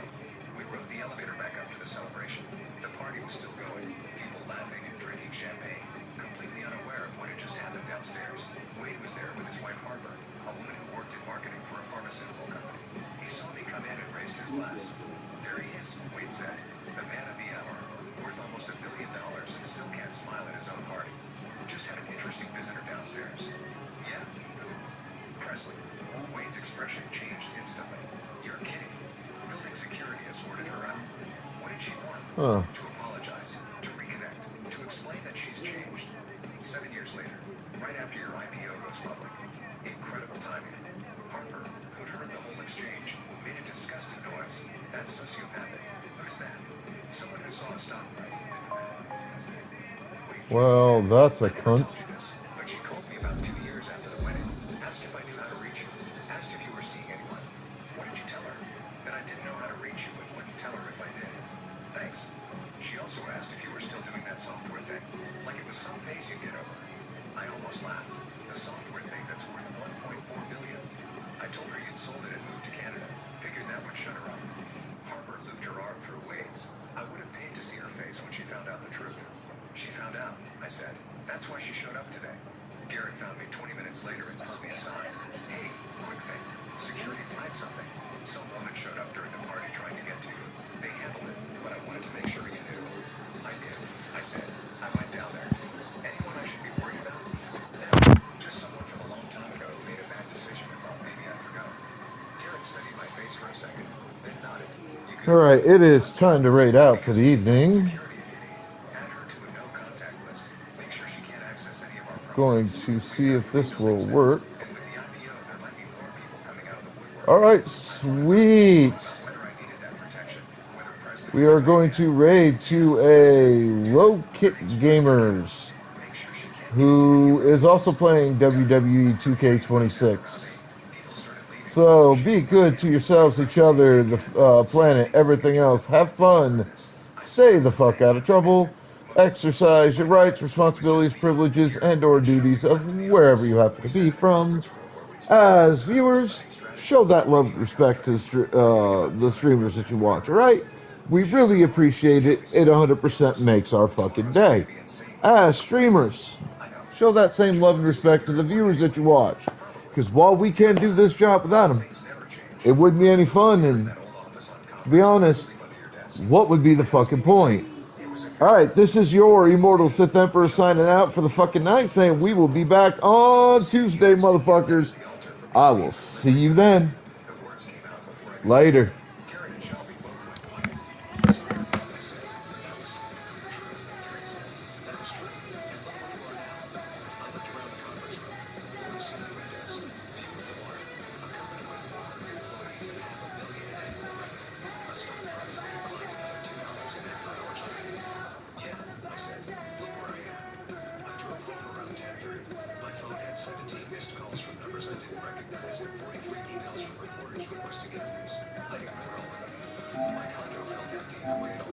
We rode the elevator back up to the celebration. The party was still going. People laughing and drinking champagne. Completely unaware of what had just happened downstairs. Wade was there with his wife Harper, a woman who worked in marketing for a pharmaceutical company. He saw me come in and raised his glass. There he is, Wade said. The man of the hour. Worth almost $1 billion and still can't smile at his own party. Just had an interesting visitor downstairs. Yeah? Who? Presley. Wade's expression changed instantly. You're kidding. Building security escorted her out. What did she want? To apologize, to reconnect, to explain that she's changed. 7 years later, right after your IPO goes public. Incredible timing. Harper, who'd heard the whole exchange, made a disgusted noise. That's sociopathic. Who's that? Someone who saw a stock price that didn't matter. I said, Well, that's a I never cunt. told you this, but she called me about 2 years after the wedding. Asked if I knew how to reach you. Asked if you were seeing anyone. was some phase you'd get over. I almost laughed. The software thing that's worth $1.4 billion. I told her you'd sold it and moved to Canada. Figured that would shut her up. Harper looped her arm through Wade's. I would have paid to see her face when she found out the truth. She found out, I said. That's why she showed up today. Garrett found me 20 minutes later and pulled me aside. Hey, quick thing. Security flagged something. Some woman showed up during the party trying to get to you. They handled it, but I wanted to make sure you knew. I knew. I said. I went down there. Anyone I should be worried about? No. Just someone from a long time ago who made a bad decision and thought maybe I'd forgo. Garrett studied my face for a second, then nodded. All right, it is time to raid out for the evening. Going to see if this will work. All right, sweet. We are going to raid to a Low Kick Gamers, who is also playing WWE 2K26. So be good to yourselves, each other, the planet, everything else. Have fun. Stay the fuck out of trouble. Exercise your rights, responsibilities, privileges, and or duties of wherever you happen to be from. As viewers, show that love and respect to the streamers that you watch, alright? We really appreciate it. It 100% makes our fucking day. As streamers, show that same love and respect to the viewers that you watch. Because while we can't do this job without them, it wouldn't be any fun. And to be honest, what would be the fucking point? Alright, this is your Immortal Sith Emperor signing out for the fucking night, saying we will be back on Tuesday, motherfuckers. I will see you then. Later. I said, look where I am. I drove home around 10:30. My phone had 17 missed calls from numbers I didn't recognize and 43 emails from reporters requesting interviews.